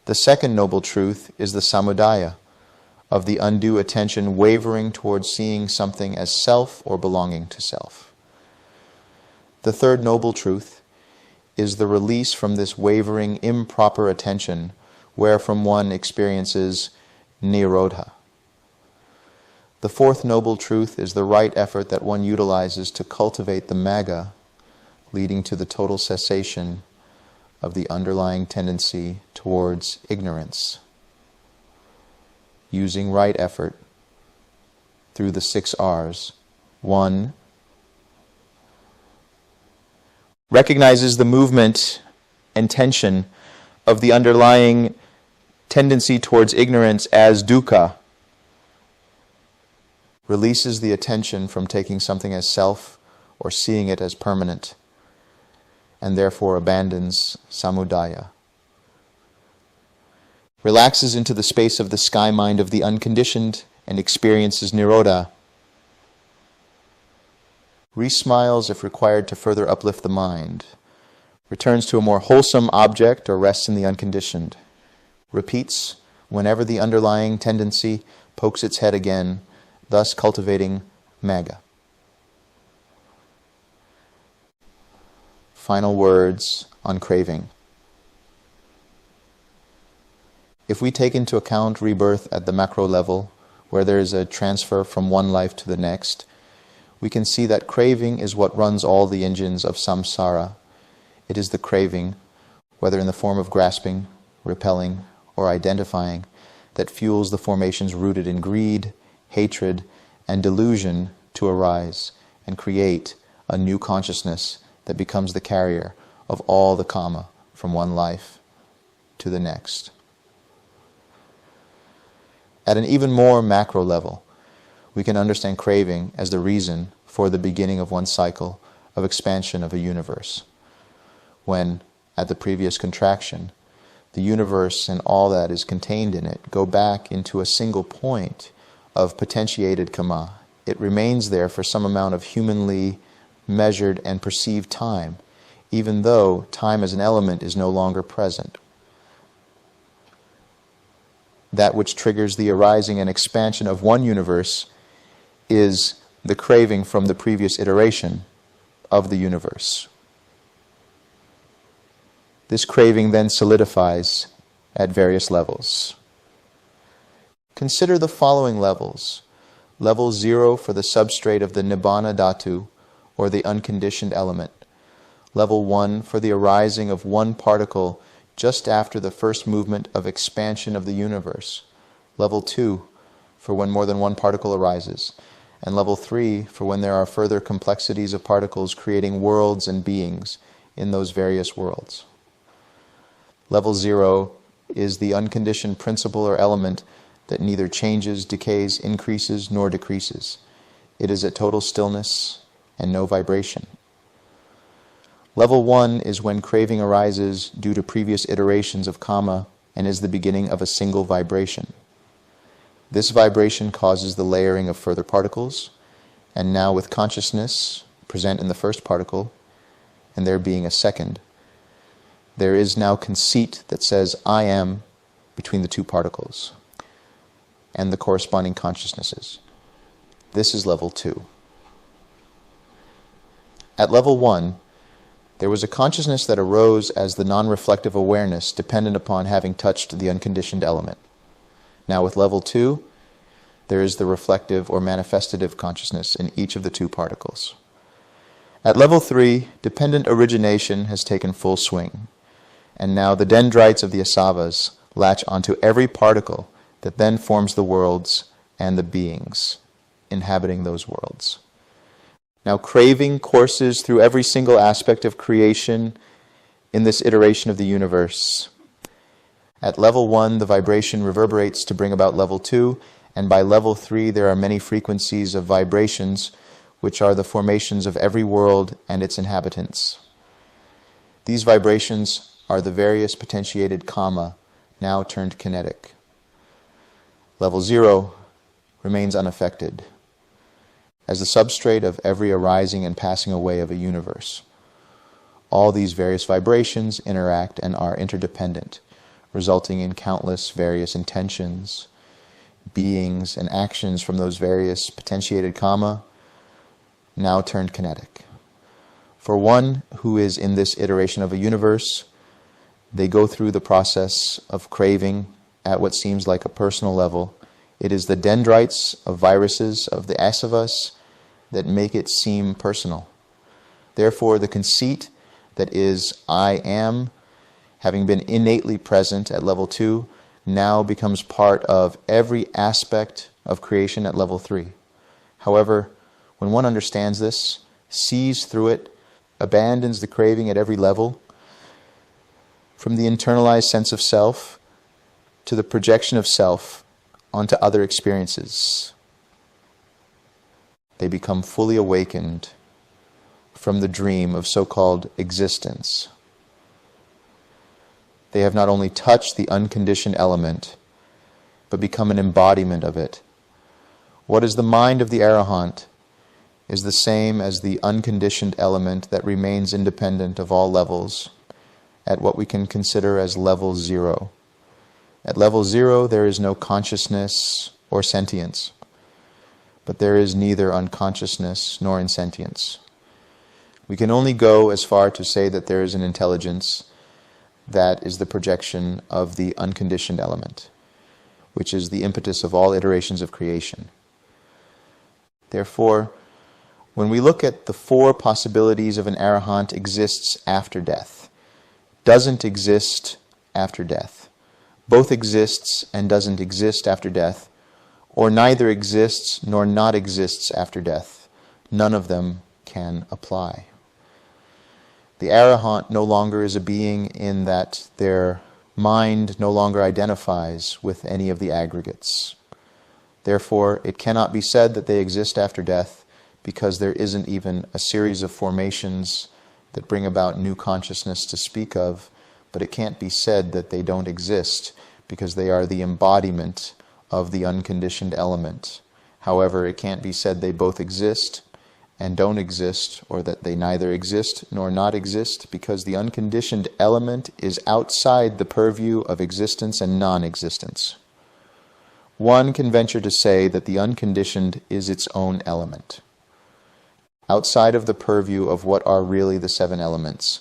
[SPEAKER 1] The second noble truth is the samudaya of the undue attention wavering towards seeing something as self or belonging to self. The third noble truth is the release from this wavering, improper attention, wherefrom one experiences nirodha. The fourth noble truth is the right effort that one utilizes to cultivate the magga, leading to the total cessation of the underlying tendency towards ignorance, using right effort through the 6 R's. 1. Recognizes the movement and tension of the underlying tendency towards ignorance as dukkha, releases the attention from taking something as self or seeing it as permanent, and therefore abandons samudaya. Relaxes into the space of the sky mind of the unconditioned and experiences nirodha. Resmiles if required to further uplift the mind. Returns to a more wholesome object or rests in the unconditioned. Repeats whenever the underlying tendency pokes its head again, thus cultivating magga. Final words on craving. If we take into account rebirth at the macro level, where there is a transfer from one life to the next, we can see that craving is what runs all the engines of samsara. It is the craving, whether in the form of grasping, repelling, or identifying, that fuels the formations rooted in greed, hatred, and delusion to arise and create a new consciousness that becomes the carrier of all the Kama from one life to the next. At an even more macro level, we can understand craving as the reason for the beginning of one cycle of expansion of a universe, when, at the previous contraction, the universe and all that is contained in it go back into a single point of potentiated Kama. It remains there for some amount of humanly measured and perceived time, even though time as an element is no longer present. That which triggers the arising and expansion of one universe is the craving from the previous iteration of the universe. This craving then solidifies at various levels. Consider the following levels. Level 0 for the substrate of the Nibbana dhatu, or the unconditioned element. Level 1 for the arising of one particle just after the first movement of expansion of the universe. Level 2 for when more than one particle arises. And level 3 for when there are further complexities of particles creating worlds and beings in those various worlds. Level 0 is the unconditioned principle or element that neither changes, decays, increases, nor decreases. It is at total stillness and no vibration. Level 1 is when craving arises due to previous iterations of Kama and is the beginning of a single vibration. This vibration causes the layering of further particles, and now with consciousness present in the first particle, and there being a second, there is now conceit that says, I am, between the two particles, and the corresponding consciousnesses. This is level 2. At level 1, there was a consciousness that arose as the non-reflective awareness dependent upon having touched the unconditioned element. Now with level 2, there is the reflective or manifestative consciousness in each of the two particles. At level 3, dependent origination has taken full swing, and now the dendrites of the asavas latch onto every particle that then forms the worlds and the beings inhabiting those worlds. Now craving courses through every single aspect of creation in this iteration of the universe. At level 1, the vibration reverberates to bring about level 2, and by level 3 there are many frequencies of vibrations which are the formations of every world and its inhabitants. These vibrations are the various potentiated Kama, now turned kinetic. Level 0 remains unaffected, as the substrate of every arising and passing away of a universe. All these various vibrations interact and are interdependent, resulting in countless various intentions, beings, and actions from those various potentiated Kama, now turned kinetic. For one who is in this iteration of a universe, they go through the process of craving at what seems like a personal level. It is the dendrites of viruses of the asavas that make it seem personal. Therefore, the conceit that is I am, having been innately present at level 2, now becomes part of every aspect of creation at level 3. However, when one understands this, sees through it, abandons the craving at every level, from the internalized sense of self to the projection of self onto other experiences, they become fully awakened from the dream of so-called existence. They have not only touched the unconditioned element, but become an embodiment of it. What is the mind of the Arahant is the same as the unconditioned element that remains independent of all levels at what we can consider as level 0. At level 0 there is no consciousness or sentience, but there is neither unconsciousness nor insentience. We can only go as far to say that there is an intelligence that is the projection of the unconditioned element, which is the impetus of all iterations of creation. Therefore, when we look at the 4 possibilities of an arahant exists after death, doesn't exist after death, both exists and doesn't exist after death, or neither exists nor not exists after death, none of them can apply. The arahant no longer is a being in that their mind no longer identifies with any of the aggregates. Therefore, it cannot be said that they exist after death, because there isn't even a series of formations that bring about new consciousness to speak of, but it can't be said that they don't exist, because they are the embodiment of the unconditioned element. However, it can't be said they both exist and don't exist, or that they neither exist nor not exist, because the unconditioned element is outside the purview of existence and non-existence. One can venture to say that the unconditioned is its own element, outside of the purview of what are really the 7 elements: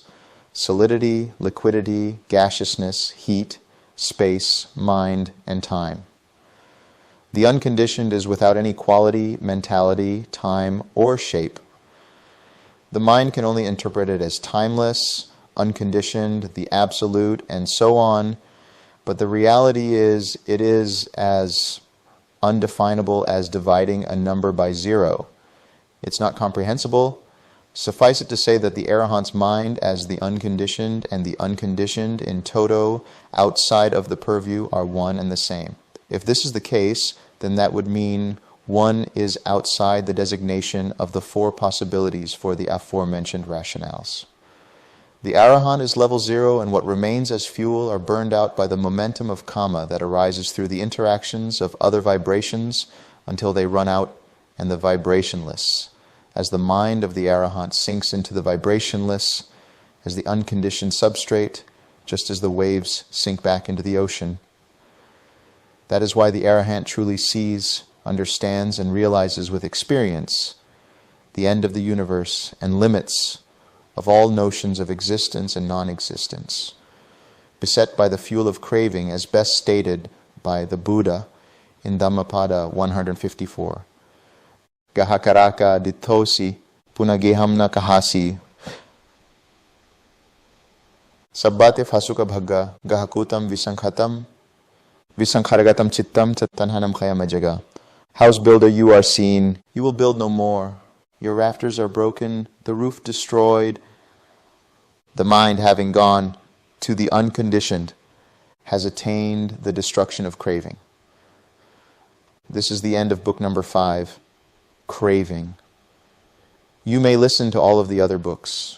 [SPEAKER 1] solidity, liquidity, gaseousness, heat, space, mind, and time. The unconditioned is without any quality, mentality, time, or shape. The mind can only interpret it as timeless, unconditioned, the absolute, and so on, but the reality is it is as undefinable as dividing a number by 0. It's not comprehensible. Suffice it to say that the arahant's mind as the unconditioned and the unconditioned in toto, outside of the purview, are one and the same. If this is the case, then that would mean one is outside the designation of the 4 possibilities for the aforementioned rationales. The Arahant is level 0, and what remains as fuel are burned out by the momentum of Kama that arises through the interactions of other vibrations until they run out and the vibrationless, as the mind of the Arahant sinks into the vibrationless, as the unconditioned substrate, just as the waves sink back into the ocean. That is why the Arahant truly sees, understands, and realizes with experience the end of the universe and limits of all notions of existence and non-existence, beset by the fuel of craving as best stated by the Buddha in Dhammapada 154. Gahakaraka dithosi punagehamna kahasi sabbate fasuka bhagga gahakutam visankharagatam chittam tanhanam khayamajaga. House builder, you are seen, you will build no more. Your rafters are broken, the roof destroyed. The mind, having gone to the unconditioned, has attained the destruction of craving. This is the end of book number 5, Craving. You may listen to all of the other books.